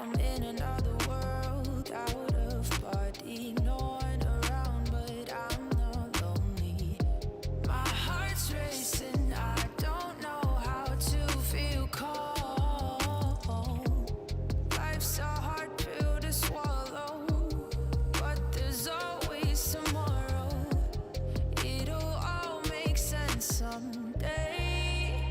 I'm in another world, out of body. No one around, but I'm not lonely. My heart's racing, I don't know how to feel calm. Life's a hard pill to swallow, but there's always tomorrow. It'll all make sense someday.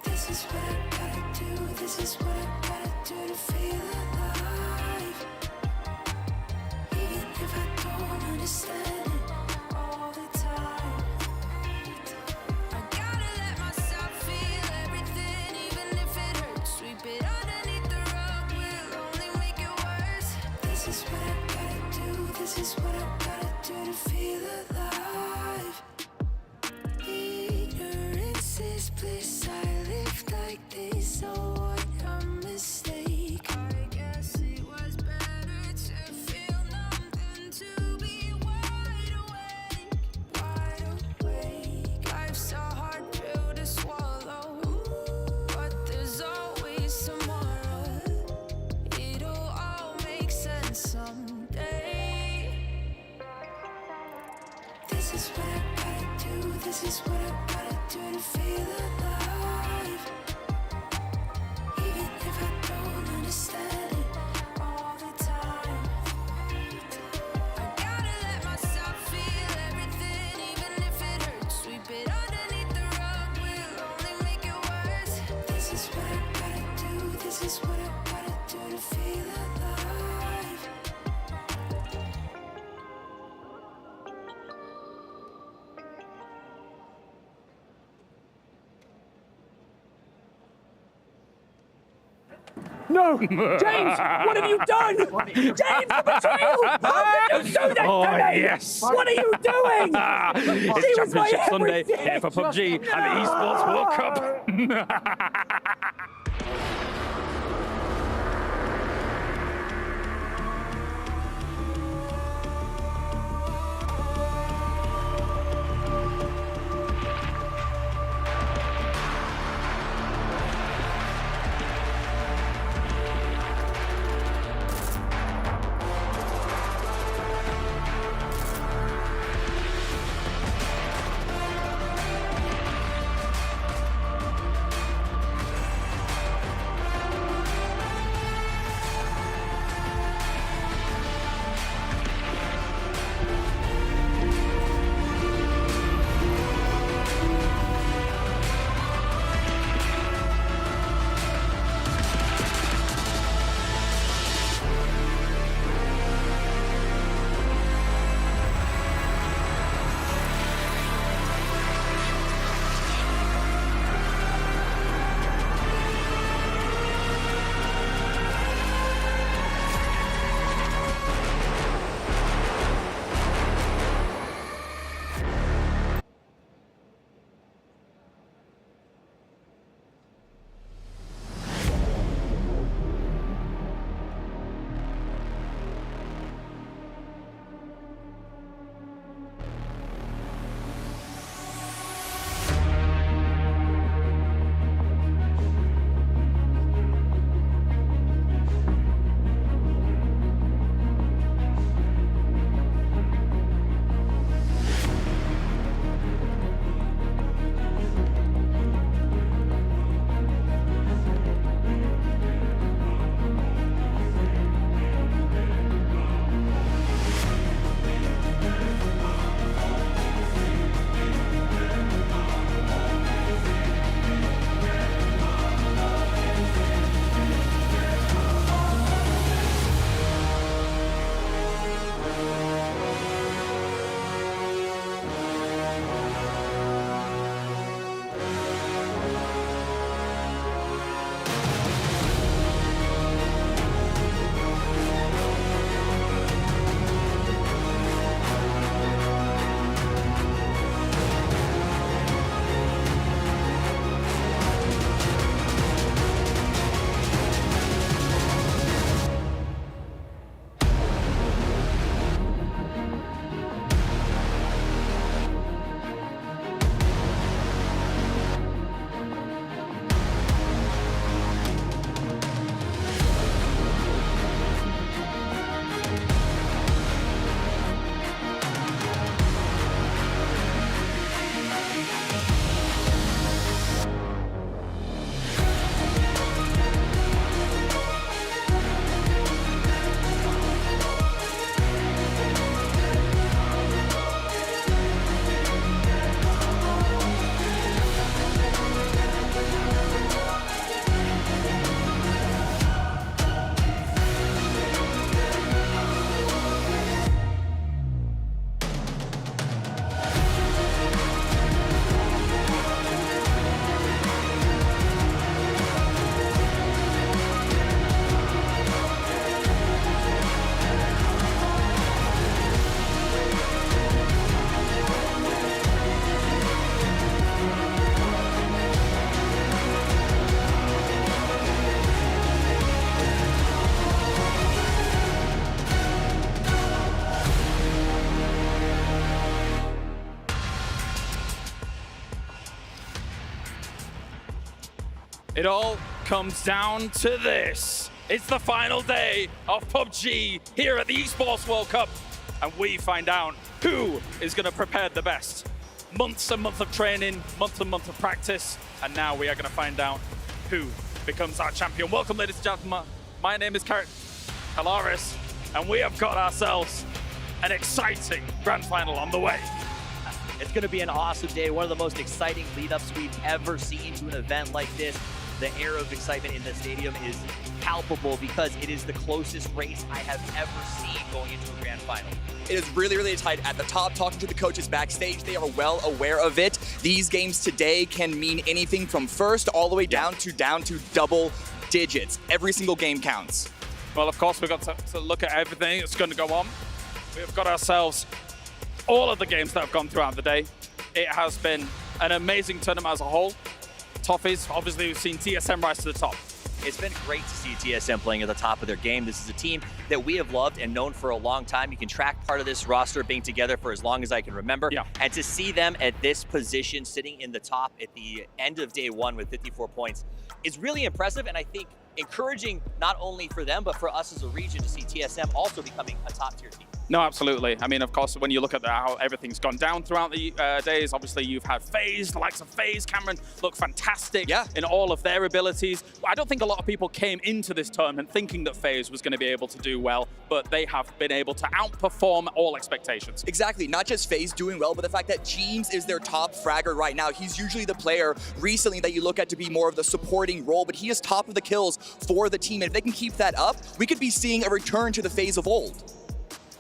This is what I gotta do, this is what I gotta do to feel alive. Even if I don't understand it all the time, I gotta let myself feel everything, even if it hurts. Sweep it underneath the rug, will only make it worse. This is what I gotta do, this is what I gotta do to feel alive. Ignorance is bliss, I live like this, so what a mistake. I guess it was better to feel numb than to be wide awake. Wide awake. Life's a hard pill to swallow, but there's always tomorrow. It'll all make sense someday. This is what I gotta do, this is what I gotta do to feel alive. Even if I don't understand it all the time, I gotta let myself feel everything, even if it hurts. Sweep it underneath the rug, will only make it worse. This is what I gotta do, this is what I gotta do to feel alive. No! James! What have you done? James, the betrayal! How can you do that Oh, to me? yes. What are you doing? It's She was my Championship Sunday everything. here for PUBG and the Esports World Cup. It all comes down to this. It's the final day of PUBG here at the Esports World Cup, and we find out who is going to prepare the best. Months and months of training, months and months of practice, and now we are going to find out who becomes our champion. Welcome, ladies and gentlemen. My name is Kalaris, and we have got ourselves an exciting grand final on the way. It's going to be an awesome day, one of the most exciting lead-ups we've ever seen to an event like this. The air of excitement in the stadium is palpable because it is the closest race I have ever seen going into a grand final. It is really, really tight at the top. Talking to the coaches backstage, they are well aware of it. These games today can mean anything from first all the way down to double digits. Every single game counts. Well, of course, we've got to look at everything that's going to go on. We've got ourselves all of the games that have gone throughout the day. It has been an amazing tournament as a whole. Toughies, obviously, we've seen TSM rise to the top. It's been great to see TSM playing at the top of their game. This is a team that we have loved and known for a long time. You can track part of this roster being together for as long as I can remember. Yeah. And to see them at this position, sitting in the top at the end of day one with 54 points, is really impressive, and I think encouraging not only for them, but for us as a region to see TSM also becoming a top-tier team. No, absolutely. I mean, of course, when you look at how everything's gone down throughout the days, obviously you've had FaZe, the likes of FaZe, Cameron look fantastic in all of their abilities. I don't think a lot of people came into this tournament thinking that FaZe was going to be able to do well, but they have been able to outperform all expectations. Exactly, not just FaZe doing well, but the fact that James is their top fragger right now. He's usually the player recently that you look at to be more of the supporting role, but he is top of the kills for the team. And if they can keep that up, we could be seeing a return to the FaZe of old.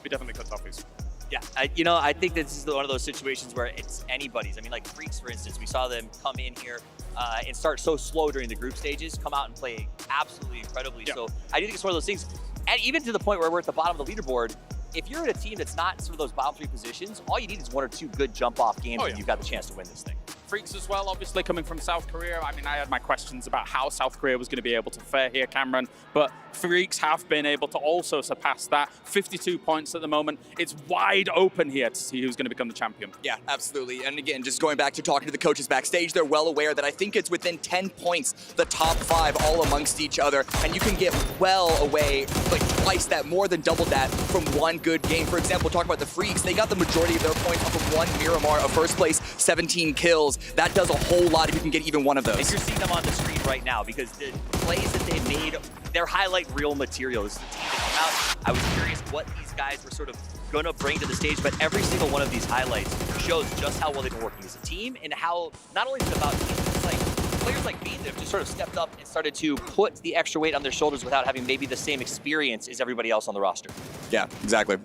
We definitely cut Toughies. Yeah, I think this is one of those situations where it's anybody's. I mean, like Freaks, for instance, we saw them come in here and start so slow during the group stages, come out and play absolutely incredibly. Yeah. So I do think it's one of those things, and even to the point where we're at the bottom of the leaderboard, if you're at a team that's not sort of those bottom three positions, all you need is one or two good jump-off games and you've got the chance to win this thing. Freaks as well, obviously coming from South Korea. I mean, I had my questions about how South Korea was going to be able to fare here, Cameron, but Freaks have been able to also surpass that. 52 points at the moment. It's wide open here to see who's going to become the champion. Yeah, absolutely. And again, just going back to talking to the coaches backstage, they're well aware that I think it's within 10 points, the top 5 all amongst each other, and you can get well away, like twice that, more than double that from one good game. For example, talk about the Freaks, they got the majority of their points off of one Miramar, a first place, 17 kills. That does a whole lot if you can get even one of those. And you're seeing them on the screen right now because the plays that they made, they're highlight reel material. This is the team that came out. I was curious what these guys were sort of going to bring to the stage, but every single one of these highlights shows just how well they've been working as a team and how not only is it about teams, it's like players like me that have just sort of stepped up and started to put the extra weight on their shoulders without having maybe the same experience as everybody else on the roster. Yeah, exactly.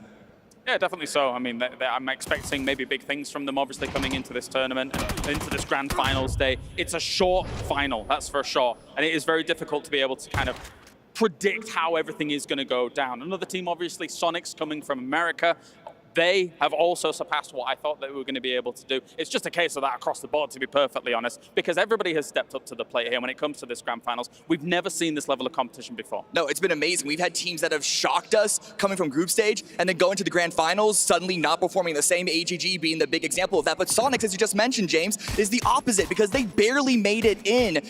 Yeah, definitely so. I mean, I'm expecting maybe big things from them, obviously, coming into this tournament, and into this grand finals day. It's a short final, that's for sure. And it is very difficult to be able to kind of predict how everything is going to go down. Another team, obviously, Sonics, coming from America. They have also surpassed what I thought they were going to be able to do. It's just a case of that across the board, to be perfectly honest, because everybody has stepped up to the plate here when it comes to this grand finals. We've never seen this level of competition before. No, it's been amazing. We've had teams that have shocked us coming from group stage and then going to the grand finals, suddenly not performing the same, AGG being the big example of that. But Sonics, as you just mentioned, James, is the opposite because they barely made it in.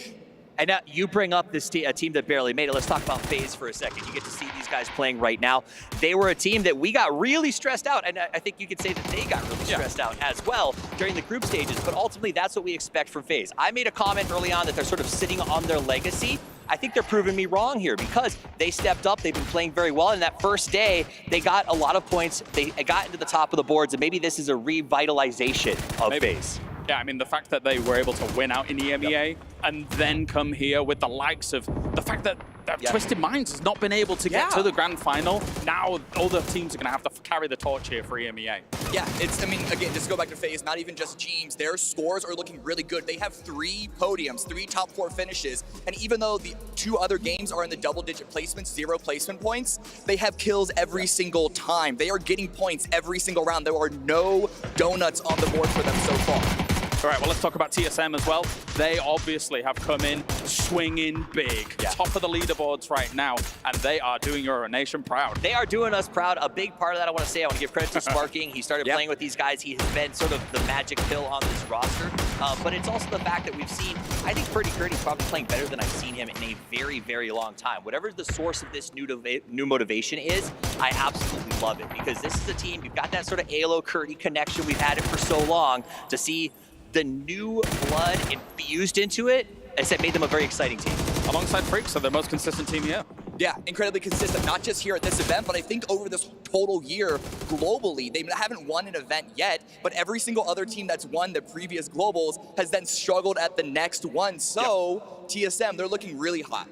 And now you bring up this a team that barely made it. Let's talk about FaZe for a second. You get to see these guys playing right now. They were a team that we got really stressed out, and I think you could say that they got really stressed out as well during the group stages, but ultimately that's what we expect from FaZe. I made a comment early on that they're sort of sitting on their legacy. I think they're proving me wrong here because they stepped up, they've been playing very well, and that first day, they got a lot of points, they got into the top of the boards, and maybe this is a revitalization of FaZe. Yeah, I mean, the fact that they were able to win out in EMEA and then come here with the likes of the fact that Twisted Minds has not been able to get to the grand final. Now, other teams are going to have to carry the torch here for EMEA. Yeah, I mean, again, just to go back to FaZe, not even just teams, their scores are looking really good. They have 3 podiums, 3 top 4 finishes, and even though the 2 other games are in the double-digit placements, 0 placement points, they have kills every single time. They are getting points every single round. There are no donuts on the board for them so far. All right, well, let's talk about TSM as well. They obviously have come in swinging big. Yeah. Top of the leaderboards right now, and they are doing Euro Nation proud. They are doing us proud. A big part of that I want to say, I want to give credit to Sparking. He started playing with these guys. He has been sort of the magic pill on this roster. But it's also the fact that we've seen, I think Pretty Curdy's probably playing better than I've seen him in a very, very long time. Whatever the source of this new motivation is, I absolutely love it, because this is a team, you've got that sort of Alo Curdy connection. We've had it for so long. To see the new blood infused into it, as it made them a very exciting team. Alongside Freaks, are the most consistent team here. Yeah, incredibly consistent, not just here at this event, but I think over this total year globally. They haven't won an event yet, but every single other team that's won the previous globals has then struggled at the next one. So TSM, they're looking really hot.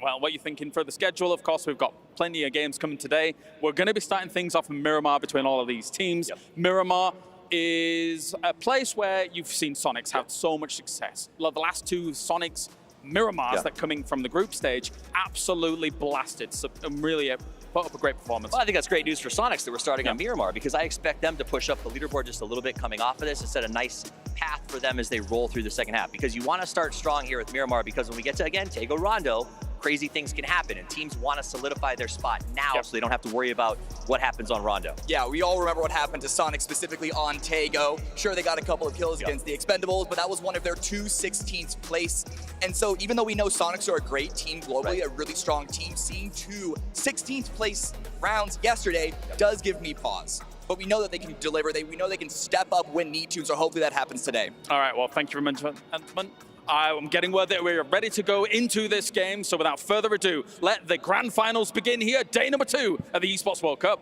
Well, what are you thinking for the schedule? Of course, we've got plenty of games coming today. We're going to be starting things off in Miramar between all of these teams. Miramar is a place where you've seen Sonics have so much success. The last two Sonics Miramars that coming from the group stage absolutely blasted. So really put up a great performance. Well, I think that's great news for Sonics that we're starting on Miramar, because I expect them to push up the leaderboard just a little bit coming off of this and set a nice path for them as they roll through the second half. Because you want to start strong here with Miramar, because when we get to, again, Tego Rondo, crazy things can happen, and teams want to solidify their spot now so they don't have to worry about what happens on Rondo. Yeah, we all remember what happened to Sonic, specifically on Tego. Sure, they got a couple of kills against the Expendables, but that was one of their 2 16th place. And so even though we know Sonics are a great team globally, a really strong team, seeing 2 16th place rounds yesterday does give me pause. But we know that they can deliver. We know they can step up when need to, so hopefully that happens today. All right, well, thank you very much, gentlemen. I'm getting word that we're ready to go into this game. So without further ado, let the grand finals begin here. Day number 2 of the Esports World Cup.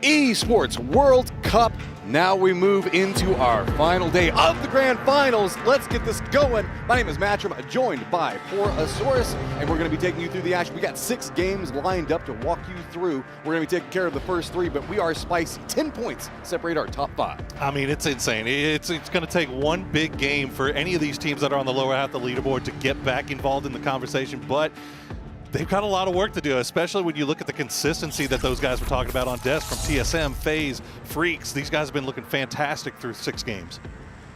Esports World Cup. Now we move into our final day of the grand finals. Let's get this going. My name is Matcham, joined by Porasaurus, and we're going to be taking you through the action. We got 6 games lined up to walk you through. We're going to be taking care of the first 3, but we are spicy. 10 points separate our top 5. I mean, it's insane. It's going to take one big game for any of these teams that are on the lower half of the leaderboard to get back involved in the conversation, but they've got a lot of work to do, especially when you look at the consistency that those guys were talking about on Desk, from TSM, FaZe, Freaks. These guys have been looking fantastic through 6 games.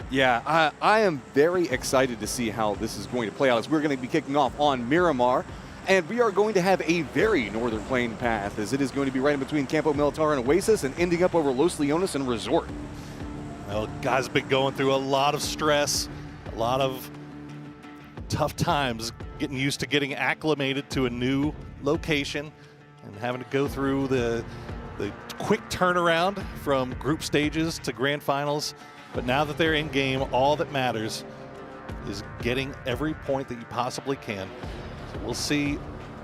Yeah, I am very excited to see how this is going to play out, as we're going to be kicking off on Miramar. And we are going to have a very northern plane path, as it is going to be right in between Campo Militar and Oasis and ending up over Los Leones and Resort. Well, guys have been going through a lot of stress, a lot of tough times, getting used to getting acclimated to a new location and having to go through the quick turnaround from group stages to grand finals. But now that they're in game, all that matters is getting every point that you possibly can. So we'll see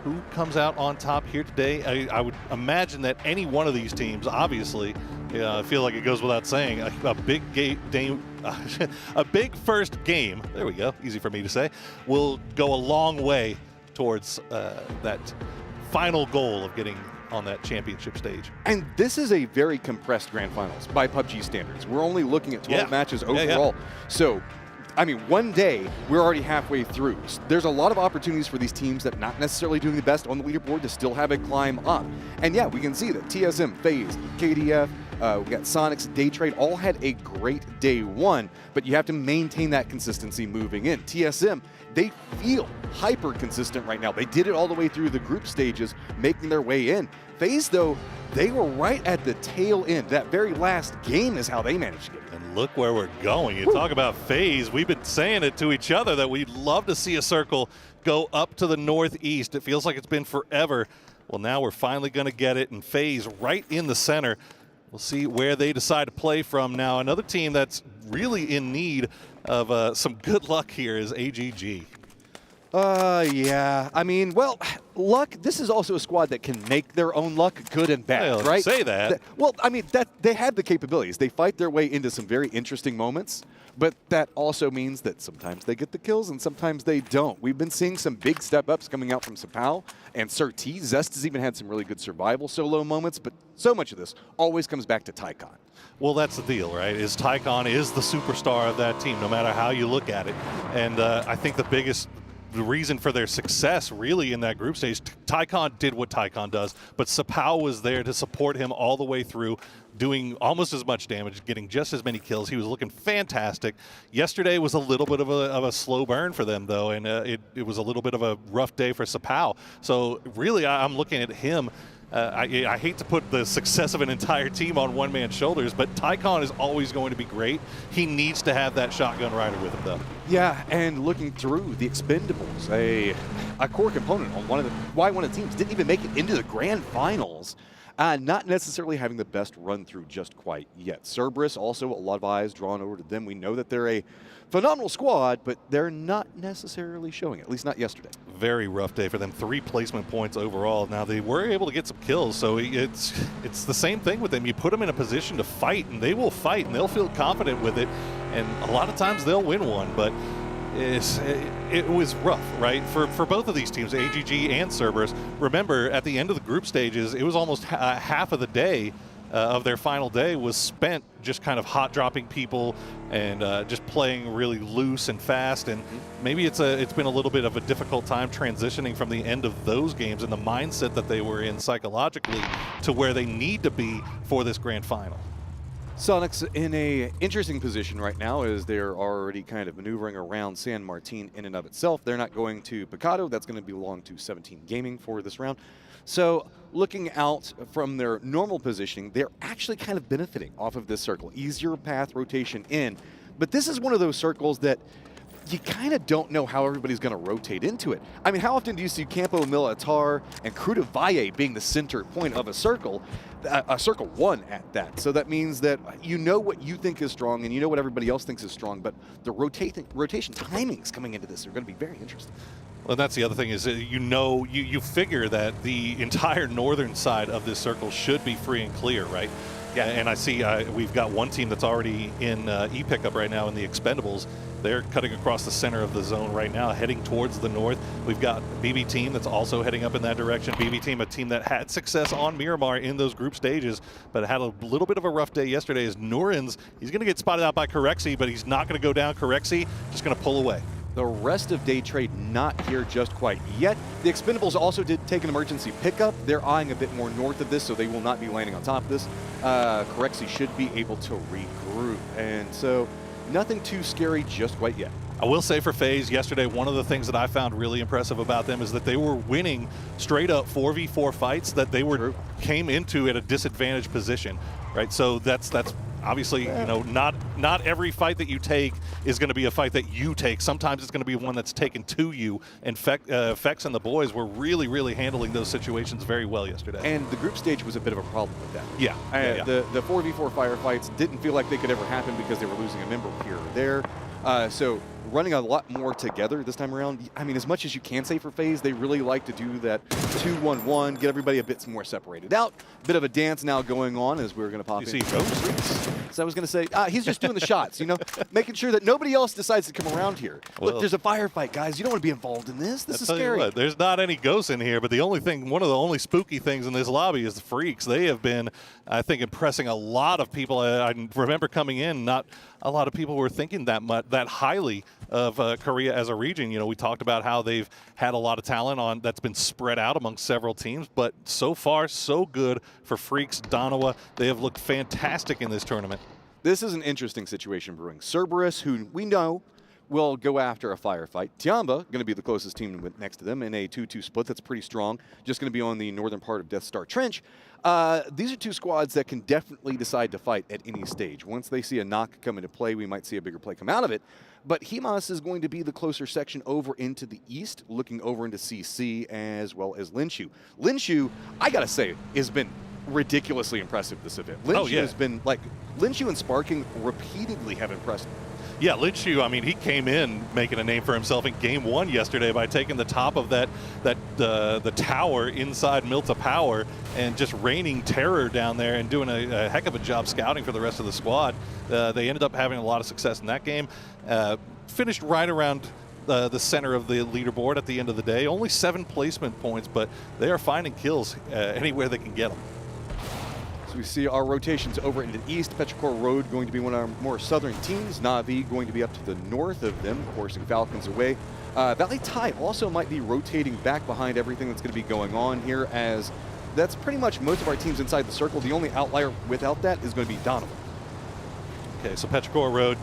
who comes out on top here today. I would imagine that any one of these teams, obviously, I feel like it goes without saying, a big a big first game, there we go, easy for me to say, will go a long way towards that final goal of getting on that championship stage. And this is a very compressed grand finals by PUBG standards. We're only looking at 12 matches overall. So, I mean, one day, we're already halfway through. There's a lot of opportunities for these teams that not necessarily doing the best on the leaderboard to still have a climb up. And yeah, we can see that TSM, FaZe, KDF, we got Sonics, Daytrade, all had a great day 1, but you have to maintain that consistency moving in. TSM, they feel hyper consistent right now. They did it all the way through the group stages, making their way in. FaZe, though, they were right at the tail end. That very last game is how they managed to get in. And look where we're going. You talk about FaZe. We've been saying it to each other that we'd love to see a circle go up to the northeast. It feels like it's been forever. Well, now we're finally going to get it, and FaZe right in the center. We'll see where they decide to play from now. Another team that's really in need of some good luck here is AGG. Yeah. I mean, well, luck, this is also a squad that can make their own luck good and bad, Well, right? say that. Well, I mean, they have the capabilities. They fight their way into some very interesting moments, but that also means that sometimes they get the kills and sometimes they don't. We've been seeing some big step-ups coming out from Sapal and Sir T. Zest has even had some really good survival solo moments, but so much of this always comes back to Tycon. Well, that's the deal, right? Tycon is the superstar of that team, no matter how you look at it. And I think the biggest the reason for their success really in that group stage. Tycon did what Tycon does, but Sapao was there to support him all the way through, doing almost as much damage, getting just as many kills. He was looking fantastic. Yesterday was a little bit of a slow burn for them, though, and it was a little bit of a rough day for Sapao. So really, I'm looking at him. I hate to put the success of an entire team on one man's shoulders, but Tycon is always going to be great. He needs to have that shotgun rider with him, though. Yeah, and looking through the Expendables, a core component on why one of the teams didn't even make it into the grand finals. Not necessarily having the best run through just quite yet. Cerberus, also a lot of eyes drawn over to them. We know that they're a phenomenal squad, but they're not necessarily showing it, at least not yesterday. Very rough day for them. 3 placement points overall. Now, they were able to get some kills, so it's the same thing with them. You put them in a position to fight, and they will fight, and they'll feel confident with it, and a lot of times they'll win one, but it was rough, right? For both of these teams, AGG and Cerberus. Remember, at the end of the group stages, it was almost half of the day of their final day was spent just kind of hot dropping people and just playing really loose and fast. And maybe it's been a little bit of a difficult time transitioning from the end of those games and the mindset that they were in psychologically to where they need to be for this grand final. Sonic's in a interesting position right now as they're already kind of maneuvering around San Martin in and of itself. They're not going to Picado. That's going to belong to 17 Gaming for this round. So looking out from their normal positioning, they're actually kind of benefiting off of this circle. Easier path rotation in. But this is one of those circles that you kind of don't know how everybody's going to rotate into it. I mean, how often do you see Campo Militar and Cruda Valle being the center point of a circle one at that? So that means that you know what you think is strong and you know what everybody else thinks is strong, but the rotation timings coming into this are going to be very interesting. Well, that's the other thing is you figure that the entire northern side of this circle should be free and clear, right? Yeah. And I see we've got one team that's already in E-Pickup right now in the Expendables. They're cutting across the center of the zone right now, heading towards the north. We've got BB Team that's also heading up in that direction. BB Team, a team that had success on Miramar in those group stages, but had a little bit of a rough day yesterday as Nurins, he's going to get spotted out by Corexi, but he's not going to go down. Corexi just going to pull away. The rest of day trade not here just quite yet. The Expendables also did take an emergency pickup. They're eyeing a bit more north of this, so they will not be landing on top of this. Corexi should be able to regroup, and so nothing too scary just quite yet. I will say for FaZe yesterday, one of the things that I found really impressive about them is that they were winning straight up 4v4 fights that they came into at a disadvantaged position, right? So that's obviously, you know, not every fight that you take is going to be a fight that you take. Sometimes it's going to be one that's taken to you. And Fex and the boys were really, really handling those situations very well yesterday. And the group stage was a bit of a problem with that. Yeah. The 4v4 firefights didn't feel like they could ever happen because they were losing a member here or there. So running a lot more together this time around. I mean, as much as you can say for FaZe, they really like to do that 2-1-1, get everybody a bit more separated out. Bit of a dance now going on as we're going to pop in. You see Ghost? So I was going to say, he's just doing the shots, you know, making sure that nobody else decides to come around here. Well, look, there's a firefight, guys. You don't want to be involved in this. This is scary. What, there's not any ghosts in here, but the only thing, one of the only spooky things in this lobby is the Freaks. They have been, I think, impressing a lot of people. I remember coming in, not a lot of people were thinking that highly of Korea as a region. You know, we talked about how they've had a lot of talent that's been spread out among several teams, but so far, so good for Freaks. Donawa, they have looked fantastic in this tournament. This is an interesting situation brewing. Cerberus, who we know will go after a firefight. Tiamba, going to be the closest team next to them in a 2-2 split. That's pretty strong. Just going to be on the northern part of Death Star Trench. These are two squads that can definitely decide to fight at any stage. Once they see a knock come into play, we might see a bigger play come out of it. But Himas is going to be the closer section over into the east, looking over into CC as well as Linshu. Linshu, I got to say, has been ridiculously impressive this event. Linshu has been like, Linshu and Sparking repeatedly have impressed me. Yeah, Linshu, I mean, he came in making a name for himself in game one yesterday by taking the top of the tower inside Milta Power and just raining terror down there and doing a heck of a job scouting for the rest of the squad. They ended up having a lot of success in that game. Finished right around the center of the leaderboard at the end of the day. Only 7 placement points, but they are finding kills anywhere they can get them. So we see our rotations over into the east. Petrichor Road going to be one of our more southern teams. Na'Vi going to be up to the north of them, forcing Falcons away. Valley Tai also might be rotating back behind everything that's going to be going on here, as that's pretty much most of our teams inside the circle. The only outlier without that is going to be Donovan. Okay, so Petrichor Road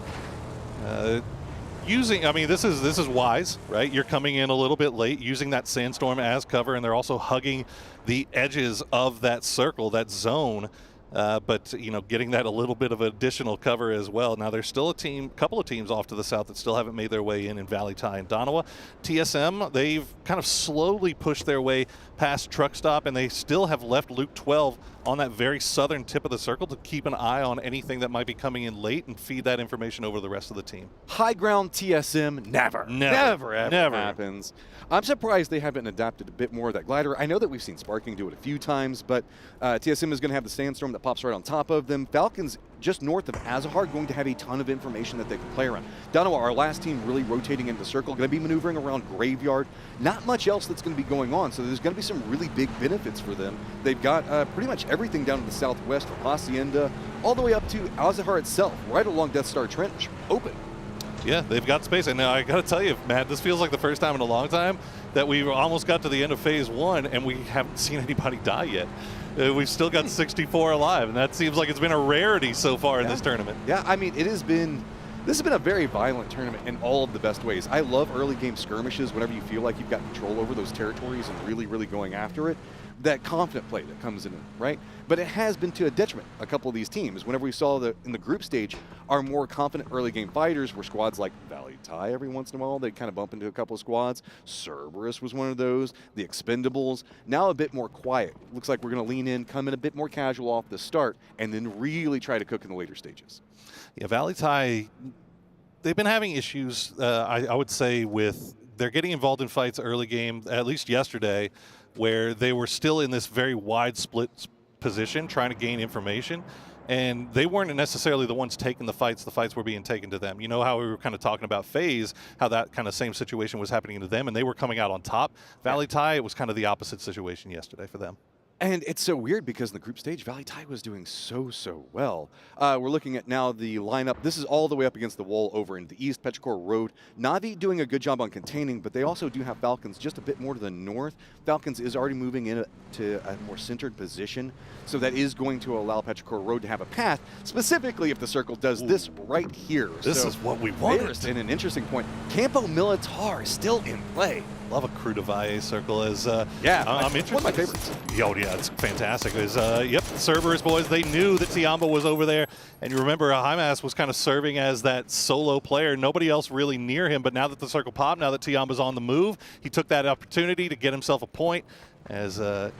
using, I mean, this is wise, right? You're coming in a little bit late, using that sandstorm as cover, and they're also hugging the edges of that circle, that zone. But, you know, getting that a little bit of additional cover as well. Now, there's still a couple of teams off to the south that still haven't made their way in Valley Tai and Donawa. TSM, they've kind of slowly pushed their way past Truck Stop, and they still have left Luke 12 on that very southern tip of the circle to keep an eye on anything that might be coming in late and feed that information over to the rest of the team. High ground TSM, never happens. I'm surprised they haven't adapted a bit more of that glider. I know that we've seen Sparking do it a few times, but TSM is going to have the sandstorm that pops right on top of them. Falcons, just north of Azahar, going to have a ton of information that they can play around. Donawa, our last team, really rotating into the circle, going to be maneuvering around Graveyard. Not much else that's going to be going on, so there's going to be some really big benefits for them. They've got pretty much everything down to the southwest from Hacienda all the way up to Azahar itself, right along Death Star Trench, open. Yeah, they've got space. And now I got to tell you, Matt, this feels like the first time in a long time that we almost got to the end of phase 1 and we haven't seen anybody die yet. We've still got 64 alive, and that seems like it's been a rarity so far in this tournament. Yeah, I mean, this has been a very violent tournament in all of the best ways. I love early game skirmishes whenever you feel like you've got control over those territories and really, really going after it. That confident play that comes in, right? But it has been to a detriment, a couple of these teams. Whenever we saw in the group stage, our more confident early game fighters were squads like Valley Tai every once in a while. They'd kind of bump into a couple of squads. Cerberus was one of those. The Expendables. Now a bit more quiet. Looks like we're going to lean in, come in a bit more casual off the start, and then really try to cook in the later stages. Yeah, Valley Tai, they've been having issues, I would say, they're getting involved in fights early game, at least yesterday, where they were still in this very wide split position trying to gain information, and they weren't necessarily the ones taking the fights were being taken to them. You know how we were kind of talking about FaZe, how that kind of same situation was happening to them and they were coming out on top. Valley Tai, it was kind of the opposite situation yesterday for them. And it's so weird because in the group stage, Valley Tai was doing so well. We're looking at now the lineup. This is all the way up against the wall over in the east, Petrichor Road. Na'Vi doing a good job on containing, but they also do have Falcons just a bit more to the north. Falcons is already moving into a more centered position, so that is going to allow Petrichor Road to have a path, specifically if the circle does this right here. This is what we wanted. And an interesting point, Campo Militar is still in play. Love a Cru de Valle circle as I'm interested. One of my favorites. Oh yeah, it's fantastic. Yep, Cerberus boys, they knew that Tiamba was over there, and you remember Hymas was kind of serving as that solo player, nobody else really near him, but now that the circle popped, now that Tiamba's on the move, he took that opportunity to get himself a point, as that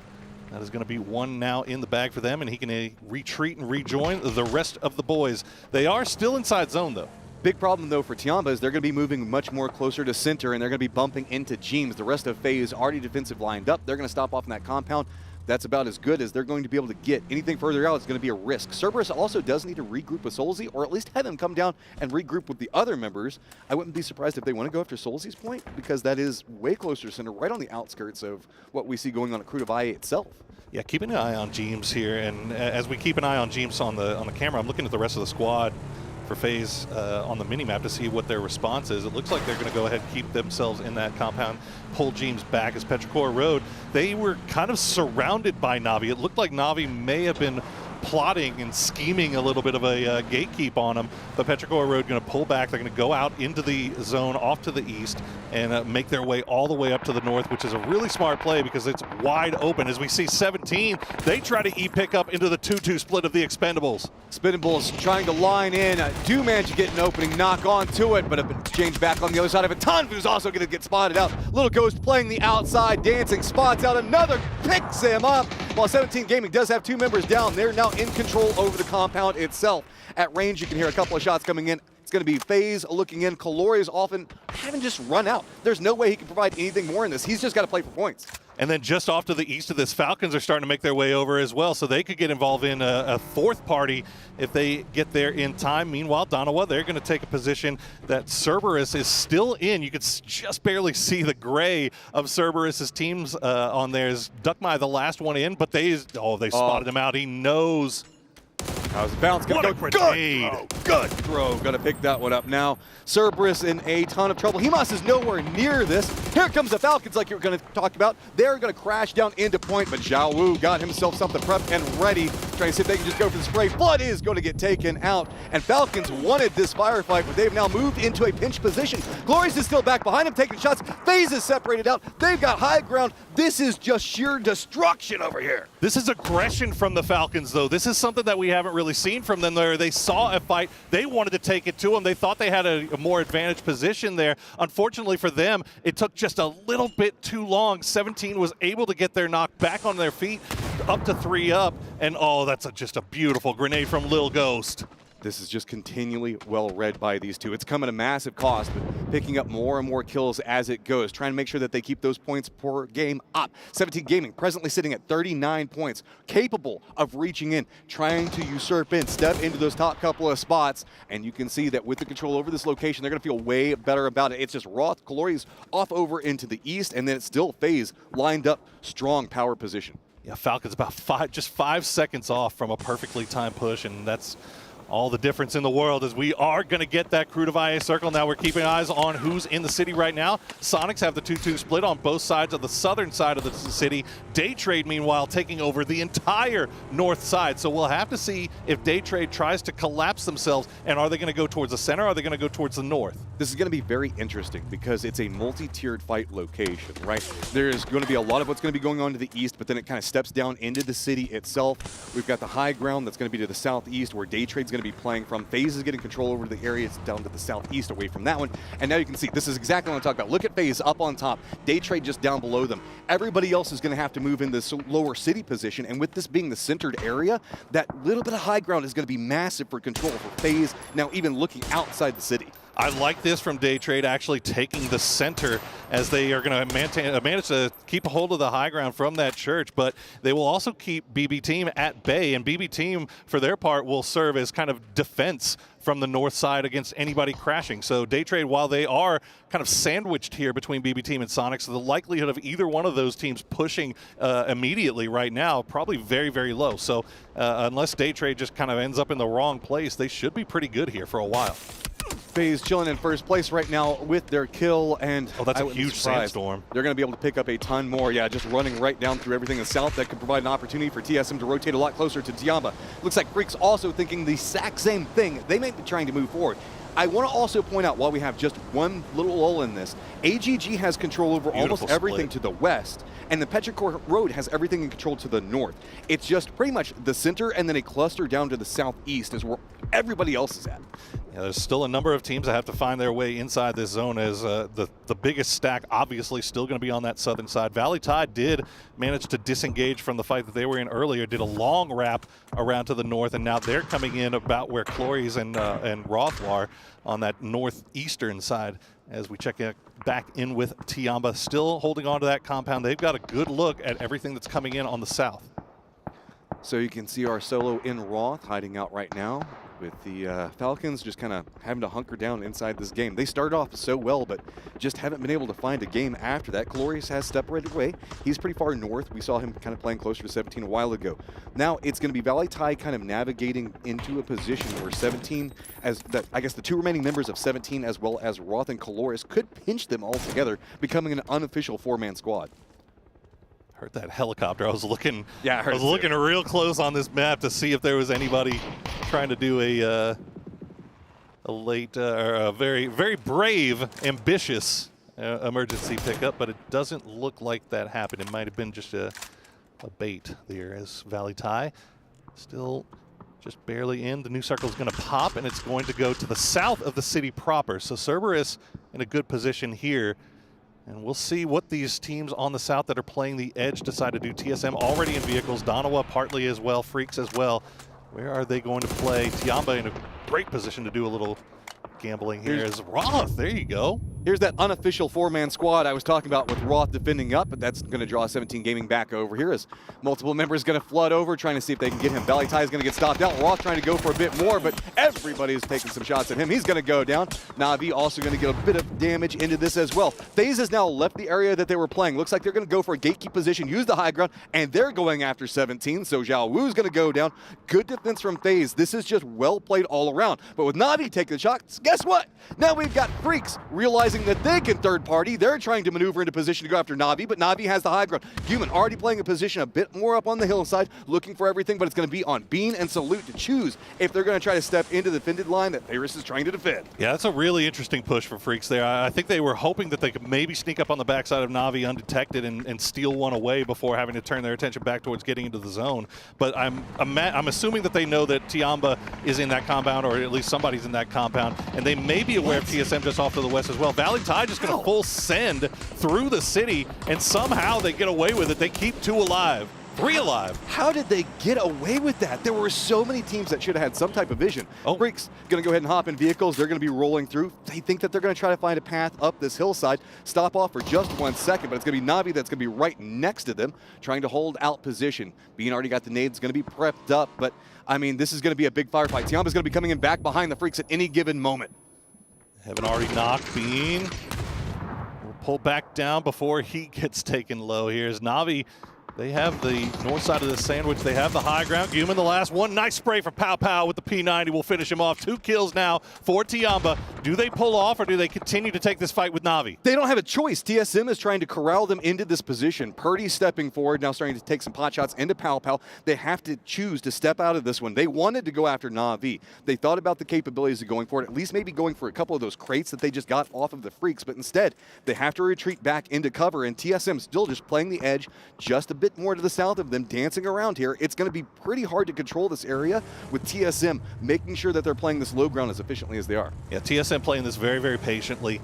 is going to be one now in the bag for them, and he can retreat and rejoin the rest of the boys. They are still inside zone though. Big problem, though, for Tiamba is they're going to be moving much more closer to center, and they're going to be bumping into James. The rest of FaZe already defensive lined up. They're going to stop off in that compound. That's about as good as they're going to be able to get. Anything further out is going to be a risk. Cerberus also does need to regroup with Solzy, or at least have them come down and regroup with the other members. I wouldn't be surprised if they want to go after Solzy's point, because that is way closer to center, right on the outskirts of what we see going on at Cru de Valle itself. Yeah, keeping an eye on James here, and as we keep an eye on James on the camera, I'm looking at the rest of the squad for FaZe on the mini-map to see what their response is. It looks like they're going to go ahead and keep themselves in that compound, pull James back as Petrichor Road. They were kind of surrounded by Na'Vi. It looked like Na'Vi may have been plotting and scheming a little bit of a gatekeep on them, but Petrichor Road going to pull back. They're going to go out into the zone off to the east and make their way all the way up to the north, which is a really smart play because it's wide open. As we see 17, they try to pick up into the 2-2 split of the Expendables. Expendables trying to line in, do manage to get an opening, knock onto it, but exchange back on the other side of it. Tunfu's also going to get spotted out. Little Ghost playing the outside, dancing, spots out another, picks him up. While 17 Gaming does have 2 members down, they're now in control over the compound itself. At range, you can hear a couple of shots coming in. It's going to be FaZe looking in. Calori is often having just run out. There's no way he can provide anything more in this. He's just got to play for points. And then just off to the east of this, Falcons are starting to make their way over as well, so they could get involved in a fourth party if they get there in time. Meanwhile, Donawa, they're going to take a position that Cerberus is still in. You could just barely see the gray of Cerberus's teams on there. Is Duckmai the last one in, but they spotted him out. He knows. How's the bounce going to go? Good throw. Going to pick that one up now. Cerberus in a ton of trouble. Hemas is nowhere near this. Here comes the Falcons like you were going to talk about. They're going to crash down into point, but Zhao Wu got himself something prepped and ready. Trying to see if they can just go for the spray. Blood is going to get taken out, and Falcons wanted this firefight, but they've now moved into a pinch position. Glorious is still back behind him, taking shots. FaZe is separated out. They've got high ground. This is just sheer destruction over here. This is aggression from the Falcons, though. This is something that we haven't really seen from them. There, they saw a fight. They wanted to take it to them. They thought they had a more advantaged position there. Unfortunately for them, it took just a little bit too long. 17 was able to get their knock back on their feet, up to 3 up, and that's just a beautiful grenade from Lil Ghost. This is just continually well read by these two. It's come at a massive cost, but picking up more and more kills as it goes, trying to make sure that they keep those points per game up. 17 Gaming presently sitting at 39 points, capable of reaching in, trying to usurp in, step into those top couple of spots, and you can see that with the control over this location, they're going to feel way better about it. It's just Roth, Calori's off over into the east, and then it's still FaZe lined up, strong power position. Yeah, Falcons about just 5 seconds off from a perfectly timed push, and that's all the difference in the world. As we are going to get that Crude of IA circle. Now we're keeping eyes on who's in the city right now. Sonics have the 2-2 split on both sides of the southern side of the city. Daytrade, meanwhile, taking over the entire north side. So we'll have to see if Daytrade tries to collapse themselves, and are they going to go towards the center, or are they going to go towards the north? This is going to be very interesting because it's a multi-tiered fight location, right? There's going to be a lot of what's going to be going on to the east, but then it kind of steps down into the city itself. We've got the high ground that's going to be to the southeast where Daytrade's going to be playing from. FaZe is getting control over the area. It's down to the southeast away from that one. And now you can see, this is exactly what I'm talking about. Look at FaZe up on top. Daytrade just down below them. Everybody else is going to have to move in this lower city position. And with this being the centered area, that little bit of high ground is going to be massive for control for FaZe, now even looking outside the city. I like this from Daytrade, actually taking the center, as they are going to manage to keep a hold of the high ground from that church, but they will also keep BB Team at bay, and BB Team, for their part, will serve as kind of defense from the north side against anybody crashing. So Daytrade, while they are kind of sandwiched here between BB Team and Sonics, the likelihood of either one of those teams pushing immediately right now, probably very, very low. So unless Daytrade just kind of ends up in the wrong place, they should be pretty good here for a while. FaZe chilling in first place right now with their kill, and that's a huge sandstorm. They're going to be able to pick up a ton more. Yeah, just running right down through everything in the south. That could provide an opportunity for TSM to rotate a lot closer to Tiamba. Looks like Freak's also thinking the exact same thing. They may be trying to move forward. I want to also point out, while we have just one little lull in this, AGG has control over almost everything to the west, and the Petrichor Road has everything in control to the north. It's just pretty much the center and then a cluster down to the southeast is where everybody else is at. Yeah, there's still a number of teams that have to find their way inside this zone, as the biggest stack obviously still going to be on that southern side. Valley Tide did manage to disengage from the fight that they were in earlier, did a long wrap around to the north, and now they're coming in about where Clories and Roth are on that northeastern side. As we check back in with Tiamba, still holding on to that compound. They've got a good look at everything that's coming in on the south. So you can see our solo in Roth hiding out right now, with the Falcons just kind of having to hunker down inside this game. They started off so well, but just haven't been able to find a game after that. Glorious has separated away. He's pretty far north. We saw him kind of playing closer to 17 a while ago. Now it's going to be Valley Tide kind of navigating into a position where 17, I guess the two remaining members of 17, as well as Roth and Caloris, could pinch them all together, becoming an unofficial 4-man squad. Heard that helicopter. I was looking. Yeah, I was looking real close on this map to see if there was anybody trying to do a late or a very, very brave, ambitious emergency pickup, but it doesn't look like that happened. It might have been just a bait there, as Valley Tide still just barely in. The new circle is going to pop, and it's going to go to the south of the city proper. So Cerberus in a good position here. And we'll see what these teams on the south that are playing the edge decide to do. TSM already in vehicles, Donawa partly as well, Freaks as well. Where are they going to play? Tiamba in a great position to do a little gambling here. Is Roth, there you go. Here's that unofficial 4-man squad I was talking about with Roth defending up, but that's going to draw 17 Gaming back over here as multiple members going to flood over, trying to see if they can get him. Valley Ty is going to get stopped out. Roth trying to go for a bit more, but everybody's taking some shots at him. He's going to go down. Na'Vi also going to get a bit of damage into this as well. FaZe has now left the area that they were playing. Looks like they're going to go for a gatekeep position, use the high ground, and they're going after 17, so Zhao Wu's going to go down. Good defense from FaZe. This is just well played all around. But with Na'Vi taking the shots, guess what? Now we've got Freaks realizing that they can third party. They're trying to maneuver into position to go after Na'Vi, but Na'Vi has the high ground. Human already playing a position a bit more up on the hillside, looking for everything, but it's going to be on Bean and Salute to choose if they're going to try to step into the defended line that Faris is trying to defend. Yeah, that's a really interesting push for Freaks there. I think they were hoping that they could maybe sneak up on the backside of Na'Vi undetected and steal one away before having to turn their attention back towards getting into the zone. But I'm assuming that they know that Tiamba is in that compound, or at least somebody's in that compound, and they may be aware of TSM just off to the west as well. Valley Ty just going to full send through the city, and somehow they get away with it. They keep 2 alive. 3 alive. How did they get away with that? There were so many teams that should have had some type of vision. Freaks going to go ahead and hop in vehicles. They're going to be rolling through. They think that they're going to try to find a path up this hillside, stop off for just 1 second, but it's going to be Na'Vi that's going to be right next to them, trying to hold out position. Bean already got the nades, going to be prepped up, but I mean, this is going to be a big firefight. Tiamba's going to be coming in back behind the Freaks at any given moment. Haven't already knocked Bean. We'll pull back down before he gets taken low. Here's Na'Vi. They have the north side of the sandwich. They have the high ground. Human the last one. Nice spray for Pow Pow with the P90. Will finish him off. 2 kills now for Tiamba. Do they pull off, or do they continue to take this fight with Na'Vi? They don't have a choice. TSM is trying to corral them into this position. Purdy's stepping forward, now starting to take some pot shots into Pow Pow. They have to choose to step out of this one. They wanted to go after Na'Vi. They thought about the capabilities of going for it, at least maybe going for a couple of those crates that they just got off of the Freaks, but instead they have to retreat back into cover, and TSM still just playing the edge just a bit more to the south of them, dancing around here. It's going to be pretty hard to control this area with TSM making sure that they're playing this low ground as efficiently as they are. Yeah, TSM playing this very, very patiently,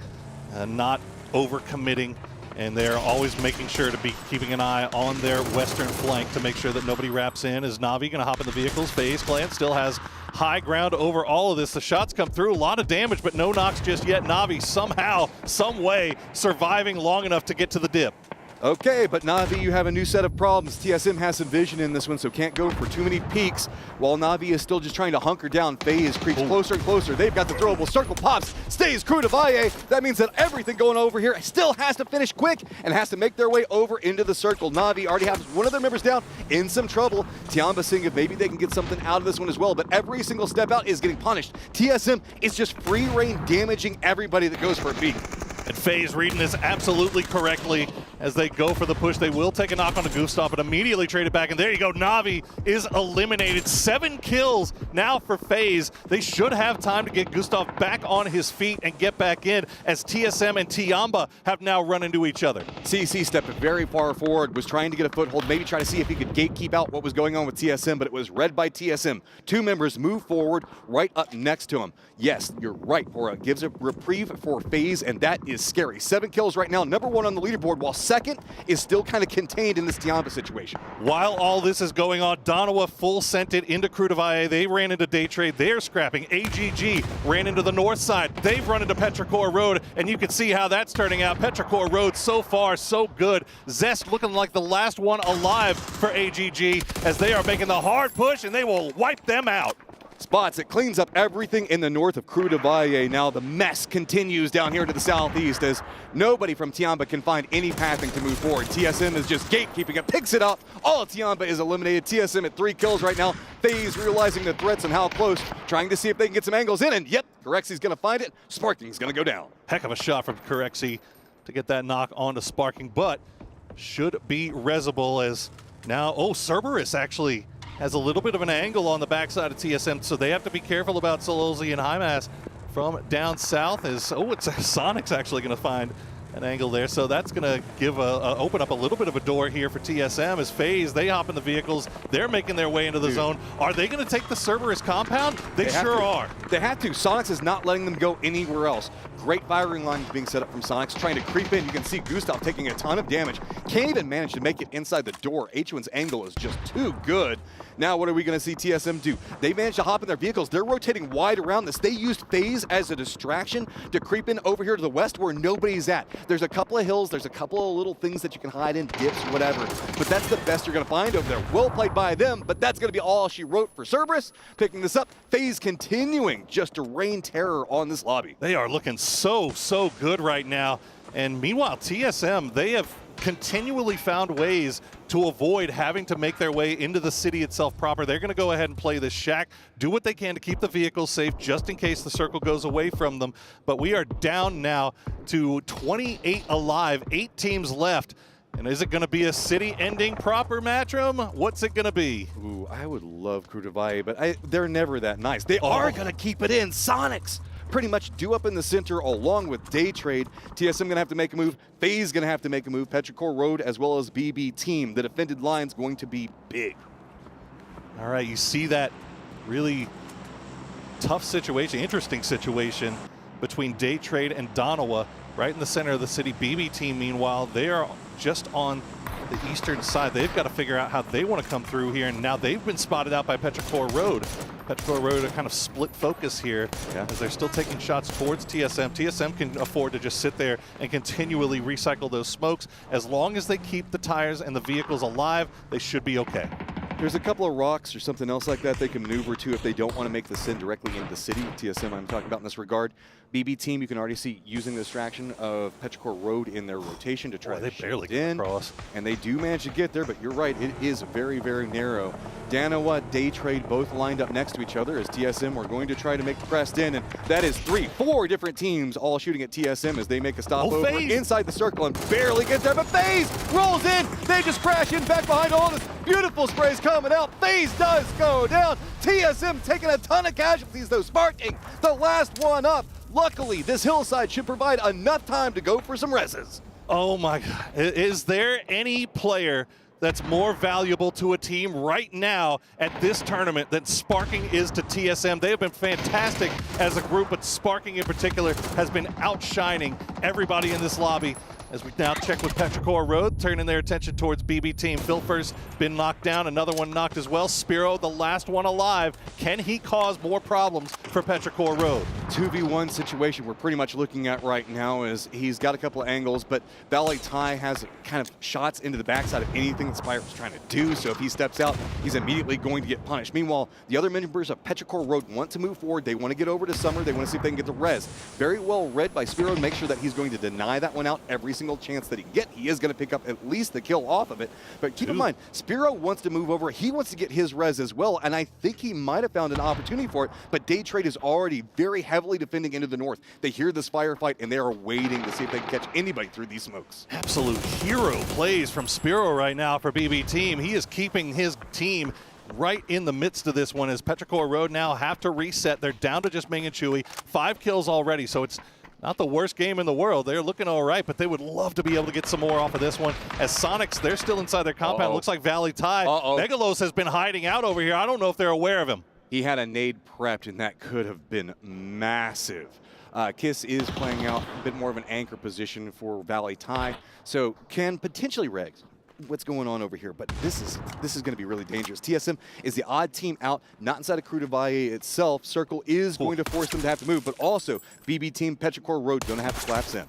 not overcommitting, and they're always making sure to be keeping an eye on their western flank to make sure that nobody wraps in. Is Na'Vi going to hop in the vehicles? FaZe Clan still has high ground over all of this. The shots come through, a lot of damage, but no knocks just yet. Na'Vi somehow, some way, surviving long enough to get to the dip. Okay, but Na'Vi, you have a new set of problems. TSM has some vision in this one, so can't go for too many peeks, while Na'Vi is still just trying to hunker down. FaZe creeps closer and closer. They've got the throwable. Circle pops, stays Crew to Valle. That means that everything going over here still has to finish quick and has to make their way over into the circle. Na'Vi already has one of their members down, in some trouble. Tiamba seeing if maybe they can get something out of this one as well, but every single step out is getting punished. TSM is just free reign damaging everybody that goes for a peek. And FaZe reading this absolutely correctly as they go for the push. They will take a knock on the Gustav, but immediately trade it back. And there you go, Na'Vi is eliminated. 7 kills now for FaZe. They should have time to get Gustav back on his feet and get back in, as TSM and Tiamba have now run into each other. CC stepped very far forward, was trying to get a foothold, maybe try to see if he could gatekeep out what was going on with TSM, but it was read by TSM. 2 members move forward right up next to him. Yes, you're right, Bora. Gives a reprieve for FaZe, and that is scary. 7 kills right now, number 1 on the leaderboard, while second is still kind of contained in this Tiamba situation. While all this is going on, Donawa full sent it into Crew de Valle. They ran into Day Trade. They're scrapping. AGG ran into the north side. They've run into Petrichor Road, and you can see how that's turning out. Petrichor Road so far, so good. Zest looking like the last one alive for AGG as they are making the hard push, and they will wipe them out. Spots, it cleans up everything in the north of Crew de Valle. Now the mess continues down here to the southeast as nobody from Tiamba can find any pathing to move forward. TSM is just gatekeeping it, picks it up. All of Tiamba is eliminated. TSM at 3 kills right now. FaZe realizing the threats and how close, trying to see if they can get some angles in, and yep, Corexi's gonna find it. Sparking's gonna go down. Heck of a shot from Corexi to get that knock onto Sparking, but should be resible as now, Cerberus actually has a little bit of an angle on the backside of TSM, so they have to be careful about Solozzi and Hymas from down south as, it's Sonic's actually going to find an angle there. So that's going to give open up a little bit of a door here for TSM as FaZe, they hop in the vehicles. They're making their way into the zone. Are they going to take the Cerberus compound? They sure are. They have to. Sonics is not letting them go anywhere else. Great firing lines being set up from Sonics, trying to creep in. You can see Gustav taking a ton of damage. Can't even manage to make it inside the door. H1's angle is just too good. Now what are we going to see TSM do? They managed to hop in their vehicles. They're rotating wide around this. They used FaZe as a distraction to creep in over here to the west where nobody's at. There's a couple of hills. There's a couple of little things that you can hide in, dips, whatever. But that's the best you're going to find over there. Well played by them, but that's going to be all she wrote for Cerberus. Picking this up, FaZe continuing just to rain terror on this lobby. They are looking so good right now. And meanwhile, TSM, they have continually found ways to avoid having to make their way into the city itself proper. They're going to go ahead and play this shack, do what they can to keep the vehicles safe just in case the circle goes away from them. But we are down now to 28 alive, 8 teams left. And is it going to be a city-ending proper matchroom? What's it going to be? Ooh, I would love Krutavaye, but they're never that nice. They are going to keep it in. Sonics pretty much do up in the center along with Day Trade. TSM going to have to make a move. FaZe going to have to make a move. Petrichor Road as well as BB Team. The defended line's going to be big. All right, you see that really tough situation, interesting situation between Day Trade and Donawa right in the center of the city. BB Team, meanwhile, they are just on the eastern side. They've got to figure out how they want to come through here, and now they've been spotted out by Petrichor Road. Petrichor Road are kind of split focus here as they're still taking shots towards TSM. TSM can afford to just sit there and continually recycle those smokes. As long as they keep the tires and the vehicles alive, they should be okay. There's a couple of rocks or something else like that they can maneuver to if they don't want to make the sin directly into the city. TSM I'm talking about in this regard. BB Team, you can already see using the distraction of Petrichor Road in their rotation to try to barely get in. Across. And they do manage to get there, but you're right, it is very, very narrow. Donawa, Day Trade both lined up next to each other as TSM are going to try to make the press in, and that is 4 different teams all shooting at TSM as they make a stop over inside the circle and barely get there, but FaZe rolls in. They just crash in back behind all this beautiful sprays coming out. FaZe does go down. TSM taking a ton of casualties though, sparking the last one up. Luckily, this hillside should provide enough time to go for some reses. Oh my God. Is there any player that's more valuable to a team right now at this tournament than Sparking is to TSM? They have been fantastic as a group, but Sparking in particular has been outshining everybody in this lobby. As we now check with Petrichor Road, turning their attention towards BB Team. Filfer's been knocked down, another one knocked as well. Spiro, the last one alive. Can he cause more problems for Petrichor Road? 2v1 situation we're pretty much looking at right now is he's got a couple of angles, but Valley Ty has kind of shots into the backside of anything that Spire was trying to do, so if he steps out, he's immediately going to get punished. Meanwhile, the other members of Petrichor Road want to move forward. They want to get over to Summer. They want to see if they can get the res. Very well read by Spiro to make sure that he's going to deny that one out every single chance that he can get. He is going to pick up at least the kill off of it. But keep in mind, Spiro wants to move over. He wants to get his res as well, and I think he might have found an opportunity for it, but Day Trade is already very heavily defending into the north. They hear this firefight, and they are waiting to see if they can catch anybody through these smokes. Absolute hero plays from Spiro right now for BB Team. He is keeping his team right in the midst of this one as Petrichor Road now have to reset. They're down to just Ming and Chewy. 5 kills already, so it's not the worst game in the world. They're looking all right, but they would love to be able to get some more off of this one. As Sonics, they're still inside their compound. Looks like Valley Ty. Megalos has been hiding out over here. I don't know if they're aware of him. He had a nade prepped, and that could have been massive. Kiss is playing out a bit more of an anchor position for Valley Ty, so can potentially regs what's going on over here, but this is going to be really dangerous. TSM is the odd team out, not inside of Krutavaye itself. Circle is going to force them to have to move, but also BB Team, Petrichor Road going to have to collapse in.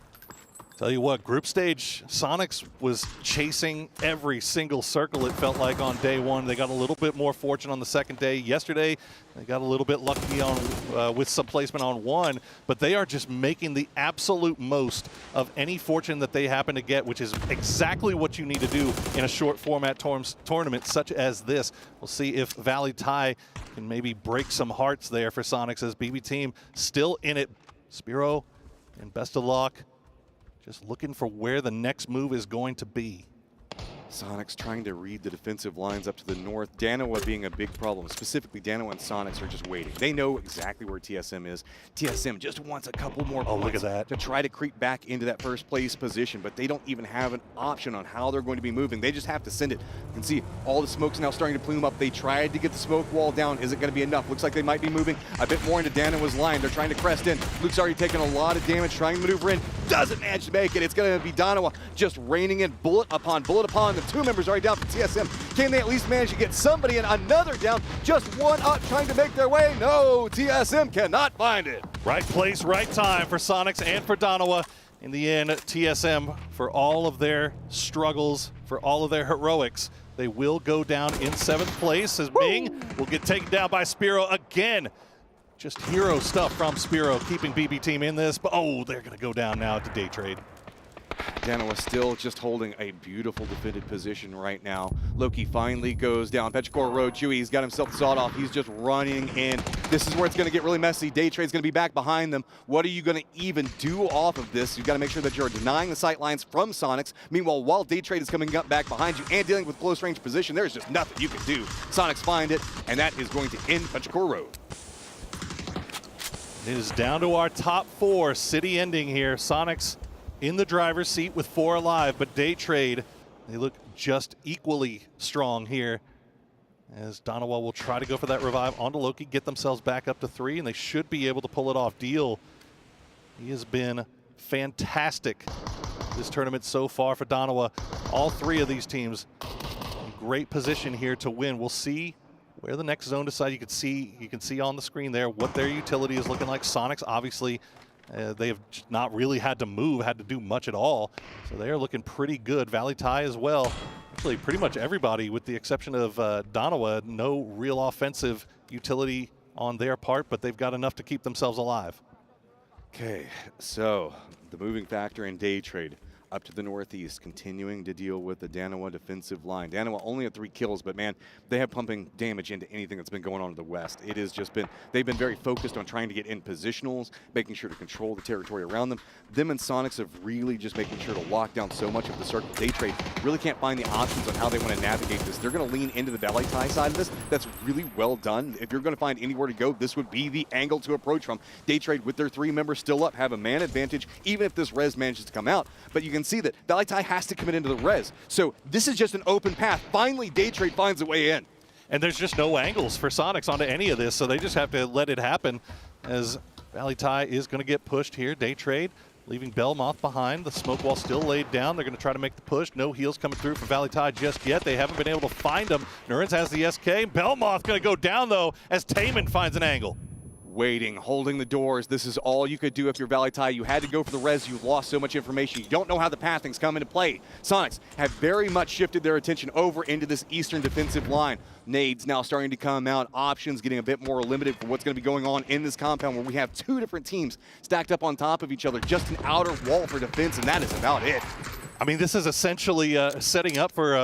Tell you what, group stage, Sonics was chasing every single circle, it felt like, on day one. They got a little bit more fortune on the second day. Yesterday, they got a little bit lucky on with some placement on one, but they are just making the absolute most of any fortune that they happen to get, which is exactly what you need to do in a short format tournament such as this. We'll see if Valley Ty can maybe break some hearts there for Sonics as BB Team still in it. Spiro, and best of luck. Just looking for where the next move is going to be. Sonics trying to read the defensive lines up to the north. Danawa being a big problem. Specifically, Danawa and Sonics are just waiting. They know exactly where TSM is. TSM just wants a couple more points look at that. to try to creep back into that first place position, but they don't even have an option on how they're going to be moving. They just have to send it. You can see all the smoke's now starting to plume up. They tried to get the smoke wall down. Is it going to be enough? Looks like they might be moving a bit more into Danawa's line. They're trying to crest in. Luke's already taken a lot of damage, trying to maneuver in. Doesn't manage to make it. It's going to be Danawa just raining in bullet upon bullet upon. The 2 members already down for TSM. Can they at least manage to get somebody in? Another down. Just one up trying to make their way. No, TSM cannot find it. Right place, right time for Sonics and for Danawa. In the end, TSM, for all of their struggles, for all of their heroics, they will go down in 7th place as Ming will get taken down by Spiro again. Just hero stuff from Spiro, keeping BB team in this, but oh, they're gonna go down now to day trade. Danawa still just holding a beautiful defended position right now. Loki finally goes down. Petrichor Road, Chewy, he's got himself sawed off. He's just running in. This is where it's going to get really messy. Daytrade's going to be back behind them. What are you going to even do off of this? You've got to make sure that you're denying the sight lines from Sonics. Meanwhile, while Daytrade is coming up back behind you and dealing with close range position, there's just nothing you can do. Sonics find it, and that is going to end Petrichor Road. It is down to our top 4. City ending here. Sonics in the driver's seat with 4 alive, but Daytrade, they look just equally strong here as Danawa will try to go for that revive onto Loki, get themselves back up to 3, and they should be able to pull it off. Deal, he has been fantastic this tournament so far for Danawa. All 3 of these teams in great position here to win. We'll see where the next zone decides. You can see on the screen there what their utility is looking like. Sonics, obviously, they have not really had to move, had to do much at all. So they are looking pretty good. Valley Thai as well. Actually, pretty much everybody with the exception of Danawa, no real offensive utility on their part, but they've got enough to keep themselves alive. Okay, so the moving factor in Daytrade up to the northeast, continuing to deal with the Danawa defensive line. Danawa only at 3 kills, but man, they have pumping damage into anything that's been going on in the west. It has just been, they've been very focused on trying to get in positionals, making sure to control the territory around them. Them and Sonics have really just making sure to lock down so much of the circle. Daytrade really can't find the options on how they want to navigate this. They're going to lean into the Valley Thai side of this. That's really well done. If you're going to find anywhere to go, this would be the angle to approach from. Daytrade with their 3 members still up have a man advantage, even if this res manages to come out. But you can see that Valley Thai has to commit into the res. So this is just an open path. Finally, Daytrade finds a way in. And there's just no angles for Sonics onto any of this, so they just have to let it happen as Valley Thai is going to get pushed here. Daytrade leaving Belmoth behind. The smoke wall still laid down. They're going to try to make the push. No heals coming through for Valley Thai just yet. They haven't been able to find him. Nurens has the SK. Belmoth going to go down, though, as Taman finds an angle. Waiting, holding the doors. This is all you could do if you're Valley Thai. You had to go for the res. You lost so much information. You don't know how the pathings come into play. Sonics have very much shifted their attention over into this eastern defensive line. Nades now starting to come out. Options getting a bit more limited for what's going to be going on in this compound where we have 2 different teams stacked up on top of each other. Just an outer wall for defense, and that is about it. I mean, this is essentially setting up for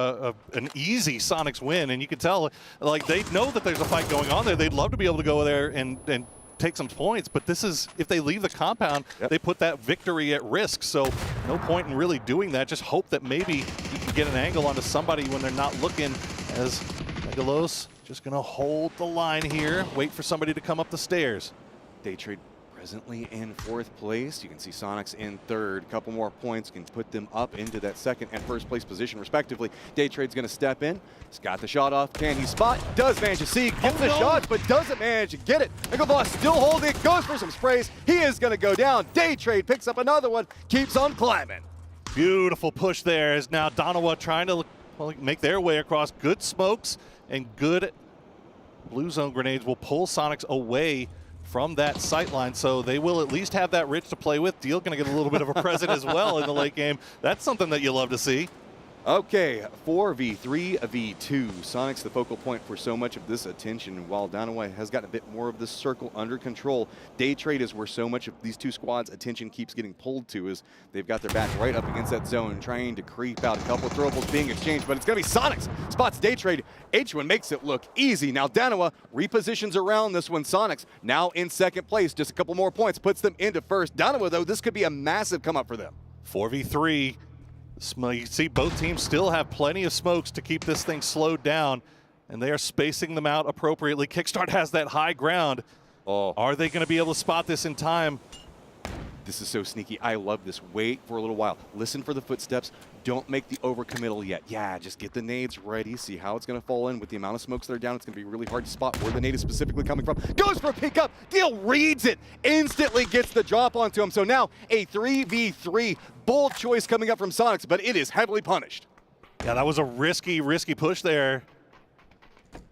an easy Sonics win, and you can tell, like, they know that there's a fight going on there. They'd love to be able to go there and take some points, but this is, if they leave the compound, they put that victory at risk, so no point in really doing that. Just hope that maybe you can get an angle onto somebody when they're not looking, as Megalos just gonna hold the line here, wait for somebody to come up the stairs. Daytrade presently in 4th place. You can see Sonics in 3rd. A couple more points can put them up into that 2nd and 1st place position, respectively. Daytrade's going to step in. He's got the shot off. Can he spot? Does manage to see. Gets the shot, but doesn't manage to get it. Megaboss still holding it. Goes for some sprays. He is going to go down. Daytrade picks up another one. Keeps on climbing. Beautiful push there as now Danawa trying to make their way across. Good smokes and good blue zone grenades will pull Sonics away from that sight line, so they will at least have that Rich to play with. Deal going to get a little bit of a present as well in the late game. That's something that you love to see. Okay, 4v3 v2. Sonics the focal point for so much of this attention, while Danawa has gotten a bit more of this circle under control. Daytrade is where so much of these 2 squads' attention keeps getting pulled to, as they've got their back right up against that zone, trying to creep out. A couple of throwables being exchanged, but it's going to be Sonics. Spots Daytrade. H1 makes it look easy. Now Danawa repositions around this one. Sonics now in 2nd place. Just a couple more points puts them into 1st. Danawa, though, this could be a massive come up for them. 4v3. You see both teams still have plenty of smokes to keep this thing slowed down, and they are spacing them out appropriately. Kickstart has that high ground. Oh. Are they going to be able to spot this in time? This is so sneaky. I love this. Wait for a little while. Listen for the footsteps. Don't make the overcommittal yet. Yeah, just get the nades ready. See how it's going to fall in with the amount of smokes that are down. It's going to be really hard to spot where the nade is specifically coming from. Goes for a pickup. Deal reads it. Instantly gets the drop onto him. So now a 3v3. Bold choice coming up from Sonics, but it is heavily punished. Yeah, that was a risky push there.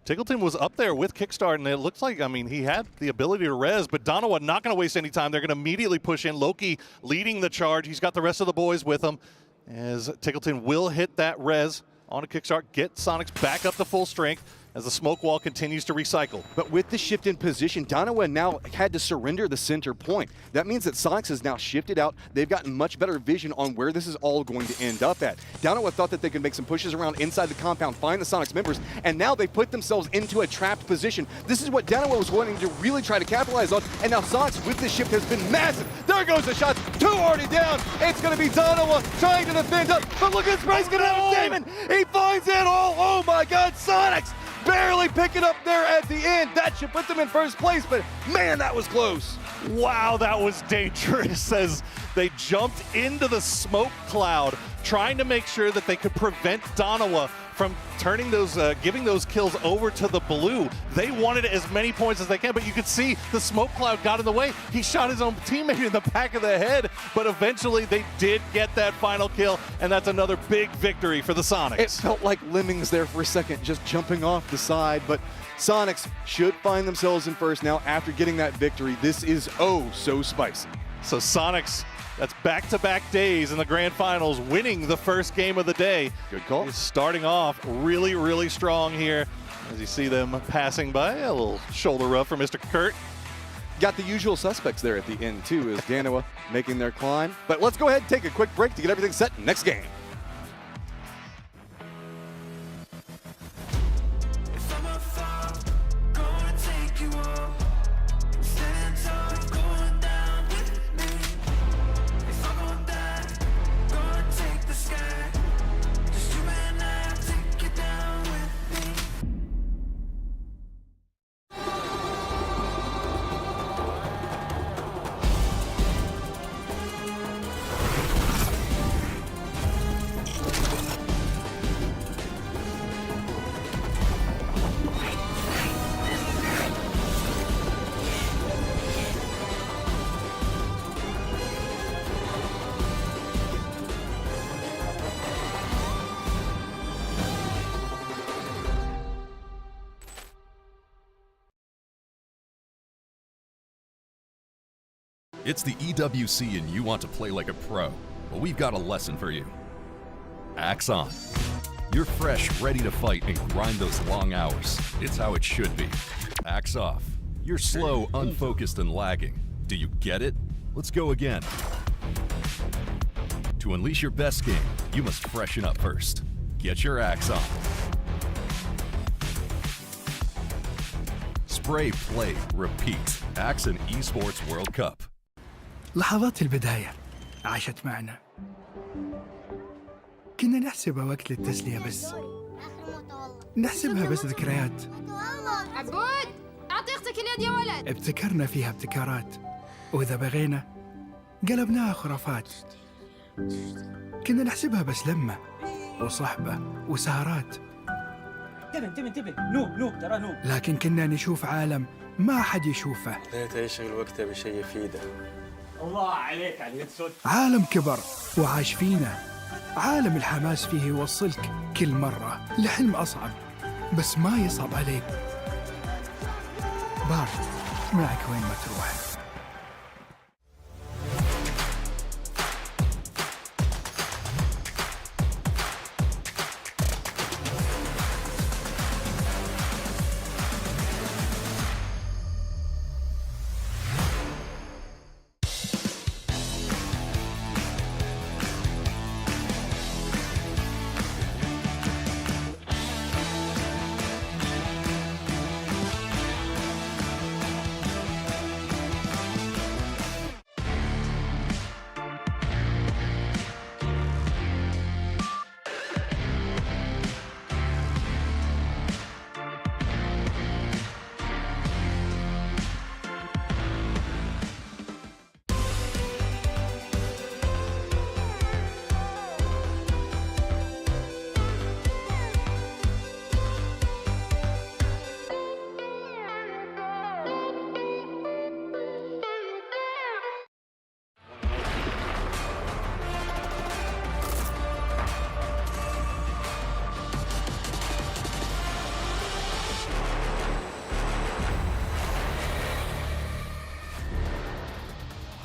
Tickleton was up there with Kickstart, and it looks like, I mean, he had the ability to res, but Donowa not going to waste any time. They're going to immediately push in. Loki leading the charge. He's got the rest of the boys with him, as Tickleton will hit that res on a Kickstart, get Sonics back up to full strength as the smoke wall continues to recycle. But with the shift in position, Donowa now had to surrender the center point. That means that Sonics has now shifted out. They've gotten much better vision on where this is all going to end up at. Donowa thought that they could make some pushes around inside the compound, find the Sonics members, and now they put themselves into a trapped position. This is what Donowa was wanting to really try to capitalize on, and now Sonics with this shift has been massive. There goes the shots, 2 already down. It's going to be Donowa trying to defend up, but look at Spray's going to have Damon. He finds it all. Oh my God, Sonics barely picking up there at the end. That should put them in first place, but man, that was close. Wow, that was dangerous as they jumped into the smoke cloud, trying to make sure that they could prevent Donowa from turning those, giving those kills over to the blue. They wanted as many points as they can, but you could see the smoke cloud got in the way. He shot his own teammate in the back of the head, but eventually they did get that final kill, and that's another big victory for the Sonics. It felt like Lemmings there for a second, just jumping off the side, but Sonics should find themselves in first now after getting that victory. This is oh so spicy. So Sonics, that's back-to-back days in the grand finals, winning the first game of the day. Good call. He's starting off really strong here as you see them passing by. A little shoulder rub for Mr. Kurt. Got the usual suspects there at the end too, as Donowa making their climb. But let's go ahead and take a quick break to get everything set. Next game. It's the EWC and you want to play like a pro. Well, we've got a lesson for you. Axe on. You're fresh, ready to fight and grind those long hours. It's how it should be. Axe off. You're slow, unfocused, and lagging. Do you get it? Let's go again. To unleash your best game, you must freshen up first. Get your axe on. Spray, play, repeat. Axe and Esports World Cup. لحظات البداية عاشت معنا. كنا نحسبها وقت للتسلية بس. نحسبها بس ذكريات. عبود أعطي أختك اليد يا ولد. ابتكرنا فيها ابتكارات، وإذا بغينا قلبناها خرافات. كنا نحسبها بس لمة وصحبة وسهرات. انتبه نو ترى نو. لكن كنا نشوف عالم ما حد يشوفه. ليت يشغل وقته بشيء يفيده. الله عليك على اليد سود. عالم كبر وعاش فينا. عالم الحماس فيه يوصلك كل مرة لحلم أصعب، بس ما يصعب عليك. بارد معك وين ما تروح.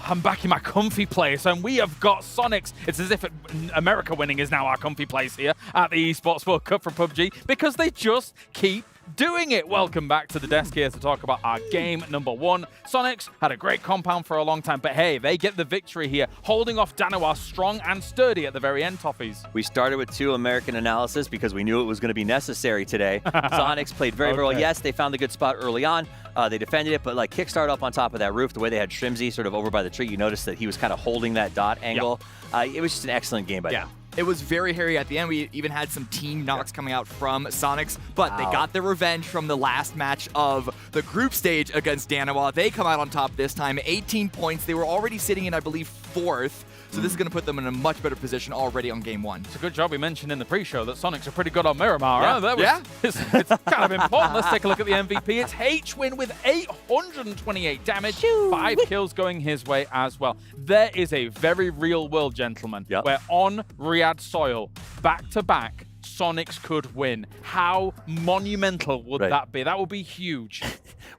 I'm back in my comfy place, and we have got Sonics. It's as if America winning is now our comfy place here at the Esports World Cup from PUBG, because they just keep doing it. Welcome back to the desk here to talk about our game number 1. Sonics had a great compound for a long time, but hey, they get the victory here, holding off Danawa strong and sturdy at the very end, Toffees. We started with 2 American analysis because we knew it was going to be necessary today. Sonics played very well. Yes, they found the good spot early on. They defended it, but like kickstart up on top of that roof, the way they had Shrimzy sort of over by the tree, you noticed that he was kind of holding that dot angle. It was just an excellent game by them. It was very hairy at the end. We even had some team knocks coming out from Sonics, but they got their revenge from the last match of the group stage against Danawa. They come out on top this time, 18 points. They were already sitting in, I believe, 4th. So this is going to put them in a much better position already on game 1. It's a good job we mentioned in the pre-show that Sonics are pretty good on Miramar. It's kind of important. Let's take a look at the MVP. It's HWin with 828 damage, 5 kills going his way as well. There is a very real world, gentlemen, where on Riyadh soil, back-to-back, Sonics could win. How monumental would that be? That would be huge.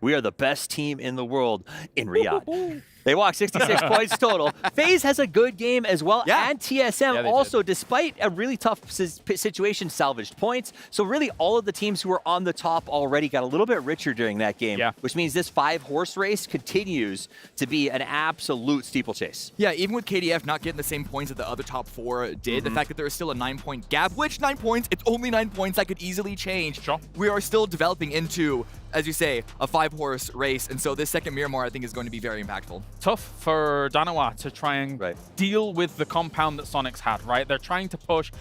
We are the best team in the world in Riyadh. They walk 66 points total. FaZe has a good game as well, and TSM also, despite a really tough situation, salvaged points. So really all of the teams who were on the top already got a little bit richer during that game, which means this 5-horse race continues to be an absolute steeplechase. Yeah, even with KDF not getting the same points that the other top 4 did, the fact that there is still a 9-point gap, which 9 points, it's only 9 points, that could easily change. We are still developing into, as you say, a 5-horse race, and so this second Miramar, I think, is going to be very impactful. Tough for Danawa to try and deal with the compound that Sonics had, right? They're trying to push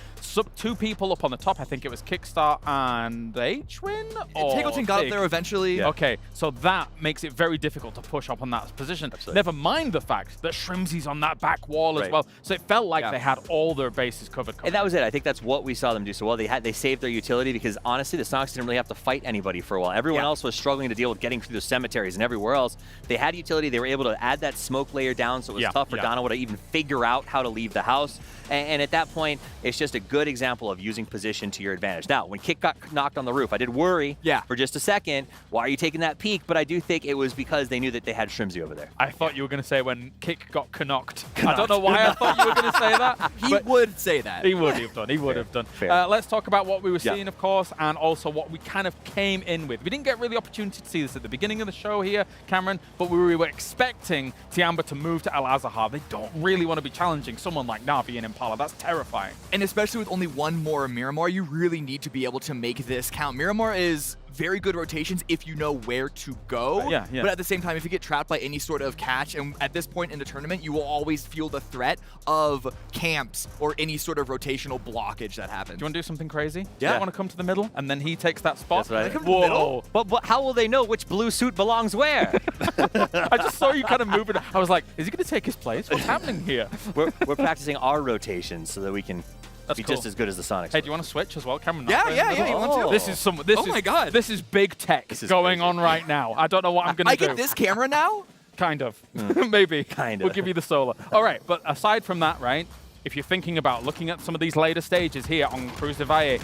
2 people up on the top. I think it was Kickstart and HWin? Tackleton got up there eventually. Okay, so that makes it very difficult to push up on that position. Never mind the fact that Shrimzy's on that back wall as well. So it felt like they had all their bases covered. And that was it. I think that's what we saw them do so well. They saved their utility because, honestly, the Sonics didn't really have to fight anybody for a while. Everyone else was struggling to deal with getting through the cemeteries, and everywhere else, they had utility. They were able to add that smoke layer down, so it was tough for Danawa to even figure out how to leave the house. And at that point, it's just a good example of using position to your advantage. Now, when Kick got knocked on the roof, I did worry for just a second, why are you taking that peek? But I do think it was because they knew that they had Shrimzy over there. I thought you were going to say when Kick got knocked. I don't know why I thought you were going to say that. He would say that. He would have done. He would have done. Let's talk about what we were seeing, of course, and also what we kind of came in with. We didn't get really opportunity to see this at the beginning of the show here, Cameron, but we were expecting Tiamba to move to Al-Azhar. They don't really want to be challenging someone like Na'Vi and Impala. That's terrifying. And especially with only one more Miramar, you really need to be able to make this count. Miramar is very good rotations if you know where to go. But at the same time, if you get trapped by any sort of catch, and at this point in the tournament, you will always feel the threat of camps or any sort of rotational blockage that happens. Do you want to do something crazy? Do you want to come to the middle, and then he takes that spot? That's right. Whoa. But how will they know which blue suit belongs where? I just saw you kind of moving. I was like, is he going to take his place? What's happening here? We're practicing our rotations so that we can be just as good as the Sonics. Hey, do you want to switch as well, Cameron? Yeah, you want to? This is my God. This is big tech going on right now. I don't know what I'm going to do. I get this camera now? Kind of. Maybe. Kind of. We'll give you the solar. All right, but aside from that, right, if you're thinking about looking at some of these later stages here on Cruz de Valle,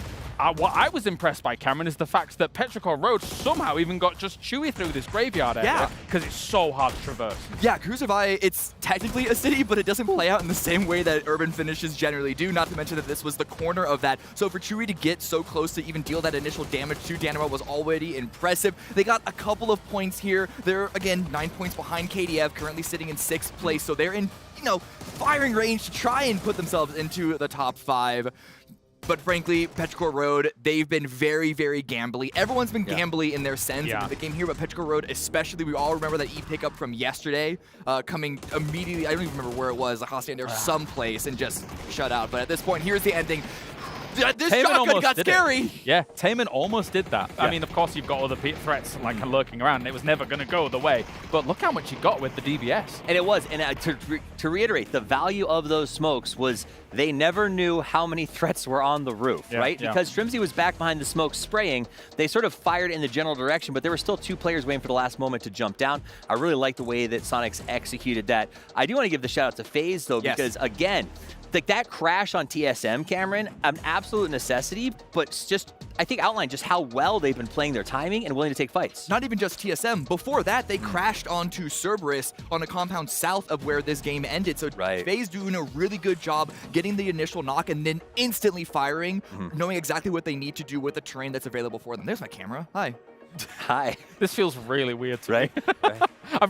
what I was impressed by, Cameron, is the fact that Petrichor Road somehow even got just Chewy through this graveyard area because it's so hard to traverse. Yeah, Cruz de Valle, it's technically a city, but it doesn't play out in the same way that urban finishes generally do, not to mention that this was the corner of that. So for Chewy to get so close to even deal that initial damage to Danawa was already impressive. They got a couple of points here. They're, again, 9 points behind KDF, currently sitting in 6th place, so they're in, firing range to try and put themselves into the top 5. But frankly, Petrichor Road, they've been very, very gambly. Everyone's been gambly in their sense of the game here, but Petrichor Road especially, we all remember that pickup from yesterday coming immediately. I don't even remember where it was. Like, I'll stand there someplace and just shut out. But at this point, here's the ending. This shotgun got scary. Yeah, Taman almost did that. I mean, of course, you've got other threats like lurking around. It was never going to go the way. But look how much you got with the DBS. And it was. And to reiterate, the value of those smokes was they never knew how many threats were on the roof, right? Because Shrimzy was back behind the smoke spraying, they sort of fired in the general direction, but there were still 2 players waiting for the last moment to jump down. I really like the way that Sonics executed that. I do want to give the shout out to FaZe, though, because, again, like that crash on TSM, Cameron, an absolute necessity, but it's just, I think, outlined just how well they've been playing their timing and willing to take fights. Not even just TSM. Before that, they crashed onto Cerberus on a compound south of where this game ended. So FaZe doing a really good job getting the initial knock and then instantly firing, knowing exactly what they need to do with the terrain that's available for them. There's my camera. Hi. Hi. This feels really weird to me. I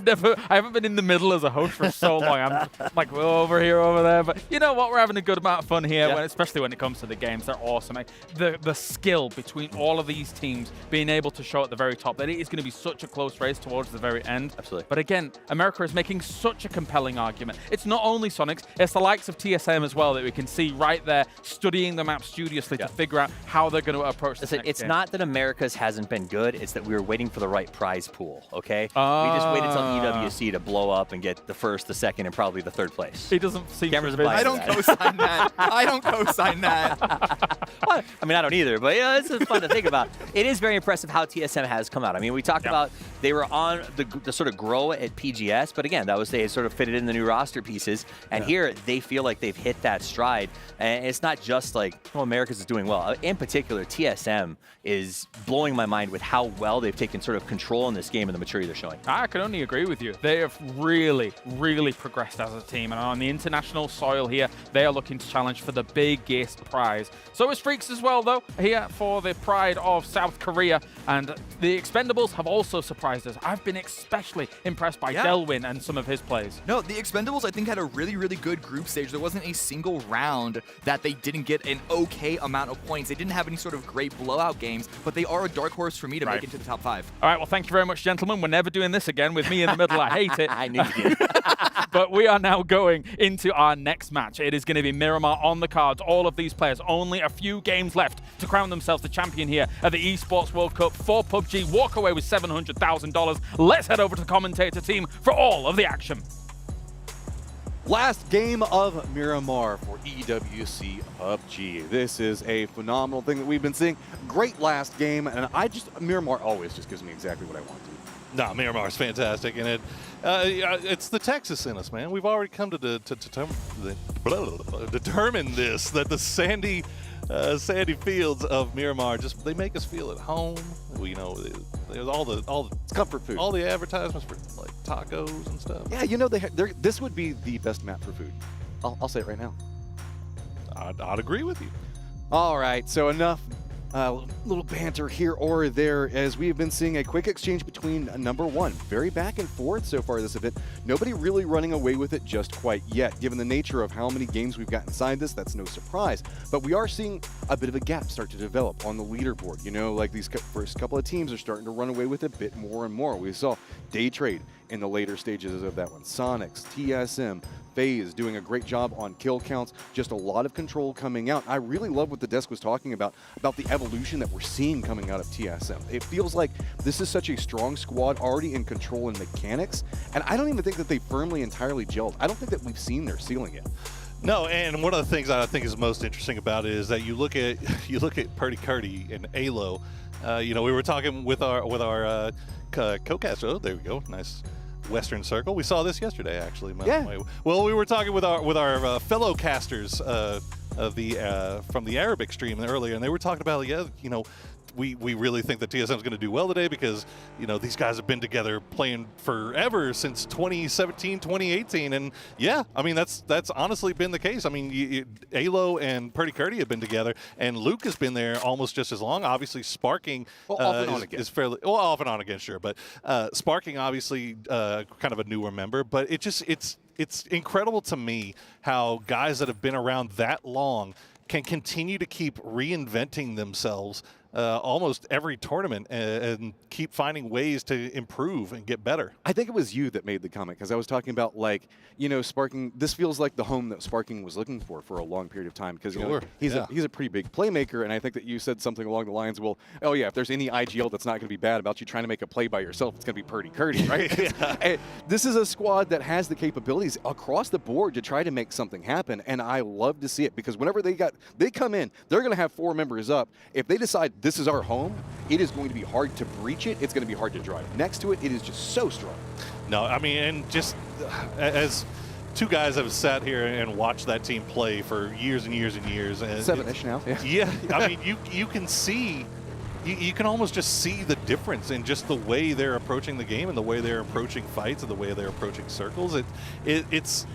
haven't been in the middle as a host for so long. I'm like, we're over here, over there. But you know what? We're having a good amount of fun here, especially when it comes to the games. They're awesome. The skill between all of these teams being able to show at the very top that it is going to be such a close race towards the very end. Absolutely. But again, America is making such a compelling argument. It's not only Sonics, it's the likes of TSM as well that we can see right there studying the map studiously to figure out how they're going to approach this next It's game. not that America's hasn't been good, it's that we were waiting for the right prize pool, okay? We just waited until EWC to blow up and get the first, the second, and probably the third place. He doesn't see. I don't co-sign that. I don't co-sign that. Well, I mean, I don't either, but yeah, it's fun to think about. It is very impressive how TSM has come out. I mean, we talked about they were on the sort of grow at PGS, but again, that was they sort of fitted in the new roster pieces, and here they feel like they've hit that stride. And it's not just like, oh, America's is doing well. In particular, TSM is blowing my mind with how well they've taken sort of control in this game and the maturity they're showing. I can only agree with you. They have really, really progressed as a team. And on the international soil here, they are looking to challenge for the biggest prize. So is Freaks as well, though, here for the pride of South Korea. And the Expendables have also surprised us. I've been especially impressed by Delwyn and some of his plays. No, the Expendables, I think, had a really, really good group stage. There wasn't a single round that they didn't get an okay amount of points. They didn't have any sort of great blowout games, but they are a dark horse for me to make it to the top 5. All right, well, thank you very much, gentlemen. We're never doing this again with me in the middle. I hate it. I knew you did. But we are now going into our next match. It is going to be Miramar on the cards. All of these players, only a few games left to crown themselves the champion here at the Esports World Cup for PUBG. Walk away with $700,000. Let's head over to the commentator team for all of the action. Last game of Miramar for EWC PUBG. This is a phenomenal thing that we've been seeing. Great last game, and Miramar always just gives me exactly what I want to. No, Miramar's fantastic, and it's the Texas in us, man. We've already come to determine this, that the sandy fields of Miramar they make us feel at home. There's all the comfort food, all the advertisements for like tacos and stuff. Yeah, this would be the best map for food. I'll say it right now. I'd agree with you. All right, so enough little banter here or there, as we have been seeing a quick exchange between number one. Very back and forth so far this event. Nobody really running away with it just quite yet. Given the nature of how many games we've got inside this, that's no surprise. But we are seeing a bit of a gap start to develop on the leaderboard. Like these first couple of teams are starting to run away with a bit more and more. We saw Day Trade in the later stages of that one. Sonics, TSM, FaZe doing a great job on kill counts, just a lot of control coming out. I really love what the desk was talking about the evolution that we're seeing coming out of TSM. It feels like this is such a strong squad already in control and mechanics, and I don't even think that they firmly entirely gelled. I don't think that we've seen their ceiling yet. No, and one of the things I think is most interesting about it is that you look at Purdy Curdy and Alo. We were talking with our co-caster. Oh, there we go. Nice Western Circle. We saw this yesterday, actually. Well, we were talking with our fellow casters from the Arabic stream earlier, and they were talking about we really think that TSM is going to do well today because these guys have been together playing forever since 2017, 2018, and I mean that's honestly been the case. I mean, Alo and Purdy Curdy have been together, and Luke has been there almost just as long. Obviously, Sparking is fairly off and on again, sure, but Sparking obviously kind of a newer member, but it's incredible to me how guys that have been around that long can continue to keep reinventing themselves almost every tournament and keep finding ways to improve and get better. I think it was you that made the comment, because I was talking about Sparking. This feels like the home that Sparking was looking for a long period of time, because he's a pretty big playmaker, and I think that you said something along the lines, well, oh yeah, if there's any IGL that's not going to be bad about you trying to make a play by yourself, it's going to be Purdy Curdy, right? This is a squad that has the capabilities across the board to try to make something happen, and I love to see it, because whenever they come in, they're going to have 4 members up. If they decide this is our home, it is going to be hard to breach it. It's going to be hard to drive next to it. It is just so strong. No, I mean, and just as two guys have sat here and watched that team play for years and years and years. And 7-ish now. Yeah, I mean, you can see, you can almost just see the difference in just the way they're approaching the game and the way they're approaching fights and the way they're approaching circles. It's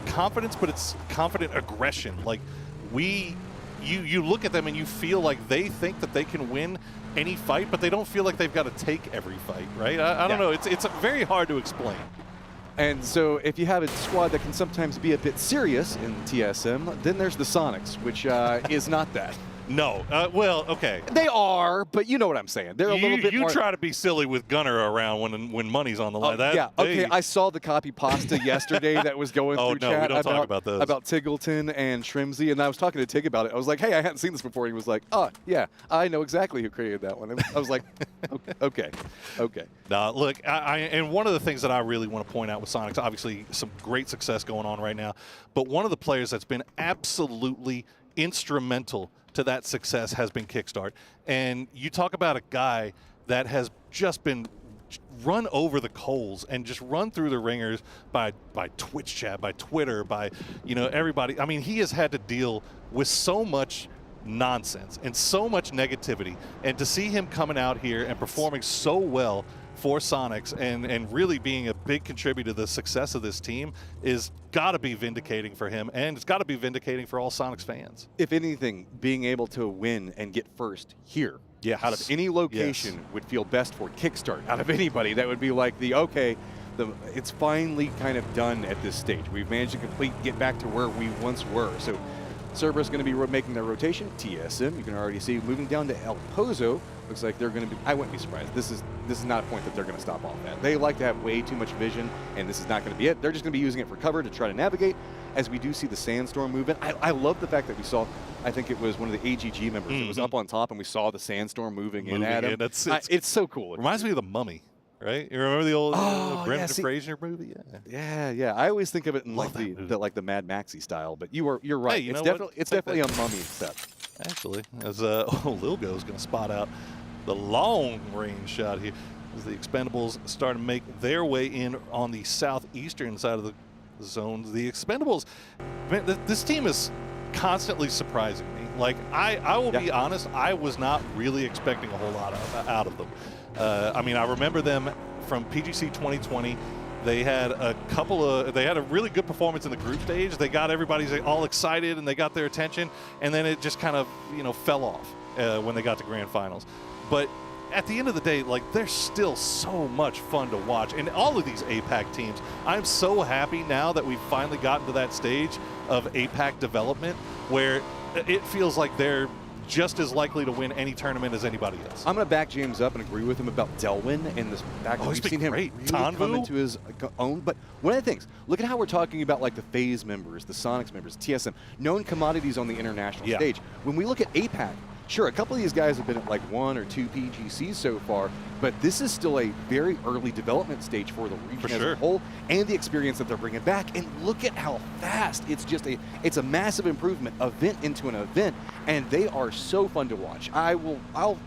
confidence, but it's confident aggression. Like you look at them and you feel like they think that they can win any fight, but they don't feel like they've got to take every fight, right? I don't know. It's very hard to explain. And so if you have a squad that can sometimes be a bit serious in TSM, then there's the Sonics, which is not that. No. Well, okay. They are, but you know what I'm saying. They're a little bit more... You try to be silly with Gunner around when money's on the line. Okay, I saw the copy pasta yesterday that was going through chat we don't talk about those. About Tiggleton and Shrimsy, and I was talking to Tig about it. I was like, hey, I hadn't seen this before. He was like, oh, yeah, I know exactly who created that one. I was like, okay. Now, look, and one of the things that I really want to point out with Sonics, obviously some great success going on right now, but one of the players that's been absolutely instrumental to that success has been Kickstart. And you talk about a guy that has just been run over the coals and just run through the ringers by Twitch chat, by Twitter, by everybody. I mean, he has had to deal with so much nonsense and so much negativity, and to see him coming out here and performing so well for Sonics and really being a big contributor to the success of this team is got to be vindicating for him, and it's got to be vindicating for all Sonics fans. If anything, being able to win and get first here, out of any location, would feel best for Kickstart. Out of anybody, that would be like it's finally kind of done at this stage. We've managed to get back to where we once were. So Cerberus going to be making their rotation. TSM, you can already see, moving down to El Pozo. Looks like they're going to be, I wouldn't be surprised. This is not a point that they're going to stop off at. They like to have way too much vision, and this is not going to be it. They're just going to be using it for cover to try to navigate, as we do see the Sandstorm movement. I love the fact that we saw, I think it was one of the AGG members that was up on top, and we saw the Sandstorm moving in at him. It's so cool. It reminds me of The Mummy. Right? You remember the old Brendan Fraser movie? Yeah. I always think of it in like the Mad Maxi style, but you're right. Hey, it's definitely a mummy step. Actually, as Lilgo is going to spot out the long range shot here as the Expendables start to make their way in on the southeastern side of the zone. The Expendables, man, this team is constantly surprising me. Like, I will be honest, I was not really expecting a whole lot out of them. I mean, I remember them from PGC 2020. They had they had a really good performance in the group stage. They got everybody all excited and they got their attention, and then it just kind of, fell off when they got to grand finals. But at the end of the day, like, they're still so much fun to watch. And all of these APAC teams, I'm so happy now that we've finally gotten to that stage of APAC development where it feels like they're just as likely to win any tournament as anybody else. I'm going to back James up and agree with him about Delwyn and this fact that we've seen him really come into his own. But one of the things, look at how we're talking about like the FaZe members, the Sonics members, TSM, known commodities on the international stage. When we look at APAC, sure, a couple of these guys have been at like 1 or 2 PGCs so far, but this is still a very early development stage for the region as a whole, and the experience that they're bringing back. And look at how fast. It's a massive improvement, event into an event, and they are so fun to watch. I'll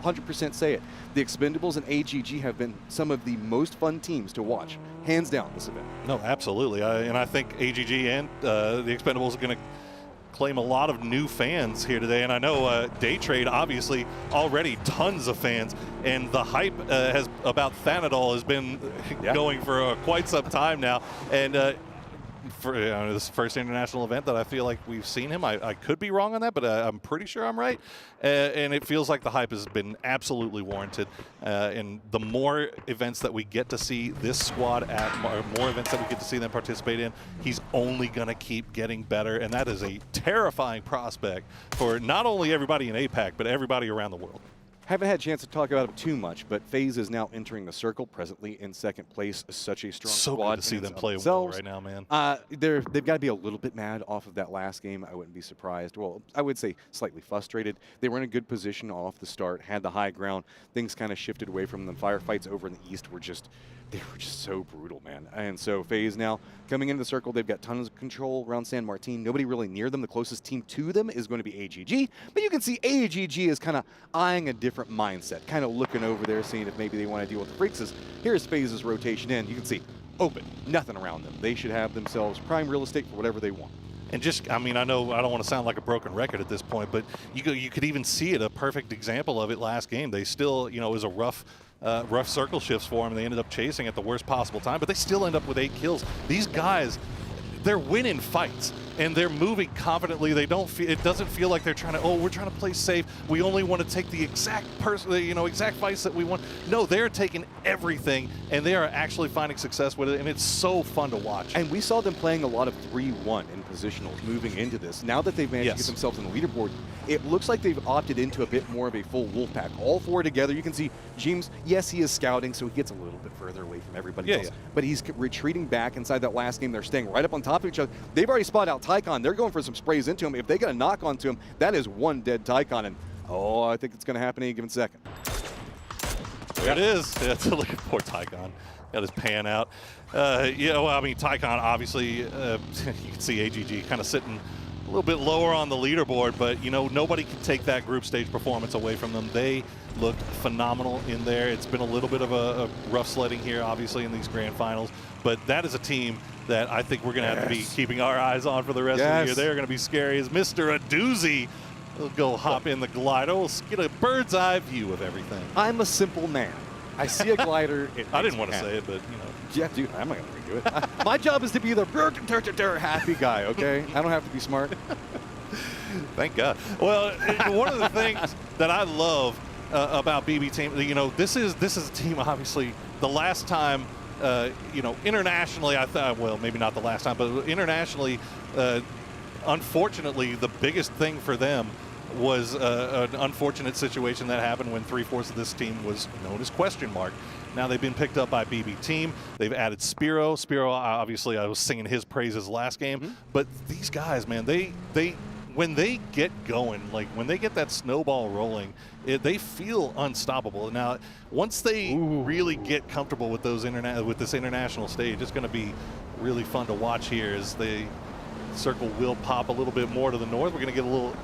100% say it. The Expendables and AGG have been some of the most fun teams to watch, hands down, this event. No, absolutely. And I think AGG and the Expendables are going to claim a lot of new fans here today, and I know Day Trade obviously already tons of fans, and the hype about Thanadol has been going for quite some time now, and for this first international event that I feel like we've seen him. I could be wrong on that, but I'm pretty sure I'm right. And it feels like the hype has been absolutely warranted. And the more events that we get to see this squad at, more events that we get to see them participate in, he's only going to keep getting better. And that is a terrifying prospect for not only everybody in APAC, but everybody around the world. Haven't had a chance to talk about it too much, but FaZe is now entering the circle, presently in second place. Such a strong squad. So good to see them play well right now, man. They've got to be a little bit mad off of that last game. I wouldn't be surprised. Well, I would say slightly frustrated. They were in a good position off the start, had the high ground. Things kind of shifted away from them. Firefights over in the east were just so brutal, man. And so FaZe now coming into the circle, they've got tons of control around San Martin. Nobody really near them. The closest team to them is going to be AGG. But you can see AGG is kind of eyeing a different mindset, kind of looking over there, seeing if maybe they want to deal with the freaks. Here's FaZe's rotation in. You can see open, nothing around them. They should have themselves prime real estate for whatever they want. And just, I mean, I know I don't want to sound like a broken record at this point, but you could even see it, a perfect example of it last game. They still, you know, it was a rough circle shifts for them. They ended up chasing at the worst possible time, but they still end up with 8 kills. These guys, they're winning fights and they're moving confidently. They don't feel, it doesn't feel like they're trying to, oh, we're trying to play safe. We only want to take the exact exact fights that we want. No, they're taking everything and they are actually finding success with it, and it's so fun to watch. And we saw them playing a lot of 3-1 in positionals moving into this. Now that they've managed to get themselves on the leaderboard, it looks like they've opted into a bit more of a full wolf pack. All 4 together. You can see James, yes, he is scouting, so he gets a little bit further away from everybody else. But he's retreating back inside that last game. They're staying right up on top of each other. They've already spotted out Tycon. They're going for some sprays into him. If they get a knock onto him, that is 1 dead Tycon. And, oh, I think it's going to happen any given second. There it is. Yeah, look at poor Tycon. Got his pan out. Yeah, well, I mean, Tycon, obviously, you can see AGG kind of sitting a little bit lower on the leaderboard, but, you know, nobody can take that group stage performance away from them. They looked phenomenal in there. It's been a little bit of a rough sledding here, obviously, in these grand finals, but that is a team that I think we're going to have to be keeping our eyes on for the rest of the year. They're going to be scary as Mr. Adoozy. He'll go hop in the glider. We'll get a bird's eye view of everything. I'm a simple man. I see a glider. I didn't want to say it, but, you know. Yeah, dude, I'm not going to redo it. My job is to be the happy guy, okay? I don't have to be smart. Thank God. Well, one of the things that I love about BB Team, you know, this is a team, obviously, the last time, you know, internationally, I thought, well, maybe not the last time, but internationally, unfortunately, the biggest thing for them was an unfortunate situation that happened when 3/4 of this team was known as question mark. Now they've been picked up by BB Team. They've added Spiro. Spiro, obviously, I was singing his praises last game. But these guys, man, they when they get going, like when they get that snowball rolling, they feel unstoppable. Now, once they really get comfortable with those with this international stage, it's going to be really fun to watch here as the circle will pop a little bit more to the north. We're going to get a little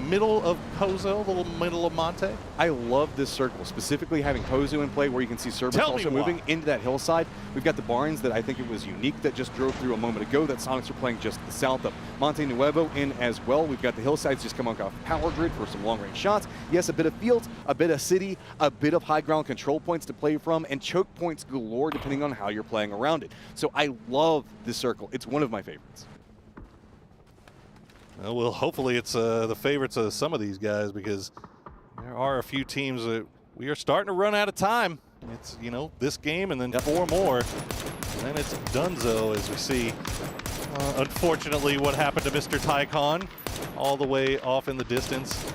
middle of Pozo, a little middle of Monte. I love this circle, specifically having Pozo in play where you can see Cerberus also moving into that hillside. We've got the barns that I think it was unique that just drove through a moment ago that Sonics are playing just the south of. Monte Nuevo in as well. We've got the hillsides just coming off power grid for some long-range shots. Yes, a bit of fields, a bit of city, a bit of high ground control points to play from, and choke points galore depending on how you're playing around it. So I love this circle. It's one of my favorites. Well, hopefully it's the favorites of some of these guys, because there are a few teams that we are starting to run out of time. It's, you know, this game and then 4 more, and then it's donezo, as we see. Unfortunately, what happened to Mr. Tycon all the way off in the distance,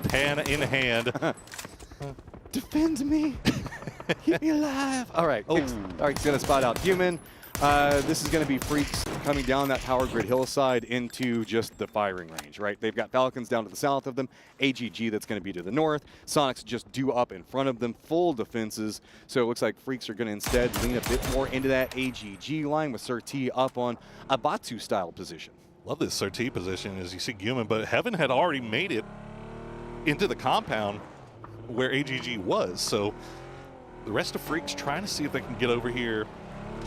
pan in hand. Defend me. Keep me alive. All right. All right, he's going to spot out Human. This is going to be Freaks coming down that power grid hillside into just the firing range, right? They've got Falcons down to the south of them, AGG that's going to be to the north, Sonics just due up in front of them, full defenses. So it looks like Freaks are going to instead lean a bit more into that AGG line with Sir T up on a Batu-style position. Love this Sir T position as you see Human, but Heaven had already made it into the compound where AGG was. So the rest of Freaks trying to see if they can get over here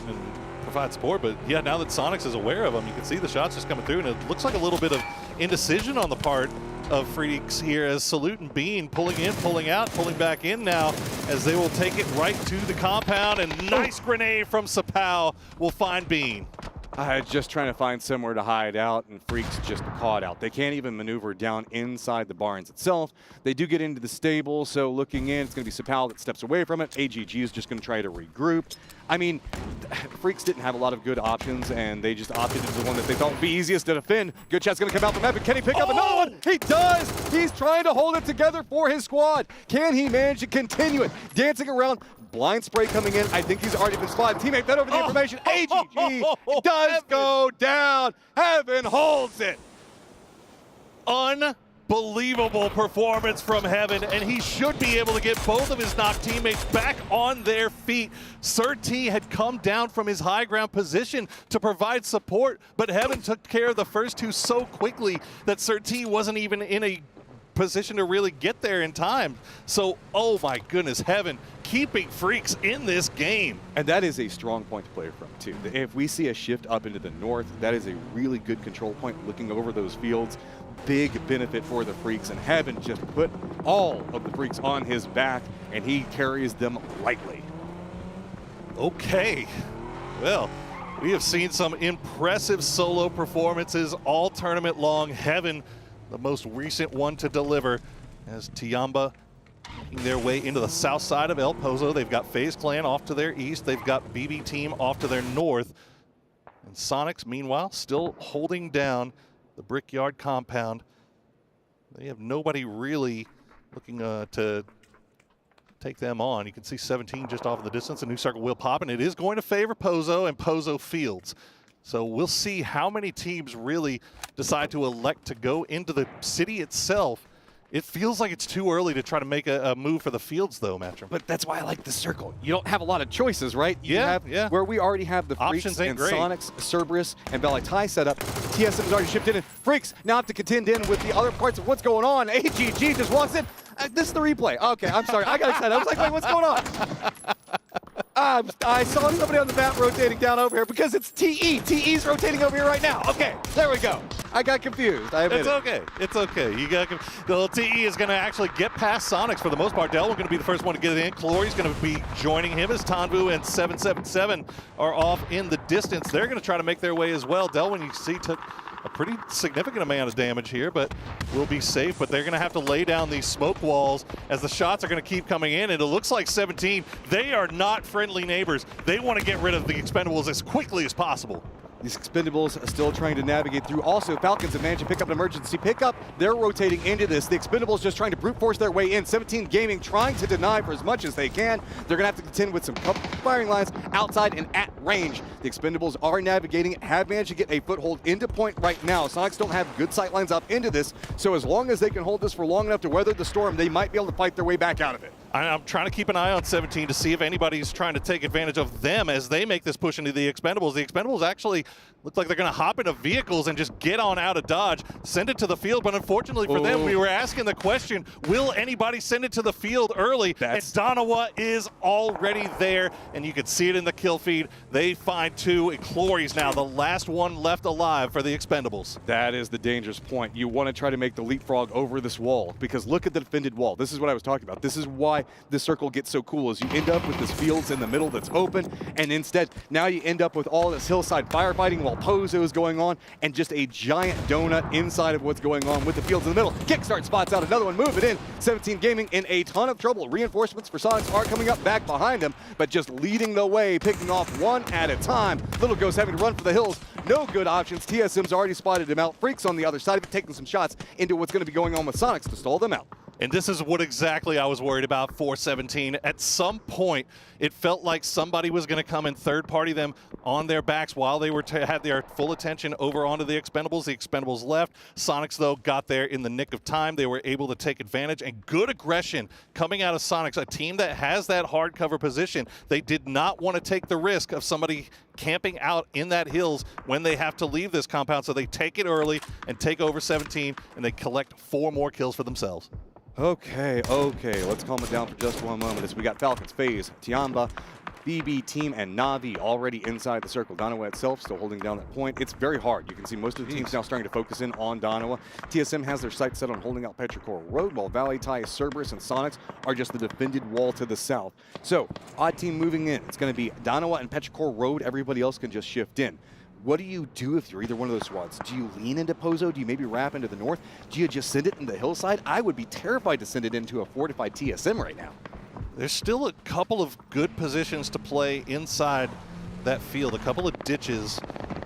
and provide support, but yeah, now that Sonics is aware of them, you can see the shots just coming through, and it looks like a little bit of indecision on the part of Freaks here as Salute and Bean pulling in, pulling out, pulling back in now as they will take it right to the compound, and nice grenade from Sapao will find Bean. Just trying to find somewhere to hide out, and Freaks just caught out. They can't even maneuver down inside the barns itself. They do get into the stable, so looking in, it's going to be Sapal that steps away from it. AGG is just going to try to regroup. I mean, Freaks didn't have a lot of good options, and they just opted into the one that they thought would be easiest to defend. Good shot's going to come out from Evan. Can he pick up another one? He does! He's trying to hold it together for his squad. Can he manage to continue it? Dancing around. Blind spray coming in. I think he's already been spotted. Teammate fed over the information. AGG does go down. Heaven holds it. Unbelievable performance from Heaven, and he should be able to get both of his knocked teammates back on their feet. Sir T had come down from his high ground position to provide support, but Heaven took care of the first 2 so quickly that Sir T wasn't even in a position to really get there in time. So, oh my goodness, Heaven keeping Freaks in this game. And that is a strong point to play from, too. If we see a shift up into the north, that is a really good control point looking over those fields. Big benefit for the Freaks, and Heaven just put all of the Freaks on his back, and he carries them lightly. Okay, well, we have seen some impressive solo performances all tournament long. Heaven, the most recent one to deliver, as Tiamba making their way into the south side of El Pozo. They've got FaZe Clan off to their east. They've got BB Team off to their north. And Sonics, meanwhile, still holding down the Brickyard compound. They have nobody really looking to take them on. You can see 17 just off in the distance. A new circle will pop, and it is going to favor Pozo and Pozo Fields. So we'll see how many teams really decide to elect to go into the city itself. It feels like it's too early to try to make a move for the fields, though, Matcham. But that's why I like the circle. You don't have a lot of choices, right? You Yeah, have, yeah. Where we already have the Freaks Options ain't and great. Sonics, Cerberus, and Balatai set up. TSM has already shipped in, and Freaks now have to contend in with the other parts of what's going on. AGG just walks in. This is the replay. Okay, I'm sorry. I got excited. I was like, wait, what's going on? I saw somebody on the map rotating down over here because it's TE. TE's rotating over here right now. Okay, there we go. I got confused. I admit It's okay. It's okay. You got the TE is going to actually get past Sonics for the most part. Delwin going to be the first one to get it in. Clory's going to be joining him as Tanvu and 777 are off in the distance. They're going to try to make their way as well. Delwin, you see, took a pretty significant amount of damage here, but will be safe. But they're going to have to lay down these smoke walls as the shots are going to keep coming in. And it looks like 17, they are not friendly neighbors. They want to get rid of the Expendables as quickly as possible. These Expendables are still trying to navigate through. Also, Falcons have managed to pick up an emergency pickup. They're rotating into this. The Expendables just trying to brute force their way in. 17 Gaming trying to deny for as much as they can. They're going to have to contend with some firing lines outside and at range. The Expendables are navigating, have managed to get a foothold into point right now. Sonics don't have good sight lines up into this, so as long as they can hold this for long enough to weather the storm, they might be able to fight their way back out of it. I'm trying to keep an eye on 17 to see if anybody's trying to take advantage of them as they make this push into the Expendables. The Expendables actually look like they're going to hop into vehicles and just get on out of Dodge, send it to the field. But unfortunately for them, we were asking the question, will anybody send it to the field early? And Donawa is already there, and you can see it in the kill feed. They find two, and Clory's now the last one left alive for the Expendables. That is the dangerous point. You want to try to make the leapfrog over this wall, because look at the defended wall. This is what I was talking about. This is why this circle gets so cool, is you end up with this fields in the middle that's open, and instead now you end up with all this hillside firefighting while Pozo is going on, and just a giant donut inside of what's going on with the fields in the middle. Kickstart spots out another one, move it in. 17 Gaming in a ton of trouble. Reinforcements for Sonics are coming up back behind him, but just leading the way, picking off one at a time. Little Ghost having to run for the hills. No good options. TSM's already spotted him out. Freaks on the other side of it, taking some shots into what's going to be going on with Sonics to stall them out. And this is what exactly I was worried about for 17. At some point, it felt like somebody was going to come and third-party them on their backs while they were had their full attention over onto the Expendables. The Expendables left. Sonics, though, got there in the nick of time. They were able to take advantage, and good aggression coming out of Sonics, a team that has that hard cover position. They did not want to take the risk of somebody camping out in that hills when they have to leave this compound, so they take it early and take over 17, and they collect 4 more kills for themselves. Okay, let's calm it down for just one moment as we got Falcons, FaZe, Tiamba, BB Team, and Na'Vi already inside the circle. Donawa itself still holding down that point. It's very hard. You can see most of the teams now starting to focus in on Donawa. TSM has their sights set on holding out Petrichor Road, while Valley Tai, Cerberus, and Sonics are just the defended wall to the south. So, odd team moving in. It's going to be Donawa and Petrichor Road. Everybody else can just shift in. What do you do if you're either one of those squads? Do you lean into Pozo? Do you maybe wrap into the north? Do you just send it in the hillside? I would be terrified to send it into a fortified TSM right now. There's still a couple of good positions to play inside that field, a couple of ditches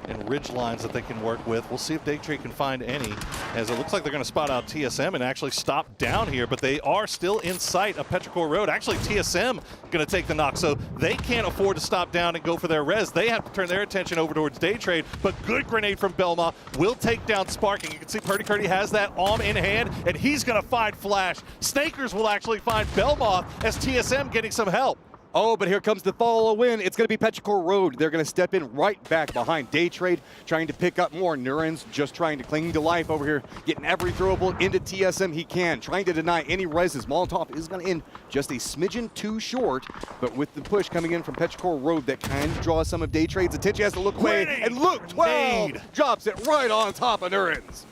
and ridge lines that they can work with. We'll see if Daytrade can find any, as it looks like they're going to spot out TSM and actually stop down here, but they are still in sight of Petrichor Road. Actually, TSM going to take the knock, so they can't afford to stop down and go for their res. They have to turn their attention over towards Daytrade, but good grenade from Belma will take down Sparking. You can see Purdy Curdy has that arm in hand, and he's going to find Flash. Snakers will actually find Belmoth as TSM getting some help. Oh, but here comes the follow-in. It's going to be Petrichor Road. They're going to step in right back behind Day Trade, trying to pick up more. Nuren's just trying to cling to life over here, getting every throwable into TSM he can, trying to deny any reses. Molotov is going to end just a smidgen too short, but with the push coming in from Petrichor Road, that kind of draws some of Day Trade's attention. He has to look away, and look, 12 drops it right on top of Nuren's.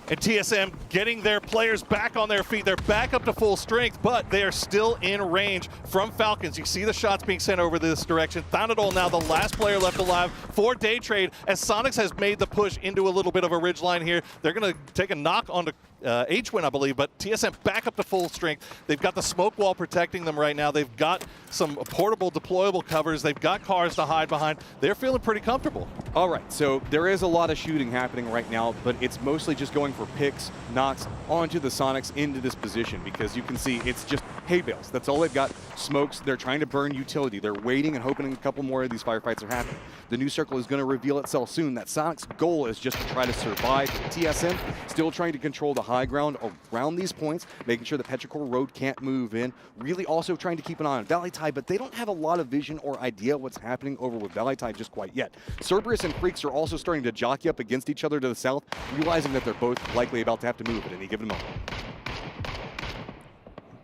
And TSM getting their players back on their feet. They're back up to full strength, but they are still in range from Falcons. You see the shots being sent over this direction. Thanadoll now the last player left alive for Day Trade, as Sonics has made the push into a little bit of a ridgeline here. They're going to take a knock onto H-Win, I believe, but TSM back up to full strength. They've got the smoke wall protecting them right now. They've got some portable deployable covers. They've got cars to hide behind. They're feeling pretty comfortable. All right, so there is a lot of shooting happening right now, but it's mostly just going for picks, knocks onto the Sonics into this position, because you can see it's just hay bales. That's all they've got. Smokes. They're trying to burn utility. They're waiting and hoping a couple more of these firefights are happening. The new circle is going to reveal itself soon. That Sonic's goal is just to try to survive. TSM still trying to control the high ground around these points, making sure that Petrichor Road can't move in. Really also trying to keep an eye on Valley Tide, but they don't have a lot of vision or idea what's happening over with Valley Tide just quite yet. Cerberus and Freaks are also starting to jockey up against each other to the south, realizing that they're both likely about to have to move at any given moment.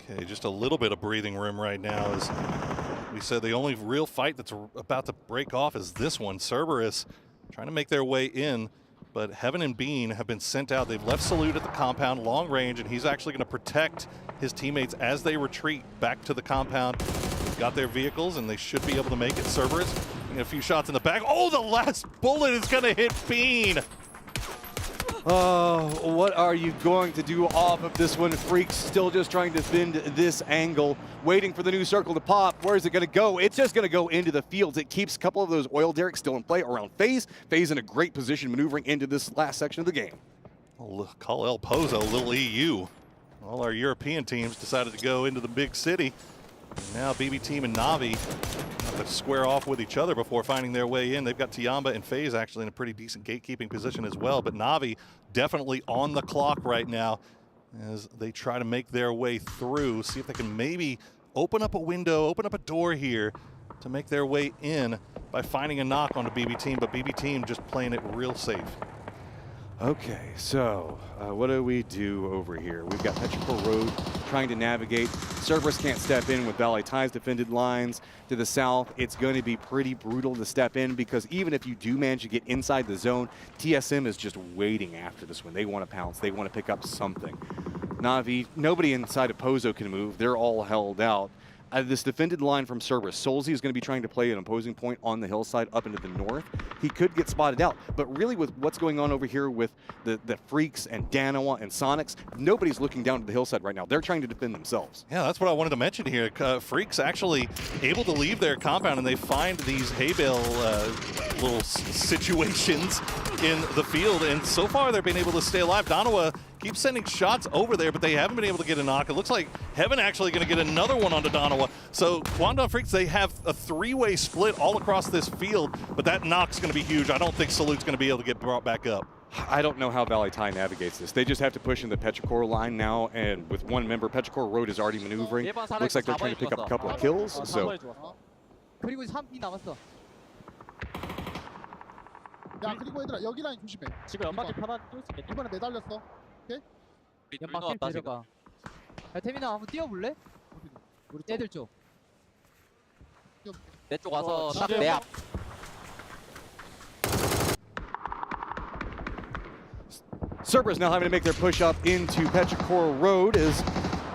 Okay, just a little bit of breathing room right now. As we said, the only real fight that's about to break off is this one. Cerberus trying to make their way in, but Heaven and Bean have been sent out. They've left Salute at the compound, long range, and he's actually going to protect his teammates as they retreat back to the compound. They've got their vehicles, and they should be able to make it. Cerberus getting a few shots in the back. Oh, the last bullet is going to hit Bean. Oh, what are you going to do off of this one? Freaks still just trying to defend this angle, waiting for the new circle to pop. Where is it going to go? It's just going to go into the fields. It keeps a couple of those oil derricks still in play around FaZe. FaZe in a great position maneuvering into this last section of the game. Call El Pozo, little EU. All our European teams decided to go into the big city. And now BB Team and Na'Vi have to square off with each other before finding their way in. They've got Tiamba and FaZe actually in a pretty decent gatekeeping position as well, but Na'Vi definitely on the clock right now as they try to make their way through, see if they can maybe open up a window, open up a door here to make their way in by finding a knock onto BB Team, but BB Team just playing it real safe. Okay, so what do we do over here? We've got Petrichor Road trying to navigate. Cerberus can't step in with Valley Tide's defended lines to the south. It's going to be pretty brutal to step in, because even if you do manage to get inside the zone, TSM is just waiting after this one. They want to pounce. They want to pick up something. Na'Vi, nobody inside of Pozo can move. They're all held out. This defended line from Cerberus, Solzy is going to be trying to play an opposing point on the hillside up into the north. He could get spotted out, but really with what's going on over here with the Freaks and Danawa and Sonics, nobody's looking down to the hillside right now. They're trying to defend themselves. Yeah, that's what I wanted to mention here. Freaks actually able to leave their compound, and they find these hay bale little situations in the field, and so far they've been able to stay alive. Danawa keeps sending shots over there, but they haven't been able to get a knock. It looks like Heaven actually going to get another one onto Danawa. So Guangdong Freaks, they have a three-way split all across this field, but that knock's going to be huge. I don't think Salute's going to be able to get brought back up. I don't know how Valley Tide navigates this. They just have to push in the Petrichor line now, and with one member, Petrichor Road is already maneuvering. Looks like they're trying to pick up a couple of kills, so... 그리고 3비 남았어. 야, 그리고 얘들아, 여기 라인 조심해. 지금 연막이 편하게 뚫을 수 있겠지? 이번에 매달렸어. 오케이? 연막 데려가. 야, 태민아 한번 뛰어볼래? 우리 애들 쪽. 내 쪽 와서 딱 내 앞. Cerberus now having to make their push up into Petrichor Road as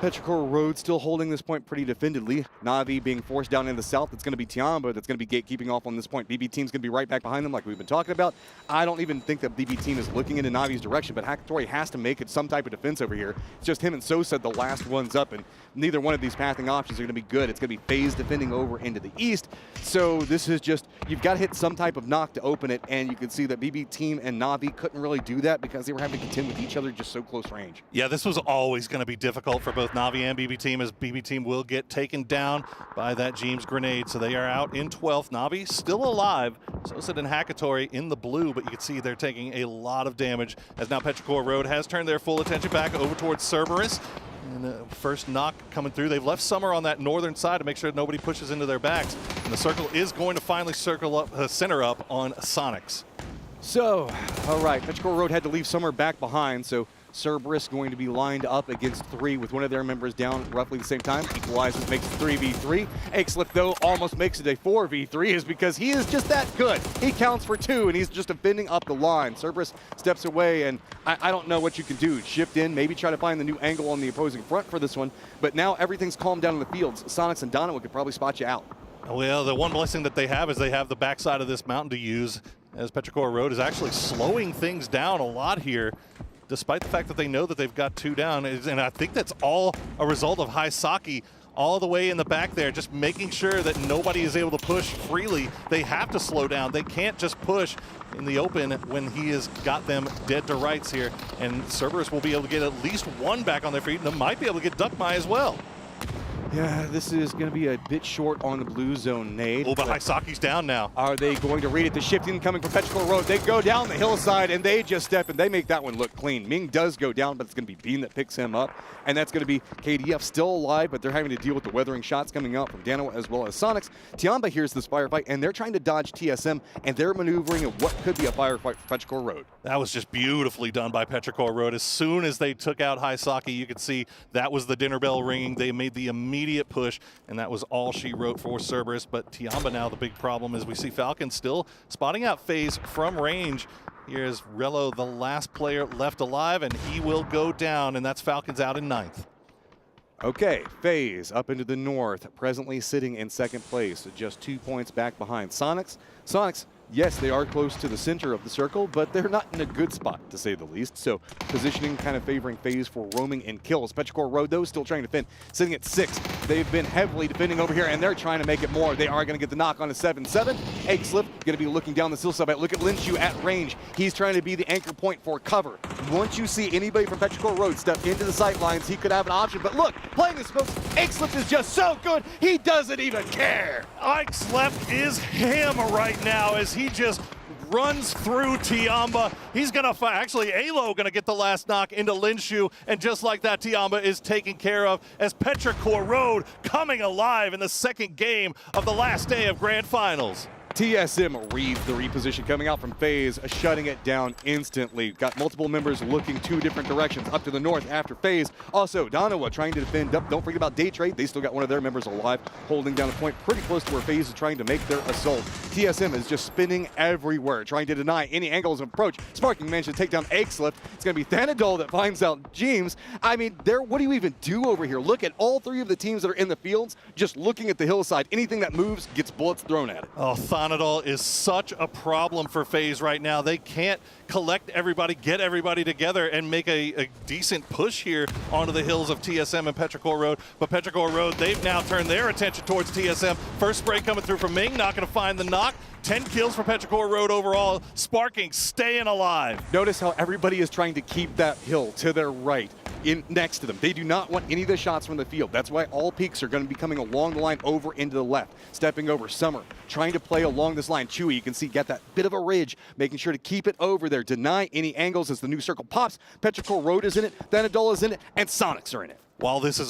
Petrichor Road still holding this point pretty defendedly. Na'Vi being forced down in the south. It's going to be Tiamba that's going to be gatekeeping off on this point. BB Team's going to be right back behind them like we've been talking about. I don't even think that BB Team is looking into Navi's direction, but Hakatori has to make it some type of defense over here. It's just him and Sosa the last ones up, and neither one of these pathing options are going to be good. It's going to be FaZe defending over into the east. So this is just, you've got to hit some type of knock to open it, and you can see that BB Team and Na'Vi couldn't really do that because they were having to contend with each other just so close range. Yeah, this was always going to be difficult for both Na'Vi and BB Team, as BB Team will get taken down by that James grenade. So they are out in 12th. Na'Vi still alive. Sosa and Hakatori in the blue, but you can see they're taking a lot of damage as now Petrichor Road has turned their full attention back over towards Cerberus. And first knock coming through. They've left Summer on that northern side to make sure nobody pushes into their backs. And the circle is going to finally circle up, center up on Sonics. So, all right, Petrichor Road had to leave Summer back behind, so Cerberus going to be lined up against 3 with one of their members down roughly the same time. Equalizes, makes it 3v3. Aixlip, though, almost makes it a 4v3 is because he is just that good. He counts for 2, and he's just defending up the line. Cerberus steps away, and I don't know what you can do. Shift in, maybe try to find the new angle on the opposing front for this one, but now everything's calmed down in the fields. Sonics and Donovan could probably spot you out. Well, the one blessing that they have is they have the backside of this mountain to use, as Petrichor Road is actually slowing things down a lot here, despite the fact that they know that they've got 2 down. And I think that's all a result of Haisaki all the way in the back there, just making sure that nobody is able to push freely. They have to slow down. They can't just push in the open when he has got them dead to rights here. And Cerberus will be able to get at least 1 back on their feet, and they might be able to get Duckmai as well. Yeah, this is going to be a bit short on the blue zone nade. Oh, but Haisaki's down now. Are they going to read it? The shifting coming from Petrichor Road. They go down the hillside, and they just step, and they make that one look clean. Ming does go down, but it's going to be Bean that picks him up, and that's going to be KDF still alive, but they're having to deal with the weathering shots coming out from Dano as well as Sonics. Tiamba hears this firefight, and they're trying to dodge TSM, and they're maneuvering in what could be a firefight for Petrichor Road. That was just beautifully done by Petrichor Road. As soon as they took out Haisaki, you could see that was the dinner bell ringing. They made the immediate push, and that was all she wrote for Cerberus. But Tiamba now, the big problem is we see Falcon still spotting out FaZe from range. Here's Rello, the last player left alive, and he will go down, and that's Falcons out in 9th. Okay, FaZe up into the north, presently sitting in 2nd place, just 2 points back behind Sonics. Sonics, yes, they are close to the center of the circle, but they're not in a good spot, to say the least. So positioning kind of favoring FaZe for roaming and kills. Petrichor Road, though, still trying to defend, sitting at 6. They've been heavily defending over here, and they're trying to make it more. They are going to get the knock on a 7-7. Aixlip going to be looking down the hillside. Look at Linshu at range. He's trying to be the anchor point for cover. Once you see anybody from Petrichor Road step into the sight lines, he could have an option. But look, playing the smokes, Aixlip is just so good, he doesn't even care. Aixlip is him right now as he just runs through Tiamba. He's gonna actually Alo gonna get the last knock into Linshu, and just like that, Tiamba is taken care of as Petrichor Road coming alive in the 2nd game of the last day of Grand Finals. TSM reads the reposition coming out from FaZe, shutting it down instantly. Got multiple members looking 2 different directions, up to the north after FaZe. Also, Donowa trying to defend up. Don't forget about Day Trade. They still got one of their members alive, holding down a point pretty close to where FaZe is trying to make their assault. TSM is just spinning everywhere, trying to deny any angles of approach. Sparking managed to take down Aixlip. It's going to be Thanadol that finds out James. I mean, what do you even do over here? Look at all 3 of the teams that are in the fields, just looking at the hillside. Anything that moves gets bullets thrown at it. Oh, Thanadol is such a problem for FaZe right now. They can't collect everybody, get everybody together, and make a decent push here onto the hills of TSM and Petrichor Road. But Petrichor Road, they've now turned their attention towards TSM. First spray coming through from Ming, not going to find the knock. 10 kills for Petrichor Road overall. Sparking staying alive. Notice how everybody is trying to keep that hill to their right, next to them. They do not want any of the shots from the field. That's why all peaks are going to be coming along the line over into the left. Stepping over, Summer trying to play along this line. Chewy, you can see, got that bit of a ridge, making sure to keep it over there. Deny any angles as the new circle pops. Petrichor Road is in it, Thanadol is in it, and Sonics are in it. While this is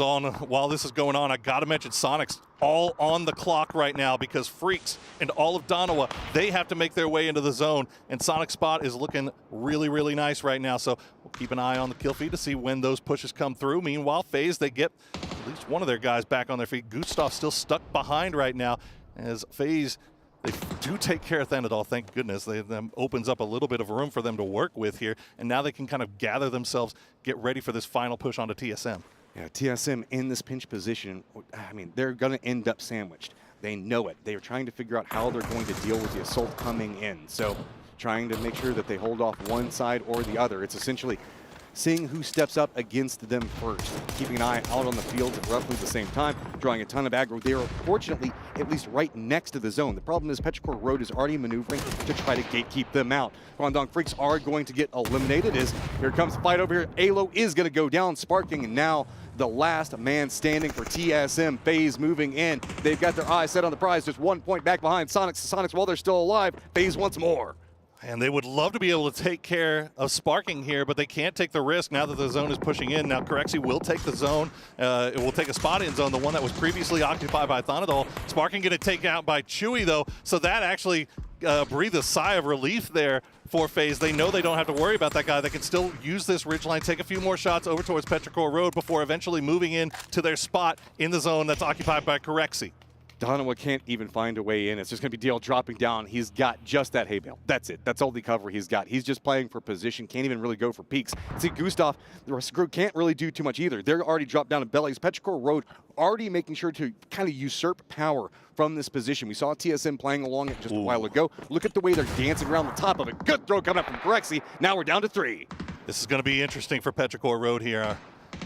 going on, I gotta mention Sonics all on the clock right now, because Freaks and all of Donowa, they have to make their way into the zone, and Sonic spot is looking really, really nice right now. So we'll keep an eye on the kill feed to see when those pushes come through. Meanwhile, FaZe, they get at least one of their guys back on their feet. Gustav still stuck behind right now as FaZe, they do take care of Thanadol, thank goodness. That opens up a little bit of room for them to work with here, and now they can kind of gather themselves, get ready for this final push onto TSM. Yeah, TSM in this pinch position, I mean, they're going to end up sandwiched. They know it. They're trying to figure out how they're going to deal with the assault coming in. So trying to make sure that they hold off one side or the other. It's essentially seeing who steps up against them first, keeping an eye out on the field at roughly the same time, drawing a ton of aggro. They are fortunately at least right next to the zone. The problem is Petrichor Road is already maneuvering to try to gatekeep them out. Guangdong Freaks are going to get eliminated as here comes the fight over here. Alo is going to go down, Sparking, and now the last man standing for TSM. FaZe moving in. They've got their eyes set on the prize, just 1 point back behind Sonics. Sonics, while they're still alive, FaZe wants more. And they would love to be able to take care of Sparking here, but they can't take the risk now that the zone is pushing in. Now Corexi will take the zone. It will take a spot in zone, the one that was previously occupied by Thonadol. Sparking going to take out by Chewy, though, so that actually breathed a sigh of relief there for FaZe. They know they don't have to worry about that guy. They can still use this ridgeline, take a few more shots over towards Petrichor Road before eventually moving in to their spot in the zone that's occupied by Corexi. Donowa can't even find a way in. It's just going to be DL dropping down. He's got just that hay bale. That's it. That's all the cover he's got. He's just playing for position. Can't even really go for peaks. See, Gustav, the rest of the group can't really do too much either. They're already dropped down to bellies. Petrichor Road already making sure to kind of usurp power from this position. We saw TSM playing along it just a while ago. Look at the way they're dancing around the top of it. Good throw coming up from Corexi. Now we're down to 3. This is going to be interesting for Petrichor Road here.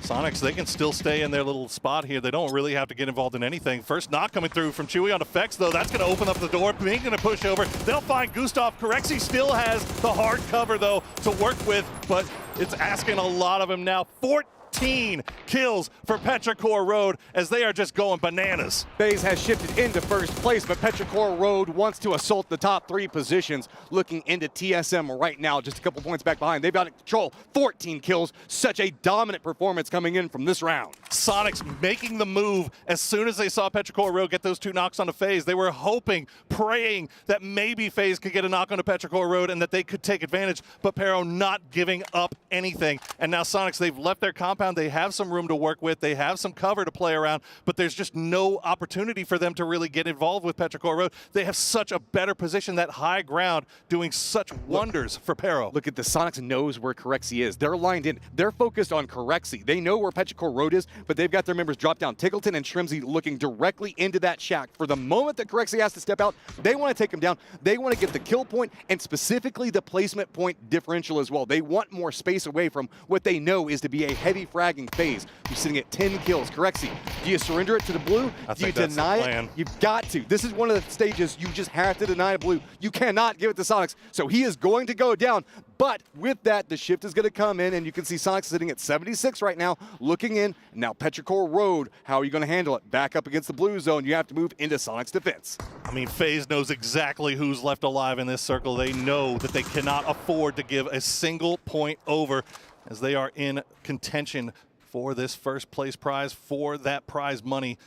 Sonics, they can still stay in their little spot here. They don't really have to get involved in anything. First knock coming through from Chewy on effects, though. That's going to open up the door. Ming going to push over. They'll find Gustav. Corexi still has the hard cover, though, to work with, but it's asking a lot of him now. 14 kills for Petrichor Road as they are just going bananas. FaZe has shifted into first place, but Petrichor Road wants to assault the top 3 positions. Looking into TSM right now, just a couple points back behind. They've got control. 14 kills. Such a dominant performance coming in from this round. Sonics making the move as soon as they saw Petrichor Road get those 2 knocks onto FaZe. They were hoping, praying that maybe FaZe could get a knock onto Petrichor Road and that they could take advantage, but Pero not giving up anything. And now Sonics, they've left their compound. They have some room to work with. They have some cover to play around, but there's just no opportunity for them to really get involved with Petrichor Road. They have such a better position, that high ground, doing such wonders for Pero. Look at the Sonics knows where Corexi is. They're lined in. They're focused on Corexi. They know where Petrichor Road is, but they've got their members drop down. Tickleton and Shrimsy looking directly into that shack. For the moment that Corexi has to step out, they want to take him down. They want to get the kill point and specifically the placement point differential as well. They want more space away from what they know is to be a heavy fragging FaZe. You're sitting at 10 kills. Corexi, do you surrender it to the blue? Do you deny it? You've got to. This is one of the stages you just have to deny blue. You cannot give it to Sonics. So he is going to go down. But with that, the shift is going to come in, and you can see Sonics sitting at 76 right now, looking in. Now Petrichor Road, how are you going to handle it? Back up against the blue zone, you have to move into Sonics defense. I mean, FaZe knows exactly who's left alive in this circle. They know that they cannot afford to give a single point over as they are in contention for this first place prize, for that prize money,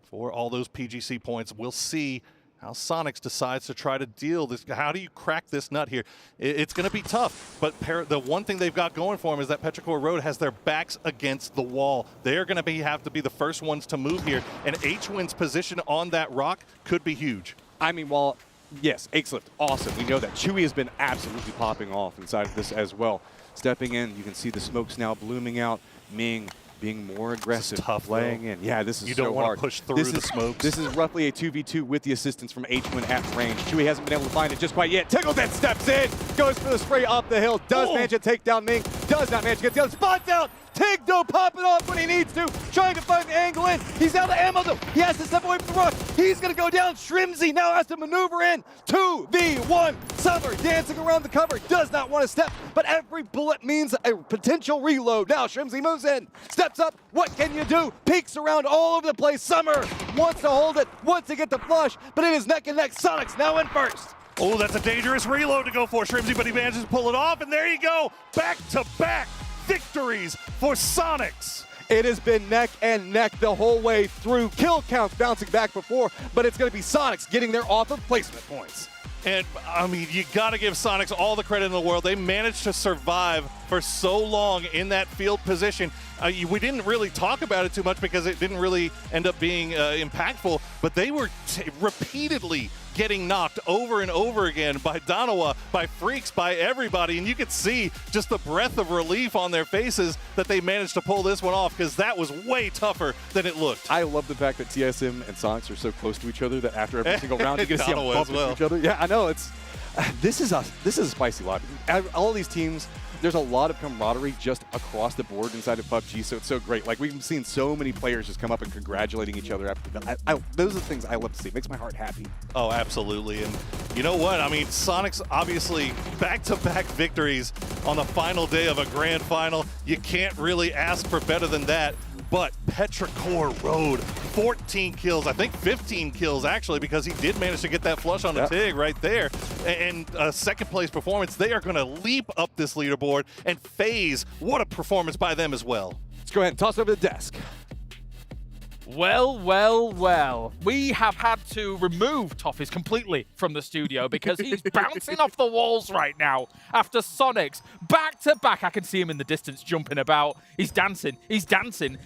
for all those PGC points. We'll see how Sonics decides to try to deal this. How do you crack this nut here? It's going to be tough, but the one thing they've got going for them is that Petrichor Road has their backs against the wall. They're going to have to be the first ones to move here, and H-Win's position on that rock could be huge. I mean, well, yes, Aikeslift, awesome. We know that. Chewy has been absolutely popping off inside of this as well. Stepping in, you can see the smokes now blooming out. Ming being more aggressive, tough, laying in. Yeah, this is you so don't want hard. to push through the smokes. This is roughly a 2v2 with the assistance from H-Win at range. Chewy hasn't been able to find it just quite yet. Tickleton steps in, goes for the spray up the hill, does manage to take down Ming, does not manage to get the other spots out. Tigdo popping off when he needs to, trying to find the angle in. He's out of ammo though. He has to step away from the rock. He's gonna go down. Shrimsy now has to maneuver in. 2v1. Summer dancing around the cover, does not want to step, but every bullet means a potential reload. Now Shrimsy moves in, steps up. What can you do? Peeks around all over the place. Summer wants to hold it, wants to get the flush, but it is neck and neck. Sonics now in first. Oh, that's a dangerous reload to go for Shrimsy, but he manages to pull it off, and there you go. Back-to-back victories for Sonics. It has been neck and neck the whole way through. Kill counts bouncing back before, but it's going to be Sonics getting there off of placement points. And, I mean, you got to give Sonics all the credit in the world. They managed to survive for so long in that field position. We didn't really talk about it too much because it didn't really end up being impactful, but they were repeatedly getting knocked over and over again by Donowa, by Freaks, by everybody, and you could see just the breath of relief on their faces that they managed to pull this one off, because that was way tougher than it looked. I love the fact that TSM and Sonics are so close to each other that after every single round you get to see them bump into each other. Yeah, I know. This is a spicy lobby. All these teams, there's a lot of camaraderie just across the board inside of PUBG, so it's so great. Like, we've seen so many players just come up and congratulating each other after the those are the things I love to see. It makes my heart happy. Oh, absolutely. And you know what? I mean, Sonics obviously back-to-back victories on the final day of a grand final. You can't really ask for better than that. but Petrichor Road, 14 kills, I think 15 kills actually, because he did manage to get that flush on the TIG right there. And a second place performance. They are going to leap up this leaderboard. And FaZe, what a performance by them as well. Let's go ahead and toss it over the desk. Well, well, well. We have had to remove Toffees completely from the studio because he's bouncing off the walls right now after Sonics. Back to back, I can see him in the distance jumping about. He's dancing,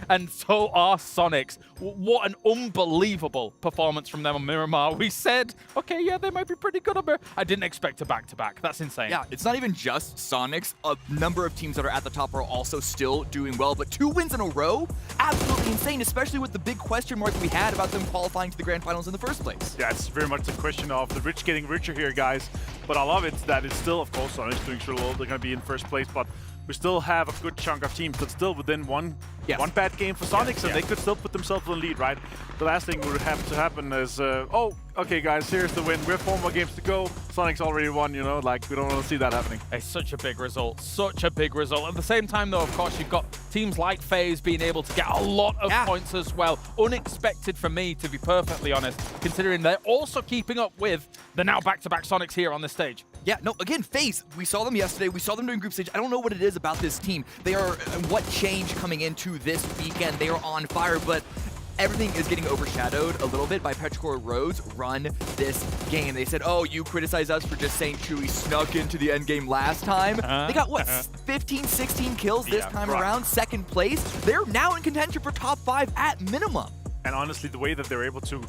and so are Sonics. What an unbelievable performance from them on Miramar. We said, okay, yeah, they might be pretty good on Miramar. I didn't expect a back-to-back. That's insane. Yeah, it's not even just Sonics. A number of teams that are at the top are also still doing well, but 2 wins in a row? Absolutely insane, especially with the big question mark we had about them qualifying to the grand finals in the first place. Yeah, it's very much a question of the rich getting richer here, guys. But I love it that it's still, of course, Sonics doing so well. They're going to be in first place, but we still have a good chunk of teams that's still within one bad game for Sonics, and they could still put themselves in the lead, right? The last thing would have to happen is, oh, okay, guys, here's the win. We have 4 more games to go. Sonics already won, you know, like, we don't want to see that happening. It's such a big result, such a big result. At the same time, though, of course, you've got teams like FaZe being able to get a lot of points as well. Unexpected for me, to be perfectly honest, considering they're also keeping up with the now back-to-back Sonics here on this stage. Yeah, no, again, FaZe, we saw them yesterday. We saw them during group stage. I don't know what it is about this team. They are, what changed coming into this weekend? They are on fire, but everything is getting overshadowed a little bit by Petrichor Road's run this game. They said, oh, you criticize us for just saying Chewy snuck into the end game last time. They got, what, 15, 16 kills this time around, second place. They're now in contention for top 5 at minimum. And honestly, the way that they're able to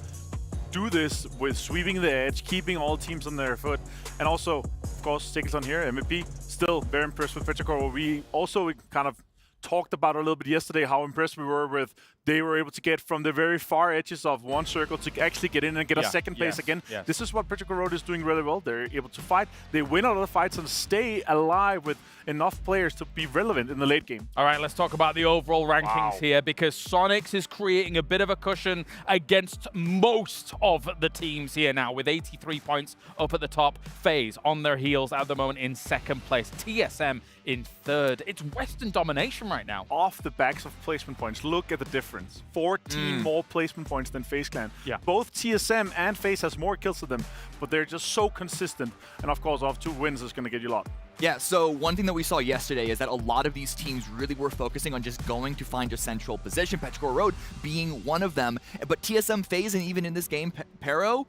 do this with sweeping the edge, keeping all teams on their foot, and also, of course, Stickleton here, MVP, still very impressed with Petrichor. We also kind of talked about a little bit yesterday how impressed we were with they were able to get from the very far edges of one circle to actually get in and get a second place again. This is what Petrichor Road is doing really well. They're able to fight, they win a lot of fights and stay alive with enough players to be relevant in the late game. All right, let's talk about the overall rankings here, because Sonics is creating a bit of a cushion against most of the teams here now, with 83 points up at the top. FaZe on their heels at the moment in second place. TSM in third. It's Western domination right now. Off the backs of placement points, look at the difference. 14 more placement points than FaZe Clan. Both TSM and FaZe has more kills to them, but they're just so consistent. And of course, off 2 wins is going to get you a lot. Yeah, so one thing that we saw yesterday is that a lot of these teams really were focusing on just going to find a central position, Petrichor Road being one of them. But TSM, FaZe, and even in this game, Pero,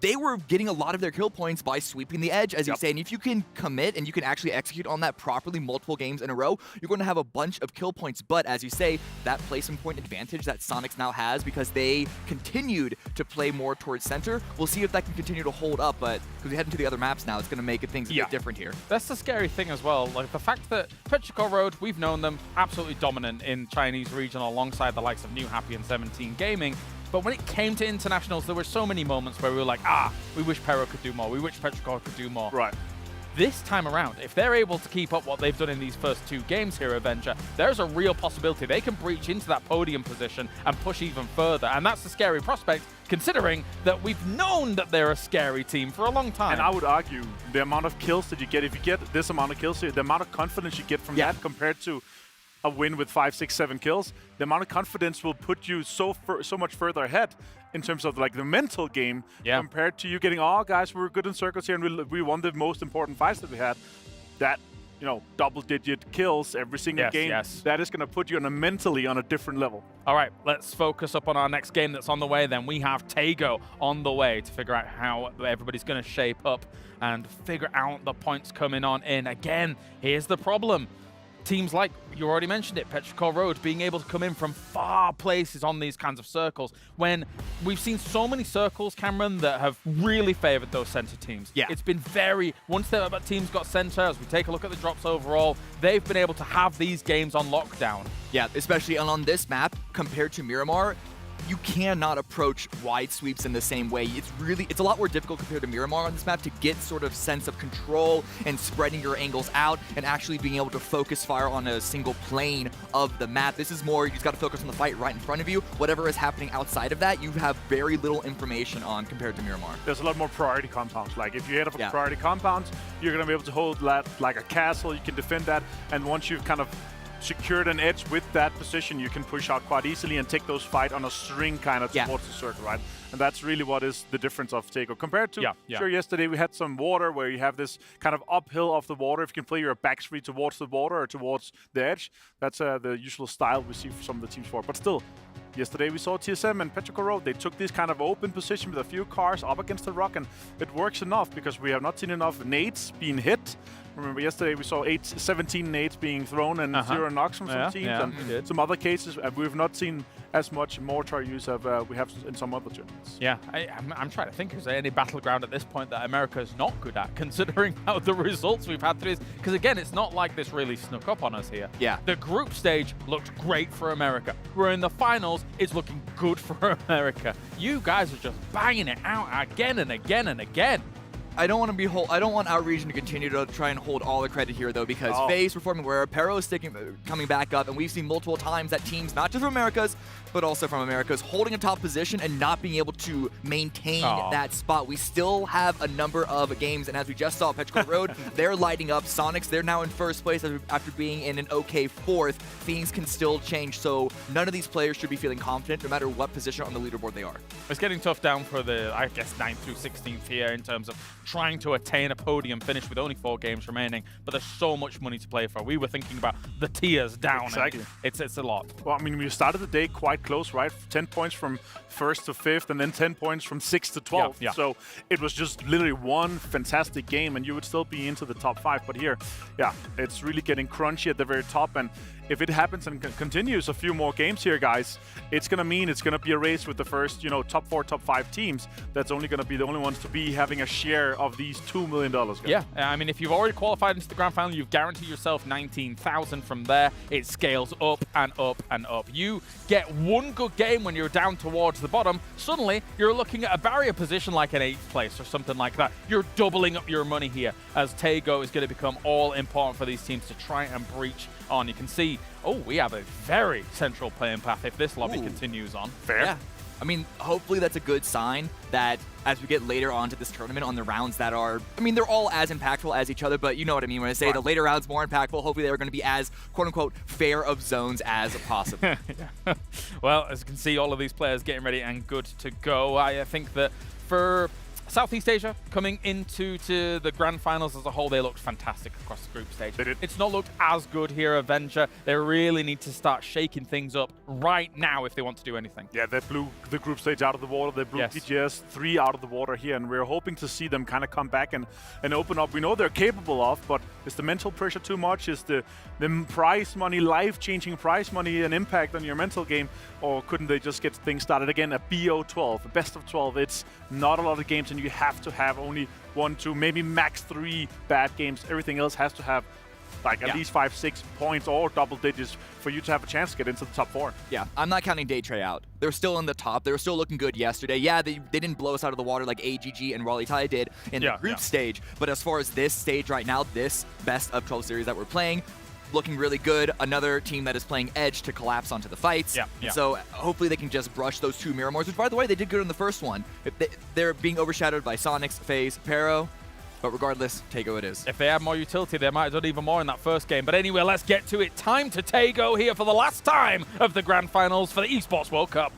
they were getting a lot of their kill points by sweeping the edge, as you say. And if you can commit and you can actually execute on that properly multiple games in a row, you're going to have a bunch of kill points. But as you say, that placement point advantage that Sonics now has, because they continued to play more towards center, we'll see if that can continue to hold up. But because we head into the other maps now, it's going to make things a bit different here. That's the scary thing as well. Like the fact that Petrichor Road, we've known them absolutely dominant in Chinese regional alongside the likes of New Happy and 17 Gaming. But when it came to internationals, there were so many moments where we were like, we wish Pero could do more. We wish Petrichor could do more. Right. This time around, if they're able to keep up what they've done in these first 2 games here, Avenger, there's a real possibility they can breach into that podium position and push even further. And that's a scary prospect, considering that we've known that they're a scary team for a long time. And I would argue the amount of kills that you get, if you get this amount of kills here, the amount of confidence you get from that compared to a win with 5, 6, 7 kills, the amount of confidence will put you so much further ahead in terms of like the mental game compared to you getting, oh guys, we were good in circles here and we won the most important fights that we had. That, you know, double-digit kills every single game, that is going to put you mentally on a different level. All right, let's focus up on our next game that's on the way then. We have Tago on the way to figure out how everybody's going to shape up and figure out the points coming on in. Again, here's the problem. Teams like, you already mentioned it, Petrichor Road, being able to come in from far places on these kinds of circles, when we've seen so many circles, Cameron, that have really favored those center teams. It's been very, once the teams got center, as we take a look at the drops overall, they've been able to have these games on lockdown. Yeah, especially on this map, compared to Miramar, you cannot approach wide sweeps in the same way. It's a lot more difficult compared to Miramar on this map to get sort of sense of control and spreading your angles out and actually being able to focus fire on a single plane of the map. This is more, you just got to focus on the fight right in front of you. Whatever is happening outside of that, you have very little information on compared to Miramar. There's a lot more priority compounds. Like if you hit up a priority compound, you're going to be able to hold that like a castle, you can defend that, and once you've kind of secured an edge with that position, you can push out quite easily and take those fight on a string kind of towards the circle, right? And that's really what is the difference of Tego compared to, sure, yesterday we had some water where you have this kind of uphill of the water. If you can play your back three towards the water or towards the edge, that's the usual style we see for some of the teams for. But still, yesterday we saw TSM and Petrichor Road. They took this kind of open position with a few cars up against the rock, and it works enough because we have not seen enough nades being hit. Remember yesterday we saw 17 nades being thrown and 0 knocks from some teams and some other cases. We've not seen as much mortar use as we have in some other tournaments. Yeah, I'm trying to think, is there any battleground at this point that America is not good at, considering how the results we've had through this? Because again, it's not like this really snuck up on us here. Yeah. The group stage looked great for America. We're in the finals, it's looking good for America. You guys are just banging it out again and again and again. I don't want our region to continue to try and hold all the credit here, though, because FaZe performing where Pero is coming back up, and we've seen multiple times that teams, not just from Americas, but also from Americas, holding a top position and not being able to maintain that spot. We still have a number of games, and as we just saw, Petrichor Road, they're lighting up. Sonics, they're now in first place after being in an okay fourth. Things can still change, so none of these players should be feeling confident, no matter what position on the leaderboard they are. It's getting tough down for the, I guess, 9th through 16th here in terms of trying to attain a podium finish with only 4 games remaining, but there's so much money to play for. We were thinking about the tiers down. Exactly. It's a lot. Well, I mean, we started the day quite close, right? 10 points from 1st to 5th, and then 10 points from 6th to 12th. Yeah. So it was just literally one fantastic game, and you would still be into the top 5. But here, it's really getting crunchy at the very top, and if it happens and continues a few more games here, guys, it's going to mean it's going to be a race with the first, top 4, top 5 teams. That's only going to be the only ones to be having a share of these $2 million, guys. Yeah, I mean, if you've already qualified into the grand final, you've guaranteed yourself 19,000 from there. It scales up and up and up. You get one good game when you're down towards the bottom, suddenly you're looking at a barrier position like an 8th place or something like that. You're doubling up your money here, as Tego is going to become all important for these teams to try and breach on. You can see, we have a very central playing path if this lobby continues on. Fair. Yeah. I mean, hopefully that's a good sign that as we get later on to this tournament on the rounds that are, I mean, they're all as impactful as each other, but you know what I mean when I say the later rounds more impactful, hopefully they're going to be as, quote-unquote, fair of zones as possible. Well, as you can see, all of these players getting ready and good to go. I think that for Southeast Asia coming into the grand finals as a whole, they looked fantastic across the group stage. They did. It's not looked as good here at Venture. They really need to start shaking things up right now if they want to do anything. Yeah, they blew the group stage out of the water. They blew PGS 3 out of the water here, and we're hoping to see them kind of come back and open up. We know they're capable of, but is the mental pressure too much? Is the prize money, life-changing prize money, an impact on your mental game? Or couldn't they just get things started again? A BO12, a best of 12. It's not a lot of games, and you have to have only 1, 2, maybe max 3 bad games. Everything else has to have like at least 5, 6 points or double digits for you to have a chance to get into the top 4. Yeah, I'm not counting Daytray out. They're still in the top. They were still looking good yesterday. Yeah, they didn't blow us out of the water like AGG and Raleigh Tai did in the group stage. But as far as this stage right now, this best of 12 series that we're playing, looking really good. Another team that is playing Edge to collapse onto the fights. So hopefully they can just brush those 2 Miramors, which, by the way, they did good in the first one. They're being overshadowed by Sonics, FaZe, Pero. But regardless, Tego it is. If they had more utility, they might have done even more in that first game. But anyway, let's get to it. Time to Tego here for the last time of the Grand Finals for the Esports World Cup.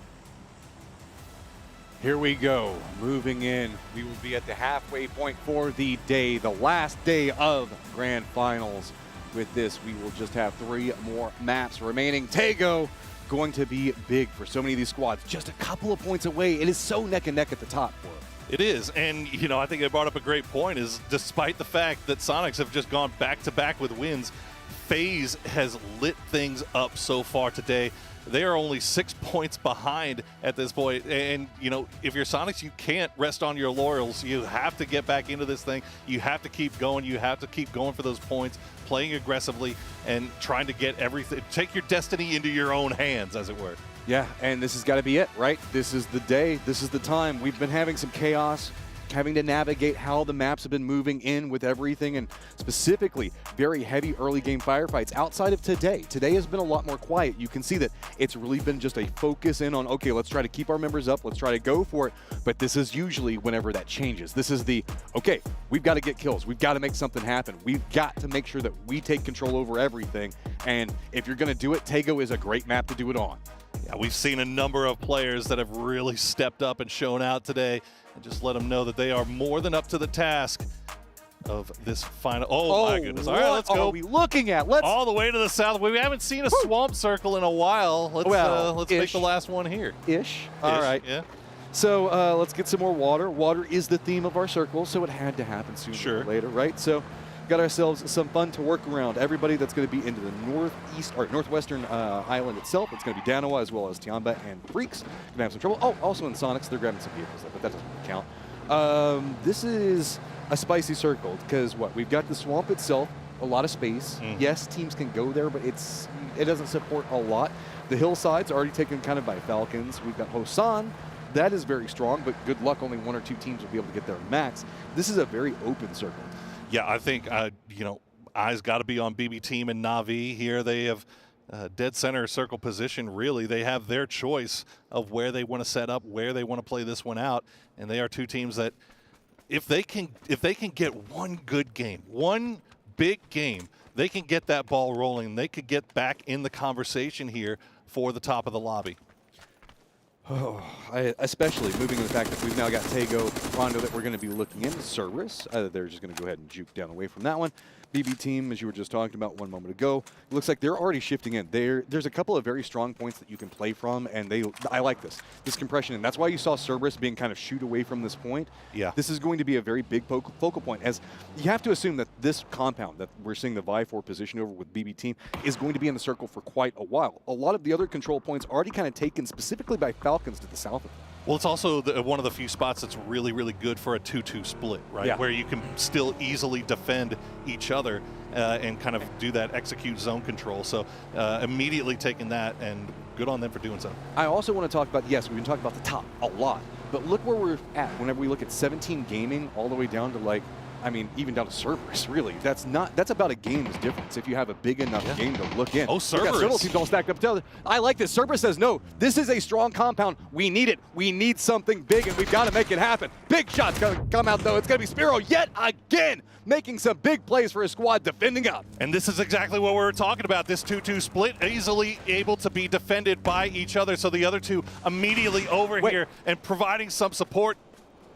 Here we go. Moving in. We will be at the halfway point for the day, the last day of Grand Finals. With this, we will just have 3 more maps remaining. Tego going to be big for so many of these squads. Just a couple of points away. It is so neck and neck at the top for them. It is, and I think they brought up a great point, is despite the fact that Sonics have just gone back-to-back with wins, FaZe has lit things up so far today. They are only 6 points behind at this point, and if you're Sonics, you can't rest on your laurels. You have to get back into this thing. You have to keep going. You have to keep going for those points, playing aggressively, and trying to get everything. Take your destiny into your own hands, as it were. Yeah, and this has got to be it, right? This is the day. This is the time. We've been having some chaos having to navigate how the maps have been moving in with everything, and specifically very heavy early game firefights outside of today. Today has been a lot more quiet. You can see that it's really been just a focus in on, okay, let's try to keep our members up, let's try to go for it, but this is usually whenever that changes. This is the, okay, we've got to get kills, we've got to make something happen, we've got to make sure that we take control over everything, and if you're going to do it, Taego is a great map to do it on. Yeah, we've seen a number of players that have really stepped up and shown out today, and just let them know that they are more than up to the task of this final. Oh my goodness! All right, let's go. What are we looking at? Let's all the way to the south. We haven't seen a swamp circle in a while. Let's make the last one here. All right. Yeah. So let's get some more water. Water is the theme of our circle, so it had to happen sooner or later, right? So got ourselves some fun to work around. Everybody that's going to be into the northeast or northwestern island itself, it's going to be Danawa as well as Tiamba and Freaks. Going to have some trouble. Oh, also in Sonics, they're grabbing some vehicles, but that doesn't count. This is a spicy circle because what? We've got the swamp itself, a lot of space. Yes, teams can go there, but it doesn't support a lot. The hillsides are already taken kind of by Falcons. We've got Hosan. That is very strong, but good luck, only 1 or 2 teams will be able to get their max. This is a very open circle. Yeah, I think, eyes got to be on BB Team and Na'Vi here. They have dead center circle position, really. They have their choice of where they want to set up, where they want to play this one out, and they are 2 teams that if they can get one good game, one big game, they can get that ball rolling. They could get back in the conversation here for the top of the lobby. Oh, especially moving to the fact that we've now got Taego, Rondo that we're going to be looking into. Cerberus, they're just going to go ahead and juke down away from that one. BB Team, as you were just talking about one moment ago, it looks like they're already shifting in. There's a couple of very strong points that you can play from, and I like this compression, and that's why you saw Cerberus being kind of shoot away from this point. Yeah. This is going to be a very big focal point, as you have to assume that this compound that we're seeing the Vi4 position over with BB Team is going to be in the circle for quite a while. A lot of the other control points already kind of taken specifically by Falcons to the south of them. Well, it's also one of the few spots that's really, really good for a 2-2 split, right? Yeah. Where you can still easily defend each other and kind of do that execute zone control. So immediately taking that, and good on them for doing so. I also want to talk about, yes, we've been talking about the top a lot, but look where we're at whenever we look at 17 gaming all the way down to even down to Cerberus, really. That's about a game's difference if you have a big enough game to look in. Oh, Cerberus. Several teams all stacked up together. I like this. Cerberus says, no, this is a strong compound. We need it. We need something big, and we've got to make it happen. Big shot's going to come out, though. It's going to be Spiro yet again, making some big plays for his squad, defending up. And this is exactly what we were talking about. This 2-2 split, easily able to be defended by each other. So the other two immediately over here and providing some support.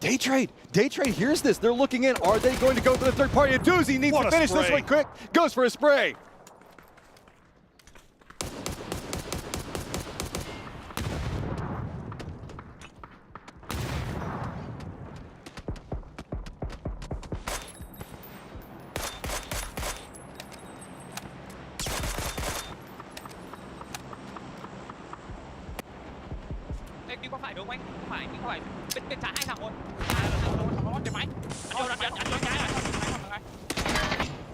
Daytrade hears this. They're looking in. Are they going to go for the third party? A doozy needs to finish this one quick. Goes for a spray. Đi qua phải đúng không anh? Phải, đi qua phải. Bên trái 2 thằng thôi. Nó trên máy. Anh vô trái rồi.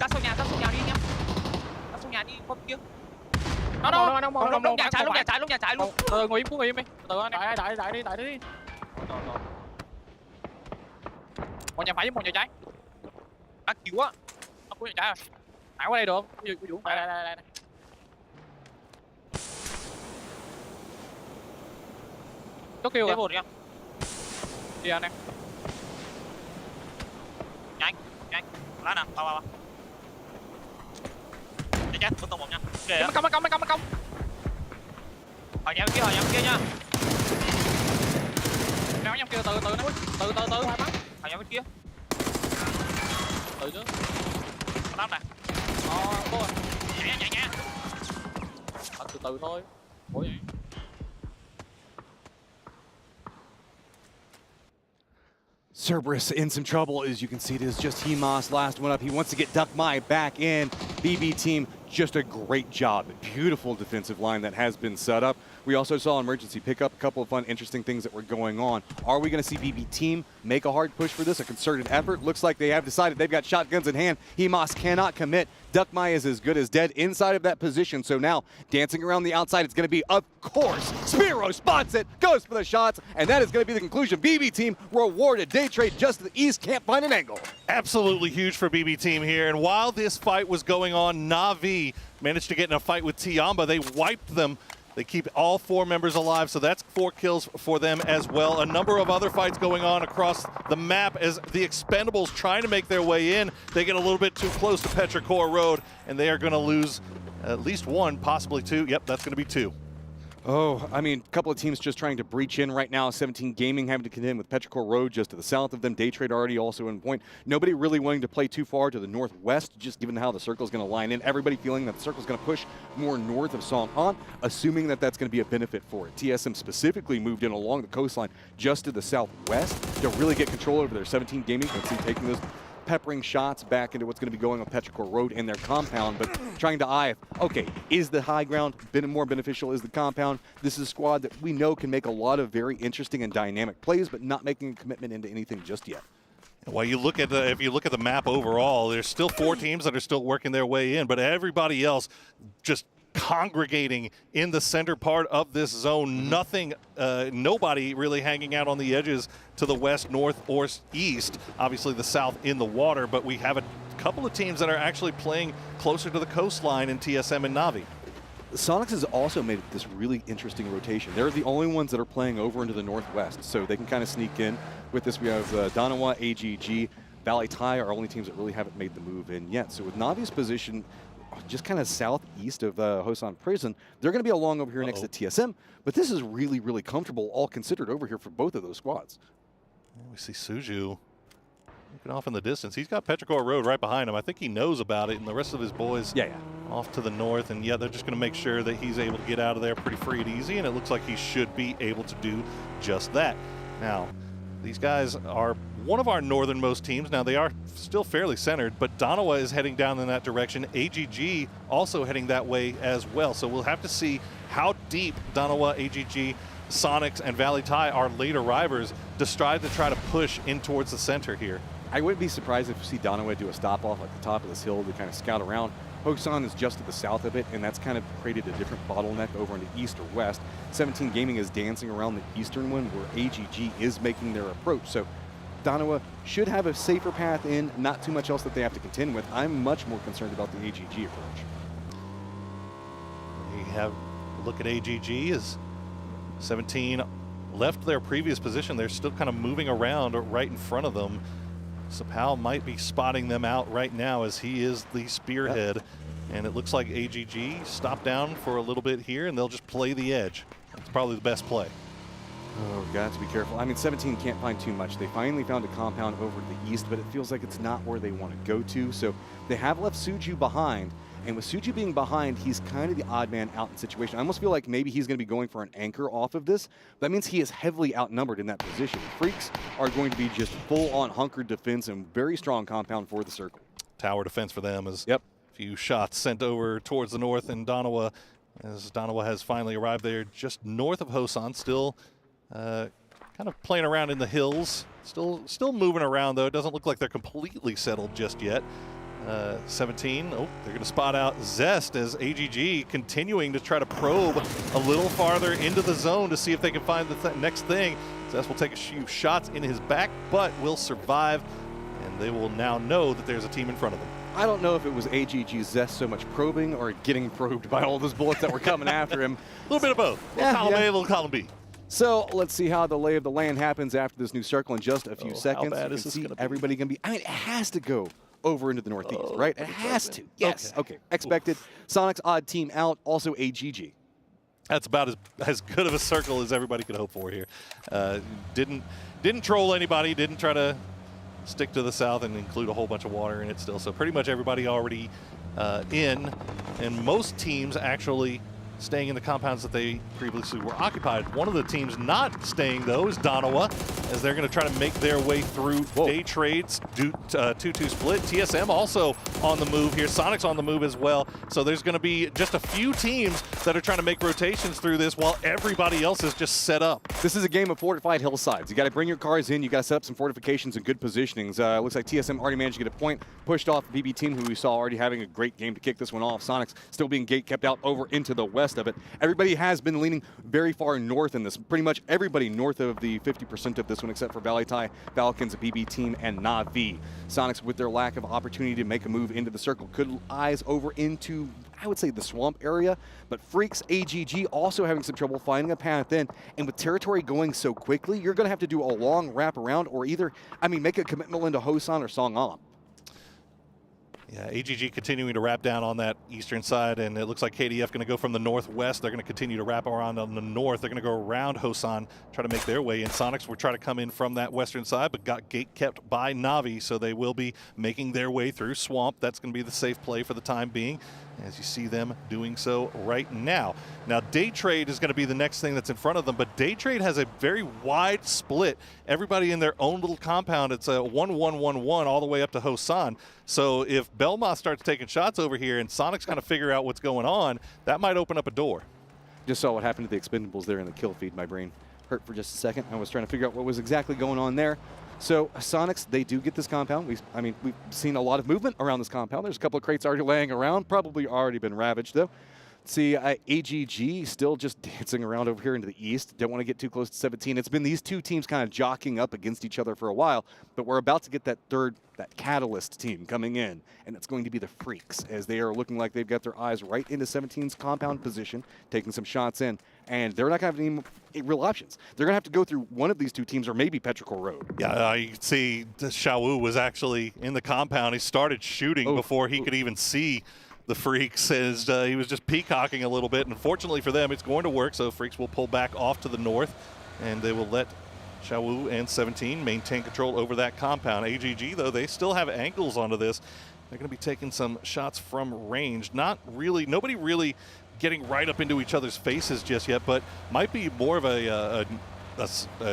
Ra sau nhà đi anh em. Ra sau nhà đi qua bên kia. Nó lúc nhà trái luôn. Ngồi im đi. Từ anh. Đợi đi. Một nhà phải với một nhà trái. Đã cứu á. Nó cứu nhà trái rồi. Hãy qua đây được không? Vũ. Đây. Có kêu kìa. Kìa. Đi anh em. Nhanh. Lá nè, vào. Chết, tôi tung một nha. Kìa. Công. Hỏi nhau kia nha. Kéo nhau kia từ. Hỏi nhau bên kia. Từ chứ. Lắm nè. Bố rồi. Nhảy. Từ thôi. Ủa vậy? Cerberus in some trouble. As you can see, it is just Hemas, last one up. He wants to get Duck Mai back in. BB Team, just a great job. Beautiful defensive line that has been set up. We also saw emergency pickup, a couple of fun, interesting things that were going on. Are we going to see BB Team make a hard push for this, a concerted effort? Looks like they have decided they've got shotguns in hand. Hemas cannot commit. Duckmai is as good as dead inside of that position. So now, dancing around the outside, it's going to be, of course, Spiro spots it, goes for the shots, and that is going to be the conclusion. BB Team rewarded. Day trade just to the east, can't find an angle. Absolutely huge for BB Team here. And while this fight was going on, Na'Vi managed to get in a fight with Tiamba. They wiped them. They keep all 4 members alive, so that's 4 kills for them as well. A number of other fights going on across the map as the Expendables trying to make their way in. They get a little bit too close to Petrichor Road, and they are going to lose at least 1, possibly 2. Yep, that's going to be 2. Oh, I mean, a couple of teams just trying to breach in right now. 17 Gaming having to contend with Petrichor Road just to the south of them. Daytrade already also in point. Nobody really wanting to play too far to the northwest, just given how the circle is going to line in. Everybody feeling that the circle is going to push more north of Songhan, assuming that that's going to be a benefit for it. TSM specifically moved in along the coastline just to the southwest to really get control over their 17 Gaming. Let's see, taking those peppering shots back into what's going to be going on Petrichor Road in their compound, but trying to eye, okay, is the high ground more beneficial? Is the compound? This is a squad that we know can make a lot of very interesting and dynamic plays, but not making a commitment into anything just yet. Well, you look at if you look at the map overall, there's still 4 teams that are still working their way in, but everybody else just congregating in the center part of this zone. Nothing, nobody really hanging out on the edges to the west, north, or east. Obviously the south in the water, but we have a couple of teams that are actually playing closer to the coastline in TSM and Na'Vi. Sonics has also made this really interesting rotation. They're the only ones that are playing over into the northwest, so they can kind of sneak in. With this, we have Danawa, AGG, Valley Tai are only teams that really haven't made the move in yet. So with Navi's position just kind of southeast of Hosan Prison, they're going to be along over here next to TSM, but this is really, really comfortable, all considered over here for both of those squads. We see Suju looking off in the distance. He's got Petrichor Road right behind him. I think he knows about it, and the rest of his boys off to the north. And yeah, they're just going to make sure that he's able to get out of there pretty free and easy, and it looks like he should be able to do just that. Now, these guys are one of our northernmost teams. Now, they are still fairly centered, but Danawa is heading down in that direction. AGG also heading that way as well. So we'll have to see how deep Danawa, AGG, Sonics, and Valley Tai, our late arrivers, decide to try to push in towards the center here. I wouldn't be surprised if we see Danawa do a stop off at the top of this hill to kind of scout around. Hosan is just to the south of it, and that's kind of created a different bottleneck over into east or west. 17 Gaming is dancing around the eastern one where AGG is making their approach. So Danawa should have a safer path in, not too much else that they have to contend with. I'm much more concerned about the AGG approach. We have a look at AGG as 17 left their previous position. They're still kind of moving around right in front of them. Sapal might be spotting them out right now as he is the spearhead. And it looks like AGG stopped down for a little bit here, and they'll just play the edge. That's probably the best play. Oh, got to be careful. I mean, 17 can't find too much. They finally found a compound over to the east, but it feels like it's not where they want to go to. So they have left Suju behind. And with Suju being behind, he's kind of the odd man out in situation. I almost feel like maybe he's going to be going for an anchor off of this. That means he is heavily outnumbered in that position. Freaks are going to be just full-on hunkered defense and very strong compound for the circle. Tower defense for them as a few shots sent over towards the north, and Danawa, as Danawa has finally arrived there just north of Hosan, still kind of playing around in the hills. Still moving around, though. It doesn't look like they're completely settled just yet. 17, they're going to spot out Zest as AGG continuing to try to probe a little farther into the zone to see if they can find the next thing. Zest will take a few shots in his back, but will survive, and they will now know that there's a team in front of them. I don't know if it was AGG Zest so much probing or getting probed by all those bullets that were coming after him. A little bit of both. A little column A, a little column B. So let's see how the lay of the land happens after this new circle in just a few seconds. How bad is this going to be? Everybody going to be, I mean, it has to go over into the northeast, right? It has to. Yes. Okay. Expected. Sonic's odd team out. Also AGG. That's about as good of a circle as everybody could hope for here. Didn't troll anybody. Didn't try to stick to the south and include a whole bunch of water in it still. So pretty much everybody already in, and most teams actually staying in the compounds that they previously were occupied. One of the teams not staying, though, is Donawa, as they're going to try to make their way through Day Trade's 2-2 split. TSM also on the move here. Sonic's on the move as well. So there's going to be just a few teams that are trying to make rotations through this while everybody else is just set up. This is a game of fortified hillsides. You got to bring your cars in. You got to set up some fortifications and good positionings. Looks like TSM already managed to get a point pushed off the BB team, who we saw already having a great game to kick this one off. Sonic's still being gate kept out over into the west of it. Everybody has been leaning very far north in this. Pretty much everybody north of the 50% of this one, except for Valitai, Falcons, BB team, and Na'Vi. Sonics, with their lack of opportunity to make a move into the circle, could eyes over into, I would say, the swamp area. But Freaks, AGG also having some trouble finding a path in. And with territory going so quickly, you're going to have to do a long wrap around, or either, make a commitment into Hosan or Songam. Yeah, AGG continuing to wrap down on that eastern side, and it looks like KDF going to go from the northwest. They're going to continue to wrap around on the north. They're going to go around Hosan, try to make their way in. Sonics will try to come in from that western side, but got gate kept by Na'Vi, so they will be making their way through Swamp. That's going to be the safe play for the time being, as you see them doing so right now. Now, Day Trade is going to be the next thing that's in front of them, but Day Trade has a very wide split. Everybody in their own little compound. It's a 1-1-1-1 all the way up to Hosan. So if Belmont starts taking shots over here and Sonic's kind of figure out what's going on, that might open up a door. Just saw what happened to the Expendables there in the kill feed. My brain hurt for just a second. I was trying to figure out what was exactly going on there. So Sonics, they do get this compound. We've seen a lot of movement around this compound. There's a couple of crates already laying around, probably already been ravaged though. See, AGG still just dancing around over here into the east. Don't want to get too close to 17. It's been these two teams kind of jockeying up against each other for a while, but we're about to get that catalyst team coming in, and it's going to be the Freaks, as they are looking like they've got their eyes right into 17's compound position, taking some shots in, and they're not going to have any real options. They're going to have to go through one of these two teams, or maybe Petrichor Road. Yeah, you can see Xiaowu was actually in the compound. He started shooting before he could even see the Freaks, as he was just peacocking a little bit. And fortunately for them, it's going to work, so Freaks will pull back off to the north, and they will let Xiaowu and 17 maintain control over that compound. AGG, though, they still have angles onto this. They're going to be taking some shots from range. Nobody really getting right up into each other's faces just yet, but might be more of a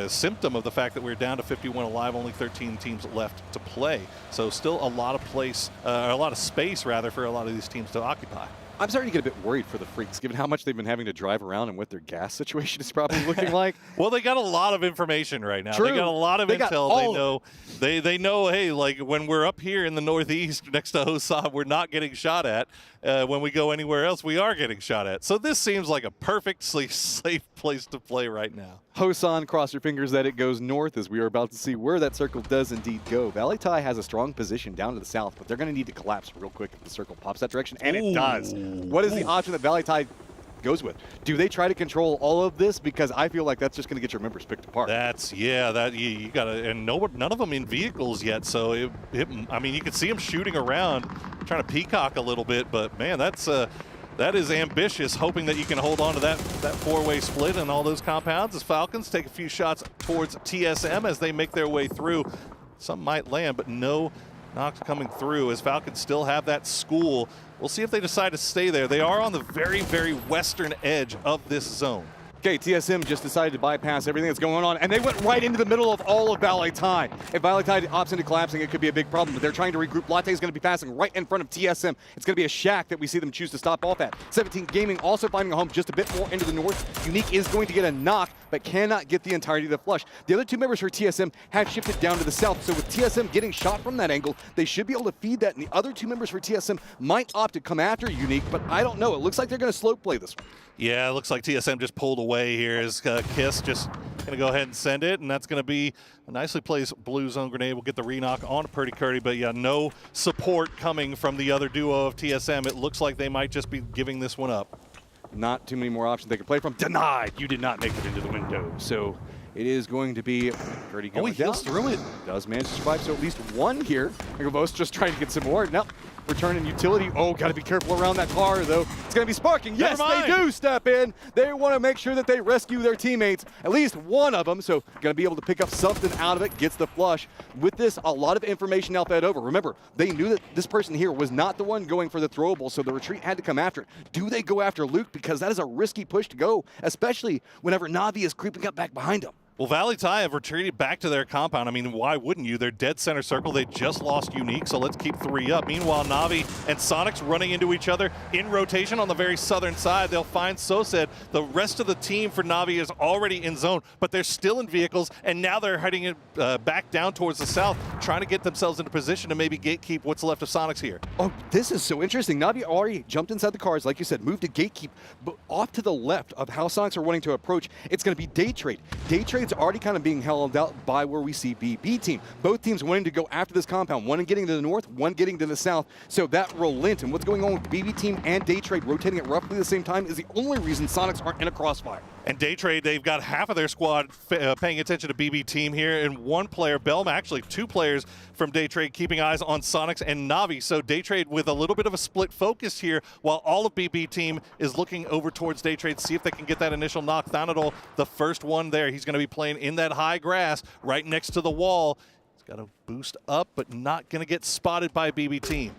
symptom of the fact that we're down to 51 alive, only 13 teams left to play. So still a lot of space rather for a lot of these teams to occupy. I'm starting to get a bit worried for the Freaks, given how much they've been having to drive around and what their gas situation is probably looking like. Well, they got a lot of information right now. True. They got a lot of intel. They know, hey, like when we're up here in the northeast next to Hosan, we're not getting shot at. When we go anywhere else, we are getting shot at. So this seems like a perfectly safe place to play right now. Hosan, cross your fingers that it goes north, as we are about to see where that circle does indeed go. Valitai has a strong position down to the south, but they're going to need to collapse real quick if the circle pops that direction, and it does. What is the option that Valitai goes with? Do they try to control all of this? Because I feel like that's just going to get your members picked apart. You got to, and none of them in vehicles yet. So you can see them shooting around, trying to peacock a little bit. But man, that is ambitious, hoping that you can hold on to that four-way split and all those compounds. As Falcons take a few shots towards TSM as they make their way through. Some might land, but no knocks coming through, as Falcons still have that school. We'll see if they decide to stay there. They are on the very, very western edge of this zone. Okay, TSM just decided to bypass everything that's going on, and they went right into the middle of all of Valitai. If Valitai opts into collapsing, it could be a big problem, but they're trying to regroup. Latte is going to be passing right in front of TSM. It's going to be a shack that we see them choose to stop off at. 17 Gaming also finding a home just a bit more into the north. Unique is going to get a knock, but cannot get the entirety of the flush. The other two members for TSM have shifted down to the south, so with TSM getting shot from that angle, they should be able to feed that, and the other two members for TSM might opt to come after Unique, but I don't know. It looks like they're going to slope play this one. Yeah, it looks like TSM just pulled away here, as Kiss just going to go ahead and send it, and that's going to be a nicely placed blue zone grenade. We'll get the re-knock on Purdy Curdy, but yeah, no support coming from the other duo of TSM. It looks like they might just be giving this one up. Not too many more options they could play from. Denied! You did not make it into the window. So It is going to be pretty good. Oh, he heals through it. Does manage to survive, so at least one here. Both just trying to get some more. Nope. Returning utility. Oh, got to be careful around that car, though. It's going to be sparking. Yes, they do step in. They want to make sure that they rescue their teammates, at least one of them. So going to be able to pick up something out of it. Gets the flush. With this, a lot of information now fed over. Remember, they knew that this person here was not the one going for the throwable, so the retreat had to come after it. Do they go after Luke? Because that is a risky push to go, especially whenever Na'Vi is creeping up back behind him. Well, Valley Thai have retreated back to their compound. I mean, why wouldn't you? They're dead center circle. They just lost Unique, so let's keep 3 up. Meanwhile, Na'Vi and Sonics running into each other in rotation on the very southern side. They'll find Sosed. The rest of the team for Na'Vi is already in zone, but they're still in vehicles, and now they're heading it back down towards the south, trying to get themselves into position to maybe gatekeep what's left of Sonics here. Oh, this is so interesting. Na'Vi already jumped inside the cars, like you said, moved to gatekeep, but off to the left of how Sonics are wanting to approach, it's going to be Day Trade. Day Trade's already kind of being held out by where we see BB team. Both teams wanting to go after this compound, one getting to the north, one getting to the south. So that relent and what's going on with BB team and Day Trade rotating at roughly the same time is the only reason Sonics aren't in a crossfire. And Day Trade, they've got half of their squad paying attention to BB team here, and one player, Belma, actually 2 players from Day Trade keeping eyes on Sonics and Na'Vi. So Day Trade with a little bit of a split focus here, while all of BB team is looking over towards Day Trade to see if they can get that initial knock. Thanadol, the first one there. He's going to be playing in that high grass right next to the wall. He's got to boost up, but not going to get spotted by BB team.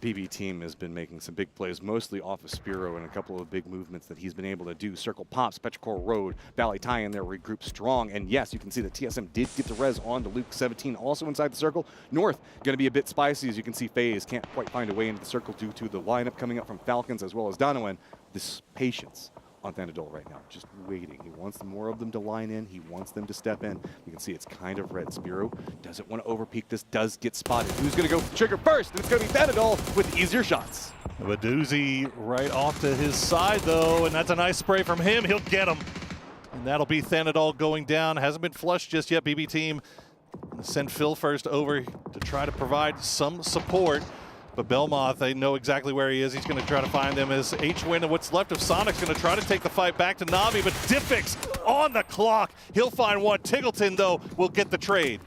BB team has been making some big plays, mostly off of Spiro and a couple of big movements that he's been able to do. Circle pops, Petrichor Road, Valley Thai in there, regroup strong. And yes, you can see that TSM did get the res on to Luke 17, also inside the circle. North going to be a bit spicy, as you can see FaZe can't quite find a way into the circle due to the lineup coming up from Falcons as well as Donovan. This patience on Thanadol right now, just waiting. He wants more of them to line in. He wants them to step in. You can see it's kind of red. Spiro doesn't want to overpeak. This does get spotted. Who's going to go for the trigger first? And it's going to be Thanadol with easier shots. Badoozy right off to his side, though, and that's a nice spray from him. He'll get him. And that'll be Thanadol going down. Hasn't been flushed just yet. BB team send Phil first over to try to provide some support. But Belmoth, they know exactly where he is. He's going to try to find them as H-Win and what's left of Sonic's going to try to take the fight back to Na'Vi, but Diffix on the clock. He'll find one. Tiggleton, though, will get the trade.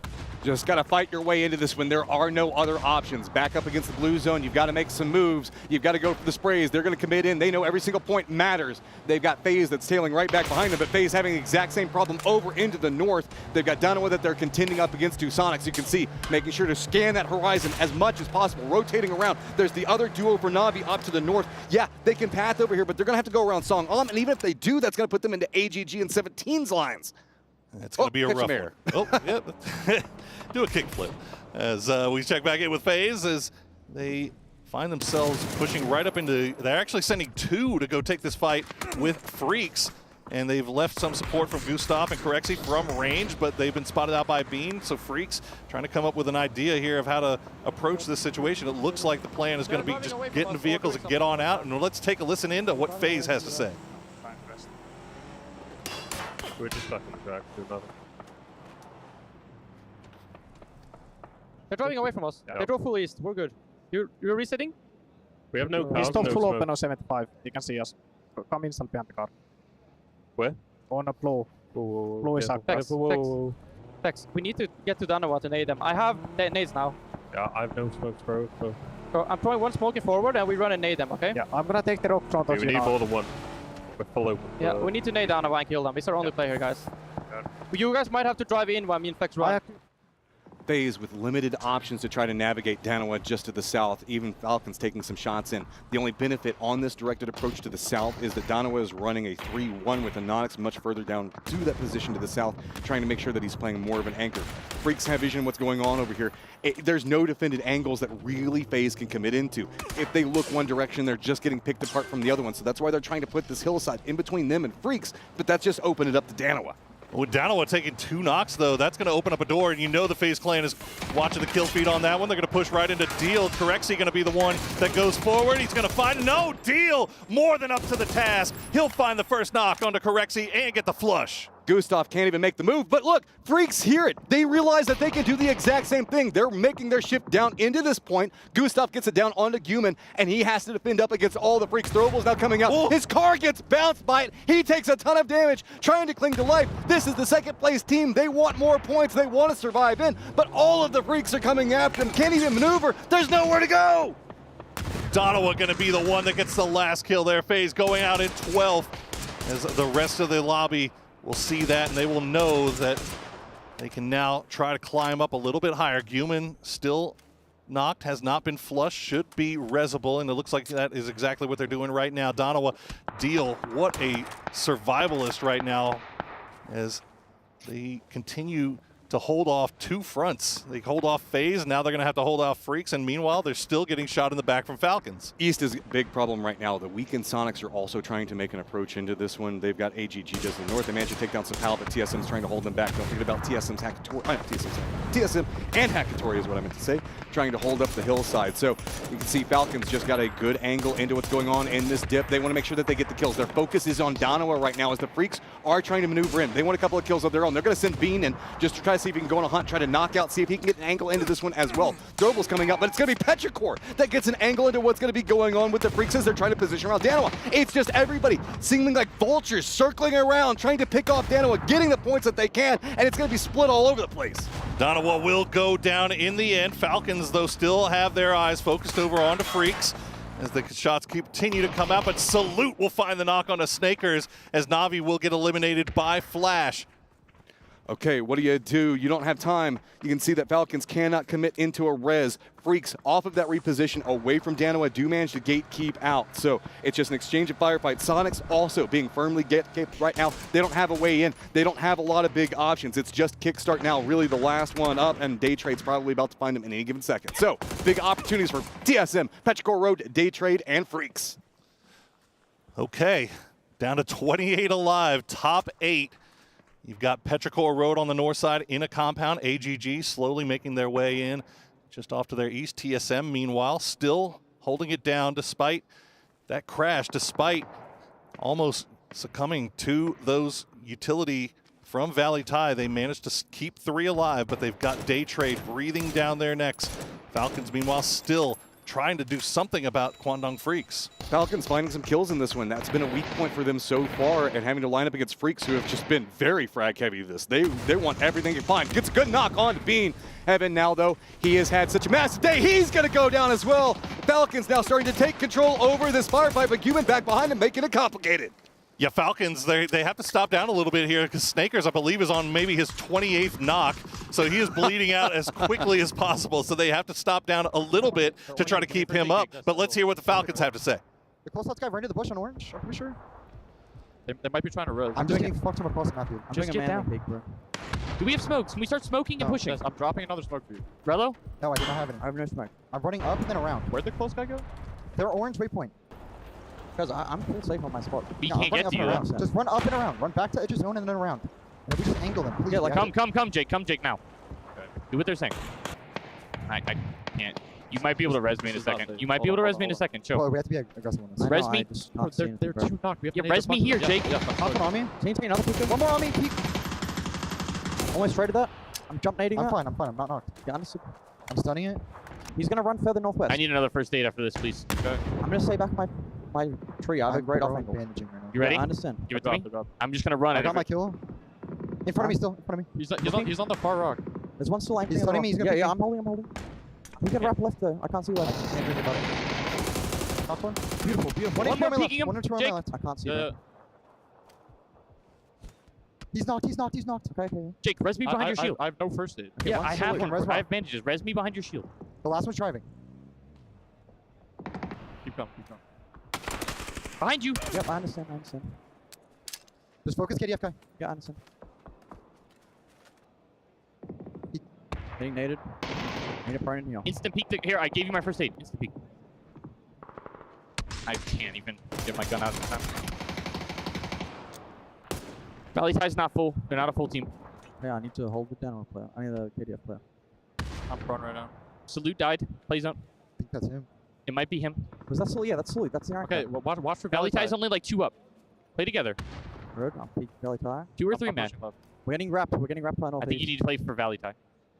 Just got to fight your way into this when there are no other options. Back up against the blue zone, you've got to make some moves. You've got to go for the sprays. They're going to commit in. They know every single point matters. They've got FaZe that's tailing right back behind them, but FaZe having the exact same problem over into the north. They've got Donovan that they're contending up against 2 Sonics. You can see making sure to scan that horizon as much as possible, rotating around. There's the other duo for Na'Vi up to the north. Yeah, they can path over here, but they're going to have to go around Song Om, and even if they do, that's going to put them into AGG and 17's lines. It's going to be a rough one. Oh, yep. Do a kickflip. As we check back in with FaZe, as they find themselves pushing right up into... They're actually sending 2 to go take this fight with Freaks. And they've left some support from Gustav and Corexi from range, but they've been spotted out by Bean. So Freaks trying to come up with an idea here of how to approach this situation. It looks like the plan is going to be just get in the vehicles and get on out. And let's take a listen into what FaZe has to say. We're just stuck on the track, do nothing. They're driving away from us. Yeah. They drove full east. We're good. You're resetting? We have no We cars, stopped no full smoke. open on 75. You can see us. Come instant behind the car. Where? On a plow. Plow is up. Tex, we need to get to Danawa to nade them. I have nades now. Yeah, I have no smokes, bro. So I'm throwing one smoking forward and we run and nade them, okay? Yeah, I'm gonna take the rock front of We you need now. more than one. We're full open. Yeah, we need to nade Danawa and kill them. It's our only play here, guys. You guys might have to drive in while me and Flex run. FaZe with limited options to try to navigate Danawa just to the south, even Falcons taking some shots in. The only benefit on this directed approach to the south is that Danawa is running a 3-1 with Anonix much further down to that position to the south, trying to make sure that he's playing more of an anchor. Freaks have vision what's going on over here. There's no defended angles that really FaZe can commit into. If they look one direction, they're just getting picked apart from the other one, so that's why they're trying to put this hillside in between them and Freaks, but that's just opened it up to Danawa. With Danawa taking 2 knocks, though, that's going to open up a door, and you know the FaZe clan is watching the kill feed on that one. They're going to push right into Deal. Corexi going to be the one that goes forward. He's going to find Deal more than up to the task. He'll find the first knock onto Corexi and get the flush. Gustav can't even make the move, but look, Freaks hear it. They realize that they can do the exact same thing. They're making their shift down into this point. Gustav gets it down onto Guman, and he has to defend up against all the Freaks. Throwables now coming out. Whoa. His car gets bounced by it. He takes a ton of damage, trying to cling to life. This is the second place team. They want more points. They want to survive in, but all of the Freaks are coming after him. Can't even maneuver. There's nowhere to go. Donowa going to be the one that gets the last kill there. FaZe going out in 12th, as the rest of the lobby will see that, and they will know that they can now try to climb up a little bit higher. Guman still knocked, has not been flushed, should be resable, and it looks like that is exactly what they're doing right now. Donowa, Deal, what a survivalist right now, as they continue to hold off two fronts. They hold off FaZe, now they're going to have to hold off Freaks, and meanwhile, they're still getting shot in the back from Falcons. East is a big problem right now. The weakened Sonics are also trying to make an approach into this one. They've got AGG just in the north. They managed to take down some Pal, but TSM is trying to hold them back. Don't forget about TSM's TSM and Hackatory is what I meant to say, trying to hold up the hillside. So you can see Falcons just got a good angle into what's going on in this dip. They want to make sure that they get the kills. Their focus is on Donowa right now as the Freaks are trying to maneuver in. They want a couple of kills of their own. They're going to send Bean in just to try to see if he can go on a hunt, try to knock out, see if he can get an angle into this one as well. Throwables coming up, but it's going to be Petrichor that gets an angle into what's going to be going on with the Freaks as they're trying to position around Donowa. It's just everybody seeming like vultures circling around, trying to pick off Donowa, getting the points that they can, and it's going to be split all over the place. Donowa will go down in the end. Falcons, though, still have their eyes focused over onto Freaks as the shots continue to come out, but Salute will find the knock on the Snakers as Na'Vi will get eliminated by Flash. Okay, what do? You don't have time. You can see that Falcons cannot commit into a res. Freaks off of that reposition away from Donowa do manage to gatekeep out. So it's just an exchange of firefight. Sonics also being firmly gatekept right now. They don't have a way in. They don't have a lot of big options. It's just Kickstart now, really the last one up, and Day Trade's probably about to find them in any given second. So big opportunities for TSM, Petrichor Road, Day Trade, and Freaks. Okay, down to 28 alive, top 8. You've got Petrichor Road on the north side in a compound. AGG slowly making their way in just off to their east. TSM, meanwhile, still holding it down despite that crash, despite almost succumbing to those utility from Valley Tide. They managed to keep 3 alive, but they've got Day Trade breathing down their necks. Falcons, meanwhile, still trying to do something about Kwangdong Freaks. Falcons finding some kills in this one. That's been a weak point for them so far, and having to line up against Freaks who have just been very frag heavy this. They want everything to find. Gets a good knock on to Bean. Heaven now, though, he has had such a massive day. He's going to go down as well. Falcons now starting to take control over this firefight, but Guman back behind him, making it complicated. Yeah, Falcons, they have to stop down a little bit here because Snakers, I believe, is on maybe his 28th knock. So he is bleeding out as quickly as possible. So they have to stop down a little bit to try to keep him up. But let's hear what the Falcons have to say. The close outs guy ran into the bush on orange, I'm pretty sure. They might be trying to roll. I'm just getting fucked him across, Matthew. Just get down. Big, bro. Do we have smokes? Can we start smoking and pushing? Yes, I'm dropping another smoke for you. Rello? No, I do not have any. I have no smoke. I'm running up and then around. Where'd the close guy go? They're orange waypoint. Because I'm full safe on my spot. We can't get to you. Just run up and around. Run back to edge of zone and then around. And if we just angle them, please. Yeah, like come, Jake. Come, Jake, now. Okay. Do what they're saying. I can't. You might be able to res me in a second. You might be able to res me in a second. Chill. Well, we have to be aggressive on this. Res me. They're too knocked. Yeah, res me here, Jake. Nothing on me. Another peek. One more on me. Peek. Almost straight to that. I'm jump nading. I'm fine. I'm not knocked. Yeah, understood. I'm stunning it. He's gonna run further northwest. I need another first aid after this, please. Okay. I'm gonna stay back my tree. I have a great off angle. Bandaging right now. You ready? Yeah, I understand. Give it to me. I'm just gonna run. I got my kill. In front of me still. In front of me. He's on the far rock. There's one still anchoring. He's stunning me. He's gonna yeah, I'm holding. We can wrap left though. I can't see left. I can't do anything about it. Top one. Beautiful. One more peeking him. 1 or 2 on my left. I can't see that. He's knocked. Okay. Jake, res me behind your shield. I have no first aid. Yeah, I have one. I have bandages. Res me behind your shield. The last one's driving. Keep coming. Behind you. Yep, I understand. Just focus KDF guy. Yeah, I understand. Getting naded. Need a prone in here. Instant peek. Here, I gave you my first aid. Instant peek. I can't even get my gun out in time. Valley Tide's not full. They're not a full team. Yeah, I need to hold it down on a player. I mean the KDF player. I'm prone right now. Salute died. Play zone. I think that's him. It might be him. Was that Salute? Yeah, that's Salute. That's the iron. Okay, well, watch for Valley Tide's only like 2 up. Play together. Road, I'm peak Valley Tie. 2 or 3 men. We're getting wrapped. We're getting wrapped on all I think you need to play for Valley Tie.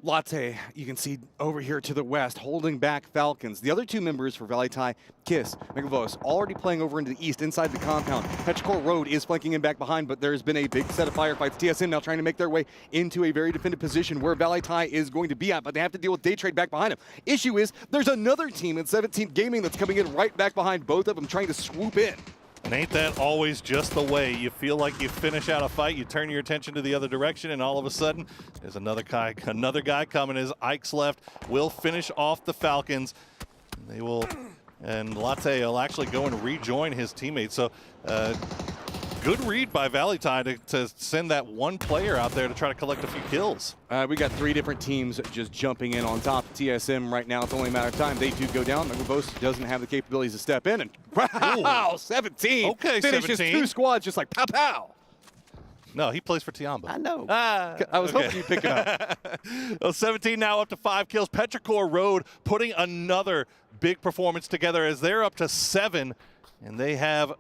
Latte, you can see over here to the west, holding back Falcons. The other 2 members for Valley Tie, Kiss, Megavos, already playing over into the east inside the compound. Petrichor Road is flanking in back behind, but there's been a big set of firefights. TSM now trying to make their way into a very defended position where Valley Tie is going to be at, but they have to deal with Day Trade back behind him. Issue is, there's another team in 17th Gaming that's coming in right back behind both of them, trying to swoop in. And ain't that always just the way? You feel like you finish out a fight, you turn your attention to the other direction, and all of a sudden, there's another guy coming as Ike's left will finish off the Falcons. They will, and Latte will actually go and rejoin his teammates. So, good read by Valley Tie to send that one player out there to try to collect a few kills. We got 3 different teams just jumping in on top of TSM right now. It's only a matter of time. They do go down. Megavos doesn't have the capabilities to step in. And wow, 17. Okay, finishes 17. 2 squads just like pow pow. No, he plays for Tiamba. I know. I was hoping you'd pick it up. Well, 17 now up to 5 kills. Petrichor Road putting another big performance together as they're up to 7, and they have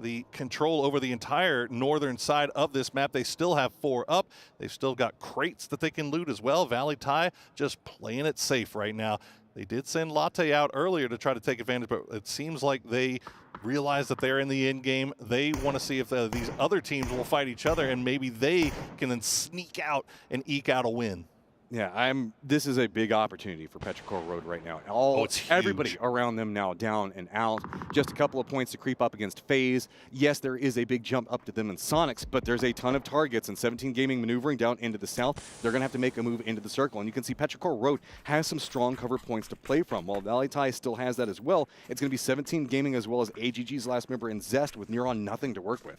the control over the entire northern side of this map. They still have 4 up. They've still got crates that they can loot as well. Valley Tie just playing it safe right now. They did send Latte out earlier to try to take advantage, but it seems like they realize that they're in the end game. They want to see if these other teams will fight each other, and maybe they can then sneak out and eke out a win. Yeah, this is a big opportunity for Petrichor Road right now. It's huge. Everybody around them now down and out. Just a couple of points to creep up against FaZe. Yes, there is a big jump up to them in Sonics, but there's a ton of targets, and 17 Gaming maneuvering down into the south. They're going to have to make a move into the circle, and you can see Petrichor Road has some strong cover points to play from. While Valley Tie still has that as well, it's going to be 17 Gaming as well as AGG's last member in Zest with near on nothing to work with.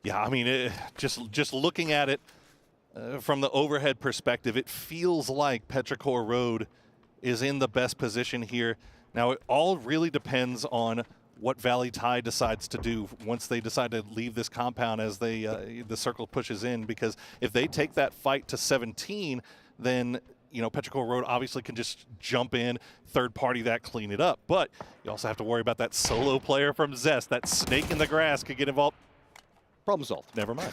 Yeah, I mean, just looking at it, from the overhead perspective, it feels like Petrichor Road is in the best position here. Now, it all really depends on what Valley Tie decides to do once they decide to leave this compound as the circle pushes in, because if they take that fight to 17, then Petrichor Road obviously can just jump in, third party that, clean it up. But you also have to worry about that solo player from Zest, that snake in the grass could get involved. Problem solved. Never mind.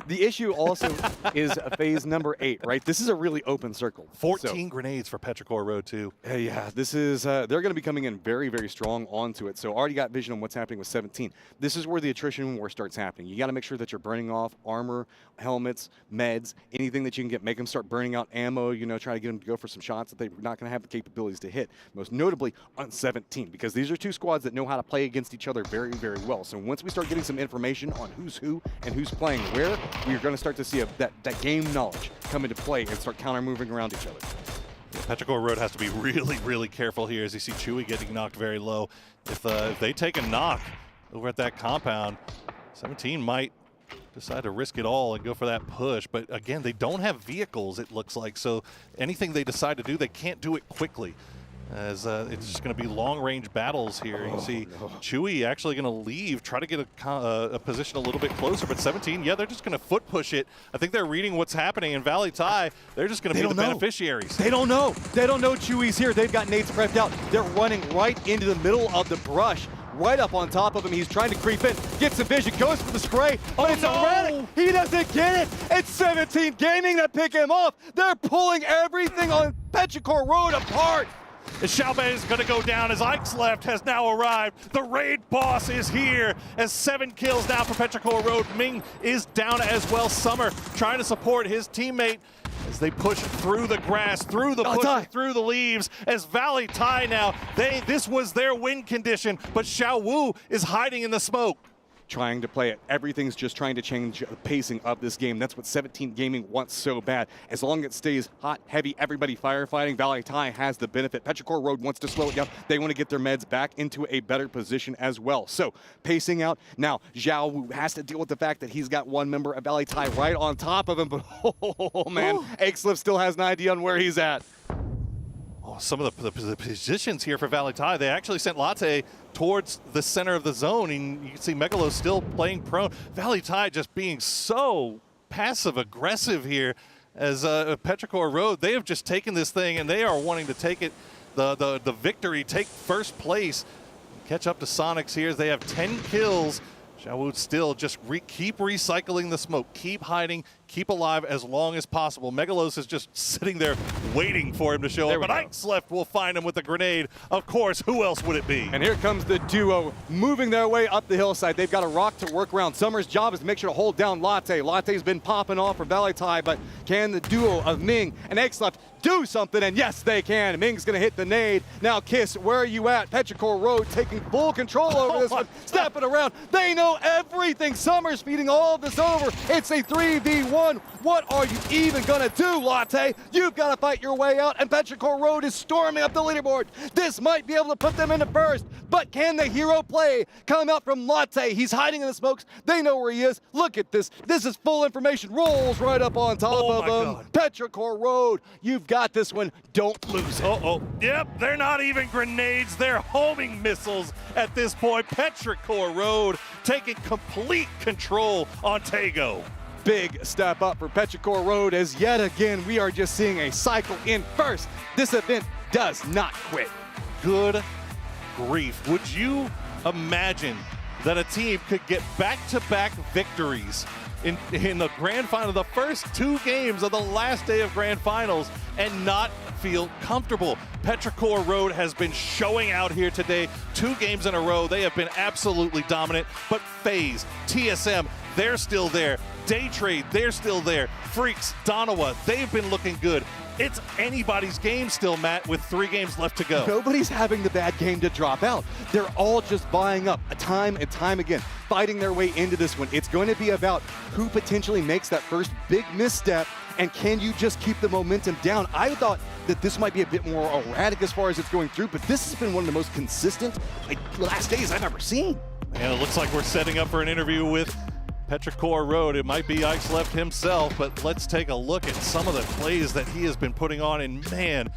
The issue also is phase number 8, right? This is a really open circle. 14 grenades for Petrichor Road, too. Yeah, this is, they're going to be coming in very, very strong onto it. So already got vision on what's happening with 17. This is where the attrition war starts happening. You got to make sure that you're burning off armor, helmets, meds, anything that you can get. Make them start burning out ammo, try to get them to go for some shots that they're not going to have the capabilities to hit. Most notably on 17, because these are 2 squads that know how to play against each other very, very well. So once we start getting some information on who's who and who's playing where, we're going to start to see that game knowledge come into play and start counter-moving around each other. Yeah, Petrichor Road has to be really, really careful here as you see Chewy getting knocked very low. If they take a knock over at that compound, 17 might decide to risk it all and go for that push. But again, they don't have vehicles, it looks like, so anything they decide to do, they can't do it quickly, as it's just going to be long-range battles here. You see Chewy actually going to leave, try to get a position a little bit closer, but 17, yeah, they're just going to foot push it. I think they're reading what's happening in Valley Tie. They're just going to be the beneficiaries. They don't know. They don't know Chewy's here. They've got nades prepped out. They're running right into the middle of the brush, right up on top of him. He's trying to creep in, gets some vision, goes for the spray, but it's erratic. He doesn't get it. It's 17 Gaming that pick him off. They're pulling everything on Petrichor Road apart. Xiaobei is going to go down as Ike's left has now arrived. The raid boss is here as 7 kills now for Petrichor Road. Ming is down as well. Summer trying to support his teammate as they push through the grass, through the bush, through the leaves. As Valley Tie now, this was their win condition, but Xiao Wu is hiding in the smoke. Trying to play it. Everything's just trying to change the pacing of this game. That's what 17 Gaming wants so bad. As long as it stays hot, heavy, everybody firefighting, Valley Tie has the benefit. Petrichor Road wants to slow it down. They want to get their meds back into a better position as well. So, pacing out. Now, Zhao Wu has to deal with the fact that he's got one member of Valley Tie right on top of him, but oh man, Akeslip still has an idea on where he's at. Some of the positions here for Valley Tie, they actually sent Latte towards the center of the zone, and you can see Megalo still playing prone. Valley Tie just being so passive-aggressive here as Petrichor Road, they have just taken this thing, and they are wanting to take it, the victory, take first place, catch up to Sonics here as they have 10 kills. Xiaowu still just keep recycling the smoke, keep hiding, keep alive as long as possible. Megalos is just sitting there waiting for him to show up, but Ikesleft will find him with a grenade. Of course, who else would it be? And here comes the duo moving their way up the hillside. They've got a rock to work around. Summer's job is to make sure to hold down Latte. Latte's been popping off for Valentine, but can the duo of Ming and Ikesleft do something? And yes, they can. Ming's gonna hit the nade. Now Kiss, where are you at? Petrichor Road taking full control over this one, stepping around. They know everything. Summer's feeding all of this over. It's a 3v1. What are you even gonna do, Latte? You've got to fight your way out, and Petrichor Road is storming up the leaderboard. This might be able to put them into first, but can the hero play come out from Latte? He's hiding in the smokes. They know where he is. Look at this. This is full information. Rolls right up on top of him. Petrichor Road, you've got this one. Don't lose it. Yep, they're not even grenades. They're homing missiles at this point. Petrichor Road taking complete control on Tago. Big step up for Petrichor Road as yet again we are just seeing a cycle in first. This event does not quit. Good grief. Would you imagine that a team could get back-to-back victories in the grand final, the first 2 games of the last day of grand finals, and not feel comfortable? Petrichor Road has been showing out here today. 2 games in a row. They have been absolutely dominant. But FaZe, TSM, they're still there. Daytrade, they're still there. Freaks, Donawa, they've been looking good. It's anybody's game still, Matt, with 3 games left to go. Nobody's having the bad game to drop out. They're all just buying up time and time again, fighting their way into this one. It's going to be about who potentially makes that first big misstep, and can you just keep the momentum down? I thought that this might be a bit more erratic as far as it's going through, but this has been one of the most consistent last days I've ever seen. And it looks like we're setting up for an interview with Petrichor Road. It might be Ikesleft himself, but let's take a look at some of the plays that he has been putting on. And man,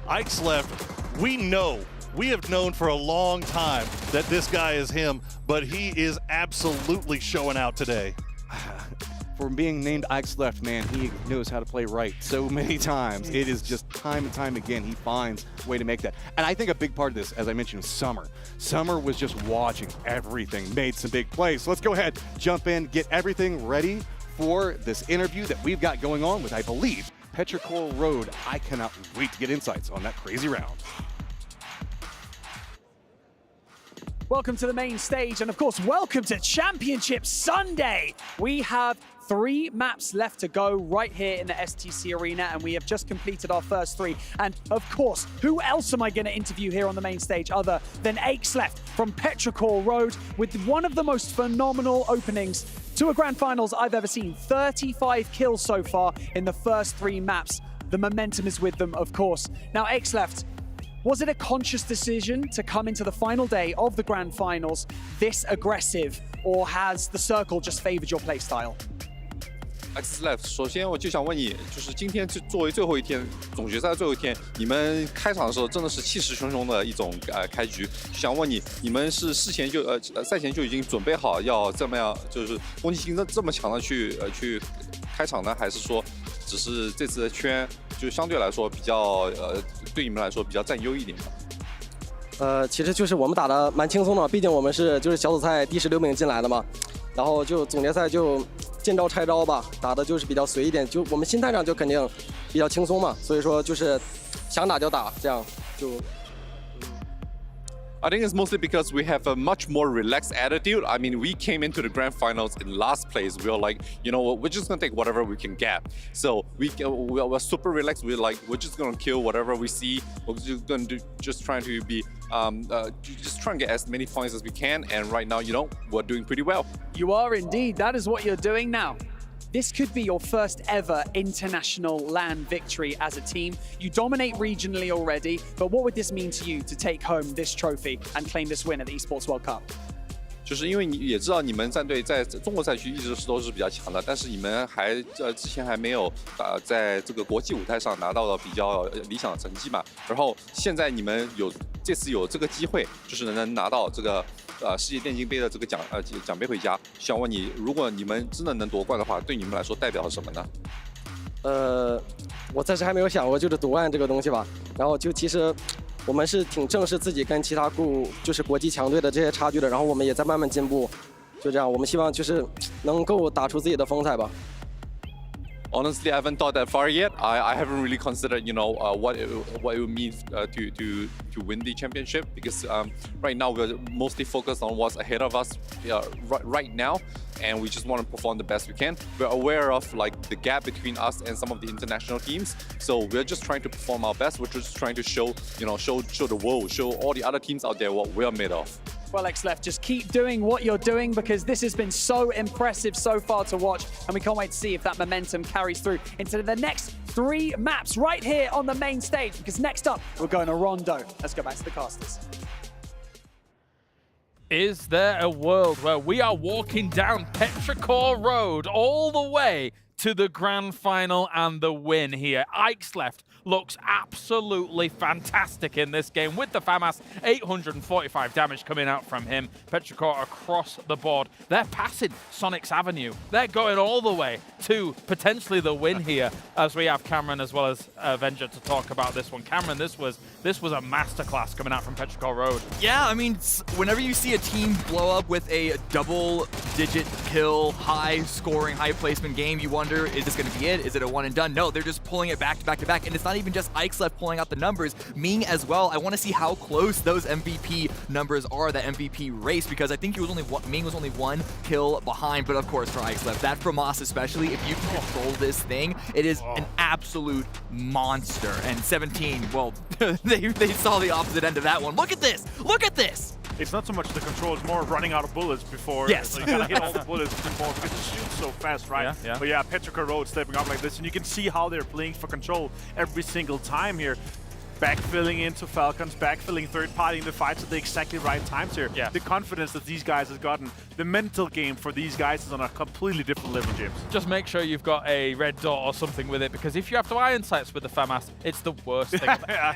Ikesleft, we have known for a long time that this guy is him, but he is absolutely showing out today. For being named Ikesleft, man, he knows how to play right so many times. It is just time and time again, he finds a way to make that. And I think a big part of this, as I mentioned, was Summer. Summer was just watching everything, made some big plays. So let's go ahead, jump in, get everything ready for this interview that we've got going on with, I believe, Petrichor Road. I cannot wait to get insights on that crazy round. Welcome to the main stage, and of course, welcome to Championship Sunday. We have 3 maps left to go right here in the STC Arena, and we have just completed our first 3. And of course, who else am I going to interview here on the main stage other than Ikesleft from Petrichor Road, with one of the most phenomenal openings to a grand finals I've ever seen. 35 kills so far in the first 3 maps. The momentum is with them, of course. Now, Ikesleft, was it a conscious decision to come into the final day of the grand finals this aggressive, or has the circle just favored your playstyle? Ikesleft， 首先我就想问你，就是今天作为最后一天，总决赛最后一天，你们开场的时候真的是气势汹汹的一种开局，就想问你，你们是事前就赛前就已经准备好要这么样，就是攻击性这么强的去开场呢，还是说只是这次的圈就相对来说比较对你们来说比较占优一点吧？其实就是我们打得蛮轻松的，毕竟我们是就是小组赛第16名进来的嘛，然后就总决赛就见招拆招吧，打的就是比较随一点，就我们心态上就肯定比较轻松嘛，所以说就是想打就打，这样就。I think it's mostly because we have a much more relaxed attitude. I mean, we came into the grand finals in last place. We were like, you know, we're just gonna take whatever we can get. So we're super relaxed. We're just gonna kill whatever we see. We're just gonna just trying to be just trying to get as many points as we can. And right now, you know, we're doing pretty well. You are indeed. That is what you're doing now. This could be your first ever international LAN victory as a team. You dominate regionally already, but what would this mean to you to take home this trophy and claim this win at the Esports World Cup? 就是因为你也知道，你们战队在中国赛区一直都是比较强的，但是你们之前还没有在这个国际舞台上拿到了比较理想的成绩嘛。然后现在你们这次有这个机会，就是能拿到这个世界电竞杯的这个奖杯回家。想问你，如果你们真的能夺冠的话，对你们来说代表什么呢？我暂时还没有想过就是夺冠这个东西吧。然后就其实。我们是挺正视自己跟其他就是国际强队的这些差距的，然后我们也在慢慢进步，就这样，我们希望就是能够打出自己的风采吧。 Honestly, I haven't thought that far yet. I haven't really considered, you know, what it would mean to win the championship because right now we're mostly focused on what's ahead of us right now, and we just want to perform the best we can. We're aware of like the gap between us and some of the international teams, so we're just trying to perform our best. We're just trying to show, you know, show the world, show all the other teams out there what we're made of. Well, XLEF, just keep doing what you're doing because this has been so impressive so far to watch, and we can't wait to see if that momentum carries through into the next 3 maps right here on the main stage, because next up, we're going to Rondo. Let's go back to the casters. Is there a world where we are walking down Petrichor Road all the way to the grand final and the win here? XLEF looks absolutely fantastic in this game with the FAMAS. 845 damage coming out from him. Petrichor across the board. They're passing Sonic's Avenue. They're going all the way to potentially the win here, as we have Cameron as well as Avenger to talk about this one. Cameron, this was a masterclass coming out from Petrichor Road. Yeah, I mean, whenever you see a team blow up with a double-digit kill, high-scoring, high-placement game, you wonder, is this going to be it? Is it a one and done? No, they're just pulling it back to back to back, and it's not even just XLEF pulling out the numbers. Ming as well. I want to see how close those MVP numbers are, that MVP race, because I think he was only Ming was only 1 kill behind. But of course, for XLEF, that FAMAS especially, if you can control this thing, it is an absolute monster. And 17, well, they saw the opposite end of that one. Look at this! Look at this! It's not so much the control, it's more running out of bullets before. Yes. So you gotta hit all the bullets before, because it shoots so fast, right? Yeah. But yeah, Petrichor Road stepping up like this, and you can see how they're playing for control every single time here. Backfilling into Falcons, backfilling third party in the fights at the exactly right times here. Yeah. The confidence that these guys have gotten, the mental game for these guys is on a completely different level, James. Just make sure you've got a red dot or something with it, because if you have to iron sights with the FAMAS, it's the worst thing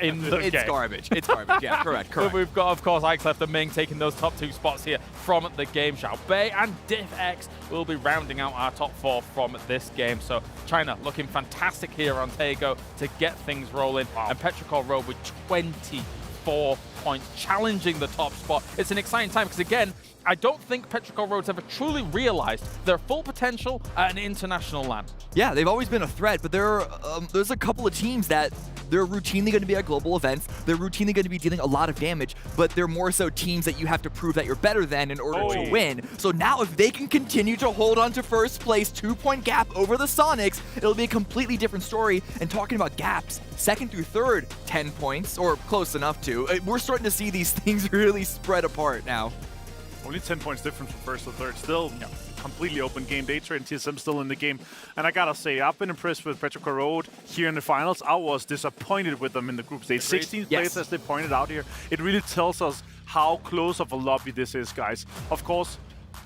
in the game. It's garbage. It's garbage. Yeah, correct. But we've got, of course, XLEF and Ming taking those top 2 spots here from the game. Xiao Bei and DiffX will be rounding out our top 4 from this game. So China looking fantastic here on Taego to get things rolling. Wow. And Petrichor Road with 24 points, challenging the top spot. It's an exciting time because, again, I don't think Petrichor Road's ever truly realized their full potential at an international LAN. Yeah, they've always been a threat, but there's a couple of teams that they're routinely going to be at global events. They're routinely going to be dealing a lot of damage, but they're more so teams that you have to prove that you're better than in order to win. So now if they can continue to hold on to first place, 2-point gap over the Sonics, it'll be a completely different story. And talking about gaps, second through third, 10 points, or close enough to. We're starting to see these things really spread apart now. Only 10 points difference from first to third. Still completely open game. Data and TSM still in the game. And I gotta say, I've been impressed with Petrichor Road here in the finals. I was disappointed with them in the group stage. 16th place, as they pointed out here. It really tells us how close of a lobby this is, guys. Of course,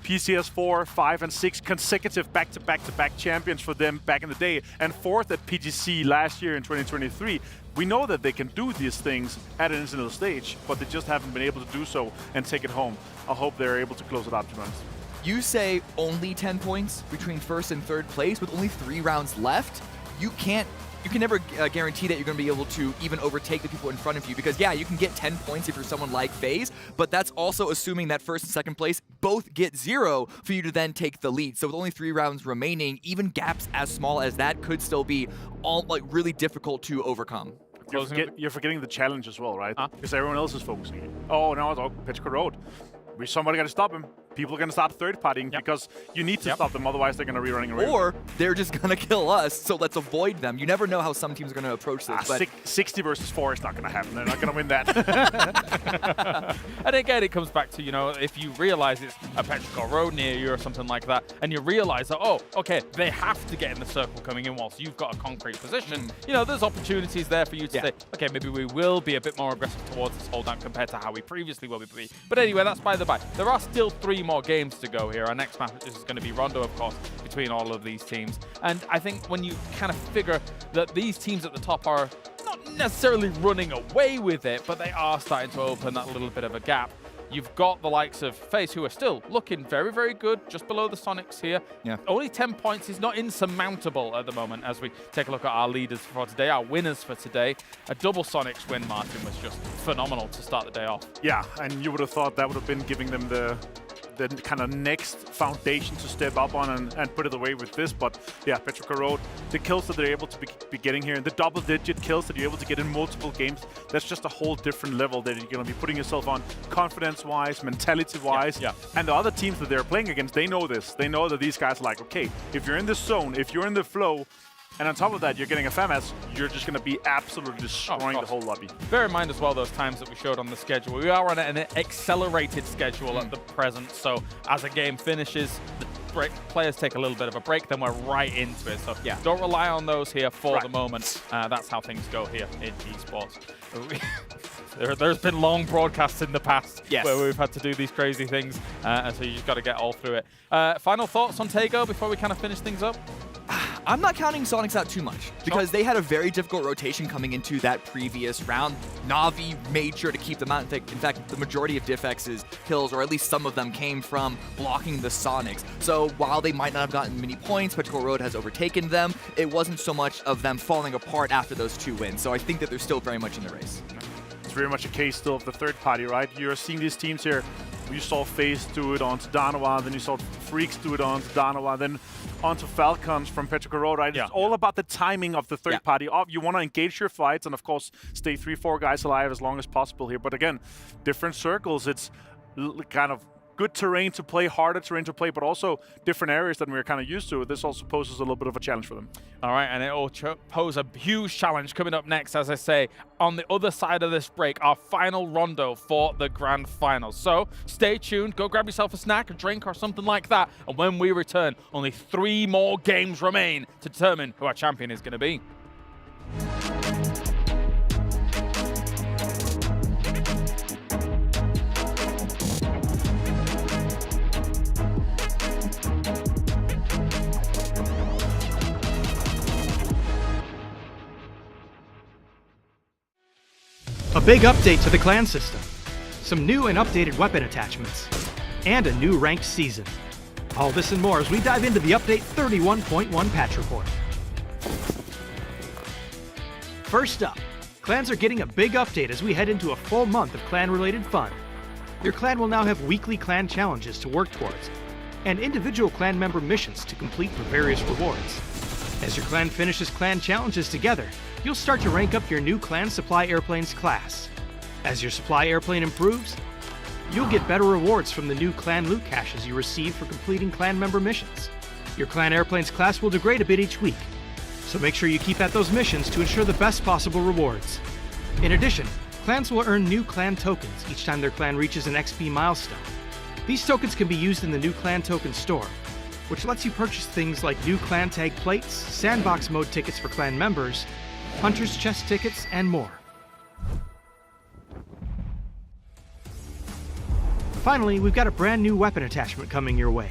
PCS 4, 5, and 6 consecutive back-to-back-to-back champions for them back in the day, and 4th at PGC last year in 2023. We know that they can do these things at an international stage, but they just haven't been able to do so and take it home. I hope they're able to close it out, to be honest. You say only 10 points between first and third place with only 3 rounds left? You can never guarantee that you're going to be able to even overtake the people in front of you, because yeah, you can get 10 points if you're someone like FaZe, but that's also assuming that first and second place both get 0 for you to then take the lead. So with only 3 rounds remaining, even gaps as small as that could still be really difficult to overcome. You're forgetting the challenge as well, right? Because everyone else is focusing. Oh, now it's Petrichor Road. Somebody got to stop him. People are going to start third-partying because you need to stop them, otherwise they're going to be running away. Or they're just going to kill us, so let's avoid them. You never know how some teams are going to approach this. But 60 versus 4 is not going to happen. They're not going to win that. And again, it comes back to, if you realize it's a Petrichor Road near you or something like that, and you realize that, oh, okay, they have to get in the circle coming in whilst you've got a concrete position, there's opportunities there for you to say, okay, maybe we will be a bit more aggressive towards this hold down compared to how we previously will be. But anyway, that's by the by. There are still 3 more games to go here. Our next match is going to be Rondo, of course, between all of these teams. And I think when you kind of figure that these teams at the top are not necessarily running away with it, but they are starting to open that little bit of a gap. You've got the likes of FaZe, who are still looking very, very good, just below the Sonics here. Yeah. Only 10 points is not insurmountable at the moment as we take a look at our leaders for today, our winners for today. A double Sonics win, Martin, was just phenomenal to start the day off. Yeah, and you would have thought that would have been giving them the the kind of next foundation to step up on and put it away with this. But yeah, Petrichor Road, the kills that they're able to be getting here, and the double-digit kills that you're able to get in multiple games, that's just a whole different level that you're going to be putting yourself on, confidence-wise, mentality-wise. And the other teams that they're playing against, they know this. They know that these guys are like, okay, if you're in this zone, if you're in the flow, and on top of that, you're getting a FAMAS, you're just going to be absolutely destroying the whole lobby. Bear in mind as well those times that we showed on the schedule. We are on an accelerated schedule at the present, so as a game finishes, the players take a little bit of a break, then we're right into it. So don't rely on those here for the moment. That's how things go here in esports. There's been long broadcasts in the past where we've had to do these crazy things, and so you just got to get all through it. Final thoughts on Tego before we kind of finish things up? I'm not counting Sonics out too much because they had a very difficult rotation coming into that previous round. Na'Vi made sure to keep them out. In fact, the majority of Diffx's kills, or at least some of them, came from blocking the Sonics. So while they might not have gotten many points, Petrichor Road has overtaken them. It wasn't so much of them falling apart after those 2 wins. So I think that they're still very much in the race. It's very much a case still of the third party, right? You're seeing these teams here. You saw FaZe do it onto Danawa, then you saw Freaks do it onto Danawa, then onto Falcons from Petrichor Road, right? It's all about the timing of the third party. You want to engage your fights and, of course, stay 3-4 guys alive as long as possible here. But again, different circles. It's kind of good terrain to play, harder terrain to play, but also different areas than we're kind of used to. This also poses a little bit of a challenge for them. All right, and it will pose a huge challenge coming up next, as I say, on the other side of this break, our final rondo for the grand finals. So stay tuned, go grab yourself a snack, a drink, or something like that. And when we return, only 3 more games remain to determine who our champion is going to be. A big update to the clan system, some new and updated weapon attachments, and a new ranked season. All this and more as we dive into the update 31.1 patch report. First up, clans are getting a big update as we head into a full month of clan-related fun. Your clan will now have weekly clan challenges to work towards, and individual clan member missions to complete for various rewards. As your clan finishes clan challenges together, you'll start to rank up your new clan supply airplanes class. As your supply airplane improves, you'll get better rewards from the new clan loot caches you receive for completing clan member missions. Your clan airplanes class will degrade a bit each week, so make sure you keep at those missions to ensure the best possible rewards. In addition, clans will earn new clan tokens each time their clan reaches an XP milestone. These tokens can be used in the new clan token store, which lets you purchase things like new clan tag plates, sandbox mode tickets for clan members, hunter's chest tickets, and more. Finally, we've got a brand new weapon attachment coming your way.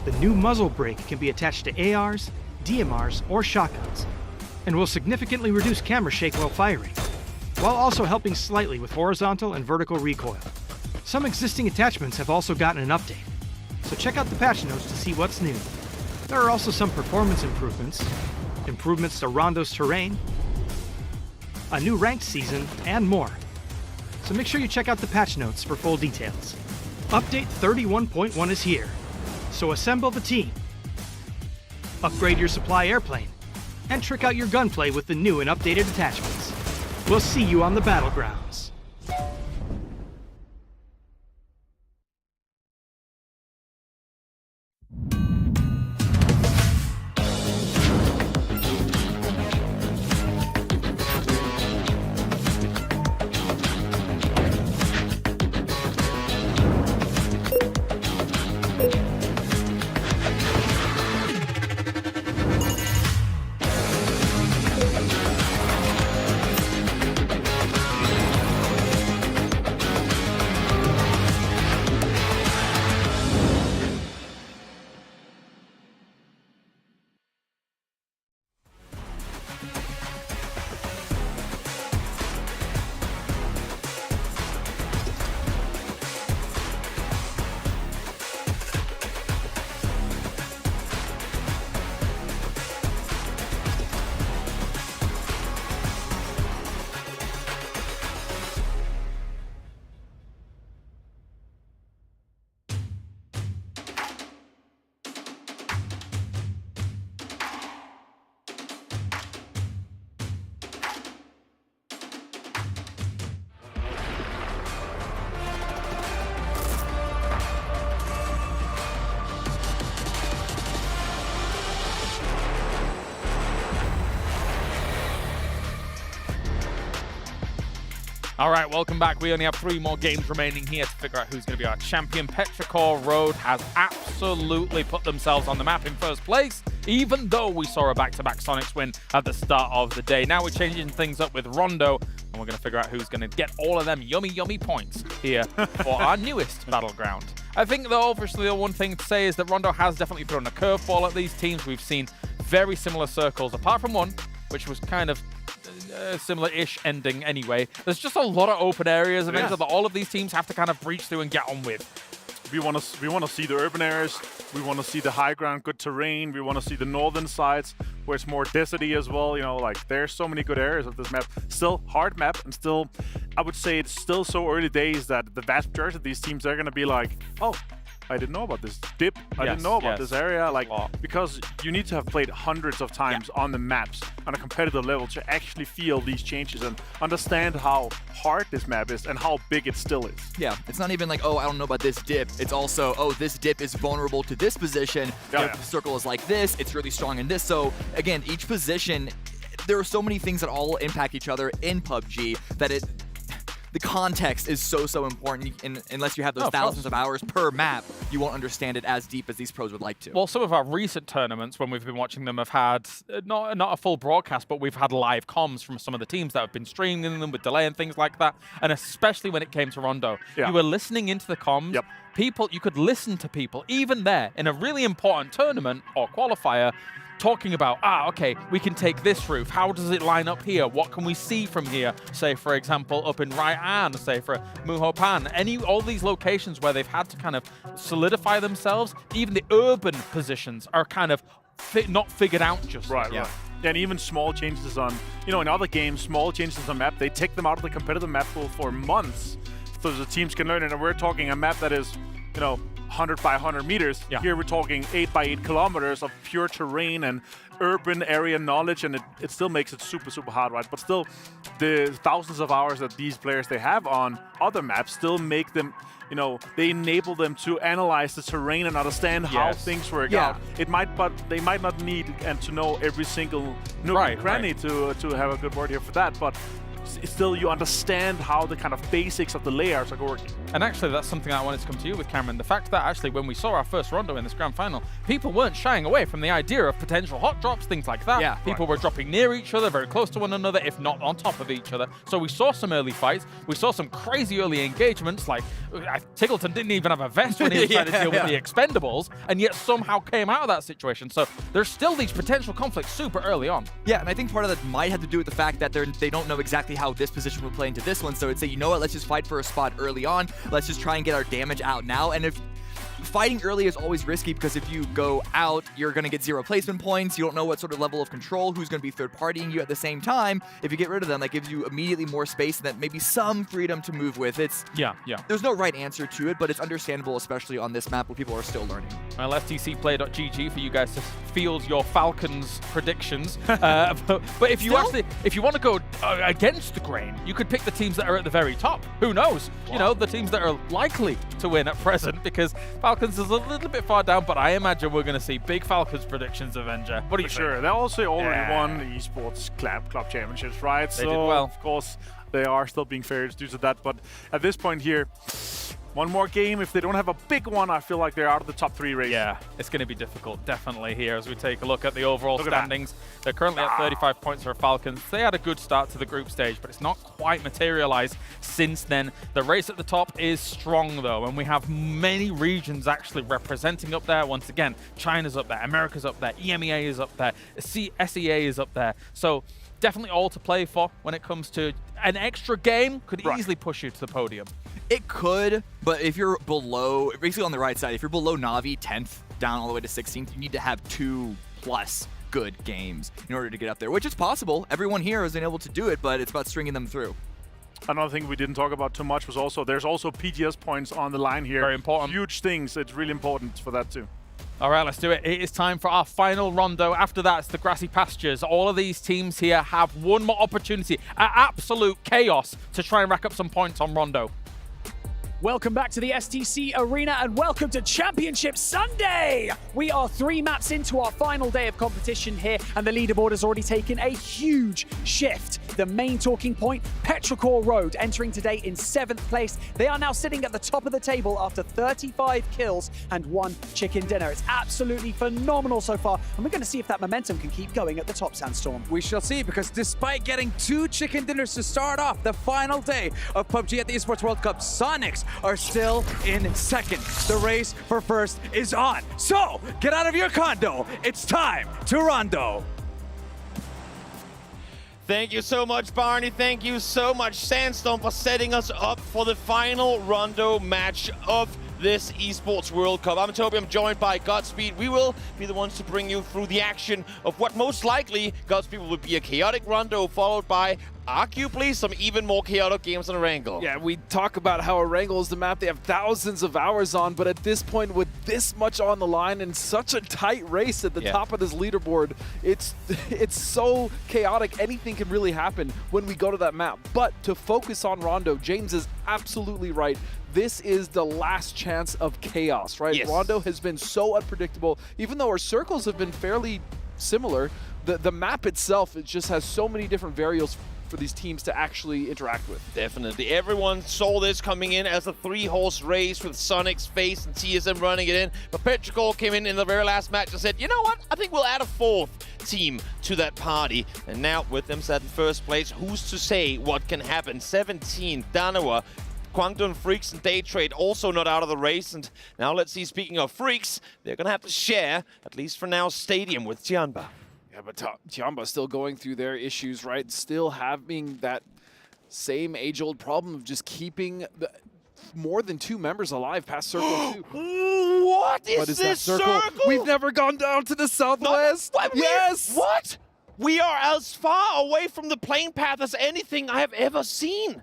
The new muzzle brake can be attached to ARs, DMRs, or shotguns, and will significantly reduce camera shake while firing, while also helping slightly with horizontal and vertical recoil. Some existing attachments have also gotten an update, so check out the patch notes to see what's new. There are also some performance improvements, improvements to Rondo's terrain, a new ranked season, and more. So make sure you check out the patch notes for full details. Update 31.1 is here, so assemble the team, upgrade your supply airplane, and trick out your gunplay with the new and updated attachments. We'll see you on the battlegrounds. All right, welcome back. We only have 3 more games remaining here to figure out who's going to be our champion. Petrichor Road has absolutely put themselves on the map in first place, even though we saw a back-to-back Sonics win at the start of the day. Now we're changing things up with Rondo, and we're going to figure out who's going to get all of them yummy, yummy points here for our newest battleground. I think, though, obviously, the one thing to say is that Rondo has definitely thrown a curveball at these teams. We've seen very similar circles, apart from one, which was kind of similar-ish ending anyway. There's just a lot of open areas that all of these teams have to kind of breach through and get on with. We want to see the urban areas. We want to see the high ground, good terrain. We want to see the northern sides where it's more deserty as well. You know, like there's so many good areas of this map. Still hard map, and still, I would say it's still so early days that the vast majority of these teams are going to be like, oh, I didn't know about this dip. I didn't know about this area. Like, because you need to have played hundreds of times on the maps on a competitive level to actually feel these changes and understand how hard this map is and how big it still is. Yeah, it's not even like, oh, I don't know about this dip. It's also, oh, this dip is vulnerable to this position. The circle is like this. It's really strong in this. So again, each position, there are so many things that all impact each other in PUBG that the context is so important, and unless you have those thousands of hours per map, you won't understand it as deep as these pros would like to. Well, some of our recent tournaments, when we've been watching them, have had not a full broadcast, but we've had live comms from some of the teams that have been streaming them with delay and things like that, and especially when it came to Rondo. You were listening into the comms. People, you could listen to people, even there, in a really important tournament or qualifier, talking about, okay, we can take this roof. How does it line up here? What can we see from here? Say, for example, up in Riyadh, say for Muhopan, all these locations where they've had to kind of solidify themselves. Even the urban positions are kind of not figured out just right. And even small changes on, in other games, small changes on map, they take them out of the competitive map pool for months so the teams can learn it. And we're talking a map that is, 100 by 100 meters. Here we're talking 8 by 8 kilometers of pure terrain and urban area knowledge, and it still makes it super hard, right? But still, the thousands of hours that these players they have on other maps still make them, they enable them to analyze the terrain and understand how things work out. But they might not need and to know every single nook and cranny to have a good word here for that, but still you understand how the kind of basics of the layouts are working. And actually, that's something I wanted to come to you with, Cameron. The fact that actually when we saw our first Rondo in this grand final, people weren't shying away from the idea of potential hot drops, things like that. People were dropping near each other, very close to one another, if not on top of each other. So we saw some early fights. We saw some crazy early engagements, like Tiggleton didn't even have a vest when he was trying to deal with the expendables, and yet somehow came out of that situation. So there's still these potential conflicts super early on. Yeah, and I think part of that might have to do with the fact that they don't know exactly how this position will play into this one. So it's say, you know what, let's just fight for a spot early on. Let's just try and get our damage out now. And if fighting early is always risky, because if you go out, you're going to get 0 placement points. You don't know what sort of level of control, who's going to be third-partying you at the same time. If you get rid of them, that gives you immediately more space and that maybe some freedom to move with. It's There's no right answer to it, but it's understandable, especially on this map where people are still learning. Well, ftcplay.gg for you guys to field your Falcons predictions. But if you want to go against the grain, you could pick the teams that are at the very top. Who knows? The teams that are likely to win at present, because Falcons is a little bit far down, but I imagine we're going to see big Falcons predictions, Avenger. What do you think? Sure. They also already won the Esports club championships, right? They did well. Of course, they are still being favored due to that. But at this point here, one more game. If they don't have a big one, I feel like they're out of the top 3 race. Yeah, it's going to be difficult, definitely, here as we take a look at the overall standings. They're currently at 35 points for Falcons. They had a good start to the group stage, but it's not quite materialized since then. The race at the top is strong, though, and we have many regions actually representing up there. Once again, China's up there, America's up there, EMEA is up there, SEA is up there. So definitely all to play for when it comes to an extra game. Could easily push you to the podium. It could, but if you're below, basically on the right side, if you're below Na'Vi, 10th, down all the way to 16th, you need to have 2+ good games in order to get up there, which is possible. Everyone here has been able to do it, but it's about stringing them through. Another thing we didn't talk about too much was there's also PGS points on the line here. Very important. Huge things. It's really important for that too. All right, let's do it. It is time for our final Rondo. After that, it's the grassy pastures. All of these teams here have one more opportunity at absolute chaos to try and rack up some points on Rondo. Welcome back to the STC Arena and welcome to Championship Sunday! We are 3 maps into our final day of competition here and the leaderboard has already taken a huge shift. The main talking point, Petrichor Road, entering today in 7th place. They are now sitting at the top of the table after 35 kills and 1 chicken dinner. It's absolutely phenomenal so far and we're going to see if that momentum can keep going at the top, Sandstorm. We shall see, because despite getting 2 chicken dinners to start off the final day of PUBG at the Esports World Cup, Sonics are still in 2nd. The race for 1st is on. So, get out of your condo. It's time to rondo. Thank you so much, Barney. Thank you so much, Sandstorm, for setting us up for the final rondo match of this Esports World Cup. I'm Toby, I'm joined by Godspeed. We will be the ones to bring you through the action of what most likely, Godspeed, will be a chaotic rondo followed by arguably some even more chaotic games on Erangel. Yeah, we talk about how Erangel is the map they have thousands of hours on, but at this point with this much on the line and such a tight race at the top of this leaderboard, it's so chaotic. Anything can really happen when we go to that map. But to focus on Rondo, James is absolutely right. This is the last chance of chaos, right? Yes. Rondo has been so unpredictable. Even though our circles have been fairly similar, the map itself, it just has so many different variables for these teams to actually interact with. Definitely. Everyone saw this coming in as a 3-horse race with Sonics, FaZe, and TSM running it in. But Petrichor came in the very last match and said, you know what? I think we'll add a 4th team to that party. And now with them set in 1st place, who's to say what can happen? 17, Danawa, Kwangdong Freaks and Daytrade also not out of the race. And now let's see, speaking of Freaks, they're going to have to share, at least for now, Stadium with Tianba. Yeah, but Tianba still going through their issues, right? Still having that same age-old problem of just keeping more than 2 members alive past Circle 2. What is this circle? We've never gone down to the southwest. Yes! What? We are as far away from the playing path as anything I have ever seen.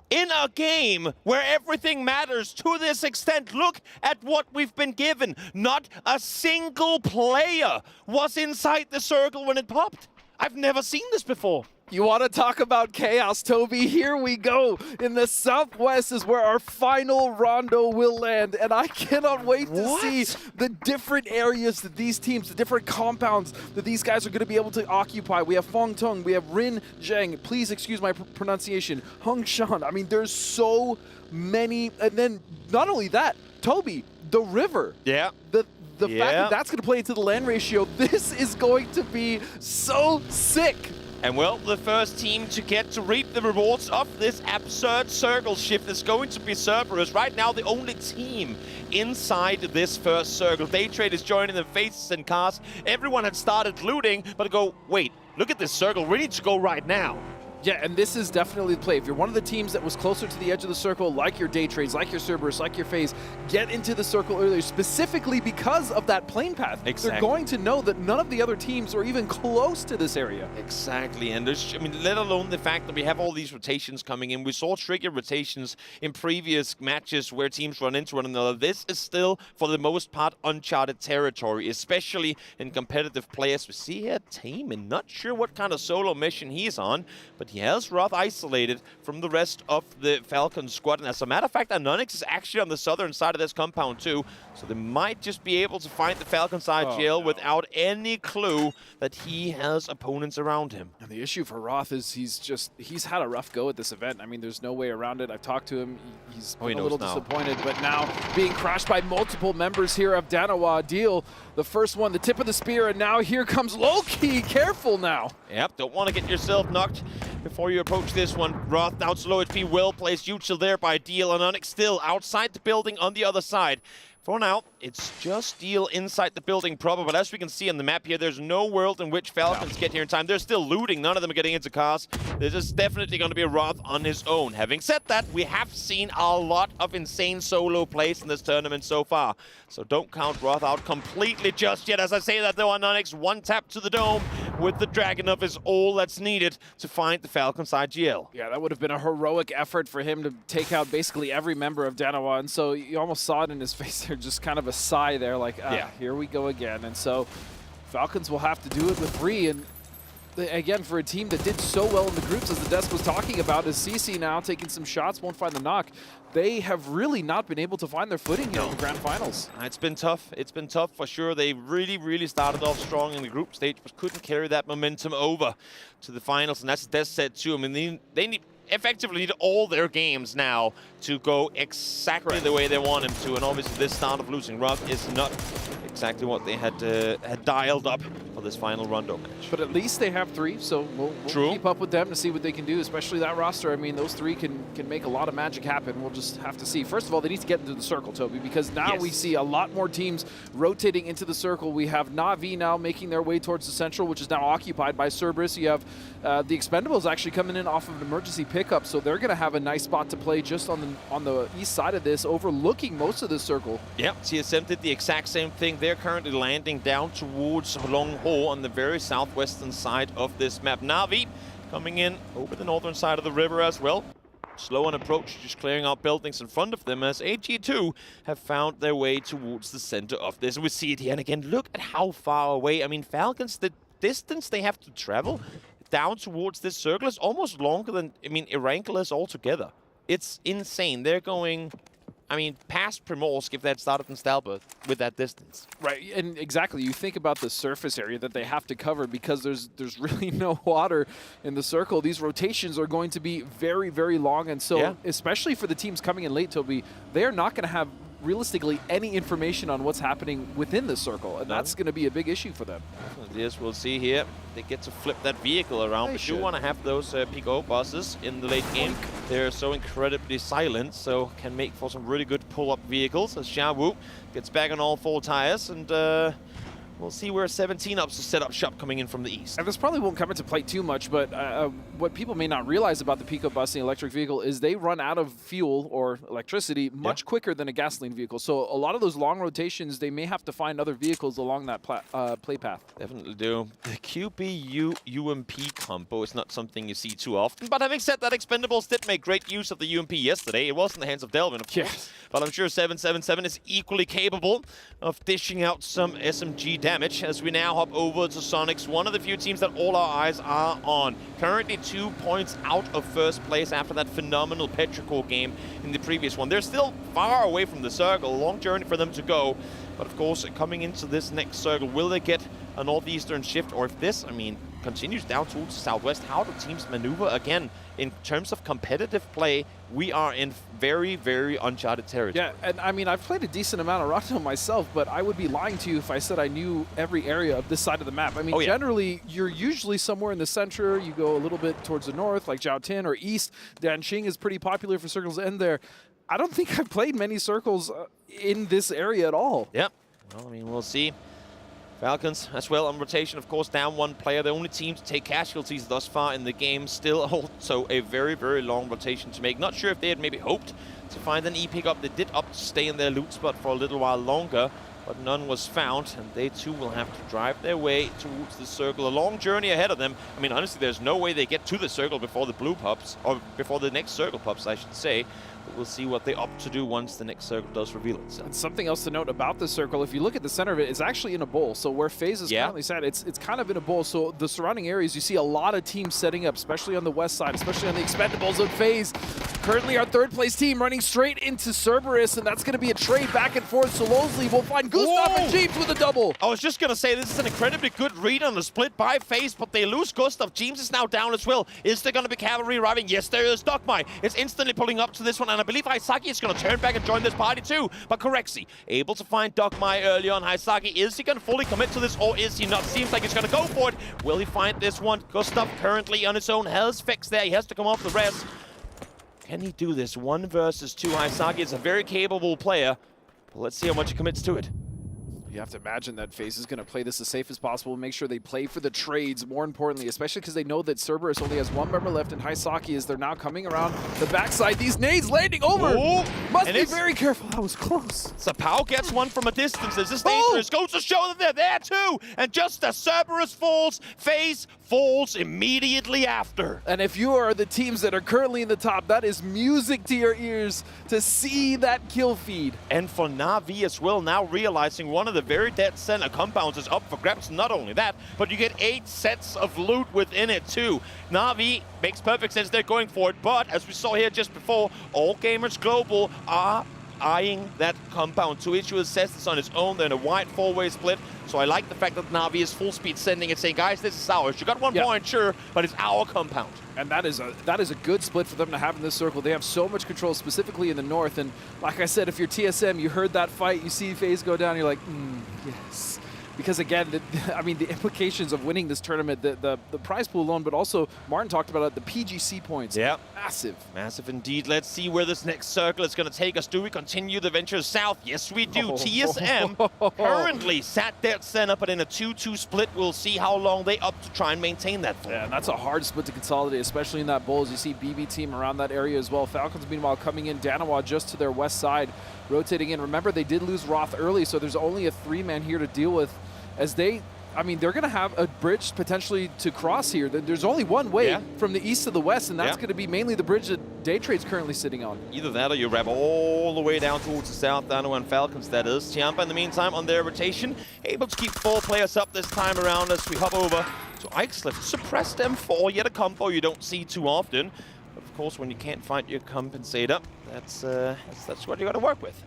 In a game where everything matters to this extent, look at what we've been given. Not a single player was inside the circle when it popped. I've never seen this before. You want to talk about chaos, Toby? Here we go. In the southwest is where our final rondo will land, and I cannot wait to see the different areas that these teams, the different compounds that these guys are going to be able to occupy. We have Fong Tung, we have Rin Zheng, please excuse my pronunciation, Hung Shan. I mean, there's so many, and then not only that, Toby, the river. Yeah. The fact that that's going to play into the land ratio, this is going to be so sick. And well, the first team to get to reap the rewards of this absurd circle shift is going to be Cerberus. Right now, the only team inside this first circle. Daytrade is joining the Faces and Cars. Everyone had started looting, but go, wait, look at this circle. We need to go right now. Yeah, and this is definitely the play. If you're one of the teams that was closer to the edge of the circle, like your Daytrades, like your Cerberus, like your FaZe, get into the circle earlier, specifically because of that plane path. Exactly. They're going to know that none of the other teams are even close to this area. Exactly, and there's, I mean, let alone the fact that we have all these rotations coming in. We saw trigger rotations in previous matches where teams run into one another. This is still, for the most part, uncharted territory, especially in competitive players. We see here Taemin, not sure what kind of solo mission he's on, but he has Roth isolated from the rest of the Falcon squad. And as a matter of fact, Anonix is actually on the southern side of this compound too. So they might just be able to find the Falcon side jail without any clue that he has opponents around him. And the issue for Roth is he's had a rough go at this event. I mean, there's no way around it. I've talked to him. He's been a little disappointed, but now being crashed by multiple members here of Danawa Deal. The first one, the tip of the spear, and now here comes Loki. Careful now. Yep, don't want to get yourself knocked before you approach this one. Roth down to low HP, well placed. Uchill there by Deal, and Onyx still outside the building on the other side. For now, it's just Deal inside the building proper, but as we can see on the map here, there's no world in which Falcons get here in time. They're still looting. None of them are getting into cars. This is definitely going to be a Roth on his own. Having said that, we have seen a lot of insane solo plays in this tournament so far. So don't count Roth out completely just yet. As I say that, though, Anonix, one tap to the dome with the Dragunov is all that's needed to find the Falcon side GL. Yeah, that would have been a heroic effort for him to take out basically every member of Danawa, and so you almost saw it in his face there, just kind of a sigh there, like, here we go again. And so Falcons will have to do it with Ree, and again, for a team that did so well in the groups, as the desk was talking about, is CC now taking some shots, won't find the knock. They have really not been able to find their footing here in the grand finals. It's been tough. It's been tough for sure. They really started off strong in the group stage, but couldn't carry that momentum over to the finals. And that's Des said too. I mean, they effectively need all their games now to go exactly the way they want them to. And obviously, this start of losing Rock is not exactly what they had dialed up for this final rondo. But at least they have 3, so we'll keep up with them to see what they can do, especially that roster. I mean, those 3 can make a lot of magic happen. We'll just have to see. First of all, they need to get into the circle, Toby, because now we see a lot more teams rotating into the circle. We have Na'Vi now making their way towards the central, which is now occupied by Cerberus. You have the Expendables actually coming in off of an emergency pickup, so they're going to have a nice spot to play just on the east side of this, overlooking most of the circle. Yeah, TSM did the exact same thing. They're currently landing down towards Long Ho on the very southwestern side of this map. Na'Vi coming in over the northern side of the river as well. Slow on approach, just clearing out buildings in front of them as AG2 have found their way towards the center of this. We see it here, and again, look at how far away. I mean, Falcons, the distance they have to travel down towards this circle is almost longer than, I mean, Irankle is altogether. It's insane. They're going, I mean, past Primorsk if they had started in Stalbert with that distance. Right, and exactly. You think about the surface area that they have to cover because there's really no water in the circle. These rotations are going to be very long, and so especially for the teams coming in late, Toby, they are not going to have realistically any information on what's happening within the circle, and that's going to be a big issue for them. Yes, we'll see here. They get to flip that vehicle around, but do want to have those Pico buses in the late game. They're so incredibly silent, so can make for some really good pull-up vehicles as Xiaowu gets back on all 4 tires, and we'll see where 17 ups to set up shop coming in from the east. And this probably won't come into play too much, but what people may not realize about the Pico bus and the electric vehicle is they run out of fuel or electricity much quicker than a gasoline vehicle. So a lot of those long rotations, they may have to find other vehicles along that play path. Definitely do. The QB-UMP combo is not something you see too often. But having said that, Expendables did make great use of the UMP yesterday. It was in the hands of Delvin, of course. But I'm sure 777 is equally capable of dishing out some SMG damage as we now hop over to Sonics, one of the few teams that all our eyes are on. Currently 2 points out of first place after that phenomenal Petrichor game in the previous one. They're still far away from the circle, a long journey for them to go. But of course, coming into this next circle, will they get a northeastern shift? Or if this, I mean, continues down towards the southwest, how do teams maneuver? Again, in terms of competitive play, we are in very uncharted territory. Yeah, and I mean, I've played a decent amount of Rondo myself, but I would be lying to you if I said I knew every area of this side of the map. I mean, generally, you're usually somewhere in the center. You go a little bit towards the north, like Jiaotin, or east. Danqing is pretty popular for circles to end there. I don't think I've played many circles in this area at all. Yep. Well, I mean, we'll see. Falcons as well on rotation, of course, down 1 player. The only team to take casualties thus far in the game. Still also a very long rotation to make. Not sure if they had maybe hoped to find an E pickup. They did opt to stay in their loot spot for a little while longer, but none was found, and they too will have to drive their way towards the circle. A long journey ahead of them. I mean, honestly, there's no way they get to the circle before the blue pops, or before the next circle pops, I should say. But we'll see what they opt to do once the next circle does reveal itself. And something else to note about the circle, if you look at the center of it, it's actually in a bowl. So where FaZe is currently sat, it's kind of in a bowl. So the surrounding areas, you see a lot of teams setting up, especially on the west side, especially on the Expendables of FaZe. Currently our 3rd place team running straight into Cerberus, and that's going to be a trade back and forth. So Losley will find Gustav and James with a double. I was just going to say, this is an incredibly good read on the split by FaZe, but they lose Gustav. James is now down as well. Is there going to be cavalry arriving? Yes, there is. Dogmai is instantly pulling up to this one, and I believe Haisaki is going to turn back and join this party too. But Corexi able to find Dogmai early on. Haisaki, is he going to fully commit to this, or is he not? Seems like he's going to go for it. Will he find this one? Gustav currently on his own. Has Fix there. He has to come off the rest. Can he do this? 1 versus 2. Haisaki is a very capable player. But let's see how much he commits to it. You have to imagine that FaZe is going to play this as safe as possible, make sure they play for the trades, more importantly, especially because they know that Cerberus only has 1 member left, and Haisaki is they're now coming around the backside. These nades landing over. Must be very careful. That was close. Sapao gets one from a distance. This is dangerous. Goes to show that they're there too. And just as Cerberus falls, FaZe falls immediately after. And if you are the teams that are currently in the top, that is music to your ears to see that kill feed. And for Na'Vi as well, now realizing one of the very dead center compounds is up for grabs. Not only that, but you get 8 sets of loot within it too. Na'Vi makes perfect sense, they're going for it, but as we saw here just before, All Gamers Global are eyeing that compound. To issue assess this on its own, then a wide 4-way split. So I like the fact that Na'Vi is full speed sending it, saying, guys, this is ours. You got 1 point, sure, but it's our compound. And that is a good split for them to have in this circle. They have so much control, specifically in the north. And like I said, if you're TSM, you heard that fight, you see FaZe go down, you're like, yes. Because again, I mean, the implications of winning this tournament, the prize pool alone, but also Martin talked about it, the PGC points. Yeah. Massive. Massive indeed. Let's see where this next circle is going to take us. Do we continue the venture south? Yes, we do. TSM currently sat dead center, but in a 2-2 split, we'll see how long they up to try and maintain that for. Yeah, and that's a hard split to consolidate, especially in that Bulls. You see BB team around that area as well. Falcons, meanwhile, coming in. Danawa just to their west side, rotating in. Remember, they did lose Roth early, so there's only a 3-man here to deal with. As they, I mean, they're going to have a bridge potentially to cross here. There's only one way from the east to the west, and that's going to be mainly the bridge that Daytrade's currently sitting on. Either that or you wrap all the way down towards the south, Dano and Falcons, that is. Chiampa, in the meantime, on their rotation, able to keep 4 players up this time around as we hop over to Ixlef. Suppressed M4, yet a combo you don't see too often. Of course, when you can't find your compensator, that's what you got to work with.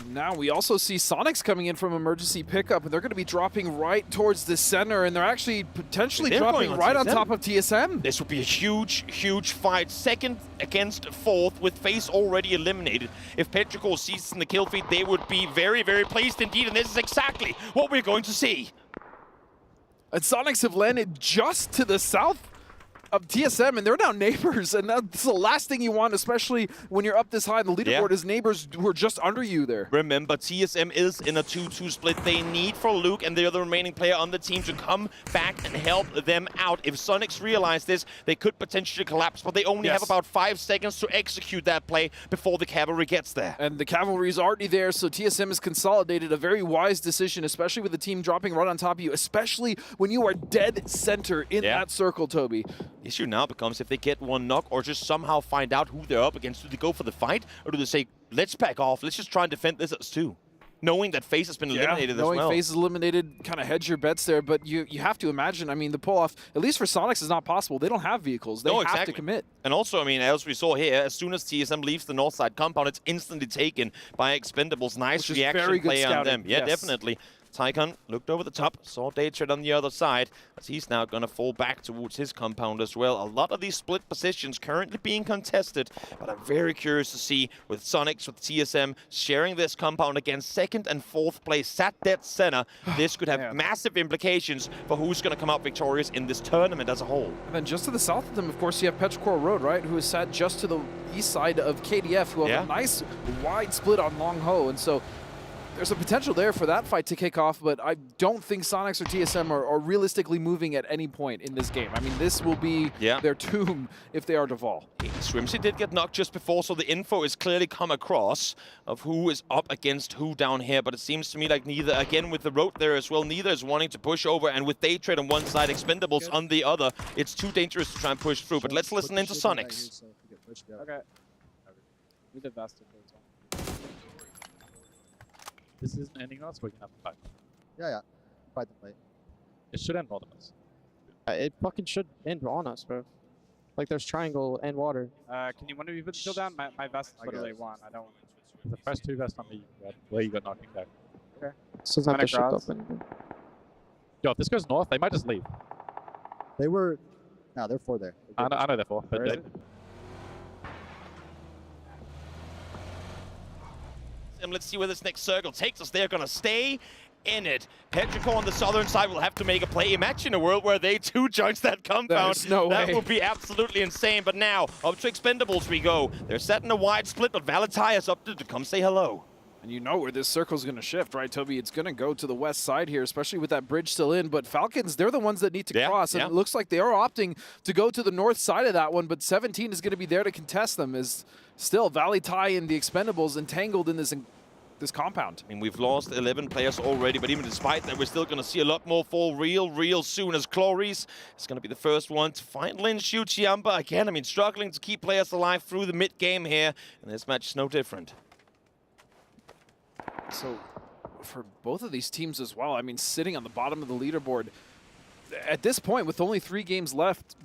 Now we also see Sonics coming in from emergency pickup, and they're going to be dropping right towards the center, and they're actually potentially dropping right on top of TSM. This would be a huge, huge fight. Second against fourth with FaZe already eliminated. If Petrichor sees in the kill feed, they would be very, very pleased indeed, and this is exactly what we're going to see. And Sonics have landed just to the south of TSM, and they're now neighbors, and that's the last thing you want, especially when you're up this high. The leaderboard is neighbors who are just under you there. Remember, TSM is in a 2-2 split. They need for Luke and the other remaining player on the team to come back and help them out. If Sonics realize this, they could potentially collapse, but they only have about 5 seconds to execute that play before the cavalry gets there. And the cavalry is already there, so TSM has consolidated a very wise decision, especially with the team dropping right on top of you, especially when you are dead center in that circle, Toby. The issue now becomes if they get 1 knock or just somehow find out who they're up against. Do they go for the fight, or do they say, let's back off, let's just try and defend this as 2? Knowing that FaZe has been eliminated as well. Knowing FaZe is eliminated, kind of hedge your bets there, but you have to imagine, I mean, the pull-off, at least for Sonics, is not possible. They don't have vehicles. They have to commit. And also, I mean, as we saw here, as soon as TSM leaves the north side compound, it's instantly taken by Expendables. Nice reaction play on them. Yeah, definitely. Tycon looked over the top, saw Daytrade on the other side, as he's now going to fall back towards his compound as well. A lot of these split positions currently being contested, but I'm very curious to see with Sonics, with TSM, sharing this compound against 2nd and 4th place, sat dead center. This could have massive implications for who's going to come out victorious in this tournament as a whole. And then just to the south of them, of course, you have Petrichor Road, right, who is sat just to the east side of KDF, who have a nice wide split on Long Ho, and so there's a potential there for that fight to kick off, but I don't think Sonics or TSM are realistically moving at any point in this game. I mean, this will be their tomb if they are to fall. Swimsy did get knocked just before, so the info is clearly come across of who is up against who down here, but it seems to me like neither, again with the road there as well, neither is wanting to push over, and with Daytrade on one side, Expendables on the other, it's too dangerous to try and push through, but let's listen into Sonics. Okay. We did best. This isn't ending us, we can have a fight. Yeah. Fight them late. It should end on us. It fucking should end on us, bro. Like there's triangle and water. Can you want to be put the shield down? My vest is literally 1. I don't. The first 2 vests on me, where you got knocking down. Okay. So it's not the shield up anymore. Yo, if this goes north, they might just leave. They were. No, they're 4 there. I know they're 4, but they, And let's see where this next circle takes us. They're going to stay in it. Petrichor on the southern side will have to make a play. Imagine a world where they too joins that compound. There's no way. That would be absolutely insane. But now, up to Expendables we go. They're setting a wide split, but Valatai is up to come say hello. And you know where this circle's going to shift, right, Toby? It's going to go to the west side here, especially with that bridge still in. But Falcons, they're the ones that need to cross. And it looks like they are opting to go to the north side of that one. But 17 is going to be there to contest them. As still, Valatai and the Expendables entangled in this this compound. I mean, we've lost 11 players already, but even despite that, we're still going to see a lot more fall real soon, as Cloris is going to be the first one to finally shoot Chiamba again. I mean, struggling to keep players alive through the mid-game here, and this match is no different. So, for both of these teams as well, I mean, sitting on the bottom of the leaderboard, at this point, with only 3 games left,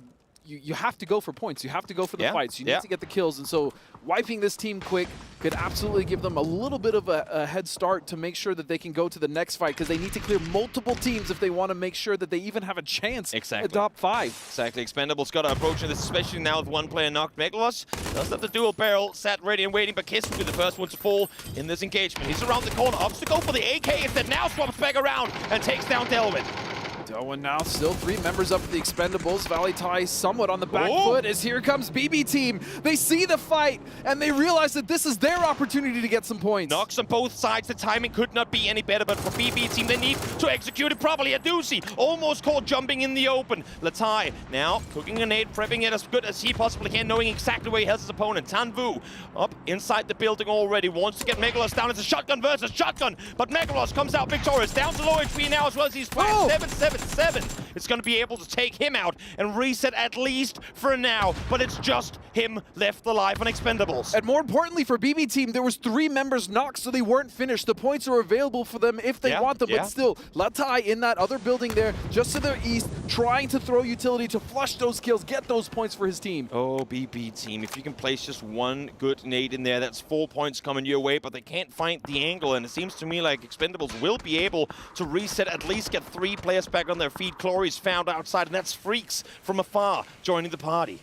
you have to go for points. You have to go for the fights. You need to get the kills. And so wiping this team quick could absolutely give them a little bit of a head start to make sure that they can go to the next fight, because they need to clear multiple teams if they want to make sure that they even have a chance at top 5. Exactly. Expendables got to approach this, especially now with one player knocked. Megalos does have the dual barrel, sat ready and waiting, but Kiss will be the first one to fall in this engagement. He's around the corner, opts to go for the AK, instead now swaps back around and takes down Delwyn. Delwyn now still 3 members up for the Expendables. Valley Tie somewhat on the back foot as here comes BB team. They see the fight and they realize that this is their opportunity to get some points. Knocks on both sides. The timing could not be any better, but for BB team, they need to execute it properly. Adusi almost caught jumping in the open. Latai now cooking a nade, prepping it as good as he possibly can, knowing exactly where he has his opponent. Tanvu up inside the building already, wants to get Megalos down. It's a shotgun versus shotgun, but Megalos comes out victorious. Down to low HP now as well as he's flat. 7-7-7. It's going to be able to take him out and reset at least for now, but it's just him left alive on Expendables. And more importantly for BB team, there was 3 members knocked, so they weren't finished. The points are available for them if they want them, but still, Latai in that other building there, just to their east, trying to throw utility to flush those kills, get those points for his team. Oh, BB team, if you can place just one good nade in there, that's 4 points coming your way, but they can't find the angle, and it seems to me like Expendables will be able to reset, at least get 3 players back on their feet. Clory's found outside, and that's Freaks from afar joining the party.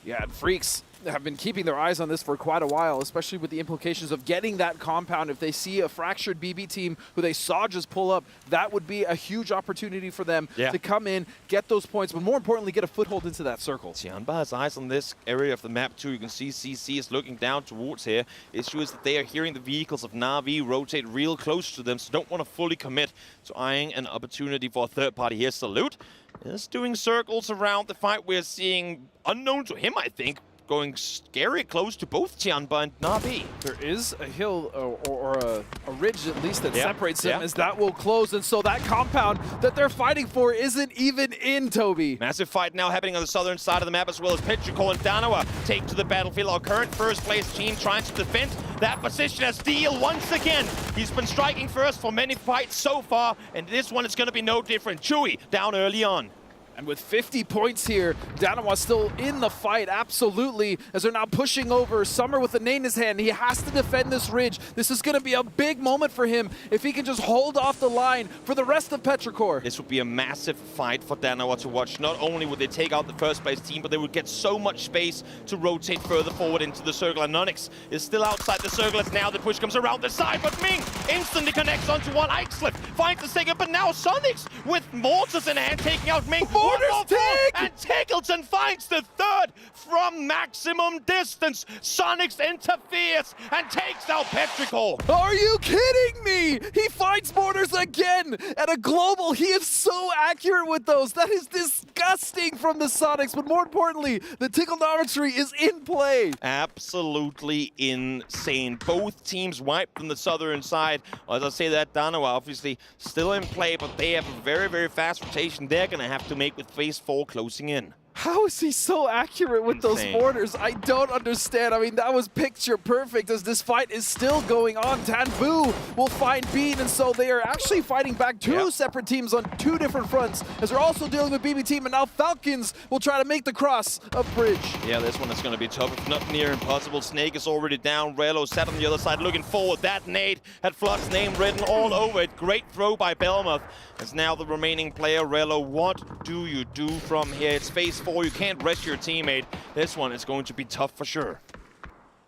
Yeah, and Freaks have been keeping their eyes on this for quite a while, especially with the implications of getting that compound. If they see a fractured BB team who they saw just pull up, that would be a huge opportunity for them to come in, get those points, but more importantly, get a foothold into that circle. Tianba has eyes on this area of the map too. You can see CC is looking down towards here. Issue is that they are hearing the vehicles of Na'Vi rotate real close to them, so don't want to fully commit to eyeing an opportunity for a third party here. Salute is doing circles around the fight. We're seeing, unknown to him, I think, going scary close to both Tianba and Na'Vi. There is a hill or a ridge at least that separates them, as that will close, and so that compound that they're fighting for isn't even in, Toby. Massive fight now happening on the southern side of the map, as well as Petrichor and Danawa take to the battlefield. Our current first place team trying to defend that position as Deal once again. He's been striking first for many fights so far, and this one is going to be no different. Chewy down early on. And with 50 points here, Danawa still in the fight, absolutely, as they're now pushing over. Summer with the nade in his hand. He has to defend this ridge. This is going to be a big moment for him if he can just hold off the line for the rest of Petrichor. This would be a massive fight for Danawa to watch. Not only would they take out the first place team, but they would get so much space to rotate further forward into the circle. And Nonix is still outside the circle as now the push comes around the side, but Ming instantly connects onto one. Ikeslip finds the second, but now Sonics with mortars in hand taking out Ming. And Tickleton finds the third from maximum distance. Sonics interferes and takes out Petrichor. Are you kidding me? He finds mortars again at a global. He is so accurate with those. That is disgusting from the Sonics, but more importantly, the Tickleometry is in play. Absolutely insane. Both teams wiped on the southern side. As I say that, Danawa obviously still in play, but they have a very, very fast rotation they're going to have to make with phase 4 closing in. How is he so accurate with those mortars? I don't understand. I mean, that was picture perfect as this fight is still going on. Tanvu will find Bean, and so they are actually fighting back 2 separate teams on 2 different fronts, as they're also dealing with BB team, and now Falcons will try to make the cross of bridge. Yeah, this one is going to be tough, if not near impossible. Snake is already down. Relo sat on the other side looking forward. That nade had Flood's name written all over it. Great throw by Belmoth. As now the remaining player, Relo, what do you do from here? It's phase 4. You can't rest your teammate. This one is going to be tough for sure.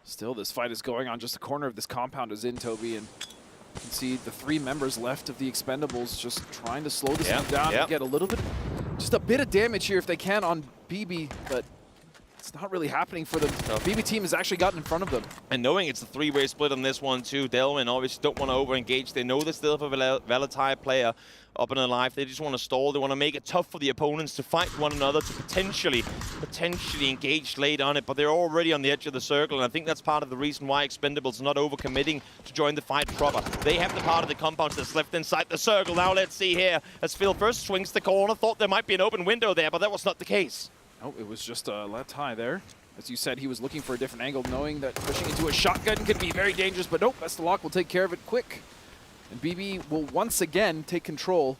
Still, this fight is going on. Just the corner of this compound is in, Toby, and you can see the 3 members left of the Expendables just trying to slow this one down and get a little bit, just a bit of damage here if they can on BB, but it's not really happening for them. BB team has actually gotten in front of them. And knowing it's a three-way split on this one too, Delwyn obviously don't want to over-engage. They know they still have a Velatile player up and alive. They just want to stall. They want to make it tough for the opponents to fight one another, to potentially engage late on it, but they're already on the edge of the circle, and I think that's part of the reason why Expendables are not overcommitting to join the fight proper. They have the part of the compound that's left inside the circle. Now let's see here, as Phil first swings the corner, thought there might be an open window there, but that was not the case. No, it was just a left high there. As you said, he was looking for a different angle, knowing that pushing into a shotgun could be very dangerous, but nope, Best of Luck will take care of it quick. And BB will once again take control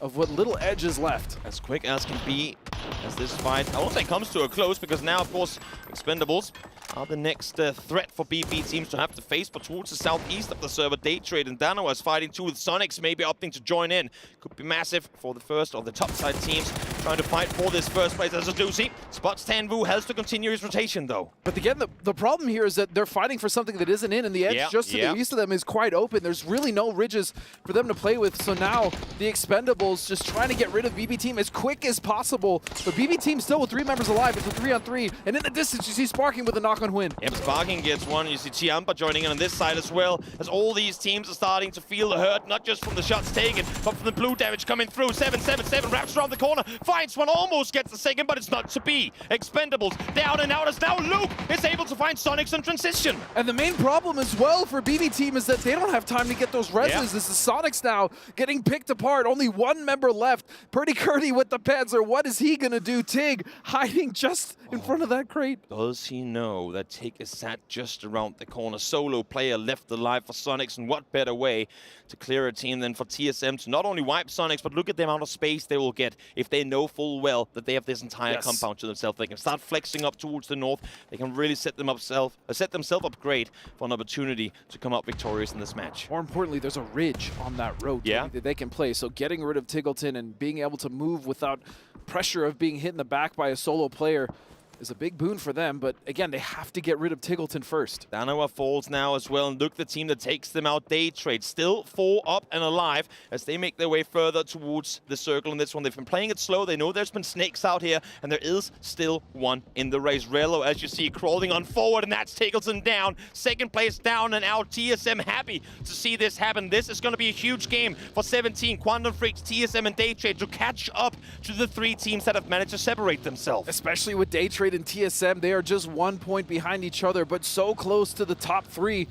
of what little edge is left. As quick as can be, as this fight, I won't say comes to a close, because now, of course, Expendables are the next threat for BB teams to have to face, but towards the southeast of the server, Daytrade and Dano is fighting too, with Sonics maybe opting to join in. Could be massive for the first of the top side teams trying to fight for this first place. As a doozy, spots Tanvu, has to continue his rotation though. But again, the problem here is that they're fighting for something that isn't in, and the edge just to the east of them is quite open. There's really no ridges for them to play with, so now the Expendables just trying to get rid of BB team as quick as possible. But BB team still with 3 members alive. It's a 3-on-3, and in the distance you see Sparking with a knock-on win. Yep, Sparking gets one. You see Chiampa joining in on this side as well, as all these teams are starting to feel the hurt, not just from the shots taken, but from the blue damage coming through. 7-7-7 wraps around the corner, finds one, almost gets the second, but it's not to be. Expendables down and out as now Luke is able to find Sonics in transition. And the main problem as well for BB team is that they don't have time to get those reses. This is Sonics now getting picked apart. Only 1 member left. Pretty Curdy with the Panzer. What is he gonna do? Tig hiding just in front of that crate. Does he know that Tig is sat just around the corner? Solo player left alive for Sonics, and what better way to clear a team than for TSM to not only wipe Sonics, but look at the amount of space they will get if they know full well that they have this entire compound to themselves. They can start flexing up towards the north. They can really set themselves up great for an opportunity to come out victorious in this match. More importantly, there's a ridge on that road that they can play. So getting rid of Tiggleton and being able to move without pressure of being hit in the back by a solo player is a big boon for them, but again, they have to get rid of Tiggleton first. Danoa falls now as well, and look, the team that takes them out, Daytrade, still 4 up and alive as they make their way further towards the circle in this one. They've been playing it slow. They know there's been snakes out here, and there is still one in the race. Rello, as you see, crawling on forward, and that's Tiggleton down. Second place down and out. TSM happy to see this happen. This is going to be a huge game for 17. Quantum Freaks, TSM, and Daytrade to catch up to the 3 teams that have managed to separate themselves. Especially with Daytrade and TSM, they are just 1 point behind each other, but so close to the top 3.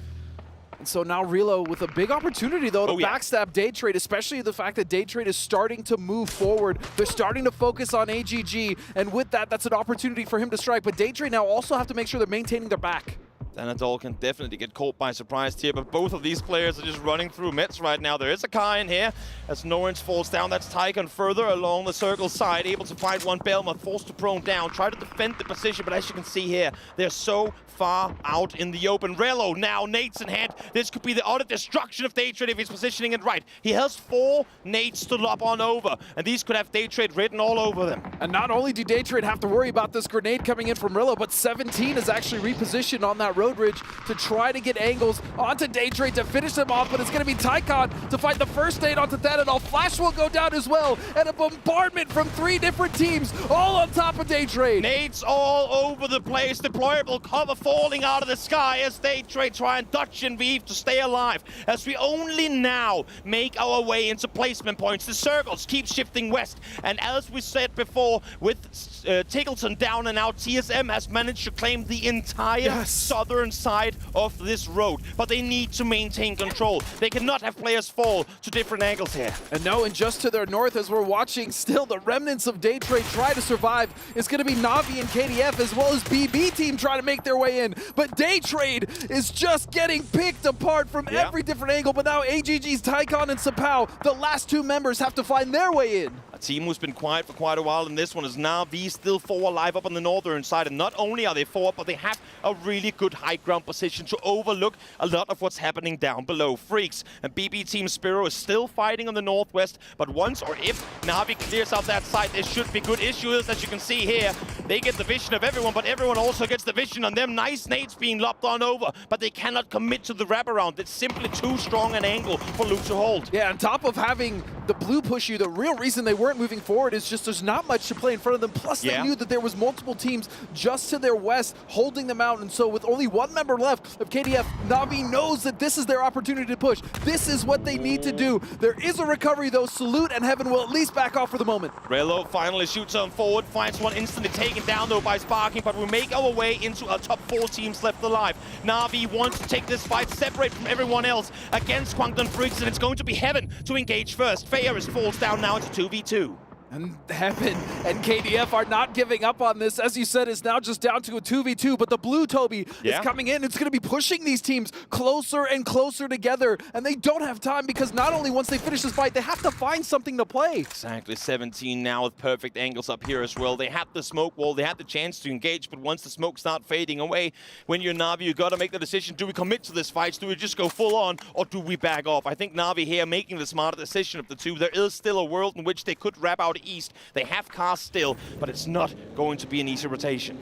And so now Relo with a big opportunity, though, to backstab Daytrade, especially the fact that Daytrade is starting to move forward. They're starting to focus on AGG, and with that, that's an opportunity for him to strike. But Daytrade now also have to make sure they're maintaining their back. Danadol can definitely get caught by surprise here, but both of these players are just running through meds right now. There is a car in here as Norrens falls down. That's Tycon further along the circle side, able to find one. Belmont forced to prone down, try to defend the position, but as you can see here, they're so far out in the open. Rello now, nades in hand. This could be the utter destruction of Daytrade if he's positioning it right. He has 4 nades to lob on over, and these could have Daytrade written all over them. And not only do Daytrade have to worry about this grenade coming in from Rello, but 17 is actually repositioned on that road ridge to try to get angles onto Daytrade to finish them off, but it's going to be Tycon to fight the first nade onto Danadol. Flash will go down as well, and a bombardment from 3 different teams, all on top of Daytrade. Nades all over the place, deployable cover falling out of the sky as Daytrade try and dodge and weave to stay alive, as we only now make our way into placement points. The circles keep shifting west, and as we said before, with Tiggleton down and out, TSM has managed to claim the entire southern side of this road, but they need to maintain control. They cannot have players fall to different angles here. And no, and just to their north, as we're watching still the remnants of Daytrade try to survive, it's going to be Navi and KDF as well as BB team trying to make their way in. But Daytrade is just getting picked apart from every different angle, but now AGG's Tycon and Sapao, the last 2 members, have to find their way in. A team who's been quiet for quite a while in this one is Navi, still 4 alive up on the northern side, and not only are they 4 up, but they have a really good high ground position to overlook a lot of what's happening down below. Freaks and BB Team Spiro is still fighting on the northwest, but once or if Navi clears out that side, there should be good issues. As you can see here, They get the vision of everyone, but everyone also gets the vision on them. Nice nades being lopped on over, but they cannot commit to the wraparound. It's simply too strong an angle for Luke to hold. Yeah, on top of having the blue push you, the real reason they weren't moving forward is just there's not much to play in front of them. Plus, they knew that there was multiple teams just to their west holding them out, and so with only one member left of KDF, Na'Vi knows that this is their opportunity to push. This is what they need to do. There is a recovery, though. Salute and Heaven will at least back off for the moment. Relo finally shoots on forward, finds one instantly taken down, though, by Sparking, but we make our way into our top 4 teams left alive. Na'Vi wants to take this fight separate from everyone else against Kwangdong Freaks, and it's going to be Heaven to engage first. Feyaris falls down now into 2v2. And Heaven and KDF are not giving up on this. As you said, it's now just down to a 2v2, but the blue, Toby, is coming in. It's going to be pushing these teams closer and closer together, and they don't have time because not only once they finish this fight, they have to find something to play. Exactly, 17 now with perfect angles up here as well. They had the smoke wall, they had the chance to engage, but once the smoke starts fading away, when you're Na'Vi, you got to make the decision, do we commit to this fight? Do we just go full on, or do we back off? I think Na'Vi here making the smarter decision of the two. There is still a world in which they could wrap out east. They have cast still, but it's not going to be an easy rotation.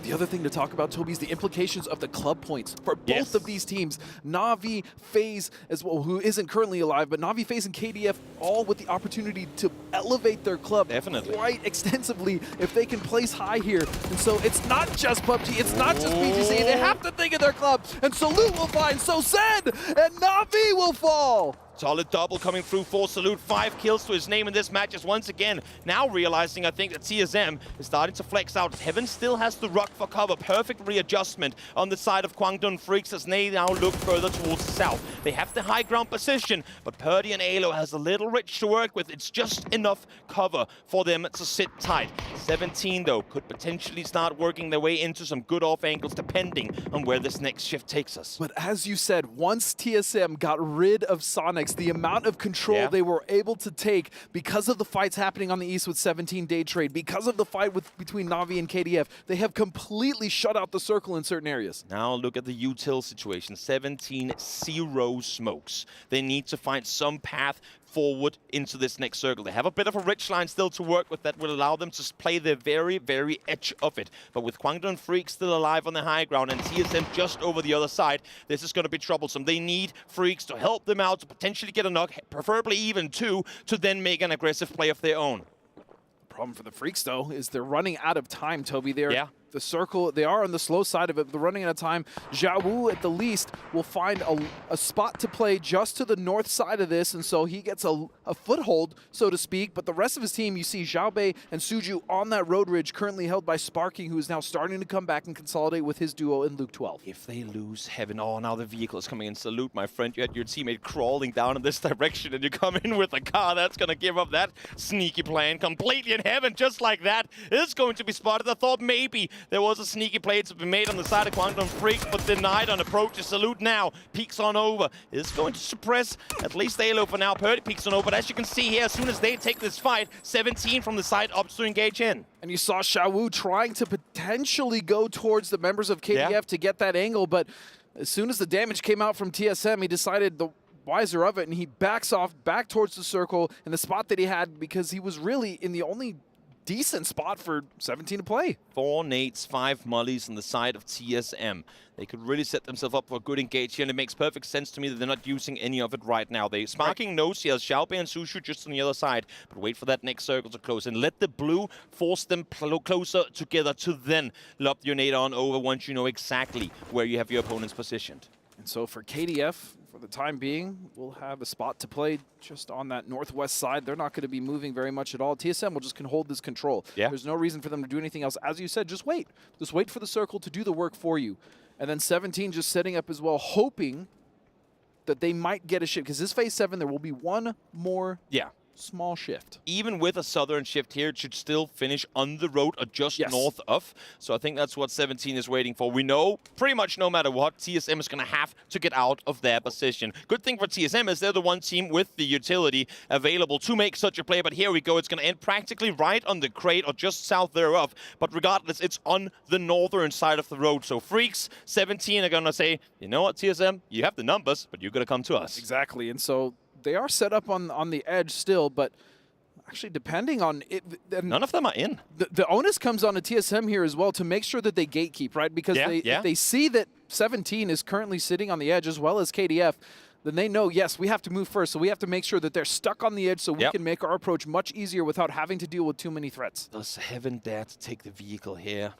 The other thing to talk about, Toby, is the implications of the club points for both of these teams. Na'Vi, FaZe as well, who isn't currently alive, but Na'Vi, FaZe, and KDF all with the opportunity to elevate their club quite extensively if they can place high here. And so it's not just PUBG, it's not just BGC. They have to think of their club. And Salute will find SoSed, and Na'Vi will fall. Solid double coming through for Salute. 5 kills to his name in this match as once again, now realizing I think that TSM is starting to flex out. Heaven still has the ruck for cover. Perfect readjustment on the side of Kwangdong Freaks as they now look further towards the south. They have the high ground position, but Purdy and Alo has a little rich to work with. It's just enough cover for them to sit tight. 17 though could potentially start working their way into some good off angles depending on where this next shift takes us. But as you said, once TSM got rid of Sonic, the amount of control they were able to take because of the fights happening on the east with 17 day trade, because of the fight between Na'Vi and KDF, they have completely shut out the circle in certain areas. Now look at the util situation. 17 0 smokes. They need to find some path forward into this next circle. They have a bit of a rich line still to work with that will allow them to play the very, very edge of it. But with Kwangdong Freaks still alive on the high ground and TSM just over the other side, this is going to be troublesome. They need Freaks to help them out, to potentially get a knock, preferably even 2, to then make an aggressive play of their own. The problem for the Freaks, though, is they're running out of time, Toby. They're the circle, they are on the slow side of it, but they're running out of time. Xiaowu, at the least, will find a spot to play just to the north side of this, and so he gets a foothold, so to speak. But the rest of his team, you see Xiaobei and Suju on that road ridge, currently held by Sparking, who is now starting to come back and consolidate with his duo in Luke 12. If they lose Heaven, oh, now the vehicle is coming in. Salute, my friend. You had your teammate crawling down in this direction, and you come in with a car that's going to give up that sneaky plan completely in Heaven, just like that. It's going to be spotted. I thought maybe there was a sneaky play to be made on the side of Kwangdong Freaks, but denied on approach. Salute now peeks on over. It's going to suppress at least Alo for now. Purdy peeks on over, but as you can see here, as soon as they take this fight, 17 from the side opts to engage in. And you saw Xiaowu trying to potentially go towards the members of KDF to get that angle, but as soon as the damage came out from TSM, he decided the wiser of it, and he backs off back towards the circle in the spot that he had, because he was really in the only decent spot for 17 to play. 4 nades, 5 mollies on the side of TSM. They could really set themselves up for a good engage here, and it makes perfect sense to me that they're not using any of it right now. Sparking knows he has Xiaobei and Sushu just on the other side, but wait for that next circle to close and let the blue force them closer together to then lob your nade on over once you know exactly where you have your opponents positioned. And so for KDF, for the time being, we'll have a spot to play just on that northwest side. They're not going to be moving very much at all. TSM will just hold this control. There's no reason for them to do anything else. As you said, just wait. Just wait for the circle to do the work for you. And then 17 just setting up as well, hoping that they might get a shift. Because this phase 7, there will be one more small shift. Even with a southern shift here, it should still finish on the road or just north of. So I think that's what 17 is waiting for. We know pretty much no matter what, TSM is going to have to get out of their position. Good thing for TSM is they're the one team with the utility available to make such a play. But here we go. It's going to end practically right on the crate or just south thereof. But regardless, it's on the northern side of the road. So Freaks, 17 are going to say, you know what, TSM, you have the numbers, but you're going to come to us. Exactly. And so they are set up on the edge still, but Actually, depending on it, none of them are in. The onus comes on a TSM here as well to make sure that they gatekeep, right? Because if they see that 17 is currently sitting on the edge as well as KDF, then they know, yes, we have to move first. So we have to make sure that they're stuck on the edge so we can make our approach much easier without having to deal with too many threats. Does Heaven dare to take the vehicle here?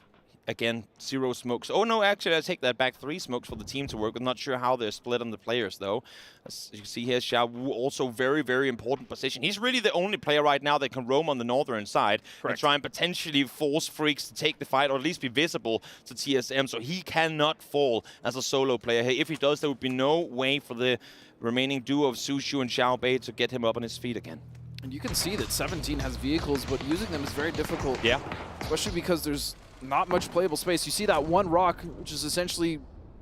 Again, 0 smokes. Oh, no, actually, I take that back. 3 smokes for the team to work. I'm not sure how they're split on the players, though. As you can see here, Xiao Wu also very, very important position. He's really the only player right now that can roam on the northern side and try and potentially force Freaks to take the fight or at least be visible to TSM, so he cannot fall as a solo player here. If he does, there would be no way for the remaining duo of Sushu and Xiao Bei to get him up on his feet again. And you can see that 17 has vehicles, but using them is very difficult. Yeah. Especially because there's not much playable space. You see that one rock, which is essentially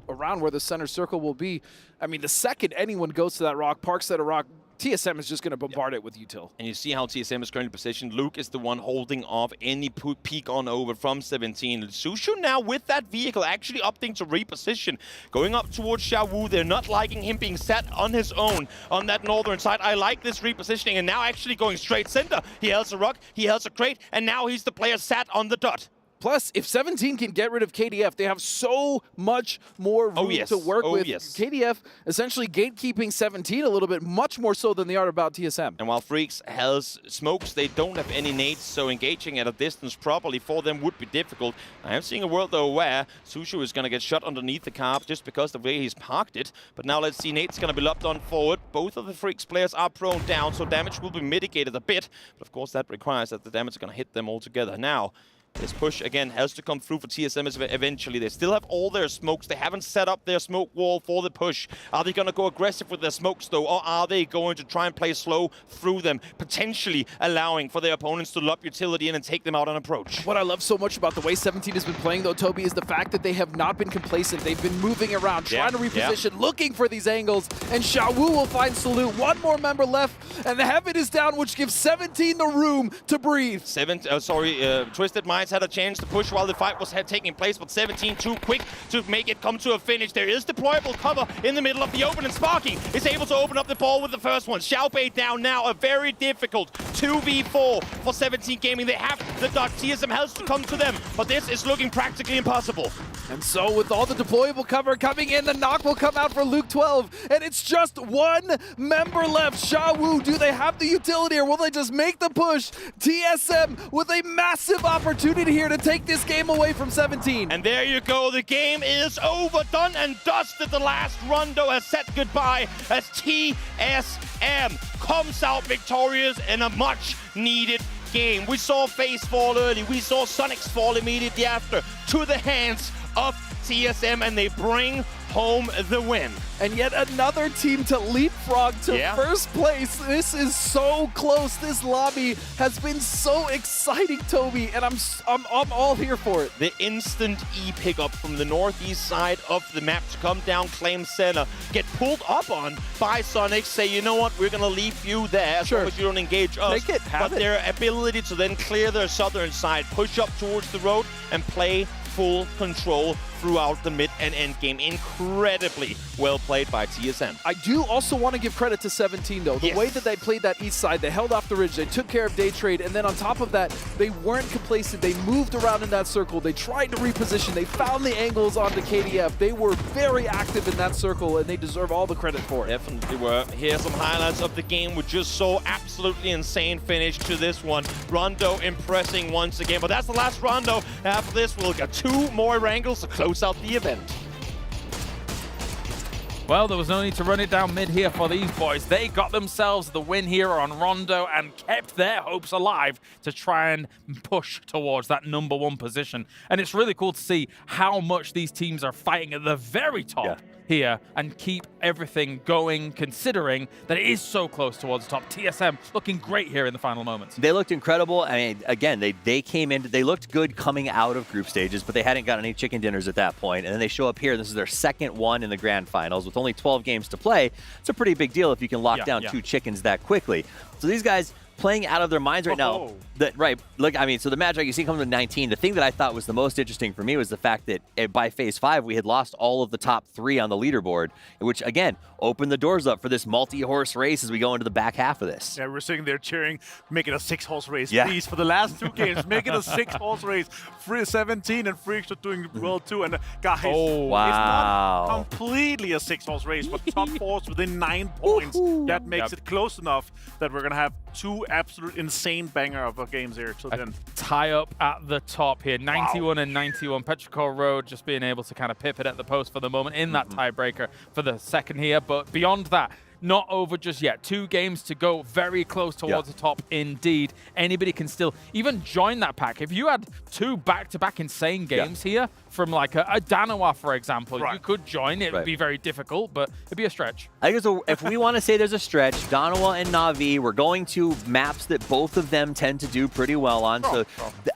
around where the center circle will be. I mean, the second anyone goes to that rock, parks at a rock, TSM is just going to bombard it with util. And you see how TSM is currently positioned. Luke is the one holding off any peek on over from 17. Sushu now with that vehicle actually opting to reposition. Going up towards Xiao Wu. They're not liking him being sat on his own on that northern side. I like this repositioning, and now actually going straight center. He holds a rock, he holds a crate, and now he's the player sat on the dot. Plus, if 17 can get rid of KDF, they have so much more room to work with. KDF essentially gatekeeping 17 a little bit, much more so than they are about TSM. And while Freaks has smokes, they don't have any nades, so engaging at a distance properly for them would be difficult. I am seeing a world, though, where Sushu is going to get shot underneath the car just because of the way he's parked it. But now let's see, nade's going to be lobbed on forward. Both of the Freaks players are prone down, so damage will be mitigated a bit. But of course, that requires that the damage is going to hit them all together. Now, this push, again, has to come through for TSM eventually. They still have all their smokes. They haven't set up their smoke wall for the push. Are they going to go aggressive with their smokes, though, or are they going to try and play slow through them, potentially allowing for their opponents to lob utility in and take them out on approach? What I love so much about the way 17 has been playing, though, Toby, is the fact that they have not been complacent. They've been moving around, trying to reposition, looking for these angles, and Xiao Wu will find Salute. One more member left, and the Heaven is down, which gives 17 the room to breathe. Twisted Minds had a chance to push while the fight was taking place, but 17 too quick to make it come to a finish. There is deployable cover in the middle of the open, and Sparking is able to open up the ball with the first one. Xiao Bei down now, a very difficult 2v4 for 17 Gaming. They have the dot. TSM has to come to them, but this is looking practically impossible. And so with all the deployable cover coming in, the knock will come out for Luke 12, and it's just one member left. Xiao Wu, do they have the utility, or will they just make the push? TSM with a massive opportunity here to take this game away from 17. And there you go, the game is over, done and dusted. The last rondo has said goodbye as TSM comes out victorious in a much needed game. We saw FaZe fall early, we saw Sonics fall immediately after to the hands of TSM, and they bring home the win. And yet another team to leapfrog to first place. This is so close. This lobby has been so exciting, Toby, and I'm all here for it. The instant E pickup from the northeast side of the map to come down, claim center, get pulled up on by Sonic, say, you know what, we're going to leave you there as long as you don't engage us. But their ability to then clear their southern side, push up towards the road, and play full control throughout the mid and end game. Incredibly well played by TSM. I do also want to give credit to 17, though. The way that they played that east side, they held off the ridge, they took care of day trade, and then on top of that, they weren't complacent. They moved around in that circle. They tried to reposition. They found the angles onto KDF. They were very active in that circle, and they deserve all the credit for it. Definitely were. Here's some highlights of the game. We just saw absolutely insane finish to this one. Rondo impressing once again, but that's the last Rondo. After this, we'll get 2 more Wrangles to close out the event. Well, there was no need to run it down mid here for these boys. They got themselves the win here on Rondo and kept their hopes alive to try and push towards that #1 position. And it's really cool to see how much these teams are fighting at the very top here and keep everything going, considering that it is so close towards the top. TSM looking great here in the final moments. They looked incredible. I mean, again, they came in, they looked good coming out of group stages, but they hadn't got any chicken dinners at that point. And then they show up here. This is their second one in the grand finals with only 12 games to play. It's a pretty big deal if you can lock down 2 chickens that quickly. So these guys playing out of their minds right now. Right, look, I mean, so the Magic, you see, coming to 19. The thing that I thought was the most interesting for me was the fact that by phase 5, we had lost all of the top 3 on the leaderboard, which, again, opened the doors up for this multi-horse race as we go into the back half of this. Yeah, we're sitting there cheering, make it a 6-horse race, please. For the last 2 games, make it a 6-horse race. 17 and Freaks are doing well, too. And guys, it's not completely a 6-horse race, but top 4s within 9 points. That makes it close enough that we're going to have 2 absolute insane banger of games here. So then tie up at the top here, 91 and 91. Petrichor Road just being able to kind of pip it at the post for the moment in that tiebreaker for the second here. But beyond that, not over just yet. 2 games to go, very close towards the top indeed. Anybody can still even join that pack. If you had 2 back-to-back insane games here from like a Danawa, for example, you could join. It would be very difficult, but it'd be a stretch. I guess if we want to say there's a stretch, Danawa and Na'Vi, we're going to maps that both of them tend to do pretty well on. So,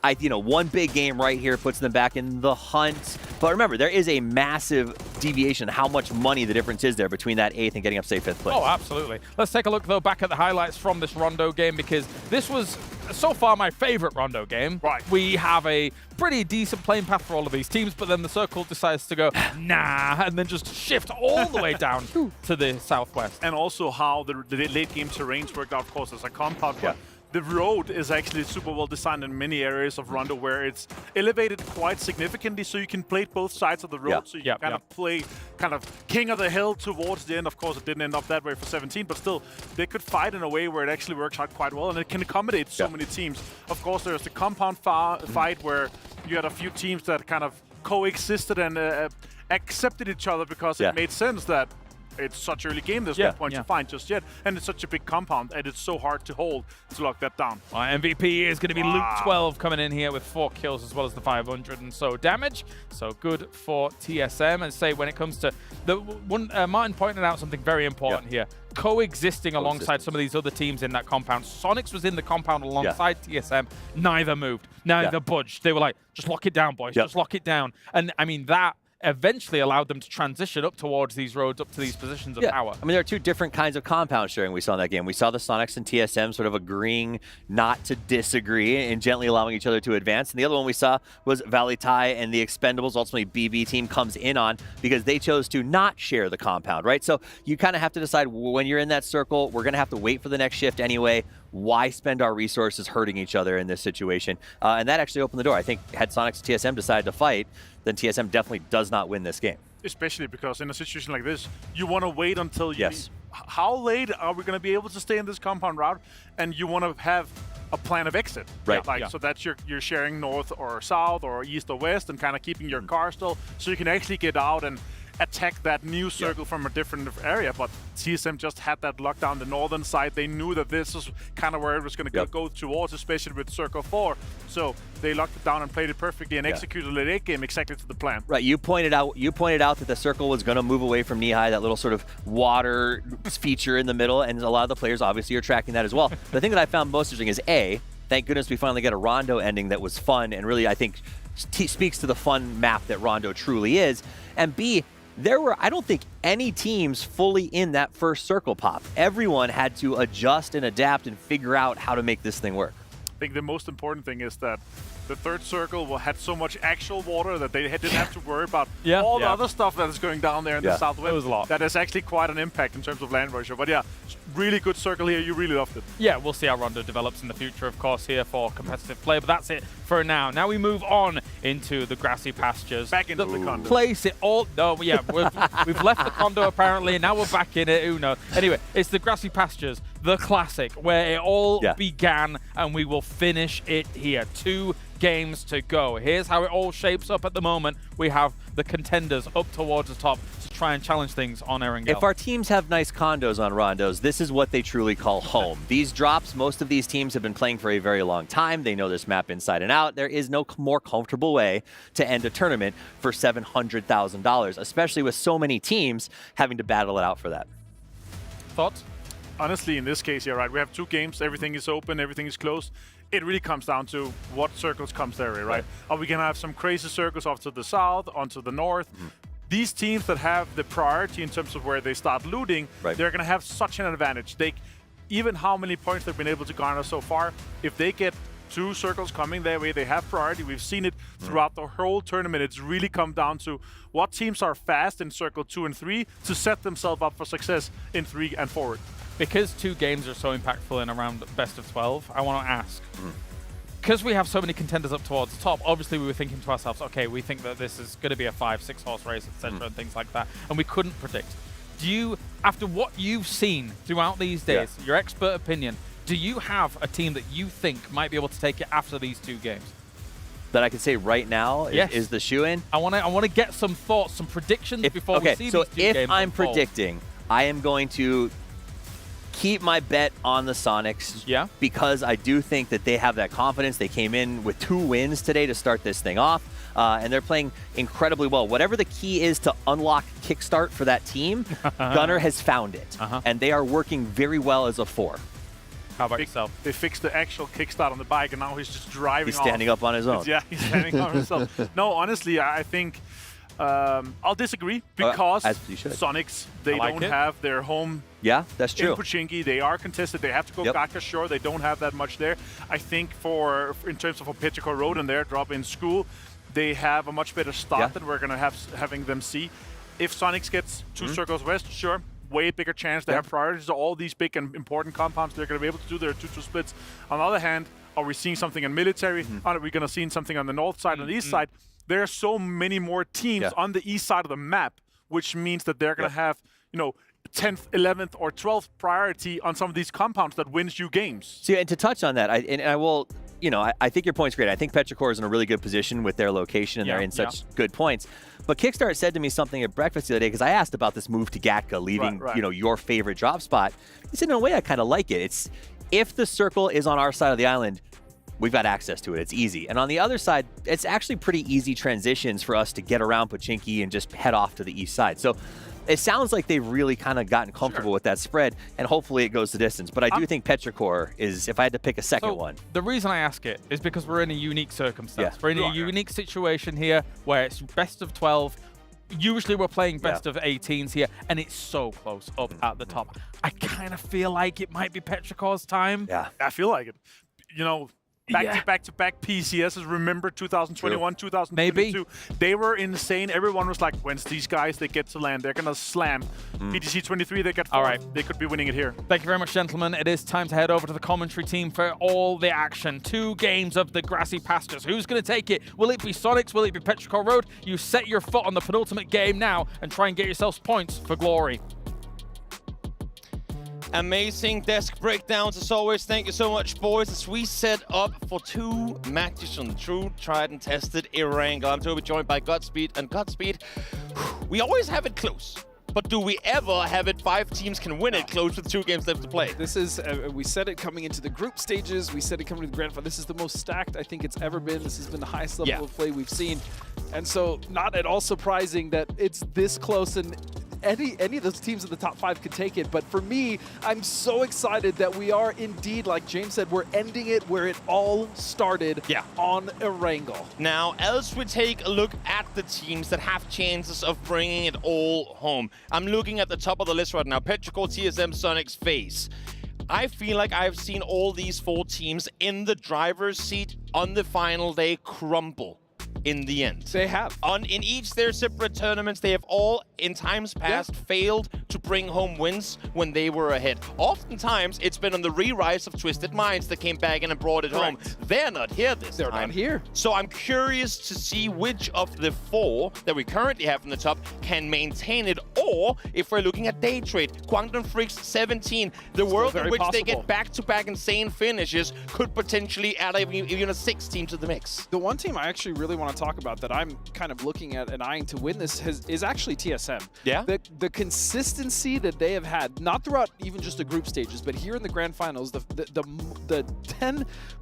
one big game right here puts them back in the hunt. But remember, there is a massive deviation how much money the difference is there between that 8th and getting up, say, 5th place. Oh, absolutely. Let's take a look, though, back at the highlights from this Rondo game, because this was, so far, my favorite Rondo game. We have a pretty decent playing path for all of these teams, but then the circle decides to go, nah, and then just shift all the way down to the southwest. And also how the late game terrains worked out, of course, as a compound. But the road is actually super well designed in many areas of Rondo where it's elevated quite significantly, so you can play both sides of the road. So you kind of play kind of king of the hill towards the end. Of course, it didn't end up that way for 17, but still, they could fight in a way where it actually works out quite well, and it can accommodate so many teams. Of course, there's the compound fight where you had a few teams that kind of coexisted and accepted each other because it made sense that it's such early game, there's no point to find just yet, and it's such a big compound, and it's so hard to hold to lock that down. MVP is going to be Luke 12 coming in here with 4 kills as well as the 500 and so damage. So good for TSM. And say when it comes to the one, Martin pointed out something very important here. Coexisting alongside some of these other teams in that compound. Sonics was in the compound alongside TSM. Neither moved, neither budged. They were like, just lock it down, boys, just lock it down. And I mean, that eventually allowed them to transition up towards these roads, up to these positions of power. I mean, there are 2 different kinds of compound sharing we saw in that game. We saw the Sonics and TSM sort of agreeing not to disagree and gently allowing each other to advance. And the other one we saw was Valley Tai and the Expendables, ultimately BB team, comes in on because they chose to not share the compound, right? So you kind of have to decide when you're in that circle, we're going to have to wait for the next shift anyway. Why spend our resources hurting each other in this situation? And that actually opened the door. I think had Sonics and TSM decided to fight, then TSM definitely does not win this game. Especially because in a situation like this, you want to wait until you... How late are we going to be able to stay in this compound route? And you want to have a plan of exit. So that's you're sharing north or south or east or west and kind of keeping your car still so you can actually get out and attack that new circle from a different area. But TSM just had that lockdown the northern side. They knew that this was kind of where it was going to go towards, especially with Circle 4. So they locked it down and played it perfectly and executed the late game exactly to the plan. Right, you pointed out that the circle was going to move away from Nihai, that little sort of water feature in the middle, and a lot of the players obviously are tracking that as well. The thing that I found most interesting is A, thank goodness we finally get a Rondo ending that was fun and really, I think, speaks to the fun map that Rondo truly is. And B, there were, I don't think, any teams fully in that first circle pop. Everyone had to adjust and adapt and figure out how to make this thing work. I think the most important thing is that the third circle had so much actual water that they didn't have to worry about all the other stuff that is going down there in the southwest. It was a lot. That is actually quite an impact in terms of land pressure. But yeah, really good circle here. You really loved it. Yeah, we'll see how Rondo develops in the future, of course, here for competitive play. But that's it for now. Now we move on into the grassy pastures. Back into the condo. Place it all. No, yeah, we've left the condo apparently, and now we're back in it. Who knows? Anyway, it's the grassy pastures, the classic, where it all began, and we will finish it here. 2 games to go. Here's how it all shapes up at the moment. We have the contenders up towards the top to try and challenge things on Erangel. If our teams have nice condos on Rondos, this is what they truly call home. These drops, most of these teams have been playing for a very long time. They know this map inside and out. There is no more comfortable way to end a tournament for $700,000, especially with so many teams having to battle it out for that. Thoughts? Honestly, in this case, you're right. We have 2 games. Everything is open. Everything is closed. It really comes down to what circles comes their way, right? Are we going to have some crazy circles off to the south, onto the north? These teams that have the priority in terms of where they start looting, they're going to have such an advantage. even how many points they've been able to garner so far, if they get 2 circles coming their way, they have priority. We've seen it throughout the whole tournament. It's really come down to what teams are fast in circle 2 and 3 to set themselves up for success in 3 and forward. Because 2 games are so impactful in around best of 12, I want to ask, because we have so many contenders up towards the top, obviously we were thinking to ourselves, okay, we think that this is going to be a 5-6 horse race, etc., and things like that, and we couldn't predict. Do you, after what you've seen throughout these days, your expert opinion, do you have a team that you think might be able to take it after these 2 games? That I can say right now is the shoe-in? I want to get some thoughts, some predictions before we see these 2 games. Okay, so if I'm predicting, I am going to keep my bet on the Sonics because I do think that they have that confidence. They came in with 2 wins today to start this thing off, and they're playing incredibly well. Whatever the key is to unlock Kickstart for that team, Gunnar has found it, and they are working very well as a 4. How about yourself? They fixed the actual kickstart on the bike, and now he's just driving off. He's standing up on his own. Yeah, he's standing on himself. No, honestly, I think I'll disagree because Sonics, they don't have their home. Yeah, that's true. In Pochinki, they are contested. They have to go Gaka Shore. They don't have that much there. I think in terms of Petrichor Road and their drop in school, they have a much better start than we're going to having them see. If Sonics gets 2 circles west, sure. Way bigger chance they have priorities to all these big and important compounds. They're going to be able to do their 2-2 splits. On the other hand, are we seeing something in military? Are we going to see something on the north side and the east side? There are so many more teams on the east side of the map, which means that they're going to have, 10th, 11th, or 12th priority on some of these compounds that wins you games. See, and to touch on that, I will, I think your point's great. I think Petrichor is in a really good position with their location, and they're in such good points. But Kickstart said to me something at breakfast the other day, because I asked about this move to Gatka, leaving your favorite drop spot. He said, in a way, I kind of like it. It's if the circle is on our side of the island, we've got access to it. It's easy. And on the other side, it's actually pretty easy transitions for us to get around Pochinki and just head off to the east side. So it sounds like they've really kind of gotten comfortable with that spread, and hopefully it goes the distance. But I do think Petrichor is, if I had to pick a second one. The reason I ask it is because we're in a unique circumstance. We're in a unique situation here where it's best of 12. Usually we're playing best of 18s here, and it's so close up at the top. I kind of feel like it might be Petrichor's time. Yeah. I feel like it. Back-to-back PCSs. Remember 2021, 2022? Maybe. They were insane. Everyone was like, when's these guys? They get to land. They're going to slam. PTC 23, they get 4. All right. They could be winning it here. Thank you very much, gentlemen. It is time to head over to the commentary team for all the action. 2 games of the grassy pastures. Who's going to take it? Will it be Sonics? Will it be Petrichor Road? You set your foot on the penultimate game now and try and get yourselves points for glory. Amazing desk breakdowns as always. Thank you so much, boys, as we set up for 2 matches on the true, tried and tested Erangel. I'm Toby, joined by Godspeed. And Godspeed, we always have it close. But do we ever have it 5 teams can win it close with 2 games left to play? This is, we said it coming into the group stages. We said it coming to the grand final. This is the most stacked I think it's ever been. This has been the highest level of play we've seen. And so not at all surprising that it's this close, and any of those teams in the top 5 could take it. But for me, I'm so excited that we are indeed, like James said, we're ending it where it all started on Erangel. Now, as we take a look at the teams that have chances of bringing it all home, I'm looking at the top of the list right now. Petrichor, TSM, Sonics, FaZe. I feel like I've seen all these 4 teams in the driver's seat on the final day crumble in the end. They have. In each their separate tournaments, they have all, in times past, failed to bring home wins when they were ahead. Oftentimes, it's been on the re-rise of Twisted Minds that came back in and brought it home. They're not here this time. They're not here. So I'm curious to see which of the 4 that we currently have in the top can maintain it, or if we're looking at day trade, Quantum Freaks 17, the world in which they get back-to-back insane finishes could potentially add even a 6 team to the mix. The one team I actually really want to talk about that I'm kind of looking at and eyeing to win this is actually TSM. Yeah. The consistency that they have had, not throughout even just the group stages, but here in the grand finals, the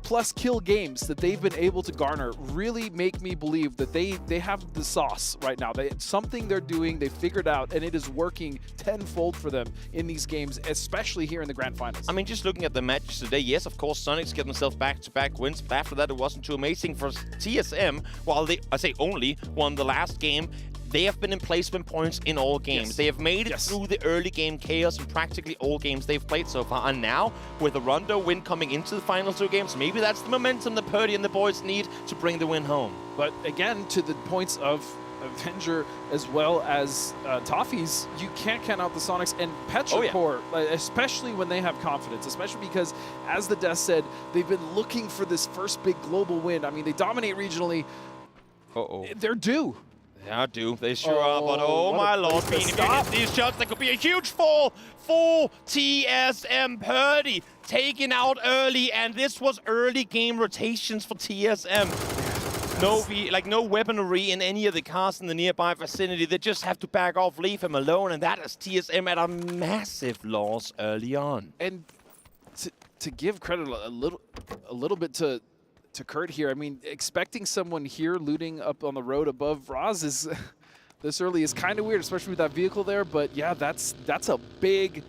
10+ kill games that they've been able to garner really make me believe that they have the sauce right now. Something they're doing, they figured out, and it is working tenfold for them in these games, especially here in the grand finals. I mean, just looking at the matches today, yes, of course, Sonics get themselves back-to-back wins, but after that, it wasn't too amazing for TSM. While they, I say only, won the last game, they have been in placement points in all games. They have made it through the early game chaos in practically all games they've played so far. And now, with a Rondo win coming into the final 2 games, maybe that's the momentum that Purdy and the boys need to bring the win home. But again, to the points of Avenger as well as Toffees, you can't count out the Sonics and Petrichor, especially when they have confidence, especially because, as the Death said, they've been looking for this first big global win. I mean, they dominate regionally. They're due. They are due. They sure are, but oh my lord, Bean, if you get these shots, there could be a huge fall for TSM. Purdy taken out early, and this was early game rotations for TSM. No weaponry in any of the cars in the nearby vicinity. They just have to back off, leave him alone, and that is TSM at a massive loss early on. And to give credit a little bit to Kurt here, I mean, expecting someone here looting up on the road above Raz is this early is kind of weird, especially with that vehicle there. But yeah, that's a big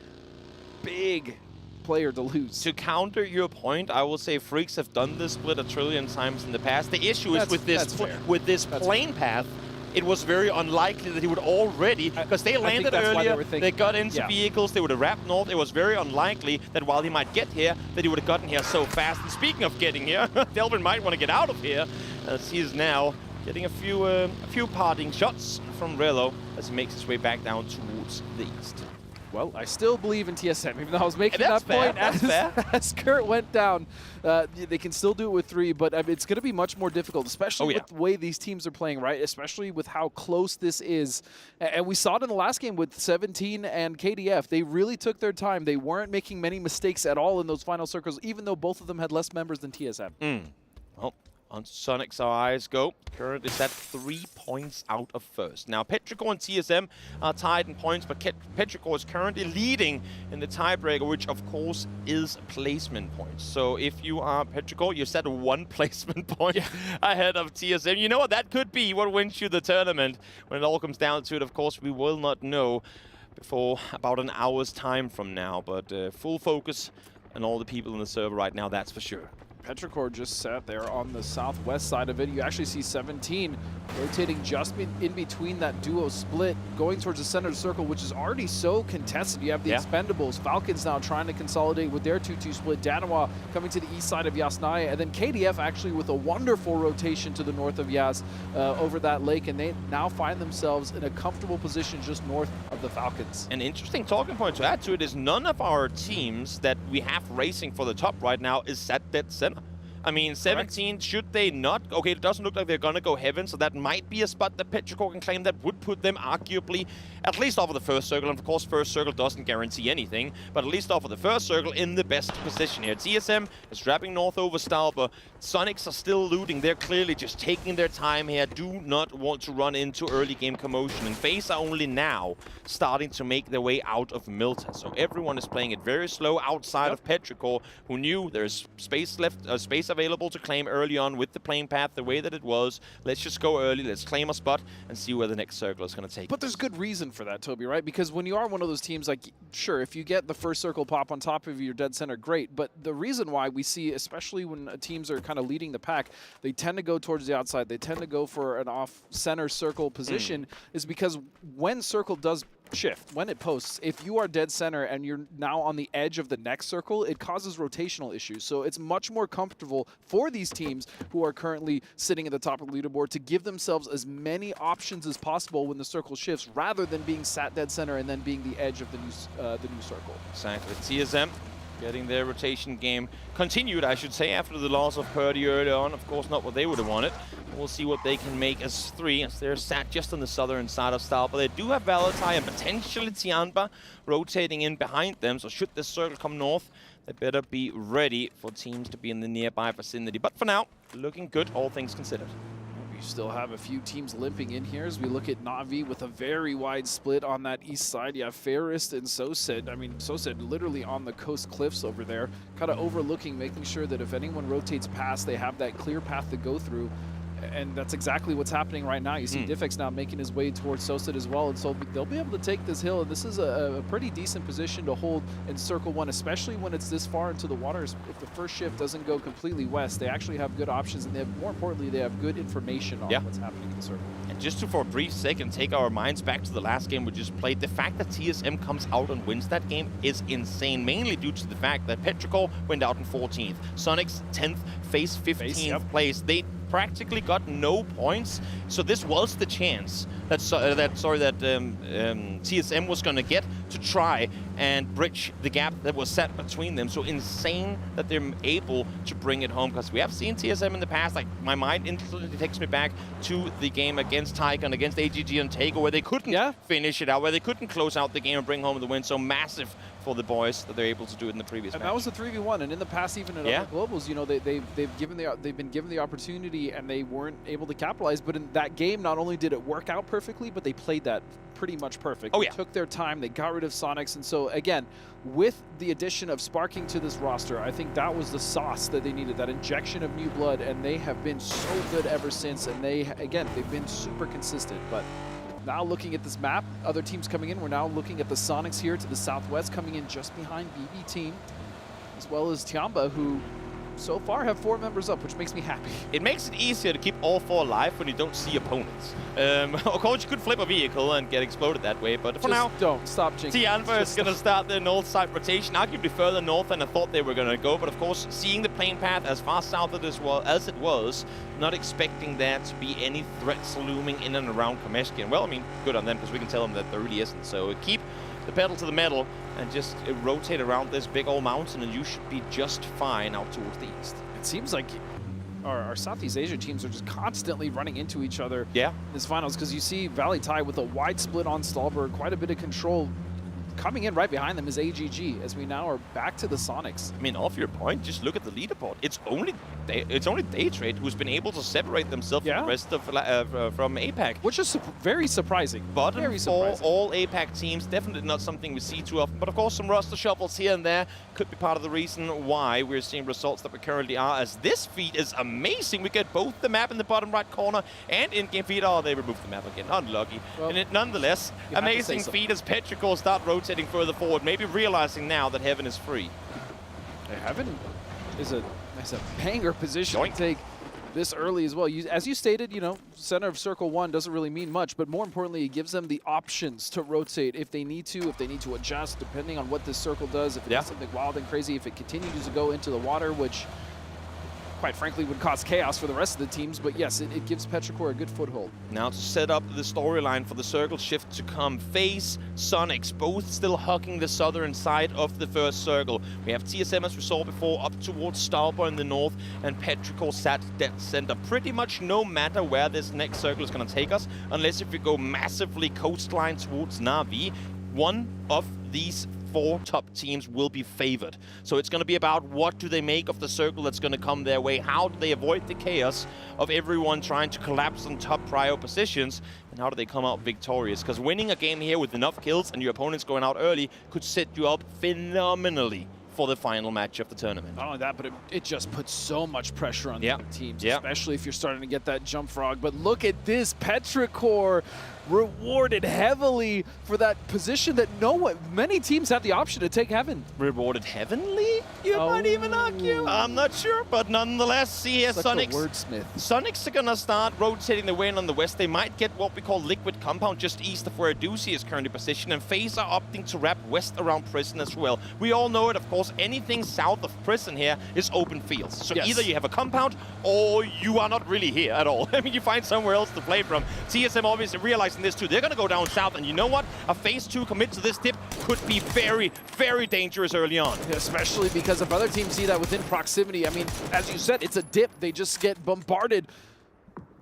player to lose. To counter your point, I will say Freaks have done this split a trillion times in the past. The issue is with this plane path, it was very unlikely that he would already, because they landed earlier, they got into vehicles, they would have wrapped north. It was very unlikely that while he might get here, that he would have gotten here so fast. And speaking of getting here, Delvin might want to get out of here, as he is now getting a few parting shots from Relo as he makes his way back down towards the east. Well, I still believe in TSM, even though I was making that point as Kurt went down. They can still do it with 3, but it's going to be much more difficult, especially with the way these teams are playing, right? Especially with how close this is. And we saw it in the last game with 17 and KDF. They really took their time. They weren't making many mistakes at all in those final circles, even though both of them had less members than TSM. Well, on Sonics, our eyes go. Currently set 3 points out of first. Now, Petrichor and TSM are tied in points, but Petrichor is currently leading in the tiebreaker, which, of course, is placement points. So if you are Petrichor, you're set 1 placement point ahead of TSM. You know what? That could be what wins you the tournament. When it all comes down to it, of course, we will not know before about an hour's time from now. But full focus on all the people in the server right now, that's for sure. Petrichor just sat there on the southwest side of it. You actually see 17 rotating just in between that duo split, going towards the center of the circle, which is already so contested. You have the Expendables, Falcons now trying to consolidate with their 2-2 split, Danawa coming to the east side of Yasnaya, and then KDF actually with a wonderful rotation to the north of Yas over that lake, and they now find themselves in a comfortable position just north of the Falcons. An interesting talking point to add to it is none of our teams that we have racing for the top right now is set dead center. I mean, 17, should they not? Okay, it doesn't look like they're going to go heaven, so that might be a spot that Petrichor can claim that would put them arguably, at least off of the first circle. And of course, first circle doesn't guarantee anything, but at least off of the first circle in the best position here. TSM is wrapping north over Stalber. Sonics are still looting. They're clearly just taking their time here, do not want to run into early game commotion. And FaZe are only now starting to make their way out of Milta. So everyone is playing it very slow outside of Petrichor, who knew there's space left, space available to claim early on with the plane path the way that it was. Let's just go early, let's claim a spot and see where the next circle is going to take. But there's good reason for that, Toby, right? Because when you are one of those teams, like, sure, if you get the first circle pop on top of your dead center, great. But the reason why we see, especially when teams are kind of leading the pack, they tend to go towards the outside, they tend to go for an off-center circle position, is because when circle does shift, when it posts, if you are dead center and you're now on the edge of the next circle, it causes rotational issues. So it's much more comfortable for these teams who are currently sitting at the top of the leaderboard to give themselves as many options as possible when the circle shifts, rather than being sat dead center and then being the edge of the new circle. Exactly. TSM getting their rotation game continued, I should say, after the loss of Purdy early on. Of course, not what they would have wanted. We'll see what they can make as 3, as they're sat just on the southern side of Stal. But they do have Valatai and potentially Tianba rotating in behind them. So should this circle come north, they better be ready for teams to be in the nearby vicinity. But for now, looking good, all things considered. We still have a few teams limping in here as we look at Na'Vi with a very wide split on that east side. You have Ferrist and Sosed. I mean, Sosed literally on the coast cliffs over there, kind of overlooking, making sure that if anyone rotates past, they have that clear path to go through. And that's exactly what's happening right now. You see Diffix now making his way towards Sosed as well, and so they'll be able to take this hill. And this is a pretty decent position to hold in Circle 1, especially when it's this far into the waters. If the first shift doesn't go completely west, they actually have good options, and they have, more importantly, they have good information on what's happening in the circle. And just to, for a brief second, take our minds back to the last game we just played, the fact that TSM comes out and wins that game is insane, mainly due to the fact that Petrichor went out in 14th, Sonics 10th, FaZe 15th place. They practically got no points, so this was the chance that TSM was going to get to try and bridge the gap that was set between them. So insane that they're able to bring it home, because we have seen TSM in the past. Like, my mind instantly takes me back to the game against Tiger and against AGG and Tago, where they couldn't finish it out, where they couldn't close out the game and bring home the win. So massive for the boys that they're able to do it in the previous match. And that was a 3v1, and in the past, even at other globals, you know, they've been given the opportunity and they weren't able to capitalize. But in that game, not only did it work out perfectly, but they played that pretty much perfect. They took their time, they got rid of Sonics, and so again, with the addition of Sparking to this roster, I think that was the sauce that they needed, that injection of new blood, and they have been so good ever since. And they've been super consistent. But now looking at this map, other teams coming in, we're now looking at the Sonics here to the southwest, coming in just behind BB team, as well as Tiamba, who so far have 4 members up, which makes me happy. It makes it easier to keep all 4 alive when you don't see opponents. Of course, you could flip a vehicle and get exploded that way, but for now, don't stop jinxing. Tiamba is going to start the north side rotation, arguably further north than I thought they were going to go. But of course, seeing the plane path as far south as it was, not expecting there to be any threats looming in and around Komeshki. Well, I mean, good on them, because we can tell them that there really isn't. So keep the pedal to the metal and just rotate around this big old mountain, and you should be just fine out towards the east. It seems like our Southeast Asia teams are just constantly running into each other in this finals, because you see Valley Thai with a wide split on Stallberg, quite a bit of control. Coming in right behind them is AGG, as we now are back to the Sonics. I mean, off your point, just look at the leaderboard. It's only Daytrade who's been able to separate themselves from the rest of from APAC, which is very surprising. Bottom for all APAC teams, definitely not something we see too often. But of course, some roster shuffles here and there could be part of the reason why we're seeing results that we currently are. As this feed is amazing, we get both the map in the bottom right corner and in-game feed. Oh, they removed the map again. Unlucky. Well, and nonetheless, amazing feed as Petrichor start rotating further forward, maybe realizing now that Heaven is free. Heaven is a banger position to take this early as well. As you stated, you know, center of circle 1 doesn't really mean much, but more importantly, it gives them the options to rotate if they need to adjust depending on what this circle does. If it does something wild and crazy, if it continues to go into the water, which quite frankly would cause chaos for the rest of the teams. But yes, it gives Petrichor a good foothold. Now to set up the storyline for the circle shift to come. FaZe, Sonics, both still hugging the southern side of the first circle. We have TSM, as we saw before, up towards Stallberg in the north, and Petrichor sat dead center. Pretty much no matter where this next circle is going to take us, unless if we go massively coastline towards Na'Vi, one of these 4 top teams will be favored. So it's going to be about what do they make of the circle that's going to come their way, how do they avoid the chaos of everyone trying to collapse on top prio positions, and how do they come out victorious? Because winning a game here with enough kills and your opponents going out early could set you up phenomenally for the final match of the tournament. Not only that, but it just puts so much pressure on the other teams, especially if you're starting to get that jump frog. But look at this, Petrichor rewarded heavily for that position that many teams have the option to take Heaven. Rewarded heavenly? You might even argue. I'm not sure, but nonetheless, see here, Sonics. Wordsmith. Sonics are gonna start rotating the win on the west. They might get what we call liquid compound just east of where Ducey is currently positioned, and FaZe are opting to wrap west around Prison as well. We all know it, of course, anything south of Prison here is open fields. So either you have a compound or you are not really here at all. I mean, you find somewhere else to play from. TSM obviously realizing this too. They're gonna go down south, and you know what? A phase 2 commit to this tip could be very, very dangerous early on. Especially because if other teams see that within proximity, I mean, as you said, it's a dip. They just get bombarded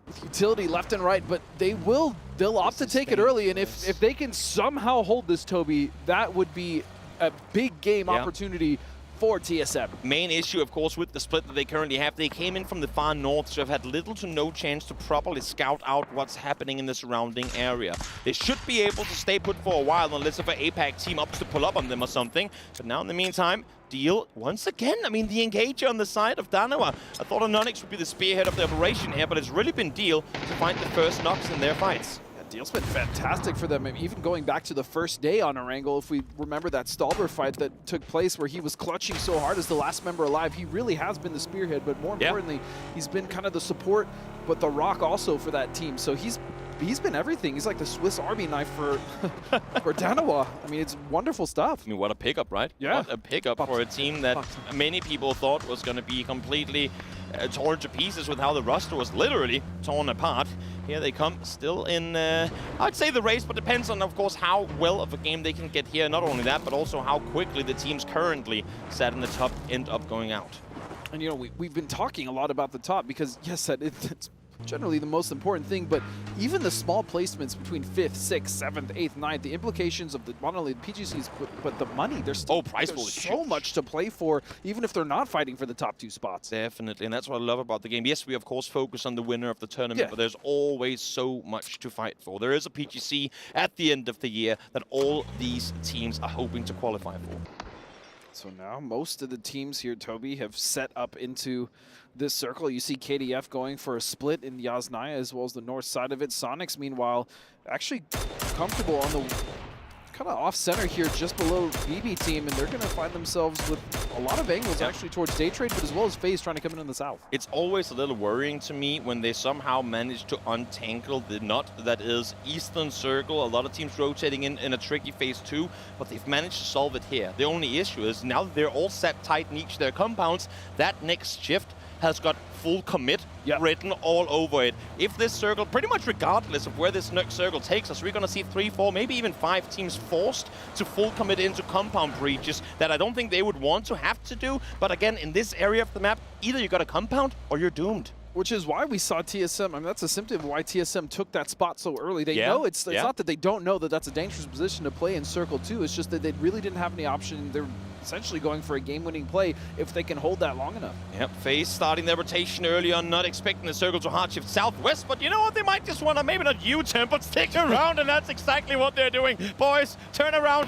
with utility left and right, but they'll opt to take it early, and if they can somehow hold this, Toby, that would be a big game opportunity for TSM. Main issue, of course, with the split that they currently have, they came in from the far north, so have had little to no chance to properly scout out what's happening in the surrounding area. They should be able to stay put for a while, unless if an APAC team opts to pull up on them or something. But now, in the meantime, Deal, once again, I mean, the engager on the side of Danawa. I thought Anonix would be the spearhead of the operation here, but it's really been Deal to find the first knocks in their fights. Deal's been fantastic for them. Even going back to the first day on Erangel, if we remember that Stallberg fight that took place where he was clutching so hard as the last member alive, he really has been the spearhead, but more importantly, he's been kind of the support, but the rock also for that team. So he's he's been everything. He's like the Swiss Army knife for for Danawa. I mean, it's wonderful stuff. I mean, what a pickup, right? Yeah. What a pickup for a team that many people thought was going to be completely torn to pieces with how the roster was literally torn apart. Here they come, still in, I'd say the race, but depends on, of course, how well of a game they can get here. Not only that, but also how quickly the teams currently sat in the top end up going out. And, you know, we've been talking a lot about the top because, yes, it's generally the most important thing, but even the small placements between 5th, 6th, 7th, 8th, 9th, the implications of the not only the PGCs, but the money, there's still prize pool is so much to play for, even if they're not fighting for the top 2 spots. Definitely, and that's what I love about the game. Yes, we of course focus on the winner of the tournament, but there's always so much to fight for. There is a PGC at the end of the year that all these teams are hoping to qualify for. So now most of the teams here, Toby, have set up into this circle. You see KDF going for a split in Yasnaya as well as the north side of it. Sonics, meanwhile, actually comfortable on the kind of off-center here just below BB team, and they're going to find themselves with a lot of angles actually towards day trade, but as well as FaZe trying to come in the south. It's always a little worrying to me when they somehow manage to untangle the knot that is Eastern Circle. A lot of teams rotating in a tricky phase 2, but they've managed to solve it here. The only issue is now that they're all set tight in each of their compounds, that next shift has got full commit written all over it. If this circle, pretty much regardless of where this next circle takes us, we're going to see 3, 4, maybe even 5 teams forced to full commit into compound breaches that I don't think they would want to have to do. But again, in this area of the map, either you got a compound or you're doomed. Which is why we saw TSM. I mean, that's a symptom of why TSM took that spot so early. They know it's not that they don't know that that's a dangerous position to play in Circle 2. It's just that they really didn't have any option. They're essentially going for a game-winning play if they can hold that long enough. Yep, FaZe starting their rotation early on, not expecting the circle to hard shift southwest, but you know what? They might just want to maybe not U-turn, but stick around, and that's exactly what they're doing. Boys, turn around,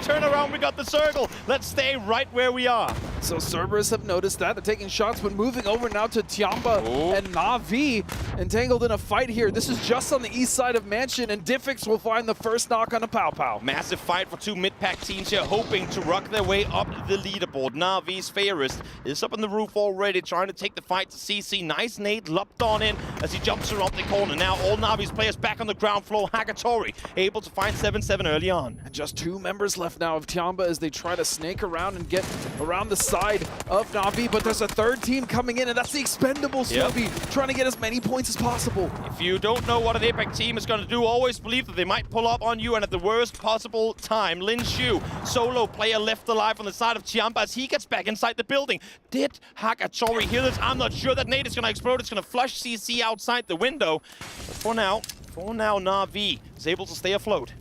we got the circle. Let's stay right where we are. So Cerberus have noticed that. They're taking shots, but moving over now to Tiamba and Na'Vi entangled in a fight here. This is just on the east side of Mansion, and Diffix will find the first knock on a Pow Pow. Massive fight for 2 mid-pack teams here, hoping to rock their way up the leaderboard. Na'Vi's Fairest is up on the roof already, trying to take the fight to CC. Nice nade lopped on in as he jumps around the corner. Now all Na'Vi's players back on the ground floor. Hagatori able to find 7-7 early on. And just 2 members left now of Tiamba as they try to snake around and get around the side of Na'Vi, but there's a 3rd team coming in, and that's the Expendables, Toby, trying to get as many points as possible. If you don't know what an Apex team is going to do, always believe that they might pull up on you, and at the worst possible time, Lin Shu, solo player left alive on the side of Tiamba as he gets back inside the building. Did Hagatori hear this? I'm not sure. That nade is going to explode. It's going to flush CC outside the window. But for now, Na'Vi is able to stay afloat.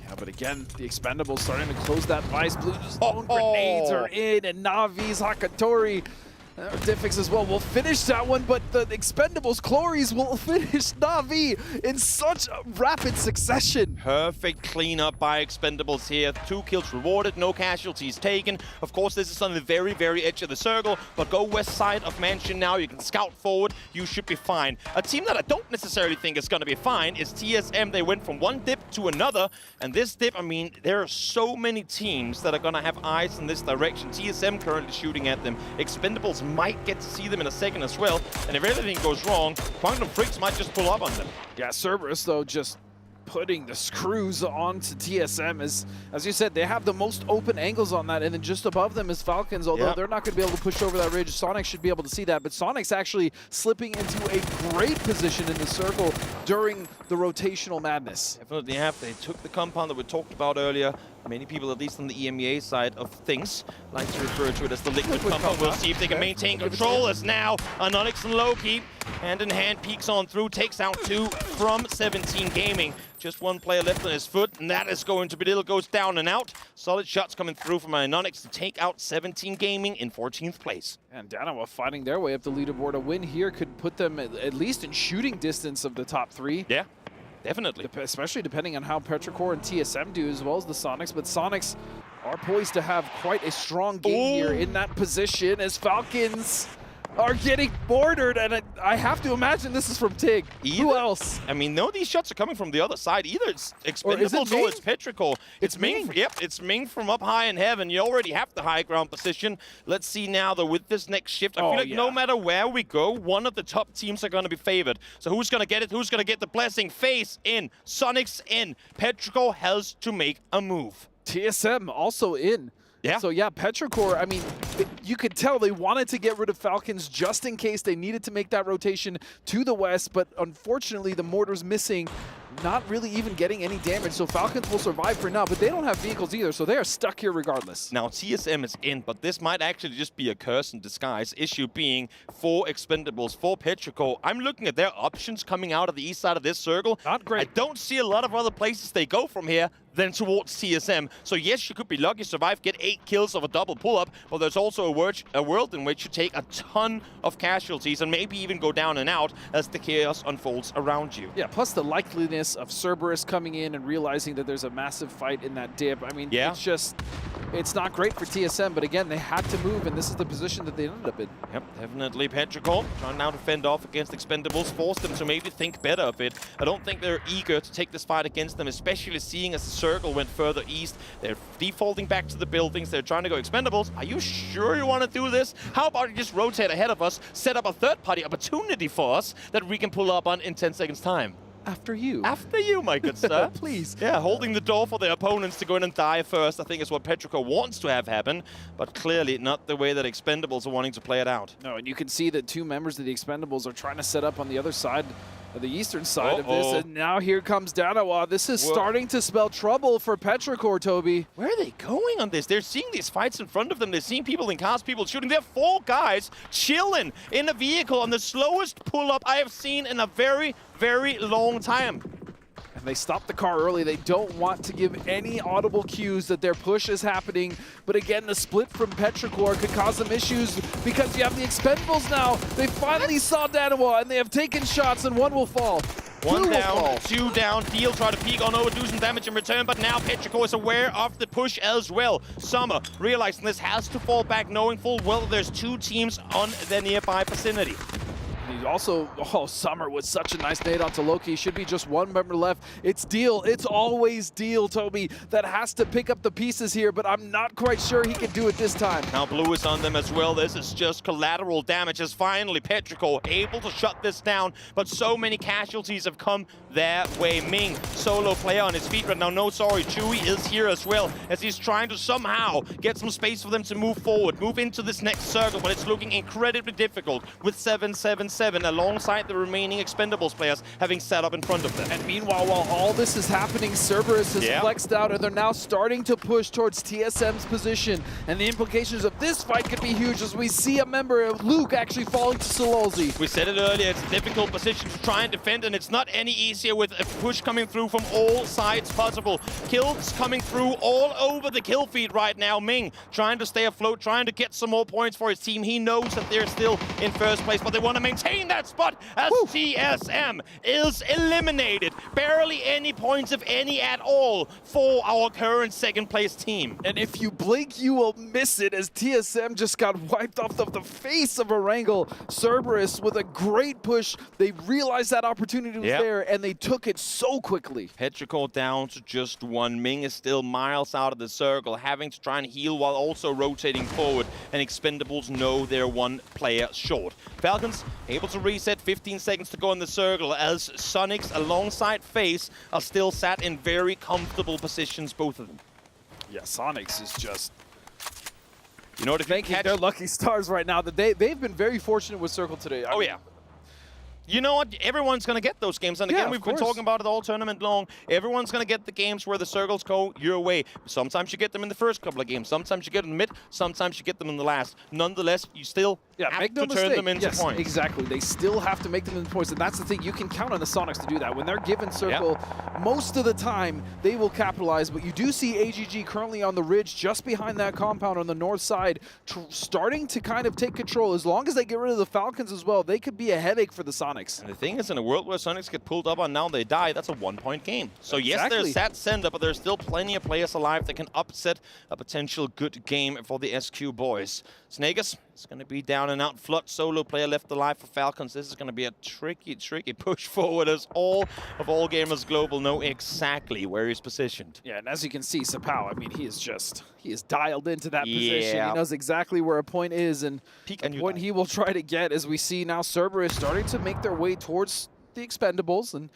Yeah, but again, the Expendables starting to close that vice. Blue's own grenades are in, and Na'Vi's Hagatori, Diffix as well, will finish that one, but the Expendables Clories will finish Na'Vi in such a rapid succession. Perfect cleanup by Expendables here. 2 kills rewarded, no casualties taken. Of course, this is on the very, very edge of the circle, but go west side of Mansion now. You can scout forward. You should be fine. A team that I don't necessarily think is going to be fine is TSM. They went from one dip to another, and this dip, I mean, there are so many teams that are going to have eyes in this direction. TSM currently shooting at them. Expendables might get to see them in a second as well, and if everything goes wrong, Quantum Freaks might just pull up on them. Yeah, Cerberus, though, just putting the screws onto TSM. As you said, they have the most open angles on that, and then just above them is Falcons, although they're not going to be able to push over that ridge. Sonic should be able to see that, but Sonic's actually slipping into a great position in the circle during the rotational madness. Definitely have. They took the compound that we talked about earlier. Many people, at least on the EMEA side of things, like to refer to it as the liquid compound. We'll see if they can maintain control as now Anonix and Loki, hand in hand, peeks on through, takes out 2 from 17 Gaming. Just 1 player left on his foot, and that is going to be little, goes down and out. Solid shots coming through from Anonix to take out 17 Gaming in 14th place. And Danawa fighting their way up the leaderboard. A win here could put them at least in shooting distance of the top 3. Yeah. Definitely. Especially depending on how Petrichor and TSM do, as well as the Sonics. But Sonics are poised to have quite a strong game here in that position as Falcons are getting bordered, and I have to imagine this is from Tig. Who else? I mean, no, these shots are coming from the other side. Either it's Expendables or it's Petrichor. It's Ming. Yep, it's Ming from up high in heaven. You already have the high ground position. Let's see now, though, with this next shift. I feel like no matter where we go, one of the top teams are going to be favored. So who's going to get it? Who's going to get the blessing? FaZe in. Sonics in. Petrichor has to make a move. TSM also in. Yeah. So yeah, Petrichor, I mean, you could tell they wanted to get rid of Falcons just in case they needed to make that rotation to the west, but unfortunately the mortar's missing, not really even getting any damage. So Falcons will survive for now, but they don't have vehicles either, so they are stuck here regardless. Now TSM is in, but this might actually just be a curse in disguise. Issue being 4 Expendables, 4 Petrichor. I'm looking at their options coming out of the east side of this circle. Not great. I don't see a lot of other places they go from here than towards TSM. So yes, you could be lucky, survive, get 8 kills of a double pull-up, but there's also a world in which you take a ton of casualties and maybe even go down and out as the chaos unfolds around you. Yeah, plus the likeliness of Cerberus coming in and realizing that there's a massive fight in that dip. I mean, it's not great for TSM, but again, they had to move, and this is the position that they ended up in. Yep, definitely Petrichor trying now to fend off against Expendables, force them to maybe think better of it. I don't think they're eager to take this fight against them, especially seeing as the circle went further east. They're defaulting back to the buildings. They're trying to go Expendables. Are you sure you want to do this? How about you just rotate ahead of us, set up a third-party opportunity for us that we can pull up on in 10 seconds' time? After you. After you, my good sir. Please. Yeah, holding the door for their opponents to go in and die first, I think is what Petrichor wants to have happen, but clearly not the way that Expendables are wanting to play it out. No, and you can see that 2 members of the Expendables are trying to set up on the other side, the eastern side of this, and now here comes Danawa. This is starting to spell trouble for Petrichor, Toby. Where are they going on this? They're seeing these fights in front of them. They're seeing people in cars, people shooting. There are 4 guys chilling in a vehicle on the slowest pull-up I have seen in a very, very long time. And they stop the car early. They don't want to give any audible cues that their push is happening. But again, the split from Petrichor could cause some issues because you have the Expendables now. They finally saw Danawa, and they have taken shots, and 1 will fall. 1 down, 2 down. Deal try to peek on over, do some damage in return, but now Petrichor is aware of the push as well. Summer realizing this has to fall back, knowing full well there's 2 teams on the nearby vicinity. He's also, Summer with such a nice nade onto Loki. Should be just 1 member left. It's Deal. It's always Deal, Toby, that has to pick up the pieces here, but I'm not quite sure he can do it this time. Now Blue is on them as well. This is just collateral damage as finally Petrichor able to shut this down, but so many casualties have come their way. Ming, solo player on his feet right now. No, sorry, Chewy is here as well as he's trying to somehow get some space for them to move forward, move into this next circle, but it's looking incredibly difficult with 7-7-7 alongside the remaining Expendables players having set up in front of them. And meanwhile, while all this is happening, Cerberus has flexed out, and they're now starting to push towards TSM's position. And the implications of this fight could be huge as we see a member of Luke actually falling to Sololzi. We said it earlier, it's a difficult position to try and defend, and it's not any easier with a push coming through from all sides possible. Kills coming through all over the kill feed right now. Ming trying to stay afloat, trying to get some more points for his team. He knows that they're still in first place, but they want to maintain that spot as TSM is eliminated. Barely any points, if any at all, for our current second place team. And if you blink, you will miss it as TSM just got wiped off of the face of Erangel. Cerberus with a great push. They realized that opportunity was there, and they took it so quickly. Petrichor down to just 1. Ming is still miles out of the circle, having to try and heal while also rotating forward, and Expendables know they're 1 player short. Falcons able to reset, 15 seconds to go in the circle as Sonics alongside FaZe are still sat in very comfortable positions, both of them. Yeah, Sonics is just... You know what, if thanking their lucky stars right now that they've been very fortunate with Circle today. I mean, You know what? Everyone's going to get those games. And again, we've been talking about it all tournament long. Everyone's going to get the games where the circles go your way. Sometimes you get them in the first couple of games. Sometimes you get them in the mid. Sometimes you get them in the last. Nonetheless, you still have to turn them into points. Exactly. They still have to make them into points. And that's the thing. You can count on the Sonics to do that. When they're given circle, most of the time, they will capitalize. But you do see AGG currently on the ridge just behind that compound on the north side, starting to kind of take control. As long as they get rid of the Falcons as well, they could be a headache for the Sonics. And the thing is, in a world where Sonics get pulled up on now they die, that's a 1-point game. So yes, there's that sender, but there's still plenty of players alive that can upset a potential good game for the SQ boys. Snagus It's going to be down and out. Flood solo player left alive for Falcons. This is going to be a tricky push forward, as all Gamers Global know exactly where he's positioned. Yeah, and as you can see, Sapao, I mean, he is dialed into that position. Yeah. He knows exactly where a point is, and the point he will try to get, as we see now Cerberus starting to make their way towards the Expendables, and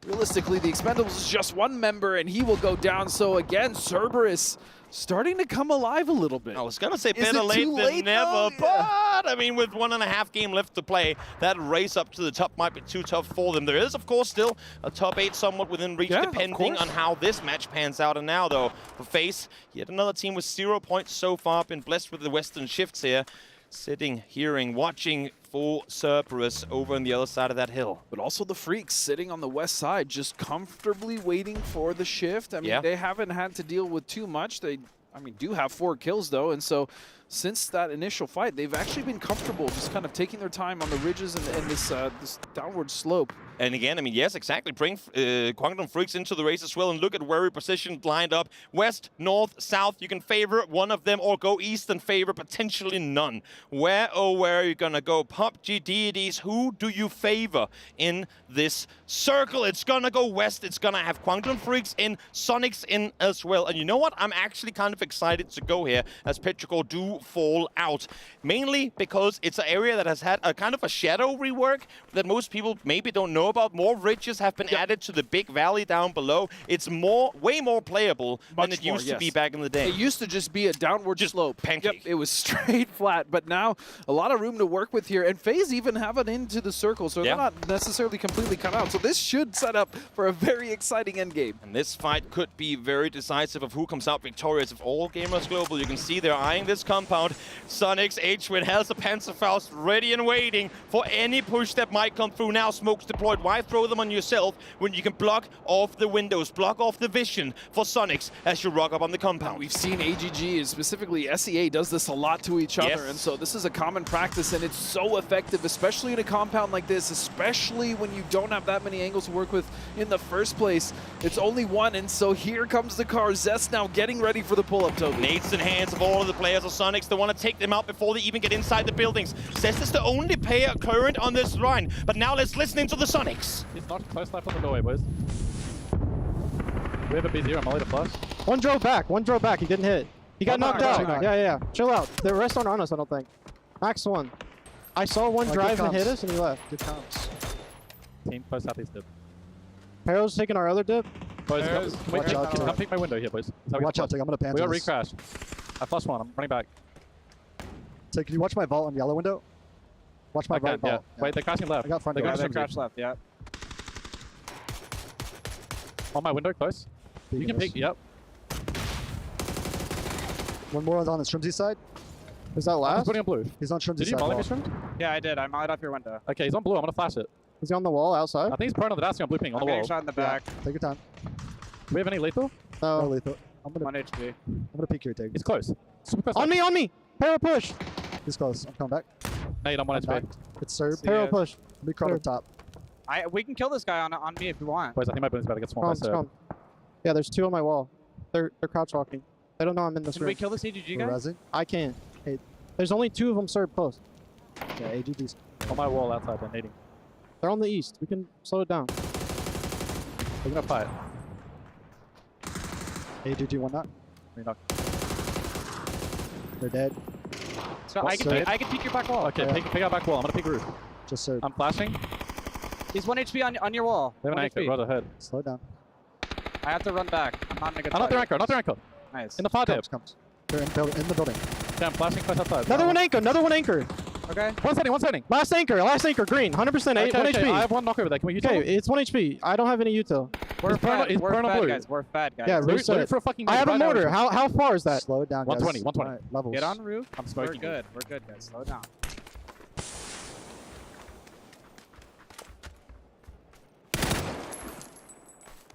realistically, the Expendables is just one member, and he will go down. So again, Cerberus starting to come alive a little bit. I was going to say better late than never, but I mean, with 1.5 game left to play, that race up to the top might be too tough for them. There is, of course, still a top 8 somewhat within reach, depending on how this match pans out. And now, though, for FaZe, yet another team with 0 points so far, been blessed with the Western shifts here. Sitting, hearing, watching for Cerberus over on the other side of that hill. But also the Freaks sitting on the west side, just comfortably waiting for the shift. I mean, they haven't had to deal with too much. They, I mean, do have 4 kills, though, and so since that initial fight, they've actually been comfortable just kind of taking their time on the ridges and this downward slope. And again, I mean, yes, exactly. Bring Quantum Freaks into the race as well, and look at where we positioned, lined up. West, north, south. You can favor one of them or go east and favor potentially none. Where, oh, where are you going to go? PUBG deities, who do you favor in this circle? It's going to go west. It's going to have Quantum Freaks in, Sonics in as well. And you know what? I'm actually kind of excited to go here as Petrichor do fall out. Mainly because it's an area that has had a kind of a shadow rework that most people maybe don't know about. More ridges have been added to the big valley down below. It's way more playable than it used to be back in the day. It used to just be a downward slope. Pancake. Yep, it was straight flat, but now a lot of room to work with here. And FaZe even have it into the circle, so they're not necessarily completely cut out. So this should set up for a very exciting endgame. And this fight could be very decisive of who comes out victorious. Of all Gamers Global, you can see they're eyeing this compound. Sonics, H-Win has a Panzerfaust ready and waiting for any push that might come through. Now smokes deployed. Why throw them on yourself when you can block off the windows, block off the vision for Sonics as you rock up on the compound? We've seen AGG, and specifically SEA, does this a lot to each other, and so this is a common practice, and it's so effective, especially in a compound like this, especially when you don't have that many angles to work with in the first place. It's only one, and so here comes the car. Zest now getting ready for the pull-up, Toby. Nades in hands of all of the players of Sonics. They want to take them out before they even get inside the buildings. Zest is the only player current on this run, but now let's listen into the Sonics. He's not close left on the doorway, boys. We have a B0, I'm only to flush. One drove back, he didn't hit. He got knocked out. Yeah. Chill out. The rest aren't on us, I don't think. Max one. I saw one drive and hit us and he left. Good counts. Team close southeast dip. Pero's taking our other dip. Boys, come pick my window here, boys. Watch out, Tig, I'm gonna pan. We got recrash. I flush one, I'm running back. Tig, can you watch my vault on yellow window? Watch my right vault. Yeah. Wait, they're crashing left. I got front door. They're crash left, yeah. On my window, close. You can pick, yep. One more on the Shrimsy side. Is that last? He's putting on blue. He's on Shrimsy side. Did you molly me, Shrimp? Yeah, I did. I mollied off your window. Okay, he's on blue. I'm gonna flash it. Is he on the wall outside? I think he's prone on the dasting on blue ping on the wall. I'm getting shot in the back. Yeah. Take your time. Do we have any lethal? No lethal. I'm gonna 1 HP. I'm gonna peek here, Tig. He's close. Super close. On me! Pero push! He's close. I'm coming back. Nade on 1 HP. It's Serb. Pero push. Be crawler top. We can kill this guy on me if you want. Boys, I think my boom's about to get small by Serb. Yeah, there's 2 on my wall. They're crouch walking. They don't know I'm in this room. Can we kill this AGG guy? I can. Hey, there's only 2 of them served close. Yeah, AGG's on my wall outside. They're nading. They're on the east. We can slow it down. We're gonna fight. AGG one knock. Knock. They're dead. So I can peek your back wall. Okay, pick out back wall. I'm gonna peek roof. Just Serb. I'm flashing. He's 1 HP on your wall. They have an anchor. Right ahead. Slow down. I have to run back. I'm not in a good I'm not their anchor. Not their anchor. Nice. In the far dip. Comes. They're in the building. Damn, flashing close outside. Another one anchor. Okay. One setting. Last anchor, green. 100%, 1 HP. I have one knock over there. Can we use it? Okay, it's 1 HP. I don't have any util. We're fat guys. We're fat guys. Yeah, roof loot for a fucking I have a mortar. How far is that? Slow it down, guys. 120. Right, levels. Get on the roof. I'm smoking. We're good, guys. Slow down.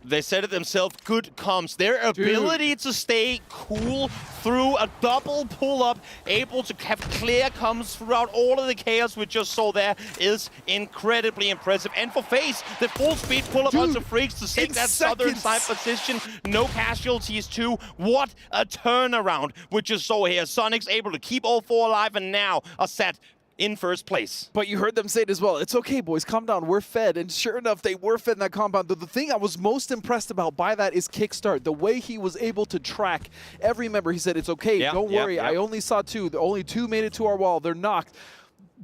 They said it themselves, good comms. Their ability to stay cool through a double pull-up, able to have clear comms throughout all of the chaos we just saw there is incredibly impressive. And for FaZe, the full speed pull-up onto Freaks to take that southern side position. No casualties too. What a turnaround we just saw here. Sonic's able to keep all 4 alive and now are set in first place. But you heard them say it as well. It's okay, boys, calm down, we're fed. And sure enough, they were fed in that compound. The thing I was most impressed about by that is Kickstart. The way he was able to track every member. He said, it's okay, don't worry. I only saw 2. Only 2 made it to our wall. They're knocked.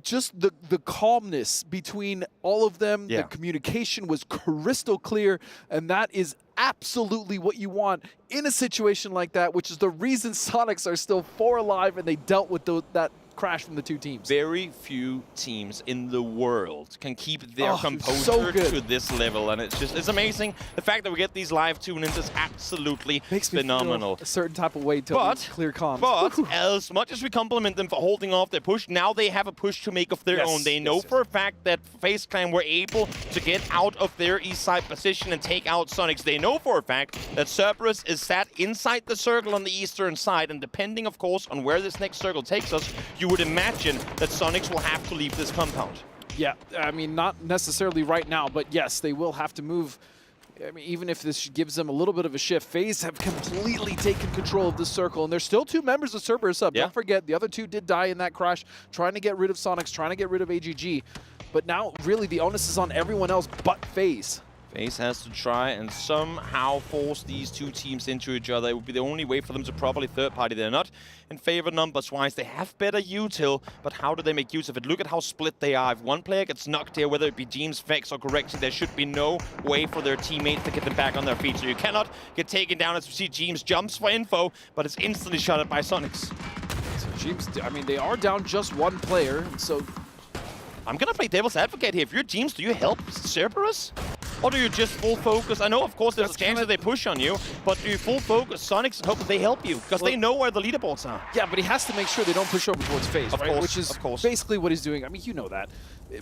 Just the calmness between all of them, the communication was crystal clear, and that is absolutely what you want in a situation like that, which is the reason Sonics are still 4 alive and they dealt with that crash from the 2 teams. Very few teams in the world can keep their composure to this level, and it's amazing. The fact that we get these live tune-ins is absolutely phenomenal. Me feel a certain type of way to clear comms. But as much as we compliment them for holding off their push, now they have a push to make of their own. They know for a fact that FaZe Clan were able to get out of their east side position and take out Sonics. They know for a fact that Cerberus is sat inside the circle on the eastern side, and depending, of course, on where this next circle takes us, you would imagine that Sonics will have to leave this compound. Yeah, I mean, not necessarily right now, but yes, they will have to move. I mean, even if this gives them a little bit of a shift, FaZe have completely taken control of this circle, and there's still 2 members of Cerberus up. Don't forget, the other 2 did die in that crash, trying to get rid of Sonics, trying to get rid of AGG. But now, really, the onus is on everyone else but FaZe. FaZe has to try and somehow force these 2 teams into each other. It would be the only way for them to properly third party. They're not in favor numbers-wise. They have better util, but how do they make use of it? Look at how split they are. If one player gets knocked here, whether it be Jeems, Vex, or Correxy, there should be no way for their teammates to get them back on their feet. So you cannot get taken down as we see Jeems jumps for info, but it's instantly shut up by Sonics. So Jeems, I mean, they are down just 1 player, so I'm gonna play devil's advocate here. If you're Jeems, do you help Cerberus? Or do you just full focus? I know, of course, there's a chance that they push on you, but do you full focus Sonics and hope that they help you? Because they know where the leaderboards are. Yeah, but he has to make sure they don't push over towards FaZe, right? Which is basically what he's doing. I mean, you know that.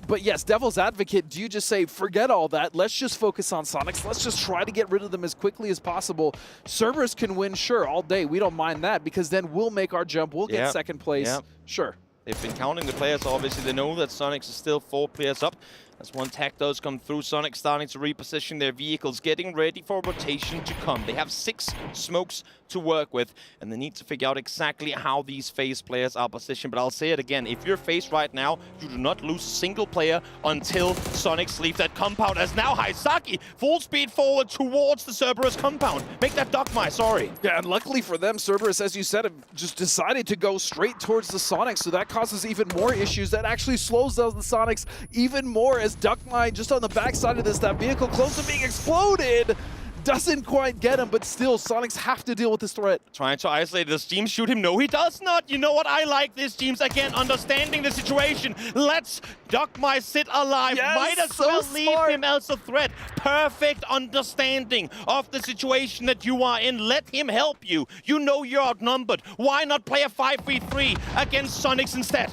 But yes, devil's advocate, do you just say, forget all that, let's just focus on Sonics, let's just try to get rid of them as quickly as possible. Cerberus can win, sure, all day. We don't mind that, because then we'll make our jump, we'll get second place. Sure. They've been counting the players, obviously. They know that Sonics is still 4 players up. As one tech does come through, Sonic starting to reposition their vehicles, getting ready for rotation to come. They have 6 smokes to work with, and they need to figure out exactly how these FaZe players are positioned. But I'll say it again, if you're FaZe right now, you do not lose a single player until Sonics leave that compound. As now Haisaki full speed forward towards the Cerberus compound. Make that Dogma, sorry. Yeah, and luckily for them, Cerberus, as you said, have just decided to go straight towards the Sonics, so that causes even more issues. That actually slows down the Sonics even more, as Duckmine just on the backside of this, that vehicle close to being exploded. Doesn't quite get him, but still, Sonics have to deal with this threat. Trying to isolate. Does Jeems shoot him? No, he does not. You know what? I like this, Jeems. Again, understanding the situation. Let's Duckmine sit alive. Might as well leave him as a threat. Perfect understanding of the situation that you are in. Let him help you. You know you're outnumbered. Why not play a 5v3 against Sonics instead?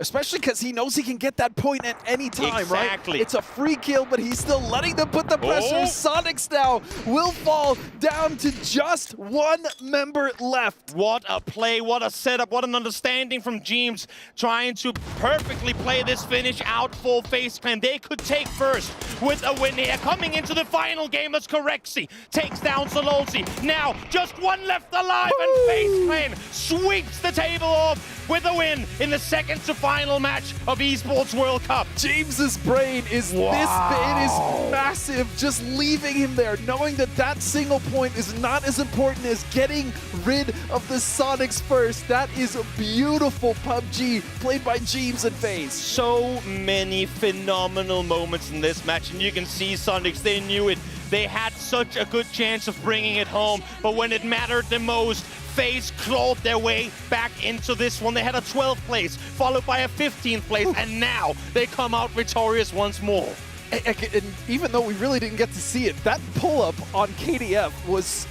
Especially because he knows he can get that point at any time, right? It's a free kill, but he's still letting them put the pressure. Sonics now will fall down to just 1 member left. What a play, what a setup, what an understanding from Jeems, trying to perfectly play this finish out for FaZe Clan. They could take first with a win here. Coming into the final game as Correxy takes down Sololzi. Now, just 1 left alive, and FaZe Clan sweeps the table off with a win in the second to final match of Esports World Cup. James's brain is it is massive, just leaving him there, knowing that that single point is not as important as getting rid of the Sonics first. That is a beautiful PUBG played by James and FaZe. So many phenomenal moments in this match, and you can see Sonics, they knew it. They had such a good chance of bringing it home, but when it mattered the most, FaZe clawed their way back into this one. They had a 12th place, followed by a 15th place, and now they come out victorious once more. And even though we really didn't get to see it, that pull-up on KDF was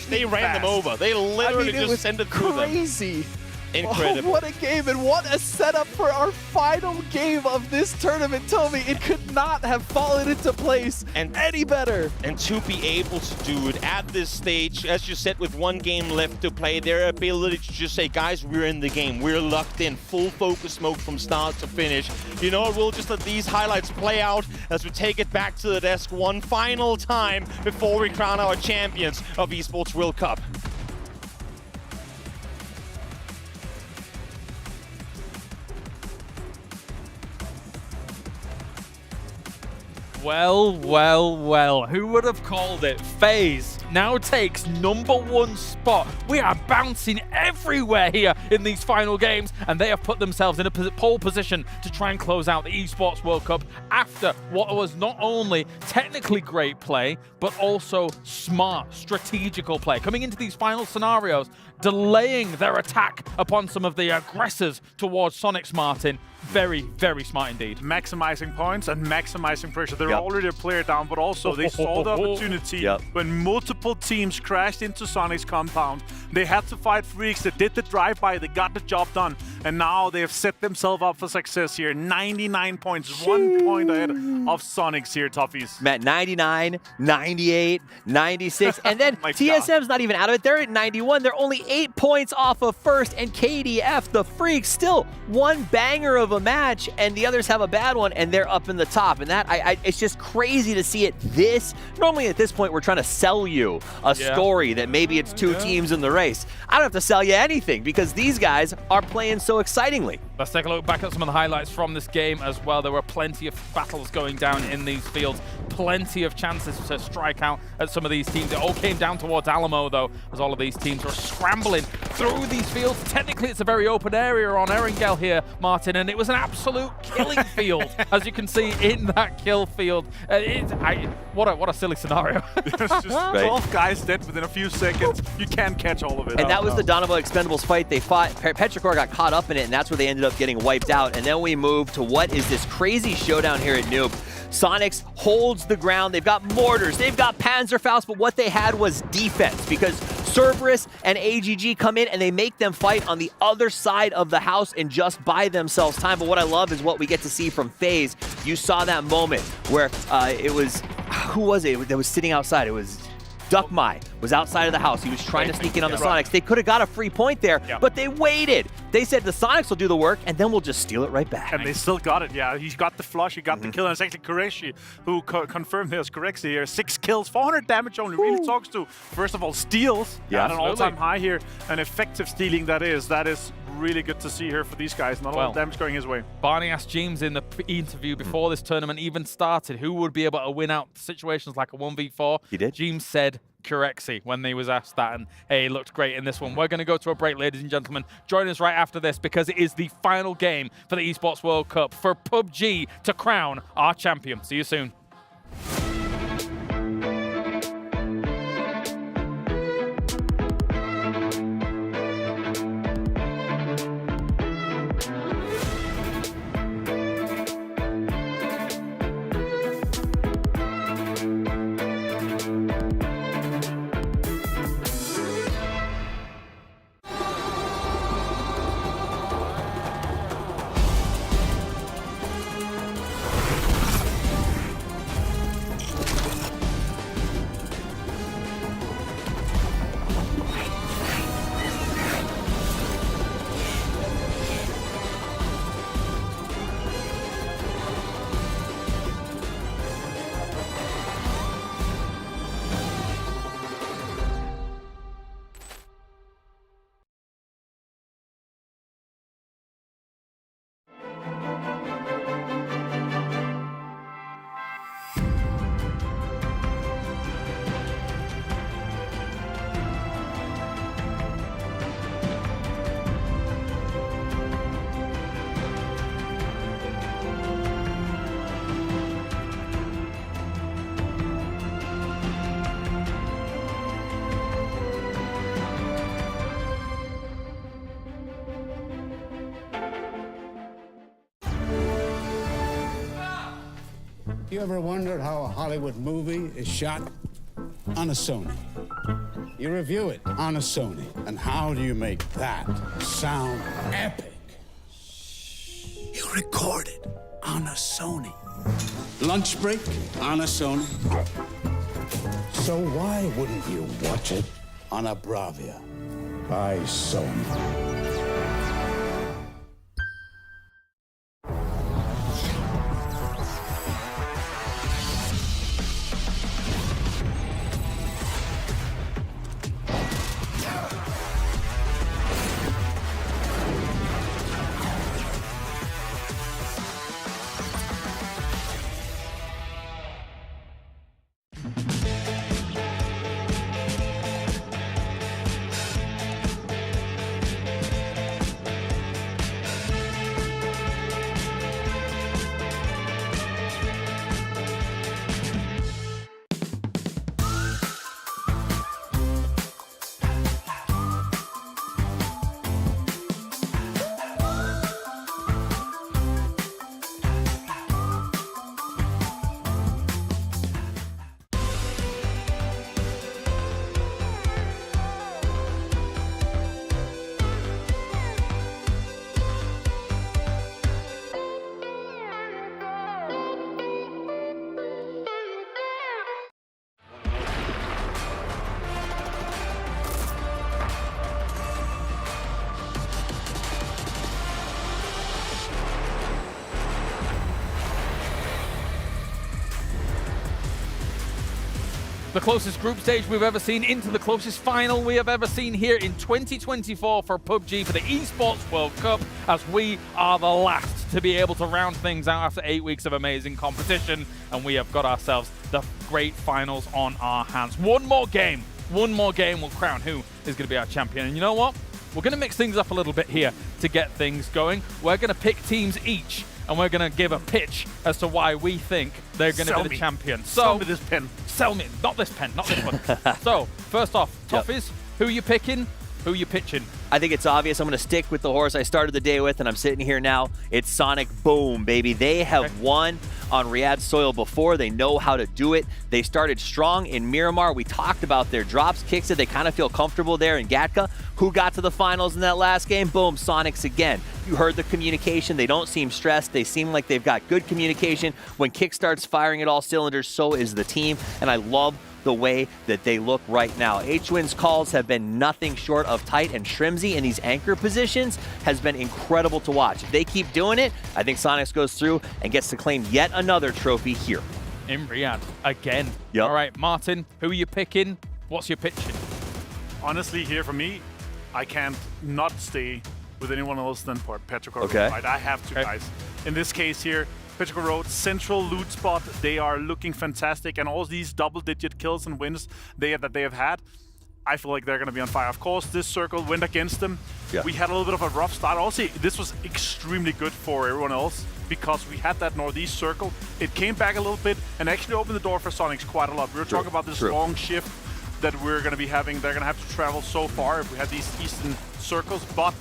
they ran them over. They literally just sent it through them. Crazy. Incredible. Oh, what a game and what a setup for our final game of this tournament, Toby. It could not have fallen into place any better. And to be able to do it at this stage, as you said, with one game left to play, their ability to just say, guys, we're in the game. We're locked in, full focus mode from start to finish. You know, we'll just let these highlights play out as we take it back to the desk one final time before we crown our champions of Esports World Cup. Well, well, well, who would have called it? FaZe now takes #1 spot. We are bouncing everywhere here in these final games, and they have put themselves in a pole position to try and close out the Esports World Cup after what was not only technically great play, but also smart, strategical play. Coming into these final scenarios, delaying their attack upon some of the aggressors towards Sonics, Martin. Very, very smart indeed. Maximizing points and maximizing pressure. They're already a player down, but also they saw the opportunity when multiple teams crashed into Sonic's compound. They had to fight Freaks. They did the drive-by. They got the job done. And now they have set themselves up for success here. 99 points, 1 point ahead of Sonics here, Toughies. Matt, 99, 98, 96, and then TSM's not even out of it. They're at 91. They're only 8 points off of first, and KDF, the Freaks, still one banger of a match, and the others have a bad one, and they're up in the top. And that, it's just crazy to see it this. Normally at this point, we're trying to sell you a story that maybe it's two teams in the race. I don't have to sell you anything because these guys are playing so excitingly. Let's take a look back at some of the highlights from this game as well. There were plenty of battles going down in these fields, plenty of chances to strike out at some of these teams. It all came down towards Alamo, though, as all of these teams are scrambling through these fields. Technically, it's a very open area on Erangel here, Martin, and it was an absolute killing field, as you can see in that kill field. What a silly scenario. It's just 12 guys dead within a few seconds. You can't catch all of it. And that was the Donovo Expendables fight. They fought, Petrichor got caught up in it, and that's where they ended up getting wiped out. And then we move to what is this crazy showdown here at Noob. Sonics holds the ground. They've got mortars, they've got Panzerfaust, but what they had was defense because Cerberus and AGG come in and they make them fight on the other side of the house and just buy themselves time. But what I love is what we get to see from FaZe. You saw that moment where it was, who was it that was sitting outside? It was Duckmai was outside of the house. He was trying to sneak in on the Sonics. They could have got a free point there, but they waited. They said the Sonics will do the work, and then we'll just steal it right back. And they still got it, He got the flush, he got the kill, and it's actually Koreshi who confirmed his Korexi here. 6 kills, 400 damage only. Really talks to, first of all, steals at an all-time high here. An effective stealing that is really good to see here for these guys. Not a lot of damage going his way. Barney asked James in the interview before this tournament even started who would be able to win out situations like a 1v4. He did. James said Korexi when they was asked that, and hey, he looked great in this one. We're going to go to a break, ladies and gentlemen. Join us right after this because it is the final game for the Esports World Cup for PUBG to crown our champion. See you soon. You ever wondered how a Hollywood movie is shot on a Sony? You review it on a Sony. And how do you make that sound epic? You record it on a Sony. Lunch break on a Sony. So why wouldn't you watch it on a Bravia by Sony? The closest group stage we've ever seen into the closest final we have ever seen here in 2024 for PUBG for the Esports World Cup, as we are the last to be able to round things out after 8 weeks of amazing competition, and we have got ourselves the great finals on our hands. One more game will crown who is going to be our champion. And you know what? We're going to mix things up a little bit here to get things going. We're going to pick teams each, and we're going to give a pitch as to why we think they're going to be the champion. So, sell me this pen. Sell me, not this pen, not this one. So, first off, Toffees, who are you picking? Who are you pitching? I think it's obvious. I'm going to stick with the horse I started the day with, and I'm sitting here now. It's Sonic Boom, baby. They have won on Riyadh soil before. They know how to do it. They started strong in Miramar. We talked about their drops, kicks it. They kind of feel comfortable there in Gatka. Who got to the finals in that last game? Boom, Sonics again. You heard the communication. They don't seem stressed. They seem like they've got good communication. When Kick starts firing at all cylinders, so is the team, and I love the way that they look right now. H-Win's calls have been nothing short of tight, and Shrimzy in these anchor positions has been incredible to watch. If they keep doing it, I think Sonics goes through and gets to claim yet another trophy here. In Riyadh, again. All right, Martin, who are you picking? What's your pitching? Honestly, here for me, I can't not stay with anyone else than Petrichor. Okay. Right? I have to, guys. In this case here, Petrichor Road, central loot spot, they are looking fantastic, and all these double-digit kills and wins that they have had, I feel like they're going to be on fire. Of course, this circle went against them. Yeah. We had a little bit of a rough start. Also, this was extremely good for everyone else because we had that northeast circle. It came back a little bit and actually opened the door for Sonics quite a lot. We were talking about this long shift that we're going to be having. They're going to have to travel so far if we had these eastern circles, but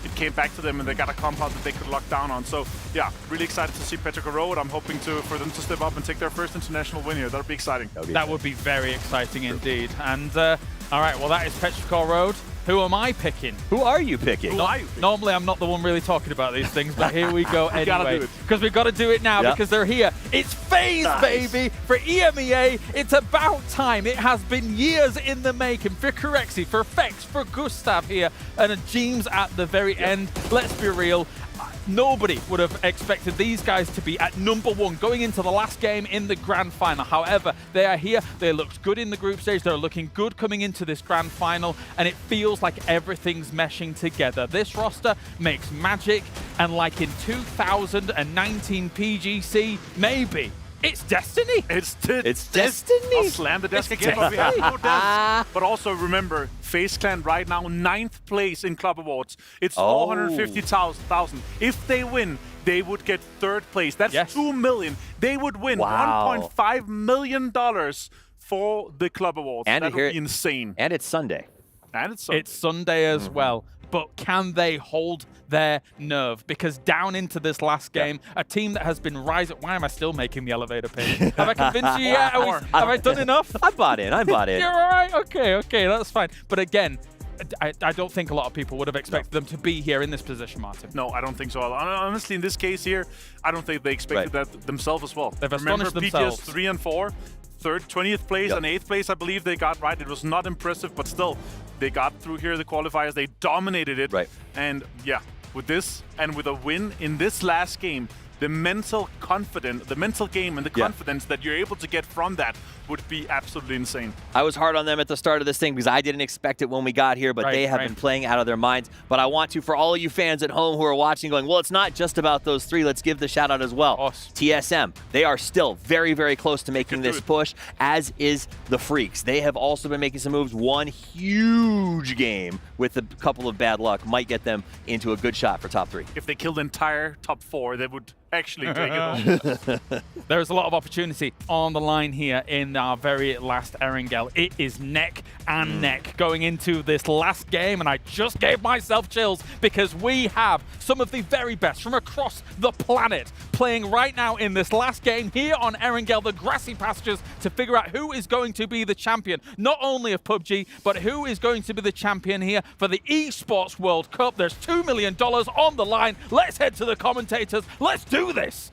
it came back to them and they got a compound that they could lock down on. So yeah, really excited to see Petrichor Road. I'm hoping for them to step up and take their first international win here. That would be exciting. That would be very exciting indeed. And all right, well, that is Petrichor Road. Who am I picking? Who are you picking? Normally, I'm not the one really talking about these things, but here we go anyway. Because we've got to do it now because they're here. It's FaZe, baby, for EMEA. It's about time. It has been years in the making for Corexi, for Fex, for Gustav here, and James at the very end. Let's be real. Nobody would have expected these guys to be at #1 going into the last game in the grand final. However, they are here. They looked good in the group stage. They're looking good coming into this grand final, and it feels like everything's meshing together. This roster makes magic, and like in 2019 PGC, maybe. It's destiny. It's destiny. I'll slam the desk again, but we have no desk. But also remember, FaZe Clan right now 9th place in Club Awards. It's 450,000. If they win, they would get 3rd place. That's $2 million. They would win $1.5 million for the Club Awards. And that would be insane. And it's Sunday. And it's Sunday. It's Sunday as well. but can they hold their nerve? Because down into this last game, a team that has been rising. Why am I still making the elevator pitch? Have I convinced you yet? Have I done enough? I bought in. You're all right. Okay, that's fine. But again, I don't think a lot of people would have expected them to be here in this position, Martin. No, I don't think so. Honestly, in this case here, I don't think they expected that themselves as well. They've Remember astonished PGS themselves. 3 and 4, 20th place and 8th place, I believe they got right. It was not impressive, but still, they got through here the qualifiers. They dominated it. Right. And yeah, with this and with a win in this last game, the mental game and the confidence that you're able to get from that would be absolutely insane. I was hard on them at the start of this thing because I didn't expect it when we got here, but they have been playing out of their minds. But I want to, for all of you fans at home who are watching, going, well, it's not just about those three. Let's give the shout out as well. TSM, they are still very, very close to making this push, as is the Freaks. They have also been making some moves. One huge game with a couple of bad luck might get them into a good shot for top 3. If they killed the entire top 4, they would actually take it home. There's a lot of opportunity on the line here in our very last Erangel. It is neck and neck going into this last game, and I just gave myself chills because we have some of the very best from across the planet playing right now in this last game here on Erangel, the grassy pastures, to figure out who is going to be the champion, not only of PUBG, but who is going to be the champion here for the Esports World Cup. There's $2 million on the line. Let's head to the commentators. Let's do this.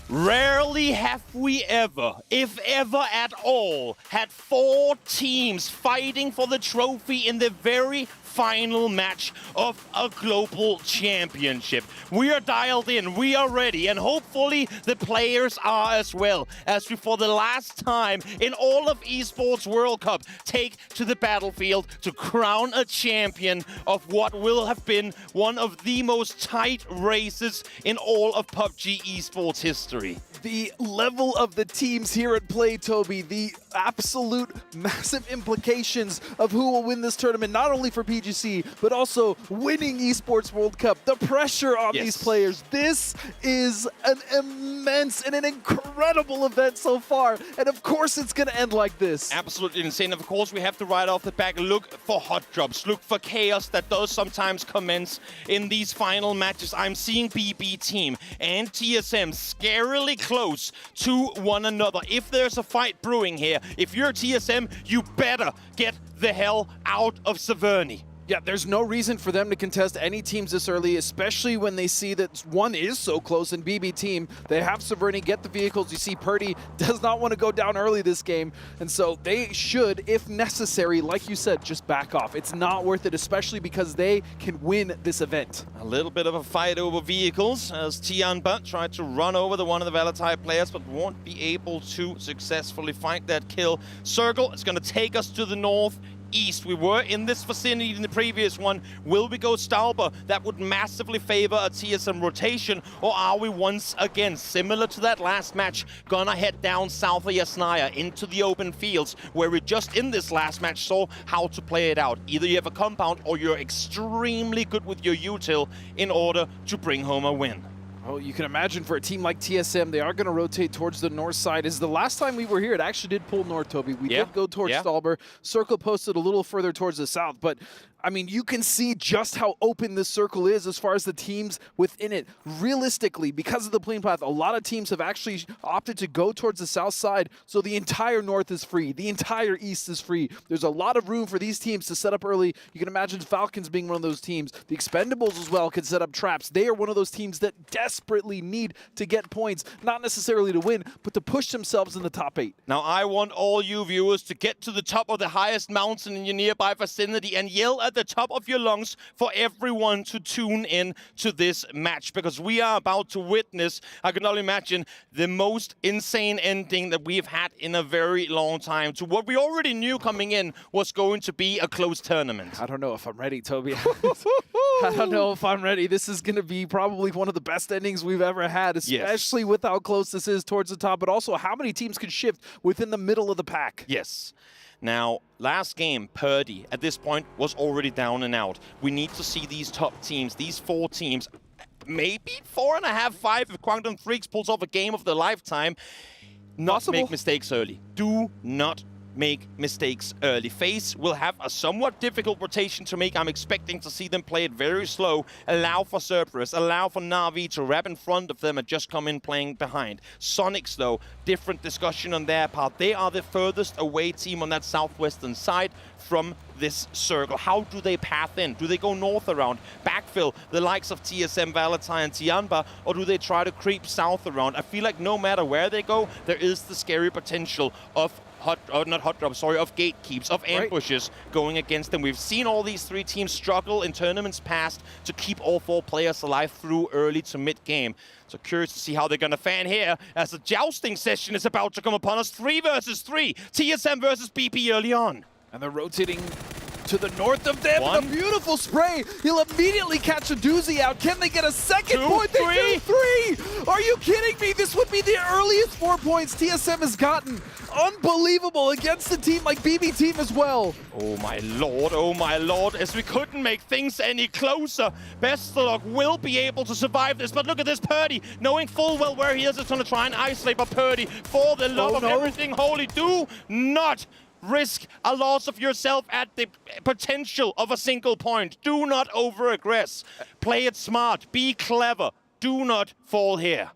Rarely have we ever, if ever at all, had 4 teams fighting for the trophy in the very final match of a global championship. We are dialed in, we are ready, and hopefully the players are as well, as we for the last time in all of Esports World Cup take to the battlefield to crown a champion of what will have been one of the most tight races in all of PUBG Esports history. The level of the teams here at play, Toby, the absolute massive implications of who will win this tournament, not only for PGC, but also winning Esports World Cup. The pressure on these players. This is an immense and an incredible event so far. And of course it's going to end like this. Absolutely insane. Of course, we have to right off the back look for hot drops. Look for chaos that does sometimes commence in these final matches. I'm seeing BB Team and TSM scarily close to one another. If there's a fight brewing here, if you're TSM, you better get the hell out of Severny. Yeah, there's no reason for them to contest any teams this early, especially when they see that one is so close in BB Team. They have Severny get the vehicles. You see Purdy does not want to go down early this game, and so they should, if necessary, like you said, just back off. It's not worth it, especially because they can win this event. A little bit of a fight over vehicles as Tianba tried to run over one of the Valentine players, but won't be able to successfully find that kill. Circle is going to take us to the north. East. We were in this vicinity in the previous one. Will we go Stauber? That would massively favor a TSM rotation, or are we once again, similar to that last match, gonna head down south of Yasnaya into the open fields, where we just in this last match saw how to play it out. Either you have a compound or you're extremely good with your util in order to bring home a win. Well, you can imagine for a team like TSM, they are going to rotate towards the north side. As the last time we were here, it actually did pull north, Toby. We did go towards Stauber. Circle posted a little further towards the south, but I mean, you can see just how open this circle is as far as the teams within it. Realistically, because of the plane path, a lot of teams have actually opted to go towards the south side, so the entire north is free. The entire east is free. There's a lot of room for these teams to set up early. You can imagine Falcons being one of those teams. The Expendables as well can set up traps. They are one of those teams that desperately need to get points, not necessarily to win, but to push themselves in the top 8. Now, I want all you viewers to get to the top of the highest mountain in your nearby vicinity and yell at the top of your lungs for everyone to tune in to this match, because we are about to witness, I can only imagine, the most insane ending that we've had in a very long time to what we already knew coming in was going to be a close tournament. I don't know if I'm ready, Toby. I don't know if I'm ready. This is going to be probably one of the best endings we've ever had, especially with how close this is towards the top, but also how many teams can shift within the middle of the pack. Yes. Now, last game, Purdy, at this point, was already down and out. We need to see these top teams, these 4 teams, maybe 4.5, 5 if Quantum Freaks pulls off a game of their lifetime, not make mistakes early. Do not make mistakes early. FaZe will have a somewhat difficult rotation to make. I'm expecting to see them play it very slow, allow for Cerberus, allow for Na'Vi to wrap in front of them and just come in playing behind. Sonics, though, different discussion on their part. They are the furthest away team on that southwestern side from this circle. How do they path in? Do they go north around, backfill the likes of TSM, Valentine, and Tianba, or do they try to creep south around? I feel like no matter where they go, there is the scary potential of of gatekeeps, of ambushes going against them. We've seen all these three teams struggle in tournaments past to keep all four players alive through early to mid-game. So curious to see how they're going to fan here as the jousting session is about to come upon us. 3 versus 3, TSM versus BP early on. And they're rotating to the north of them with a beautiful spray. He'll immediately catch a doozy out. Can they get a second point? They do 3! Are you kidding me? This would be the earliest 4 points TSM has gotten. Unbelievable against a team like BB Team as well. Oh my lord, as we couldn't make things any closer. Bestelog will be able to survive this, but look at this Purdy, knowing full well where he is going to try and isolate, but Purdy, for the love of everything holy, do not risk a loss of yourself at the potential of a single point. Do not over-aggress. Play it smart. Be clever. Do not fall here.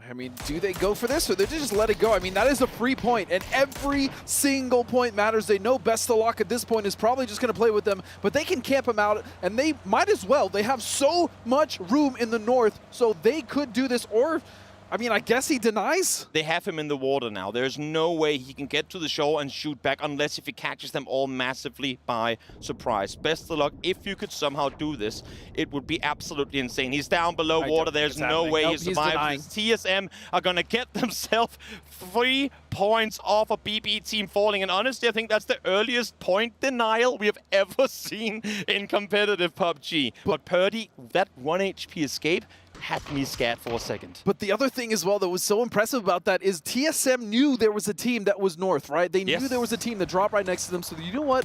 I mean, do they go for this or they just let it go? I mean, that is a free point, and every single point matters. They know Bestelog at this point is probably just going to play with them, but they can camp him out, and they might as well. They have so much room in the north, so they could do this, or I mean, I guess he denies? They have him in the water now. There's no way he can get to the shore and shoot back unless if he catches them all massively by surprise. Best of luck. If you could somehow do this, it would be absolutely insane. He's down below water. There's no way he survives. TSM are going to get themselves 3 points off a BB team falling. And honestly, I think that's the earliest point denial we have ever seen in competitive PUBG. But Purdy, that 1 HP escape, had me scared for a second. But the other thing as well that was so impressive about that is TSM knew there was a team that was north, right? They knew there was a team that dropped right next to them, so you know what?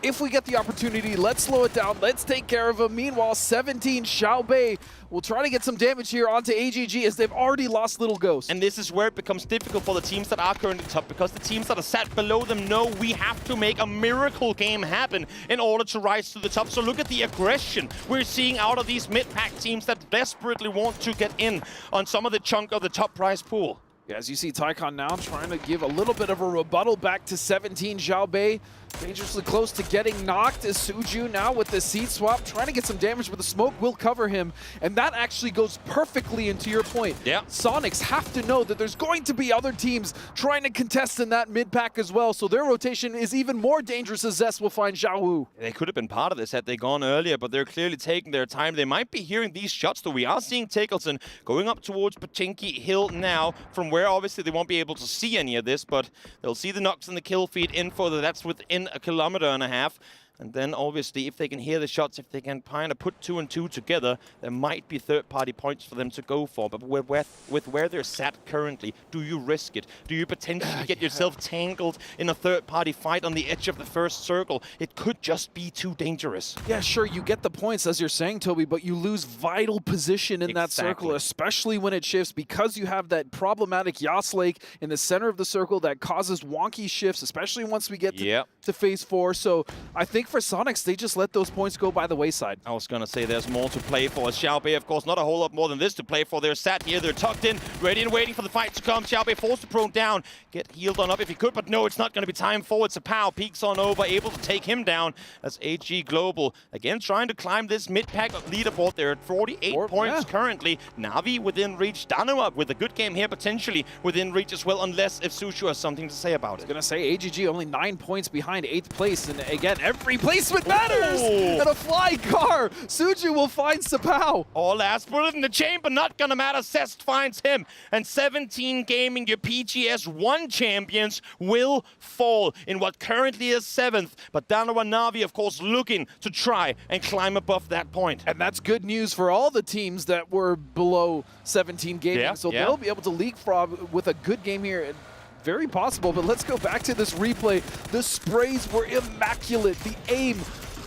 If we get the opportunity, let's slow it down. Let's take care of them. Meanwhile, 17, Xiaobei will try to get some damage here onto AGG as they've already lost Little Ghost. And this is where it becomes difficult for the teams that are currently top, because the teams that are sat below them know we have to make a miracle game happen in order to rise to the top. So look at the aggression we're seeing out of these mid-pack teams that desperately want to get in on some of the chunk of the top prize pool. Yeah, as you see Tycon now trying to give a little bit of a rebuttal back to 17. Xiaobei dangerously close to getting knocked as Suju now with the seat swap, trying to get some damage, but the smoke will cover him. And that actually goes perfectly into your point. Yeah. Sonics have to know that there's going to be other teams trying to contest in that mid-pack as well, so their rotation is even more dangerous as Zest will find Xiao Wu. They could have been part of this had they gone earlier, but they're clearly taking their time. They might be hearing these shots, though. We are seeing Tickleton going up towards Pachinki Hill now, from where obviously they won't be able to see any of this, but they'll see the knocks and the kill feed info that's within 1.5 kilometers. And then obviously if they can hear the shots, if they can kind of put 2 and 2 together, there might be third-party points for them to go for. But with where they're sat currently, do you risk it? Do you potentially get yourself tangled in a third-party fight on the edge of the first circle? It could just be too dangerous. Yeah, sure, you get the points as you're saying, Toby, but you lose vital position in that circle, especially when it shifts, because you have that problematic Yas Lake in the center of the circle that causes wonky shifts, especially once we get to phase 4. So I think for Sonics, they just let those points go by the wayside. I was going to say there's more to play for. Xiaobei, of course, not a whole lot more than this to play for. They're sat here, they're tucked in, ready and waiting for the fight to come. Xiaobei forced to prone down, get healed on up if he could, but no, it's not going to be time forward. Sapao peeks on over, able to take him down as AG Global, again, trying to climb this mid-pack leaderboard. They're at 48 points currently. Na'Vi within reach. Danuma with a good game here, potentially within reach as well, unless if Sushu has something to say about it. I was going to say, AGG only 9 points behind 8th place, and again, every placement matters! And a fly car! Suju will find Sapao. Oh, last bullet in the chamber, not gonna matter. Cest finds him. And 17 Gaming, your PGS 1 champions, will fall in what currently is 7th. But Danawa Na'Vi, of course, looking to try and climb above that point. And that's good news for all the teams that were below 17 Gaming. So they'll be able to leapfrog with a good game here. Very possible, but let's go back to this replay. The sprays were immaculate. The aim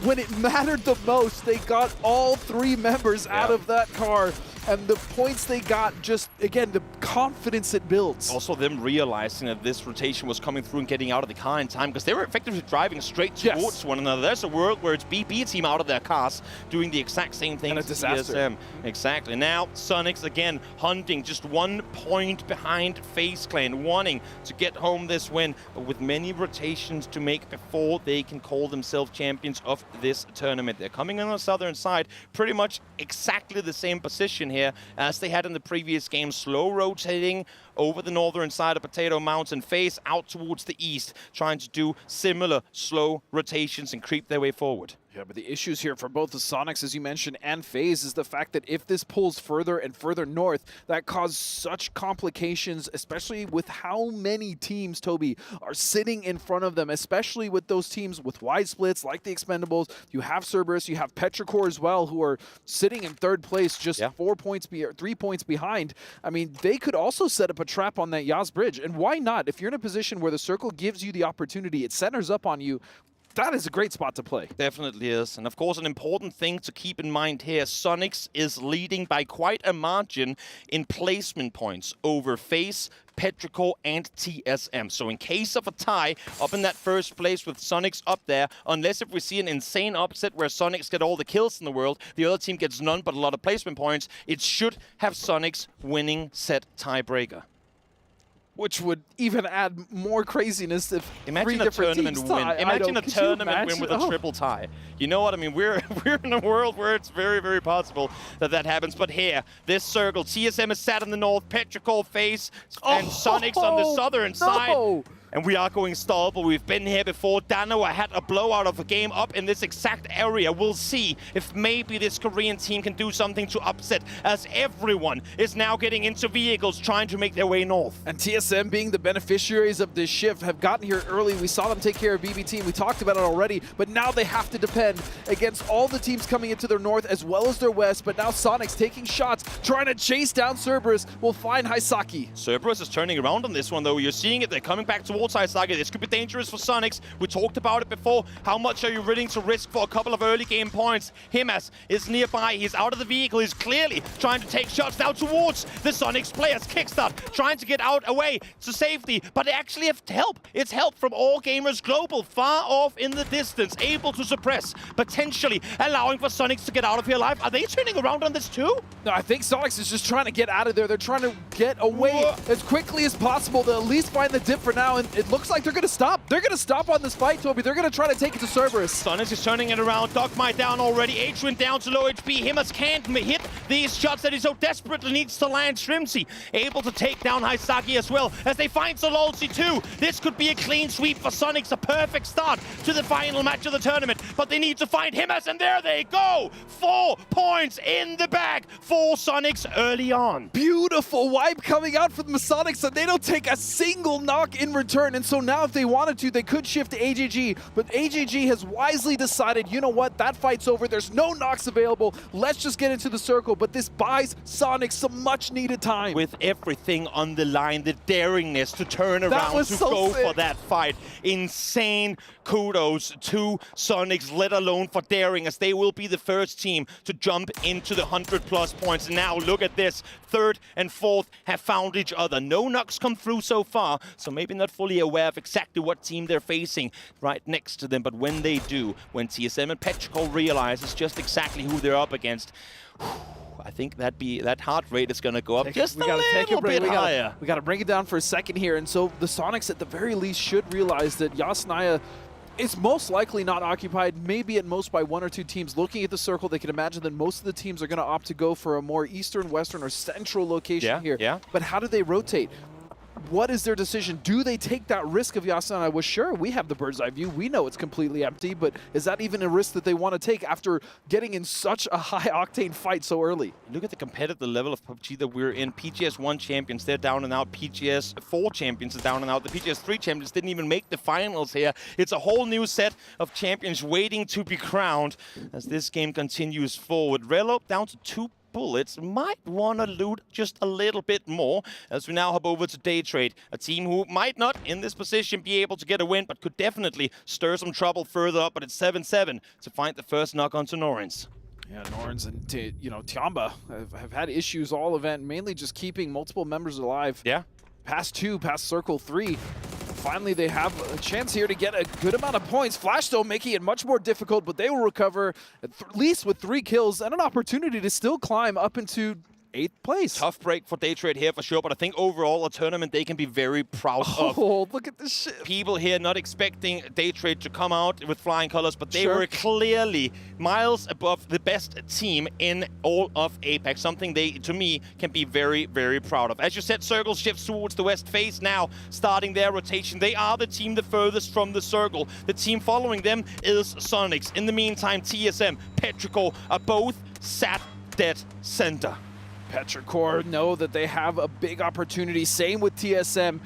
when it mattered the most, they got all 3 members out of that car. And the points they got, just, again, the confidence it builds. Also them realizing that this rotation was coming through and getting out of the car in time, because they were effectively driving straight towards one another. There's a world where it's BP team out of their cars doing the exact same thing as TSM. Exactly. Now, Sonics again hunting just 1 point behind FaZe Clan, wanting to get home this win, but with many rotations to make before they can call themselves champions of this tournament. They're coming on the southern side, pretty much exactly the same position here as they had in the previous game, slow rotating over the northern side of Potato Mountain, FaZe out towards the east, trying to do similar slow rotations and creep their way forward. Yeah, but the issues here for both the Sonics, as you mentioned, and FaZe is the fact that if this pulls further and further north, that causes such complications, especially with how many teams, Toby, are sitting in front of them, especially with those teams with wide splits like the Expendables. You have Cerberus, you have Petrichor as well, who are sitting in 3rd place, just 3 points behind. I mean, they could also set up a trap on that Yas Bridge, and why not? If you're in a position where the circle gives you the opportunity, it centers up on you, that is a great spot to play. Definitely is. And of course, an important thing to keep in mind here, Sonics is leading by quite a margin in placement points over FaZe, Petrichor, and TSM. So in case of a tie up in that 1st place with Sonics up there, unless if we see an insane upset where Sonics get all the kills in the world, the other team gets none but a lot of placement points, it should have Sonics winning set tiebreaker. Which would even add more craziness if imagine 3 a different tournament teams win. tie. Imagine a tournament win with a triple tie. You know what I mean? We're in a world where it's very, very possible that that happens. But here, this circle, TSM is sat in the north, Petrichor, FaZe, and Sonics on the southern side. And we are going stall, but we've been here before. Danoa had a blowout of a game up in this exact area. We'll see if maybe this Korean team can do something to upset, as everyone is now getting into vehicles trying to make their way north. And TSM, being the beneficiaries of this shift, have gotten here early. We saw them take care of BBT. We talked about it already, but now they have to depend against all the teams coming into their north as well as their west. But now Sonics taking shots, trying to chase down Cerberus, will find Haisaki. Cerberus is turning around on this one, though. You're seeing it. They're coming back towards Haisaki. This could be dangerous for Sonics. We talked about it before. How much are you willing to risk for a couple of early game points? Himas is nearby. He's out of the vehicle. He's clearly trying to take shots now towards the Sonics players. Kickstart trying to get out away to safety, but they actually have help. It's help from All Gamers Global, far off in the distance, able to suppress, potentially allowing for Sonics to get out of here alive. Are they turning around on this too? No, I think Sonics is just trying to get out of there. They're trying to get away as quickly as possible to at least find the dip for now, and it looks like they're going to stop. They're going to stop on this fight, Toby. They're going to try to take it to Cerberus. Sonics is turning it around. Dogmite down already. Adrian down to low HP. Himas can't hit these shots that he so desperately needs to land. Shrimsy able to take down Haisaki as well as they find Sololsi too. This could be a clean sweep for Sonics, a perfect start to the final match of the tournament, but they need to find Himas, and there they go. 4 points in the bag for Sonics early on. Beautiful wipe coming out from the Sonics, and they don't take a single knock in return. And so now if they wanted to, they could shift to AJG, but AJG has wisely decided, you know what, that fight's over. There's no knocks available. Let's just get into the circle, but this buys Sonics some much needed time. With everything on the line, the daringness to turn around, to go for that fight. Insane kudos to Sonics, let alone for daring, as they will be the first team to jump into the 100+ points. Now look at this, 3rd and 4th have found each other. No knocks come through so far, so maybe not fully aware of exactly what team they're facing right next to them, but when they do, when TSM and Petrichor realizes just exactly who they're up against, I think that heart rate is going to go up just a little bit higher. We got to bring it down for a second here, and so the Sonics at the very least should realize that Yasnaya is most likely not occupied, maybe at most by 1 or 2 teams. Looking at the circle, they can imagine that most of the teams are going to opt to go for a more eastern, western, or central location here. Yeah. But how do they rotate? What is their decision? Do they take that risk of Yasnaya? Well, sure, we have the bird's eye view. We know it's completely empty, but is that even a risk that they want to take after getting in such a high-octane fight so early? Look at the competitive level of PUBG that we're in. PGS 1 champions, they're down and out. PGS 4 champions are down and out. The PGS 3 champions didn't even make the finals here. It's a whole new set of champions waiting to be crowned as this game continues forward. Relo down to 2 bullets, might want to loot just a little bit more as we now hop over to Day Trade, a team who might not in this position be able to get a win, but could definitely stir some trouble further up. But it's 7-7 to find the first knock onto Norins. Yeah, Norins and Tiamba have had issues all event, mainly just keeping multiple members alive. Yeah. Past Circle 3. Finally, they have a chance here to get a good amount of points. Flash, though, making it much more difficult, but they will recover at least with 3 kills and an opportunity to still climb up into 8th place. Tough break for Day Trade here for sure, but I think overall a tournament they can be very proud of. Oh, look at this shit. People here not expecting Day Trade to come out with flying colors, but they were clearly miles above the best team in all of Apex, something they, to me, can be very, very proud of. As you said, Circle shifts towards the west face now, starting their rotation. They are the team the furthest from the circle. The team following them is Sonics. In the meantime, TSM, Petrichor are both sat dead center. Petrichor know that they have a big opportunity. Same with TSM.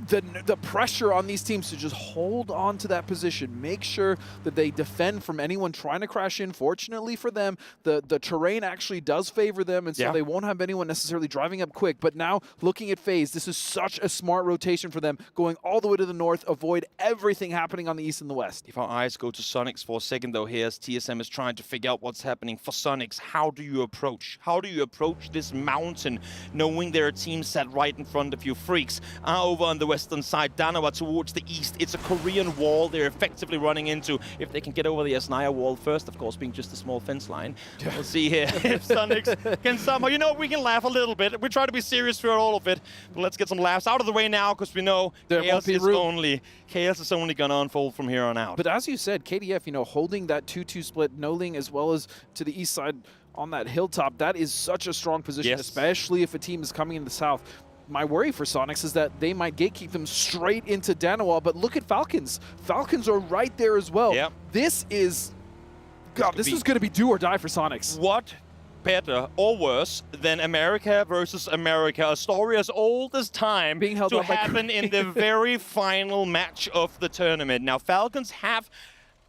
The pressure on these teams to just hold on to that position, make sure that they defend from anyone trying to crash in. Fortunately for them, the terrain actually does favor them, and so they won't have anyone necessarily driving up quick. But now, looking at FaZe, this is such a smart rotation for them, going all the way to the north, avoid everything happening on the east and the west. If our eyes go to Sonics for a second, though, here as TSM is trying to figure out what's happening for Sonics, how do you approach? How do you approach this mountain, knowing there are teams set right in front of you? Freaks are over on the western side, Danawa towards the east. It's a Korean wall they're effectively running into. If they can get over the Asnaya wall first, of course, being just a small fence line. We'll see here if Sonics can somehow, we can laugh a little bit. We try to be serious throughout all of it, but let's get some laughs out of the way now, because we know chaos is only gonna unfold from here on out. But as you said, KDF, holding that 2-2 split, Noling as well as to the east side on that hilltop, that is such a strong position, especially if a team is coming in the south. My worry for Sonics is that they might gatekeep them straight into Danawa, but look at Falcons. Falcons are right there as well. Yep. This is going to be do or die for Sonics. What better or worse than America versus America, a story as old as time, being held to up by happen in the very final match of the tournament. Now, Falcons have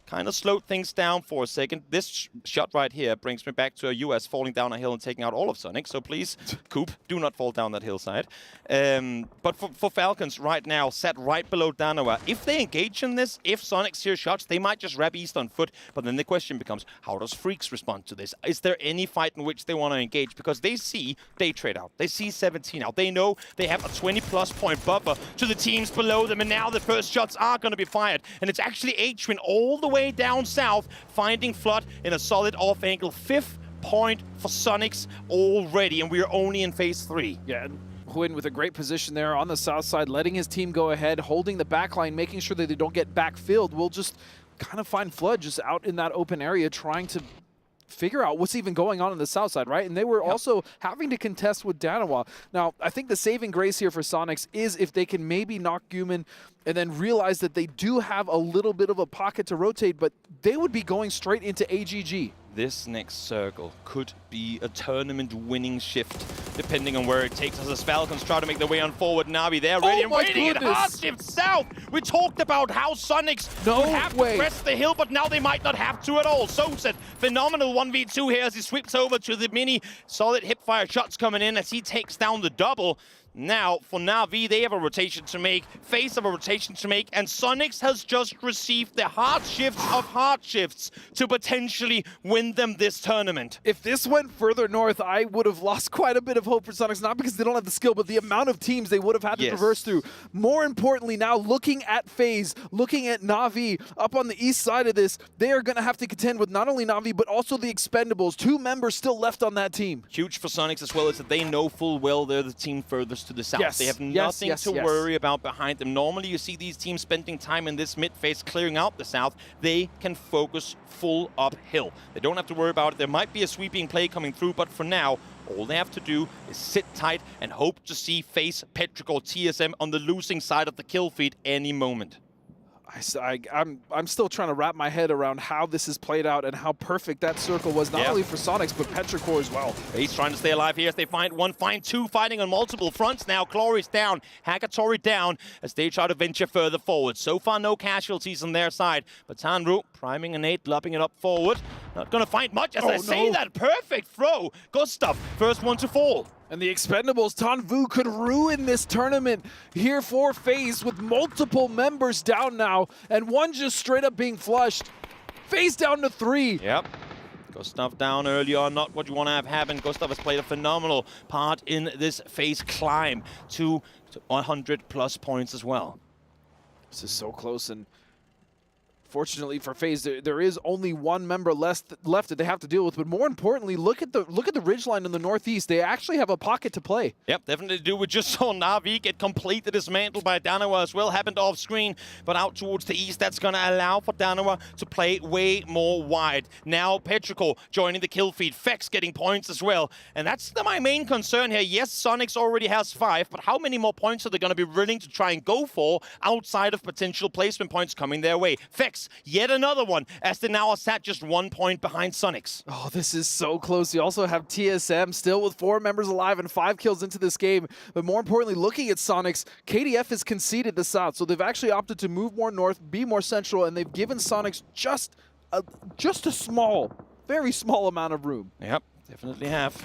kind of slowed things down for a second. This shot right here brings me back to a US falling down a hill and taking out all of Sonic. So please, Coop, do not fall down that hillside. But for Falcons right now, set right below Danawa, if they engage in this, if Sonics hear shots, they might just wrap east on foot. But then the question becomes, how does Freaks respond to this? Is there any fight in which they want to engage? Because they see Day Trade out. They see 17 out. They know they have a 20+ point buffer to the teams below them. And now the first shots are going to be fired. And it's actually H-Win all the way down south, finding Flood in a solid off angle. 5th point for Sonics already, and we are only in phase 3. Yeah, and Huyn with a great position there on the south side, letting his team go ahead, holding the back line, making sure that they don't get backfilled. We'll just kind of find Flood just out in that open area, trying to figure out what's even going on the south side, right? And they were also having to contest with Danawa. Now, I think the saving grace here for Sonics is if they can maybe knock Guman and then realize that they do have a little bit of a pocket to rotate, but they would be going straight into AGG. This next circle could be a tournament-winning shift, depending on where it takes us as Falcons try to make their way on forward. Navi, they're ready and waiting. It hard shift south. We talked about how Sonics would have to press the hill, but now they might not have to at all. So said, phenomenal 1v2 here as he sweeps over to the mini. Solid hip-fire shots coming in as he takes down the double. Now, for Na'Vi, they have a rotation to make, FaZe have a rotation to make, and Sonics has just received the hard shifts of hard shifts to potentially win them this tournament. If this went further north, I would have lost quite a bit of hope for Sonics, not because they don't have the skill, but the amount of teams they would have had to traverse through. More importantly, now looking at FaZe, looking at Na'Vi up on the east side of this, they are going to have to contend with not only Na'Vi, but also the Expendables. 2 members still left on that team. Huge for Sonics as well, is that they know full well they're the team furthest to the south. They have nothing to worry about behind them. Normally, you see these teams spending time in this mid phase clearing out the south. They can focus full uphill. They don't have to worry about it. There might be a sweeping play coming through, but for now, all they have to do is sit tight and hope to see FaZe, Petrichor, TSM on the losing side of the kill feed any moment. I'm still trying to wrap my head around how this has played out and how perfect that circle was, not only for Sonics, but Petrichor as well. He's trying to stay alive here as they find one, find two, fighting on multiple fronts now. Chlory's down, Hakatori down as they try to venture further forward. So far, no casualties on their side, but Tanru priming an 8, lopping it up forward. Not gonna find much as I say that. Perfect throw. Gustav, first one to fall. And the Expendables, Tanvu could ruin this tournament here for FaZe with multiple members down now and one just straight up being flushed. FaZe down to 3. Yep. Gustav down early on, not what you want to have happen. Gustav has played a phenomenal part in this FaZe climb to 100+ points as well. This is so close, and fortunately for FaZe, there is only one member left that they have to deal with. But more importantly, look at the ridgeline in the northeast. They actually have a pocket to play. Yep, definitely do. We just saw Na'Vi get completely dismantled by Danawa as well. Happened off screen, but out towards the east. That's going to allow for Danawa to play way more wide. Now Petrichor joining the kill feed. Fex getting points as well. And that's my main concern here. Yes, Sonics already has 5, but how many more points are they going to be willing to try and go for outside of potential placement points coming their way? Fex, yet another one, as they now are sat just 1 point behind Sonics. Oh, this is so close. You also have TSM still with 4 members alive and 5 kills into this game. But more importantly, looking at Sonics, KDF has conceded the south, so they've actually opted to move more north, be more central, and they've given Sonics just a small, very small amount of room. Yep, definitely have.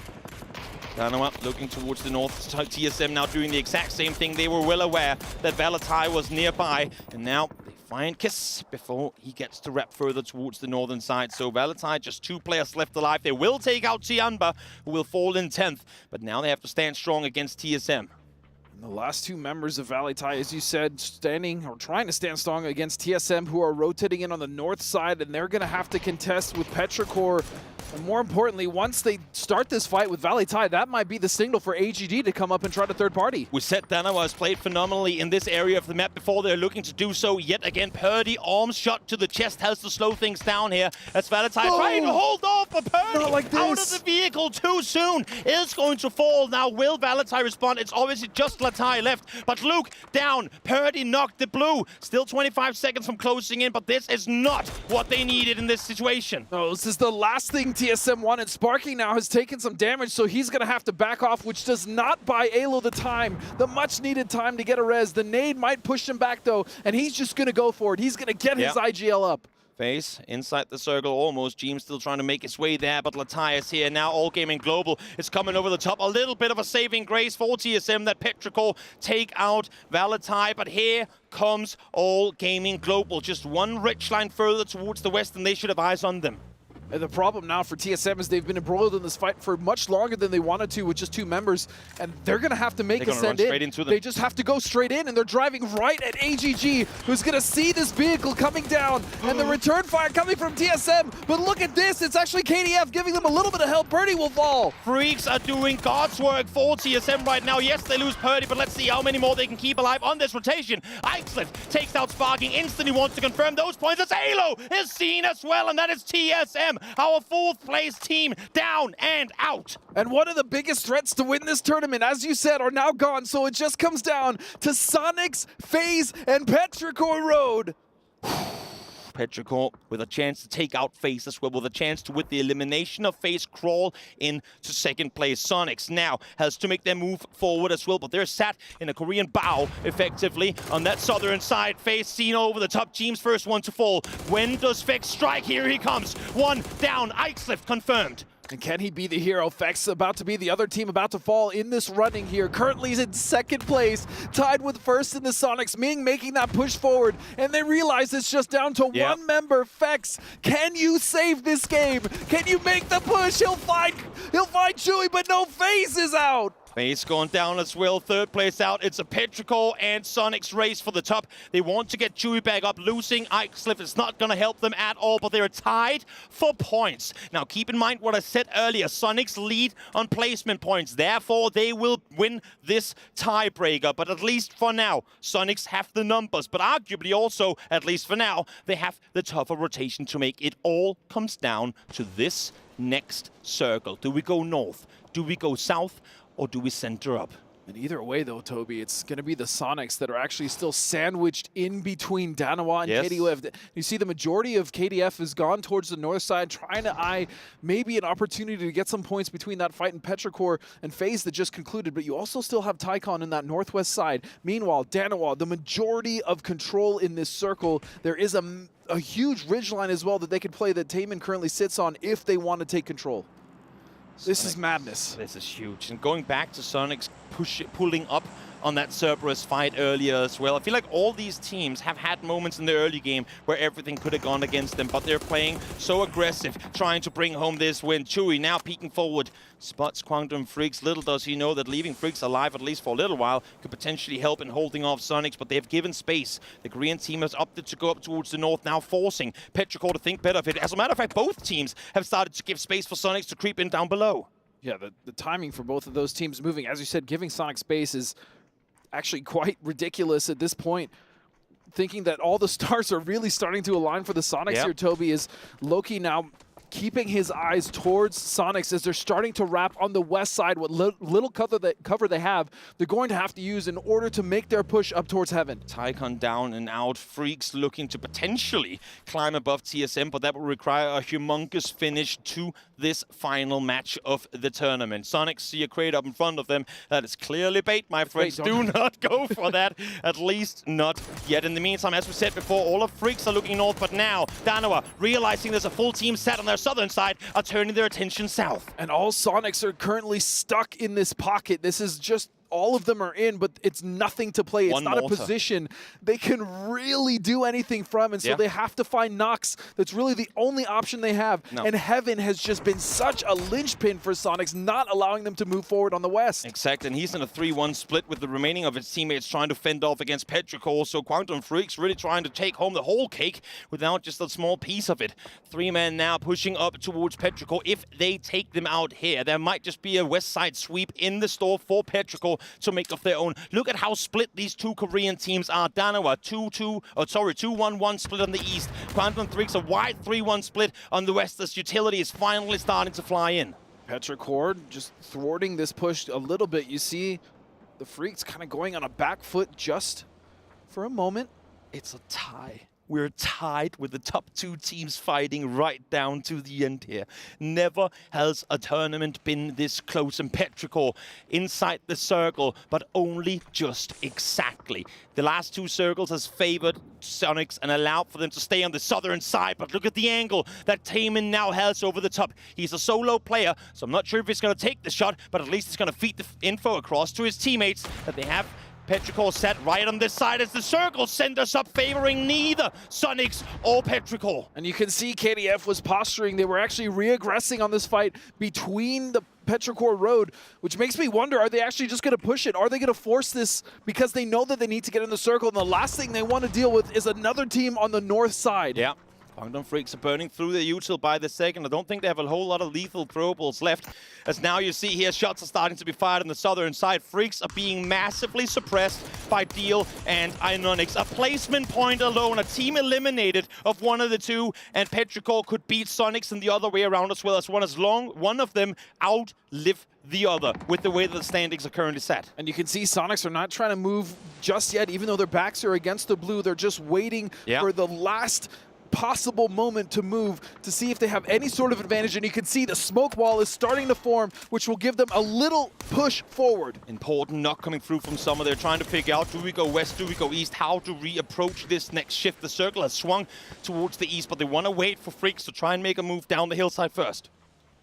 Danawa looking towards the north. TSM now doing the exact same thing. They were well aware that Valatai was nearby, and now they find Kiss before he gets to wrap further towards the northern side. So Valatai, just 2 players left alive. They will take out Tianba, who will fall in 10th, but now they have to stand strong against TSM. The last 2 members of Valatai, as you said, standing or trying to stand strong against TSM, who are rotating in on the north side, and they're going to have to contest with Petrichor. And more importantly, once they start this fight with Valatai, that might be the signal for AGD to come up and try to third party. We said Danawa has played phenomenally in this area of the map before. They're looking to do so yet again. Purdy, arms shot to the chest, has to slow things down here as Valatai trying to hold off, but Purdy out of the vehicle too soon is going to fall. Now will Valatai respond? It's obviously just Latai left, but Luke down. Purdy knocked the blue. Still 25 seconds from closing in, but this is not what they needed in this situation. No, this is the last thing TSM wanted. Sparky now has taken some damage, so he's going to have to back off, which does not buy Alo the time, the much-needed time to get a res. The nade might push him back, though, and he's just going to go for it. He's going to get his IGL up. FaZe inside the circle almost. Jeem still trying to make his way there, but Latai is here now. All Gaming Global is coming over the top. A little bit of a saving grace for TSM that Petrichor take out Valatai, but here comes All Gaming Global. Just one ridgeline further towards the west, and they should have eyes on them. And the problem now for TSM is they've been embroiled in this fight for much longer than they wanted to with just 2 members, and they're going to have to make a send in. They just have to go straight in, and they're driving right at AGG, who's going to see this vehicle coming down, and the return fire coming from TSM. But look at this, it's actually KDF giving them a little bit of help. Purdy will fall. Freaks are doing God's work for TSM right now. Yes, they lose Purdy, but let's see how many more they can keep alive on this rotation. Ixlif takes out Sparking, instantly wants to confirm those points. As Halo is seen as well, and that is TSM. Our 4th place team down and out. And one of the biggest threats to win this tournament, as you said, are now gone. So it just comes down to Sonics, FaZe, and Petrichor Road. Petrichor with a chance to take out FaZe as well, with a chance to, with the elimination of FaZe, crawl into 2nd place. Sonics now has to make their move forward as well, but they're sat in a Korean bow effectively on that southern side. FaZe seen over the top. Jeem's first one to fall. When does Fex strike? Here he comes. 1 down. Ixlif confirmed. And can he be the hero? Fex about to be the other team about to fall in this running here. Currently he's in 2nd place, tied with first in the Sonics. Ming making that push forward, and they realize it's just down to 1 member. Fex, can you save this game? Can you make the push? He'll find Chewy, but no, FaZe is out. FaZe gone down as well. 3rd place out. It's a Petrichor and Sonics race for the top. They want to get Chewy back up. Losing Ixlif is not going to help them at all, but they're tied for points. Now, keep in mind what I said earlier. Sonics lead on placement points. Therefore, they will win this tiebreaker. But at least for now, Sonics have the numbers. But arguably also, at least for now, they have the tougher rotation to make. It all comes down to this next circle. Do we go north? Do we go south? Or do we center up? And either way, though, Toby, it's going to be the Sonics that are actually still sandwiched in between Danawa and KDF. You see the majority of KDF has gone towards the north side, trying to eye maybe an opportunity to get some points between that fight in Petrichor and FaZe that just concluded. But you also still have Tycon in that northwest side. Meanwhile, Danawa, the majority of control in this circle. There is a huge ridgeline as well that they could play that Taemin currently sits on if they want to take control. This is madness. This is huge. And going back to Sonic's pulling up on that Cerberus fight earlier as well. I feel like all these teams have had moments in the early game where everything could have gone against them, but they're playing so aggressive, trying to bring home this win. Chewy now peeking forward, spots Quantum Freaks. Little does he know that leaving Freaks alive, at least for a little while, could potentially help in holding off Sonics, but they've given space. The Korean team has opted to go up towards the north, now forcing Petrichor to think better of it. As a matter of fact, both teams have started to give space for Sonics to creep in down below. Yeah, the timing for both of those teams moving, as you said, giving Sonic space is actually quite ridiculous at this point. Thinking that all the stars are really starting to align for the Sonics here, Toby, is Loki now keeping his eyes towards Sonics as they're starting to wrap on the west side. What little cover they have, they're going to have to use in order to make their push up towards heaven. Tycon down and out. Freaks looking to potentially climb above TSM, but that will require a humongous finish to this final match of the tournament. Sonics see a crate up in front of them. That is clearly bait, my friends. Do not go for that. At least not yet. In the meantime, as we said before, all of Freaks are looking north, but now Danawa, realizing there's a full team set on their southern side, are turning their attention south. And all Sonics are currently stuck in this pocket. This is just all of them are in, but it's nothing to play. It's not a position they can really do anything from, and so they have to find Nox. That's really the only option they have. And Heaven has just been such a linchpin for Sonics, not allowing them to move forward on the west. Exactly, and he's in a 3-1 split with the remaining of his teammates trying to fend off against Petrichor, so Quantum Freaks really trying to take home the whole cake without just a small piece of it. 3 men now pushing up towards Petrichor. If they take them out here, there might just be a west side sweep in the store for Petrichor to make of their own. Look at how split these two Korean teams are. Danawa 2-1-1 split on the east. Quantum Freaks a wide 3-1 split on the west as Utility is finally starting to fly in. Petrichor just thwarting this push a little bit. You see the Freaks kind of going on a back foot just for a moment. It's a tie. We're tied with the top 2 teams fighting right down to the end here. Never has a tournament been this close, and Petrichor inside the circle, but only just exactly. The last 2 circles has favored Sonics and allowed for them to stay on the southern side, but look at the angle that Taemin now has over the top. He's a solo player, so I'm not sure if he's going to take the shot, but at least he's going to feed the info across to his teammates that they have Petrichor set right on this side as the circle send us up, favoring neither Sonics or Petrichor. And you can see KDF was posturing. They were actually re-aggressing on this fight between the Petrichor road, which makes me wonder, are they actually just going to push it? Are they going to force this because they know that they need to get in the circle? And the last thing they want to deal with is another team on the north side. Yeah. Quantum Freaks are burning through the util by the second. I don't think they have a whole lot of lethal throwables left. As now you see here, shots are starting to be fired on the southern side. Freaks are being massively suppressed by Deal and Iononix. A placement point alone, a team eliminated of one of the 2, and Petrichor could beat Sonics and the other way around as well, as one of them outlive the other with the way that the standings are currently set. And you can see Sonics are not trying to move just yet, even though their backs are against the blue. They're just waiting for the last possible moment to move to see if they have any sort of advantage, and you can see the smoke wall is starting to form, which will give them a little push forward. Important knock coming through from Summer. They're trying to figure out, do we go west, do we go east, how to re-approach this next shift. The circle has swung towards the east, but they want to wait for Freaks to try and make a move down the hillside first.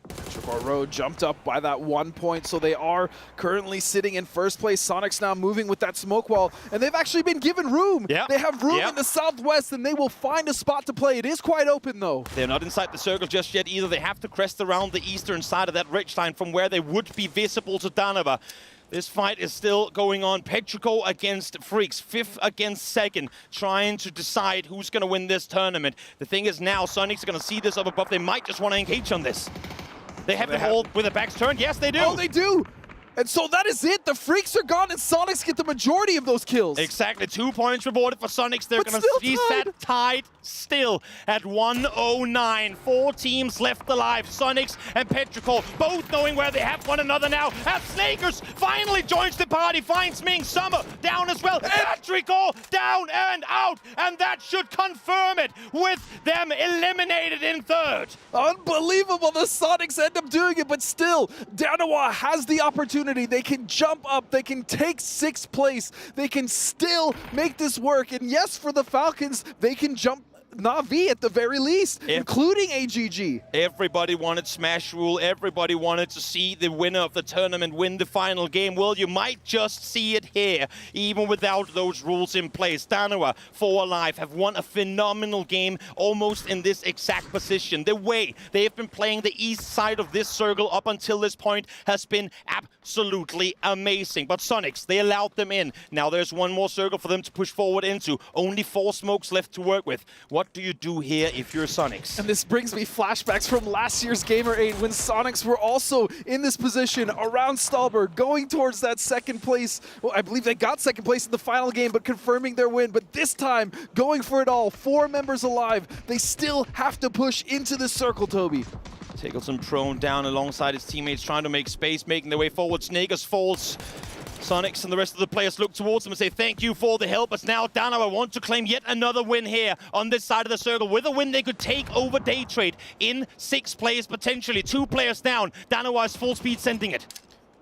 Petrichor Road jumped up by that 1 point, so they are currently sitting in first place. Sonics now moving with that smoke wall, and they've actually been given room. They have room in the southwest, and they will find a spot to play. It is quite open, though. They're not inside the circle just yet either. They have to crest around the eastern side of that ridgeline from where they would be visible to Danawa. This fight is still going on. Petrichor against Freaks, 5th against 2nd, trying to decide who's going to win this tournament. The thing is now, Sonics are going to see this up above. They might just want to engage on this. They have the hold with the backs turned. Yes, they do. Oh, they do. And so that is it. The Freaks are gone, and Sonics get the majority of those kills. Exactly. 2 points rewarded for Sonics. They're going to be set tied still at 109. 4 teams left alive. Sonics and Petrichor both knowing where they have one another now. As Snakers finally joins the party, finds Ming. Summer down as well. Petrichor down and out. And that should confirm it with them eliminated in 3rd. Unbelievable. The Sonics end up doing it, but still, Danawa has the opportunity. They can jump up. They can take 6th place. They can still make this work. And yes, for the Falcons, they can jump Na'Vi at the very least, including AGG. Everybody wanted Smash Rule. Everybody wanted to see the winner of the tournament win the final game. Well, you might just see it here, even without those rules in place. Danawa, 4 alive, have won a phenomenal game, almost in this exact position. The way they have been playing the east side of this circle up until this point has been absolutely amazing. But Sonics, they allowed them in. Now there's one more circle for them to push forward into. Only 4 smokes left to work with. What do you do here if you're Sonics? And this brings me flashbacks from last year's Gamer 8 when Sonics were also in this position around Stallberg, going towards that 2nd place. Well, I believe they got 2nd place in the final game, but confirming their win. But this time, going for it all. 4 members alive. They still have to push into the circle, Toby. Tickleton prone down alongside his teammates, trying to make space, making their way forward. Snakers falls. Sonics and the rest of the players look towards him and say thank you for the help. As now Danawa want to claim yet another win here on this side of the circle. With a win, they could take over Day Trade in 6 players, potentially 2 players down. Danawa is full speed sending it.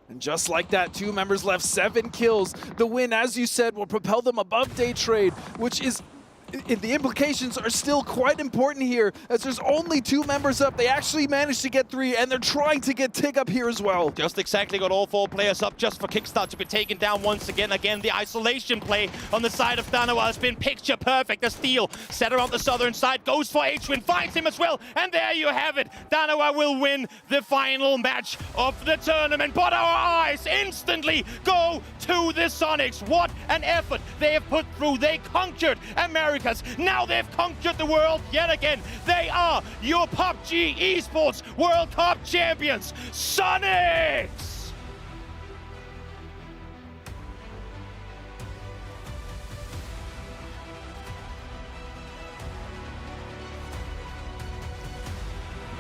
And just like that, 2 members left, 7 kills. The win, as you said, will propel them above Day Trade, which is... the implications are still quite important here, as there's only 2 members up. They actually managed to get 3, and they're trying to get Tig up here as well. Just exactly got all 4 players up just for Kickstart to be taken down once again. Again, the isolation play on the side of Danawa has been picture perfect. The steal set around the southern side, goes for H-Win, finds him as well, and there you have it. Danawa will win the final match of the tournament, but our eyes instantly go to the Sonics. What an effort they have put through. They conquered America. Now they've conquered the world yet again. They are your PUBG Esports World Cup champions, Sonics!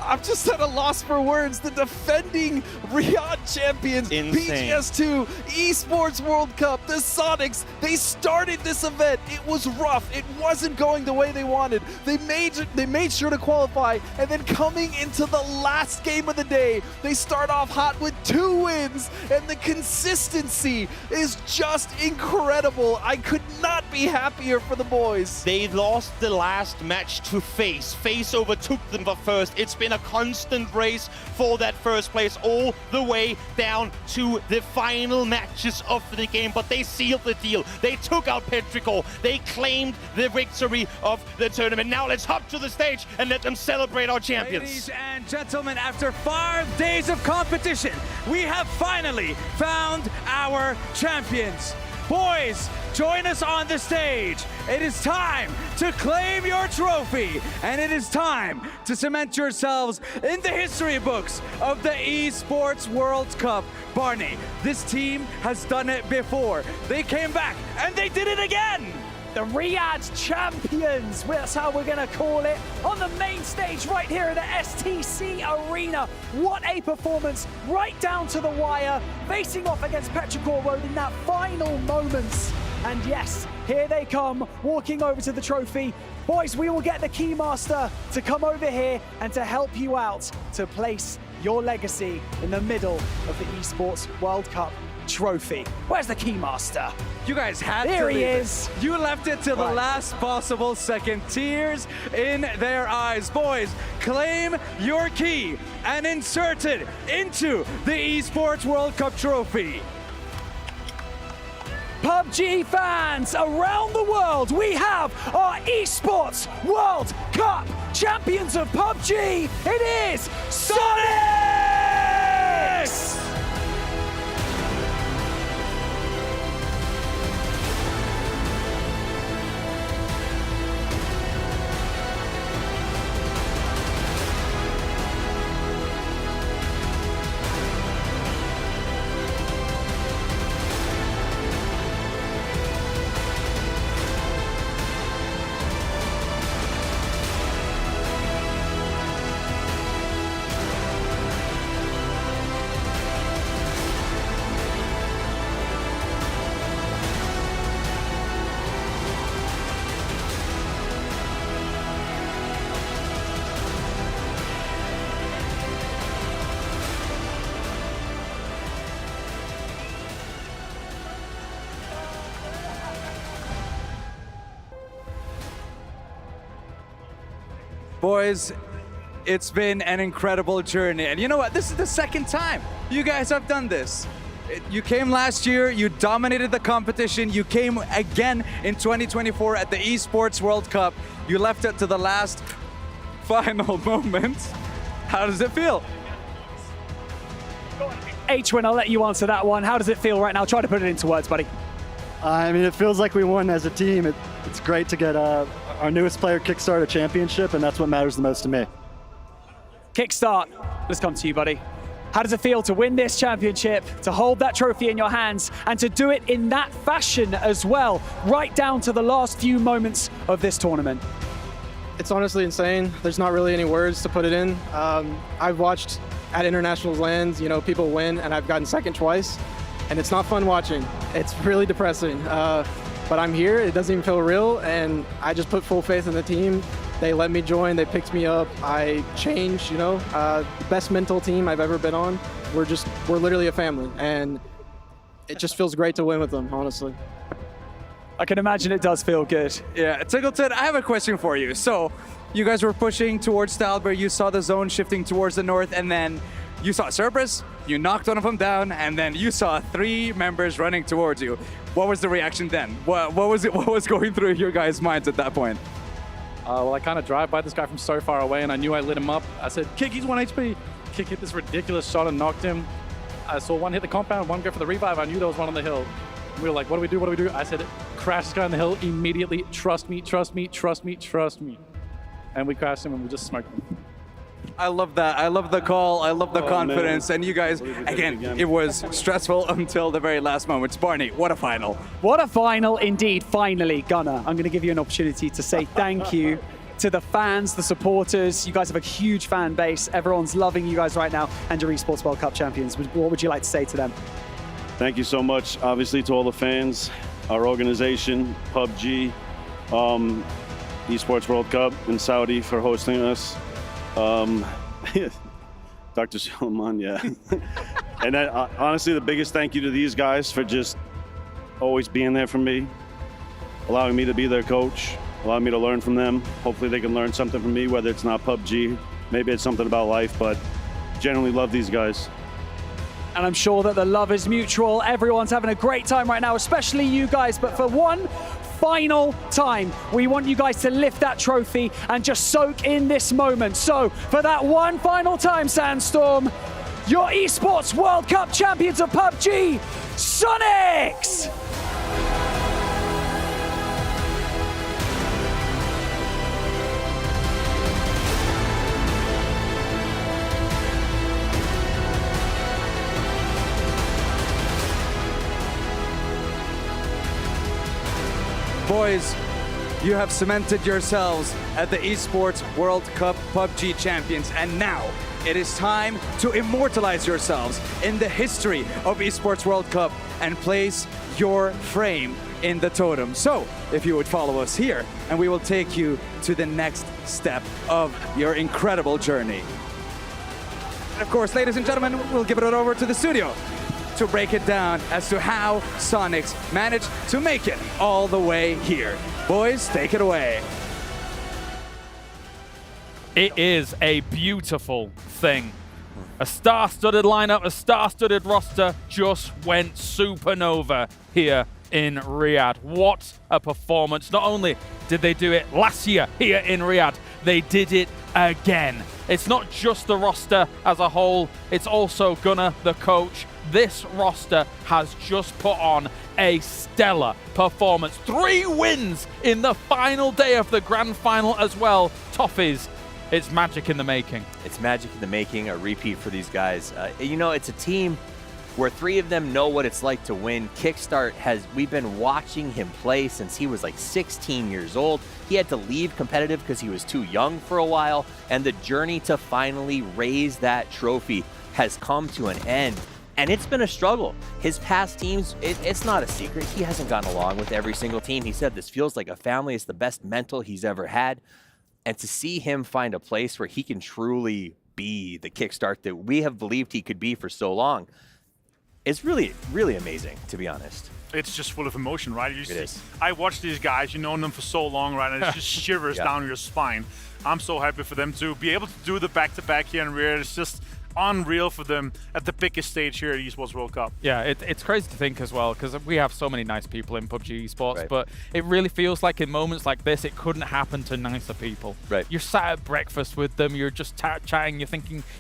I'm just at a loss for words. The defending Riyadh champions, Insane. PGS2 Esports World Cup, the Sonics, they started this event. It was rough. It wasn't going the way they wanted. They made sure to qualify, and then coming into the last game of the day, they start off hot with 2 wins, and the consistency is just incredible. I could not be happier for the boys. They lost the last match to FaZe. FaZe overtook them for first. It's been a constant race for that first place all the way down to the final matches of the game, but they sealed the deal. They took out Petrichor. They claimed the victory of the tournament. Now let's hop to the stage and let them celebrate our champions. Ladies and gentlemen, after 5 days of competition, we have finally found our champions. Boys, join us on the stage. It is time to claim your trophy, and it is time to cement yourselves in the history books of the Esports World Cup. Barney, this team has done it before. They came back, and they did it again! The Riyadh champions, that's how we're going to call it, on the main stage right here at the STC Arena. What a performance, right down to the wire, facing off against Petrichor Road in that final moments. And yes, here they come, walking over to the trophy. Boys, we will get the Keymaster to come over here and to help you out to place your legacy in the middle of the Esports World Cup trophy. Where's the Keymaster? You guys had to There he leave it. is. You left it to the last possible second. Tears in their eyes. Boys, claim your key and insert it into the Esports World Cup trophy. PUBG fans around the world, we have our Esports World Cup champions of PUBG. It is Sonics! Boys, it's been an incredible journey. And you know what? This is the second time you guys have done this. You came last year, you dominated the competition. You came again in 2024 at the Esports World Cup. You left it to the last final moment. How does it feel? H-Win, I'll let you answer that one. How does it feel right now? Try to put it into words, buddy. I mean, it feels like we won as a team. It's great to get our newest player kickstart a championship, and that's what matters the most to me. Kickstart, let's come to you, buddy. How does it feel to win this championship, to hold that trophy in your hands, and to do it in that fashion as well, right down to the last few moments of this tournament? It's honestly insane. There's not really any words to put it in. I've watched at international lands, you know, people win, and I've gotten second twice, and it's not fun watching. It's really depressing. But I'm here, it doesn't even feel real, and I just put full faith in the team. They let me join, they picked me up, I changed, you know. Best mental team I've ever been on. We're literally a family, and it just feels great to win with them, honestly. I can imagine it does feel good. Yeah, Tiggleton, I have a question for you. So, you guys were pushing towards Stalber, you saw the zone shifting towards the north, and then you saw Cerberus, you knocked one of them down, and then you saw 3 members running towards you. What was the reaction then? What was going through your guys' minds at that point? Well, I kind of drive by this guy from so far away, and I knew I lit him up. I said, Kick, he's 1 HP. Kick hit this ridiculous shot and knocked him. I saw one hit the compound, one go for the revive. I knew there was one on the hill. And we were like, what do we do, what do we do? I said, crash this guy on the hill immediately. Trust me, trust me, trust me, trust me. And we crashed him, and we just smoked him. I love that. I love the call. I love the confidence. Man. And you guys, again, it was stressful until the very last moments. Barney, what a final. What a final indeed, finally. Gunnar, I'm going to give you an opportunity to say thank you to the fans, the supporters. You guys have a huge fan base. Everyone's loving you guys right now, and your Esports World Cup champions. What would you like to say to them? Thank you so much, obviously, to all the fans, our organization, PUBG, Esports World Cup in Saudi for hosting us. Dr. Suleiman, yeah. And then, honestly, the biggest thank you to these guys for just always being there for me, allowing me to be their coach, allowing me to learn from them. Hopefully they can learn something from me, whether it's not PUBG, maybe it's something about life, but generally love these guys. And I'm sure that the love is mutual. Everyone's having a great time right now, especially you guys. But for one final time, we want you guys to lift that trophy and just soak in this moment. So for that one final time, Sandstorm, your Esports World Cup champions of PUBG, Sonics! Boys, you have cemented yourselves at the Esports World Cup PUBG champions, and now it is time to immortalize yourselves in the history of Esports World Cup and place your frame in the totem. So, if you would follow us here, and we will take you to the next step of your incredible journey. And of course, ladies and gentlemen, we'll give it over to the studio to break it down as to how Sonics managed to make it all the way here. Boys, take it away. It is a beautiful thing. A star-studded lineup, a star-studded roster just went supernova here in Riyadh. What a performance. Not only did they do it last year here in Riyadh, they did it again. It's not just the roster as a whole, it's also Gunnar, the coach. This roster has just put on a stellar performance. 3 wins in the final day of the grand final as well. Toffees, it's magic in the making. It's magic in the making, a repeat for these guys. You know, it's a team where 3 of them know what it's like to win. Kickstart we've been watching him play since he was like 16 years old. He had to leave competitive because he was too young for a while, and the journey to finally raise that trophy has come to an end. And it's been a struggle. His past teams, it's not a secret. He hasn't gotten along with every single team. He said this feels like a family. It's the best mental he's ever had. And to see him find a place where he can truly be the Kickstart that we have believed he could be for so long is really, really amazing, to be honest. it's just full of emotion, right? I watch these guys, you know them for so long, right? And it just shivers down your spine. I'm so happy for them to be able to do the back-to-back here in Riyadh. It's just unreal for them at the biggest stage here at Esports World Cup. Yeah, it's crazy to think as well, because we have so many nice people in PUBG Esports, but it really feels like in moments like this, it couldn't happen to nicer people. Right. You're sat at breakfast with them, you're just chatting,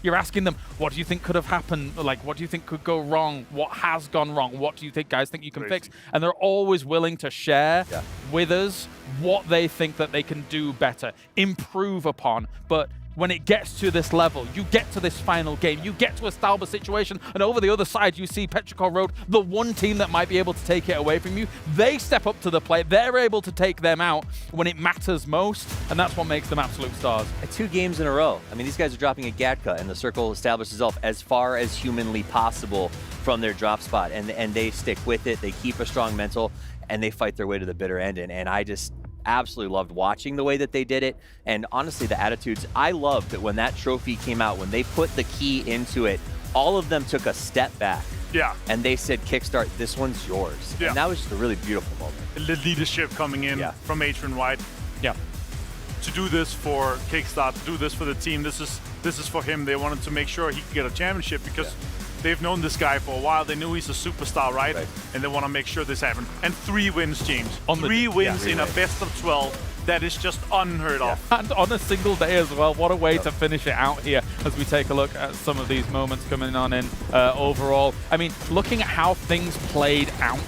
you're asking them, what do you think could have happened? Like, what do you think could go wrong? What has gone wrong? What do you guys think you can fix? And they're always willing to share with us what they think that they can do better, improve upon. But when it gets to this level, you get to this final game, you get to a Stalber situation, and over the other side, you see Petrichor Road, the one team that might be able to take it away from you. They step up to the plate, they're able to take them out when it matters most, and that's what makes them absolute stars. 2 games in a row. I mean, these guys are dropping a Gatka, and the circle establishes itself as far as humanly possible from their drop spot, and they stick with it, they keep a strong mental, and they fight their way to the bitter end, and I just absolutely loved watching the way that they did it, and honestly the attitudes. I loved that when that trophy came out, when they put the key into it, all of them took a step back. Yeah. And they said, Kickstart, this one's yours. Yeah. And that was just a really beautiful moment. The leadership coming in from Adrian White. Yeah. To do this for Kickstart, to do this for the team, this is for him. They wanted to make sure he could get a championship because they've known this guy for a while. They knew he's a superstar, right? And they want to make sure this happens. And 3 wins, James. 3 wins in a best of 12. That is just unheard of. And on a single day as well. What a way to finish it out here as we take a look at some of these moments coming on in overall. I mean, looking at how things played out,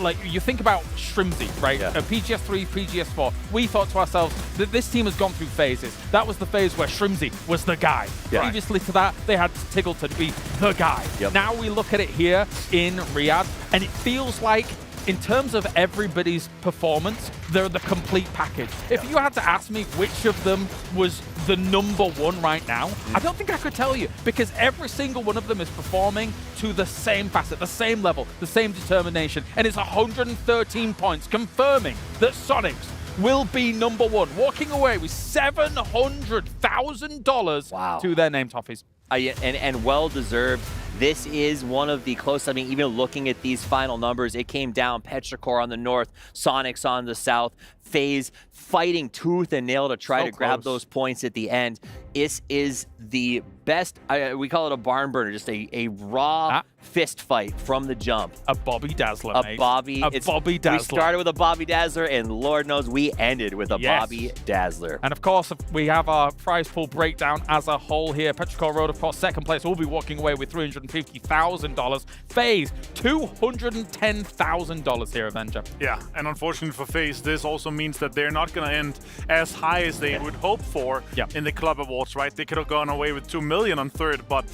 like you think about Shrimzy, right? PGS3, PGS4. We thought to ourselves that this team has gone through phases. That was the phase where Shrimzy was the guy. Previously to that, they had Tiggleton be the guy. Now we look at it here in Riyadh, and it feels like, in terms of everybody's performance, they're the complete package. If you had to ask me which of them was the #1 right now, I don't think I could tell you, because every single one of them is performing to the same facet, the same level, the same determination, and it's 113 points, confirming that Sonics will be #1, walking away with $700,000 to their name toffees. And well-deserved. This is one of the close, I mean, even looking at these final numbers, it came down Petrichor on the north, Sonics on the south, FaZe fighting tooth and nail to try to grab those points at the end. This is the best, we call it a barn burner, just a raw fist fight from the jump. A Bobby Dazzler, mate. Bobby Dazzler. We started with a Bobby Dazzler, and Lord knows we ended with a Bobby Dazzler. And of course, we have our prize pool breakdown as a whole here. Petrichor Road, of course, second place, will be walking away with $350,000. FaZe, $210,000 here, Avenger. Yeah, and unfortunately for FaZe, this also means that they're not going to end as high as they would hope for in the club awards, right? They could have gone away with $2 million on third, but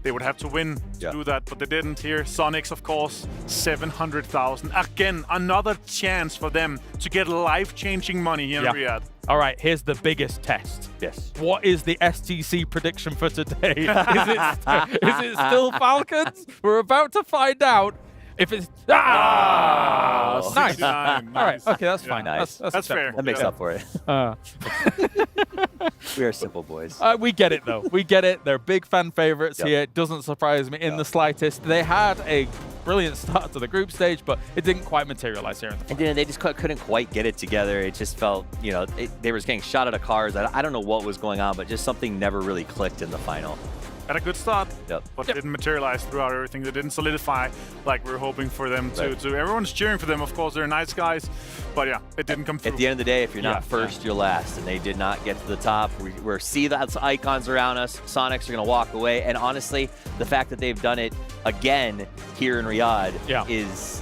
they would have to win to do that, but they didn't here. Sonics, of course, $700,000. Again, another chance for them to get life-changing money here in Riyadh. All right, here's the biggest test. Yes. What is the STC prediction for today? Is it still Falcons? We're about to find out. If it's nice. All right, okay, that's fine. Nice. That's fair. That makes up for it. We are simple boys. We get it though. We get it. They're big fan favorites here. It doesn't surprise me in the slightest. They had a brilliant start to the group stage, but it didn't quite materialize here. And they just couldn't quite get it together. It just felt, you know, they were getting shot out of cars. I don't know what was going on, but just something never really clicked in the final. Had a good start, but didn't materialize throughout everything. They didn't solidify like we were hoping for them to. Everyone's cheering for them, of course. They're nice guys, but yeah, it didn't come through. At the end of the day, if you're not first, you're last, and they did not get to the top. We see the icons around us. Sonics are going to walk away, and honestly, the fact that they've done it again here in Riyadh is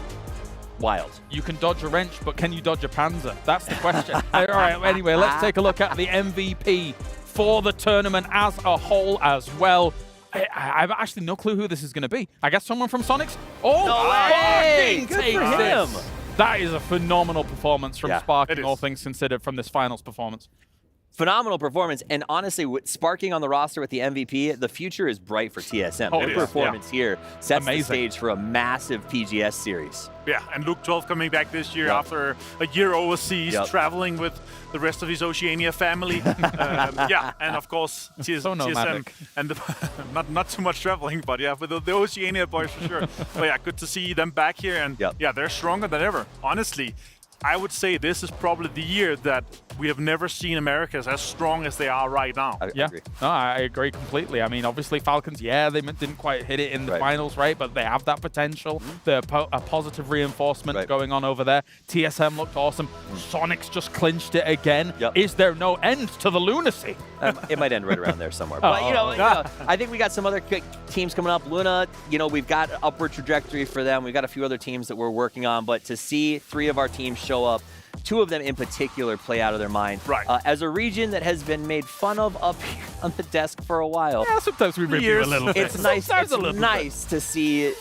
wild. You can dodge a wrench, but can you dodge a Panzer? That's the question. All right, anyway, let's take a look at the MVP for the tournament as a whole as well. I have actually no clue who this is going to be. I guess someone from Sonics? Oh, no way! Good for him! That is a phenomenal performance from Sparking, all things considered, from this finals performance. phenomenal performance. And honestly, with sparking on the roster with the MVP, the future is bright for TSM. Oh, Their performance here sets the stage for a massive PGS series. Yeah, and Luke 12 coming back this year after a year overseas, traveling with the rest of his Oceania family. Yeah, and of course TSM and not too much traveling, but yeah, with the Oceania boys for sure. But yeah, good to see them back here, and yeah, they're stronger than ever. Honestly, I would say this is probably the year that we have never seen Americas as strong as they are right now. I agree completely. I mean, obviously Falcons, they didn't quite hit it in the finals, right? But they have that potential. A positive reinforcement going on over there. TSM looked awesome. Sonics just clinched it again. Is there no end to the lunacy? It might end right around there somewhere. But you know, I think we got some other teams coming up. Luna, you know, we've got an upward trajectory for them. We've got a few other teams that we're working on. But to see 3 of our teams show up, 2 of them in particular play out of their mind. As a region that has been made fun of up here on the desk for a while. Yeah, sometimes we rip you a little bit. It's nice. It's nice to see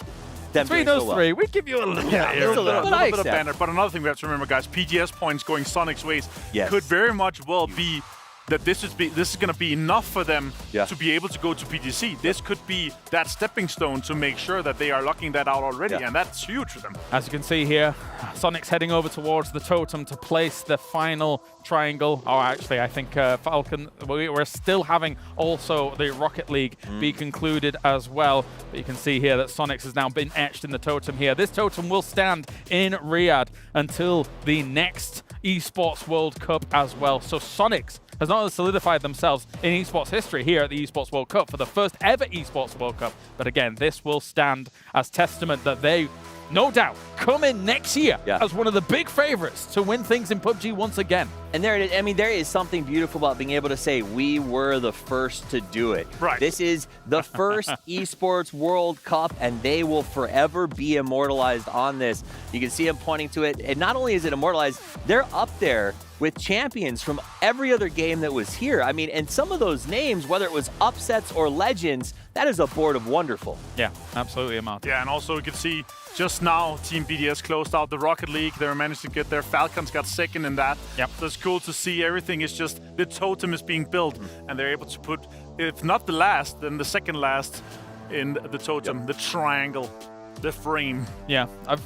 them between those 3, we give you a little bit of banner. But another thing we have to remember, guys, PGS points going Sonic's ways could very much well be that this is going to be enough for them to be able to go to PGC. This could be that stepping stone to make sure that they are locking that out already, and that's huge for them. As you can see here, Sonic's heading over towards the totem to place the final triangle. Oh, actually, I think Falcon, we're still having also the Rocket League be concluded as well. But you can see here that Sonics has now been etched in the totem here. This totem will stand in Riyadh until the next Esports World Cup as well. So Sonics has not only solidified themselves in esports history here at the Esports World Cup for the first ever Esports World Cup, but again, this will stand as testament that they, no doubt, come in next year as one of the big favorites to win things in PUBG once again. And there it is. I mean, there is something beautiful about being able to say we were the first to do it. This is the first Esports World Cup, and they will forever be immortalized on this. You can see them pointing to it. And not only is it immortalized, they're up there with champions from every other game that was here. I mean, and some of those names, whether it was upsets or legends, that is a board of wonderful. Yeah, absolutely, Martin. Yeah, and also you can see just now Team BDS closed out the Rocket League. They managed to get there. Falcons got second in that. So it's cool to see everything is just, the totem is being built, and they're able to put, if not the last, then the second last in the totem, the triangle, the frame. Yeah, I'm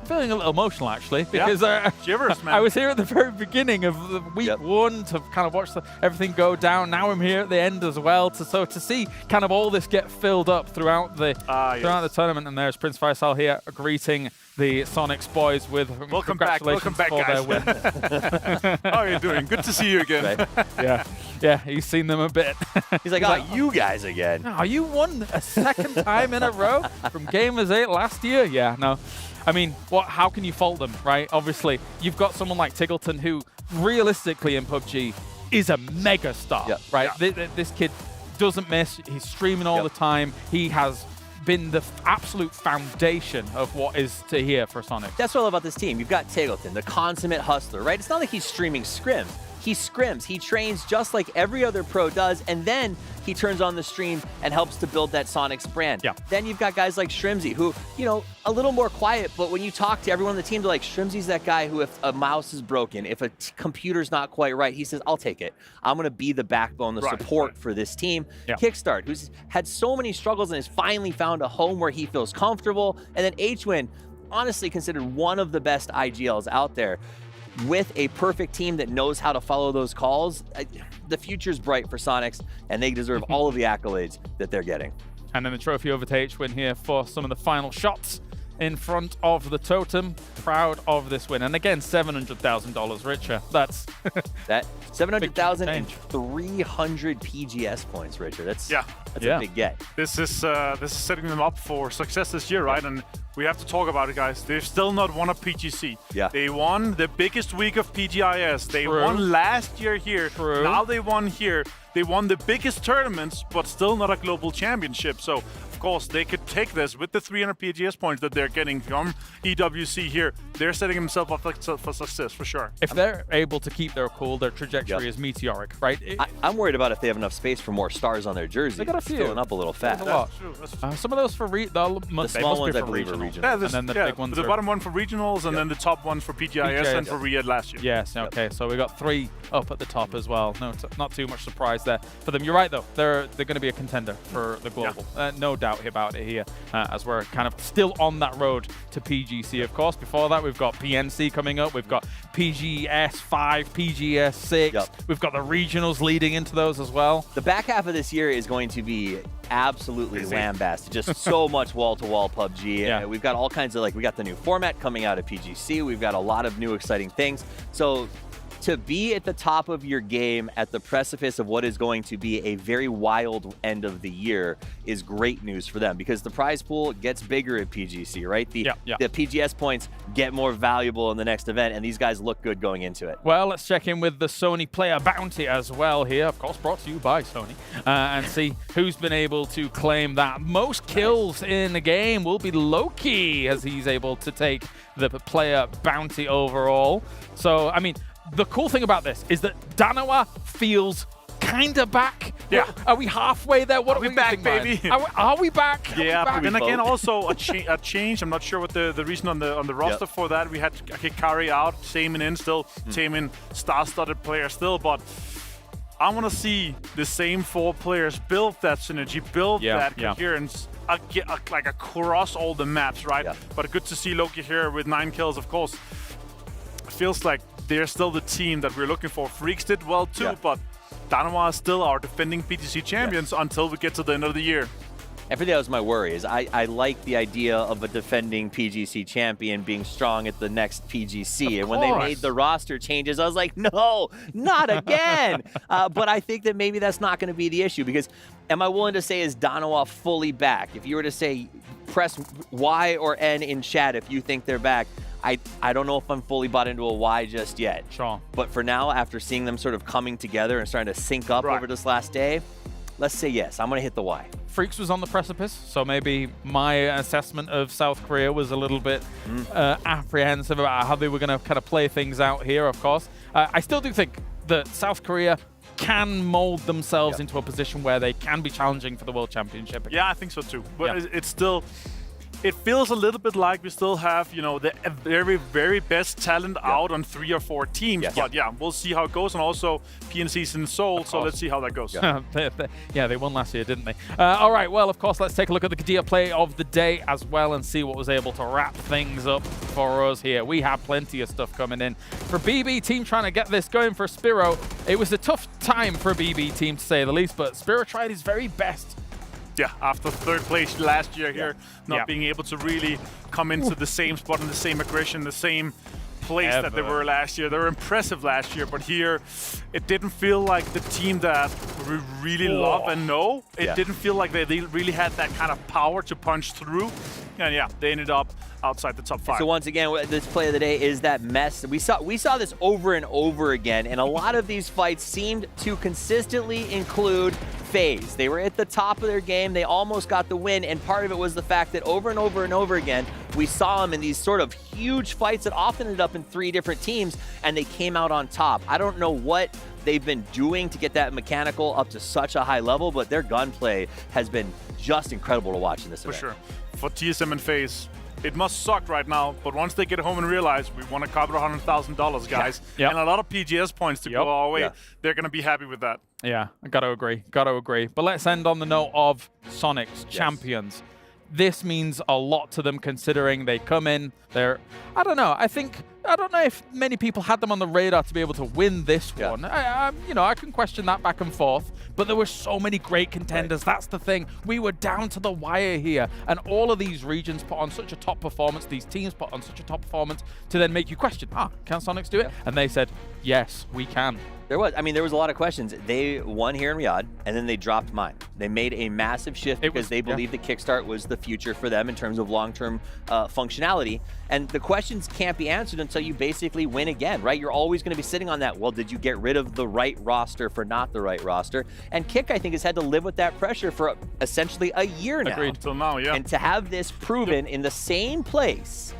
feeling a little emotional actually, because shivers, man. I was here at the very beginning of the week 1 to kind of watch everything go down. Now I'm here at the end as well, to see kind of all this get filled up throughout the the tournament. And there's Prince Faisal here greeting the Sonics boys with congratulations for guys. their win. How are you doing? Good to see you again. Yeah, he's seen them a bit. He's like, you guys again. Oh, you won a second time in a row from Gamers 8 last year? Yeah, no. I mean, how can you fault them, right? Obviously, you've got someone like Tiggleton who, realistically in PUBG, is a mega star, right? This kid doesn't miss. He's streaming all the time. He has been the absolute foundation of what is to here for Sonic. That's what I love about this team. You've got Tiggleton, the consummate hustler, right? It's not like he's streaming scrims. He scrims. He trains just like every other pro does, and then he turns on the stream and helps to build that Sonics brand. Then you've got guys like Shrimzy, who, you know, a little more quiet, but when you talk to everyone on the team, they're like, Shrimzy's that guy who, if a mouse is broken, if a computer's not quite right, he says, I'll take it. I'm going to be the backbone, the support for this team. Kickstart, who's had so many struggles and has finally found a home where he feels comfortable. And then H-Win, honestly considered one of the best IGLs out there. With a perfect team that knows how to follow those calls, the future's bright for Sonics, and they deserve all of the accolades that they're getting. And then the trophy over to H-Win here for some of the final shots in front of the totem. Proud of this win. And again, $700,000 richer. That's that 700,000 and 300 PGS points, Richard. That's a big get. This is setting them up for success this year, right? And we have to talk about it, guys. They've still not won a PGC. They won the biggest week of PGIS. They won last year here. Now they won here. They won the biggest tournaments, but still not a global championship. So, of course, they could take this with the 300 PGS points that they're getting from EWC here they're setting themselves up for success for sure. If they're able to keep their cool, their trajectory is meteoric, right? I'm worried about if they have enough space for more stars on their jersey. They got a few. Filling up a little fast. That's true. Some of those for the small ones, I believe, are regional. Yeah, and then the big ones the bottom one for regionals, and then the top one for PGIS and for Riyadh last year. Yes, okay, so we got 3 up at the top as well. No, not too much surprise there for them. You're right, though. They're going to be a contender for the global. No doubt about it here, as we're kind of still on that road to PGC, of course. Before that, we've got PNC coming up. We've got PGS 5, PGS 6. We've got the regionals leading into those as well. The back half of this year is going to be absolutely lambasted. Just so much wall-to-wall PUBG. Yeah. We've got all kinds of, we got the new format coming out of PGC. We've got a lot of new exciting things. So to be at the top of your game at the precipice of what is going to be a very wild end of the year is great news for them, because the prize pool gets bigger at PGC, right? The PGS points get more valuable in the next event, and these guys look good going into it. Well, let's check in with the Sony player bounty as well here, of course brought to you by Sony, and see who's been able to claim that. Most kills in the game will be Loki, as he's able to take the player bounty overall. So, I mean, the cool thing about this is that Danawa feels kind of back. Yeah. Are we halfway there? What are we back, baby? Are we back? Yeah, but then again, also a change. I'm not sure what the reason on the roster for that. We had Hikari out, Taemin in still. Taemin, star-studded player still, but I want to see the same 4 players build that synergy, build that coherence, like across all the maps, right? But good to see Loki here with 9 kills, of course. It feels like they're still the team that we're looking for. Freaks did well too, but Danawa is still our defending PTC champions until we get to the end of the year. And for that was my worry, is I like the idea of a defending PGC champion being strong at the next PGC. And when they made the roster changes, I was like, no, not again. But I think that maybe that's not going to be the issue, because am I willing to say, is Danawa fully back? If you were to say, press Y or N in chat if you think they're back, I don't know if I'm fully bought into a Y just yet. Sure. But for now, after seeing them sort of coming together and starting to sync up over this last day, let's say yes. I'm going to hit the Y. Freaks was on the precipice, so maybe my assessment of South Korea was a little bit apprehensive about how they were going to kind of play things out here, of course. I still do think that South Korea can mold themselves into a position where they can be challenging for the World Championship again. Yeah, I think so too. But it's still... It feels a little bit like we still have, the very, very best talent out on 3 or 4 teams. But we'll see how it goes. And also, PNC's in Seoul, so let's see how that goes. They won last year, didn't they? All right, well, of course, let's take a look at the Kadia play of the day as well and see what was able to wrap things up for us here. We have plenty of stuff coming in. For BB team trying to get this going for Spiro, it was a tough time for BB team, to say the least, but Spiro tried his very best. Yeah, after 3rd place last year here, not being able to really come into the same spot and the same aggression, the same place that they were last year. They were impressive last year, but here it didn't feel like the team that we really love and know. It didn't feel like they really had that kind of power to punch through. And they ended up outside the top 5. So once again, this play of the day is that mess. We saw this over and over again, and a lot of these fights seemed to consistently include FaZe. They were at the top of their game. They almost got the win, and part of it was the fact that over and over and over again, we saw them in these sort of huge fights that often ended up in 3 different teams, and they came out on top. I don't know what they've been doing to get that mechanical up to such a high level, but their gunplay has been just incredible to watch in this event. For sure. For TSM and FaZe, it must suck right now, but once they get home and realize we want to cover $100,000, guys, and a lot of PGS points to go our way, they're going to be happy with that. Yeah, I got to agree. But let's end on the note of Sonic's champions. This means a lot to them, considering they come in. I don't know if many people had them on the radar to be able to win this one. I can question that back and forth, but there were so many great contenders. That's the thing. We were down to the wire here, and all of these regions put on such a top performance. These teams put on such a top performance to then make you question, can Sonics do it? And they said, yes, we can. There was a lot of questions. They won here in Riyadh, and then they dropped mine. They made a massive shift because they believed the Kickstart was the future for them in terms of long-term functionality. And the questions can't be answered until you basically win again, right? You're always going to be sitting on that, well, did you get rid of the right roster for not the right roster? And Kick, I think, has had to live with that pressure for essentially a year now. Agreed. Until now, And to have this proven in the same place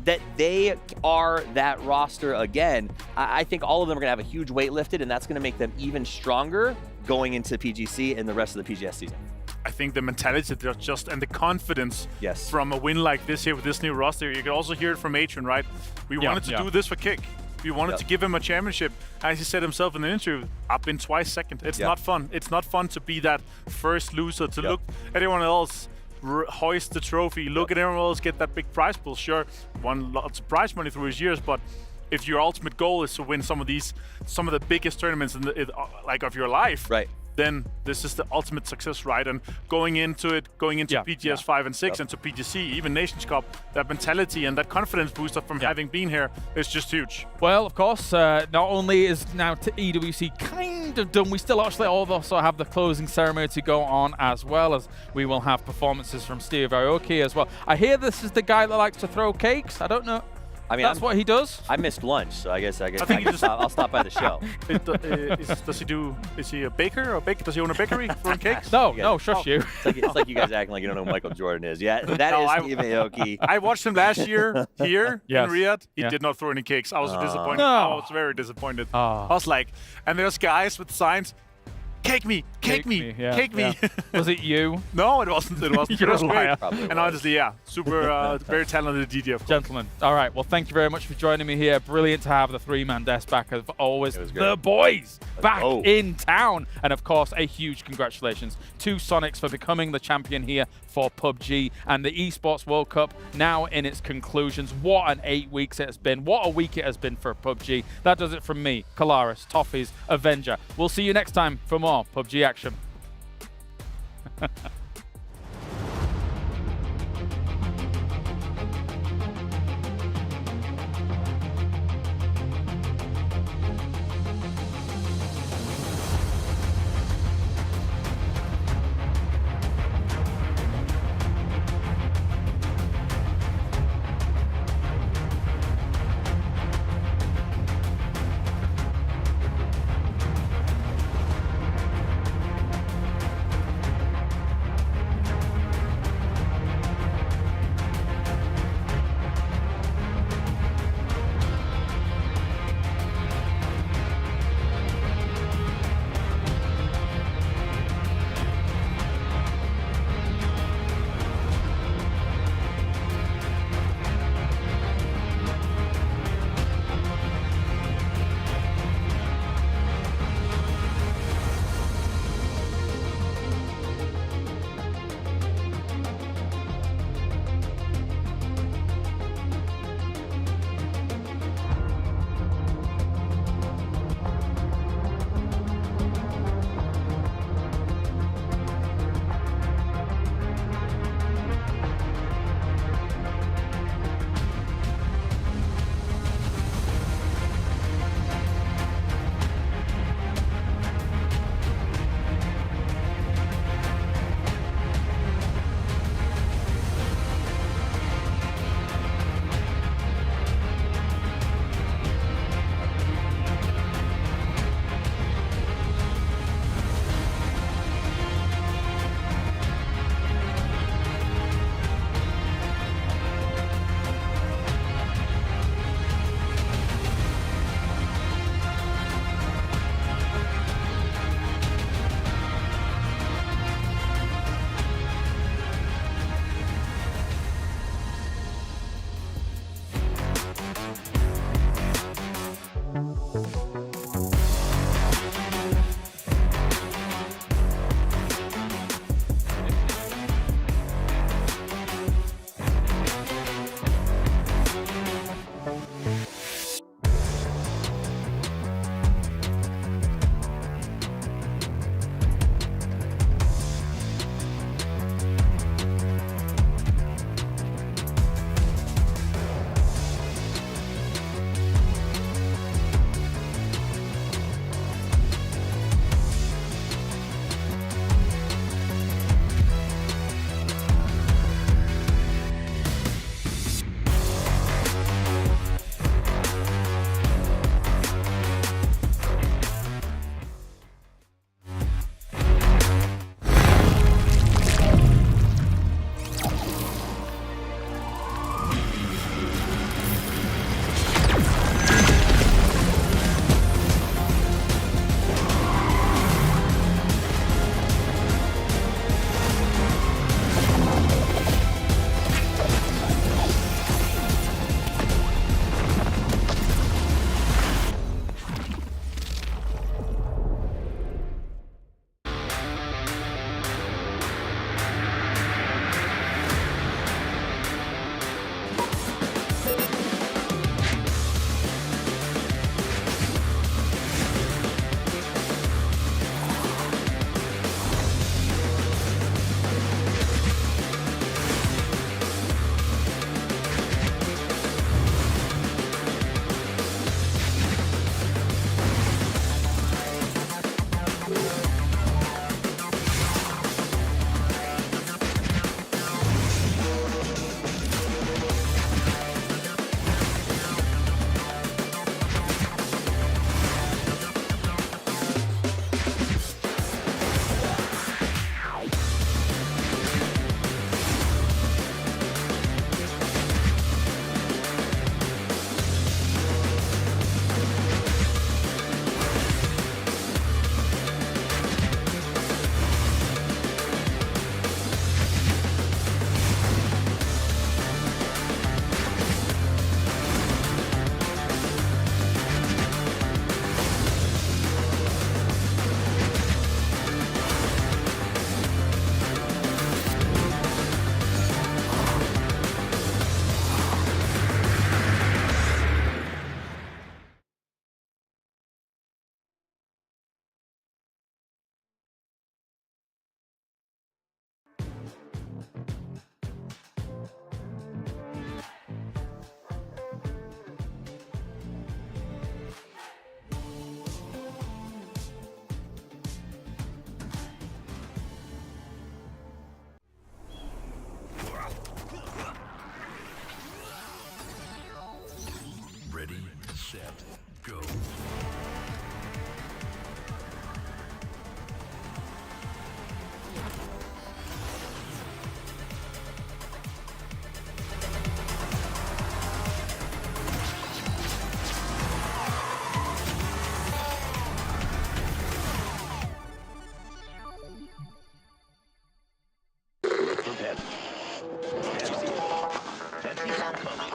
that they are that roster again, I think all of them are going to have a huge weight lifted, and that's going to make them even stronger going into PGC and the rest of the PGS season. I think the mentality and the confidence yes. from a win like this here with this new roster, you can also hear it from Adrian, right? We wanted to do this for Kick. We wanted to give him a championship. As he said himself in the interview, I've been twice second. It's not fun. It's not fun to be that first loser, to look at everyone else hoist the trophy, look at everyone else get that big prize pool. Sure, won lots of prize money through his years, but if your ultimate goal is to win some of the biggest tournaments like of your life, right? Then this is the ultimate success, right? And going into PGS 5 and 6 and to PGC, even Nations Cup, that mentality and that confidence booster from having been here is just huge. Well, of course, not only is now EWC kind of done, we still actually also have the closing ceremony to go on, as well as we will have performances from Steve Aoki as well. I hear this is the guy that likes to throw cakes. I don't know. I mean, that's what he does. I missed lunch, so I guess I'll stop by the show. Is he a baker? Does he own a bakery throwing cakes? No, shush you. It's like you guys acting like you don't know who Michael Jordan is. Yeah, that is Steve Aoki. I watched him last year here in Riyadh. He did not throw any cakes. I was disappointed. No. I was very disappointed. I was like, and there's guys with signs. Cake me, cake me, cake me. Was it you? No, it wasn't. It wasn't. You're it was a liar. great. And honestly, super, very talented DJ. Gentlemen, all right. Well, thank you very much for joining me here. Brilliant to have the three-man desk back as always. The boys back in town. And of course, a huge congratulations to Sonics for becoming the champion here for PUBG, and the Esports World Cup now in its conclusions. What an 8 weeks it has been. What a week it has been for PUBG. That does it from me, Kalaris, Toffees, Avenger. We'll see you next time for more PUBG action. coming.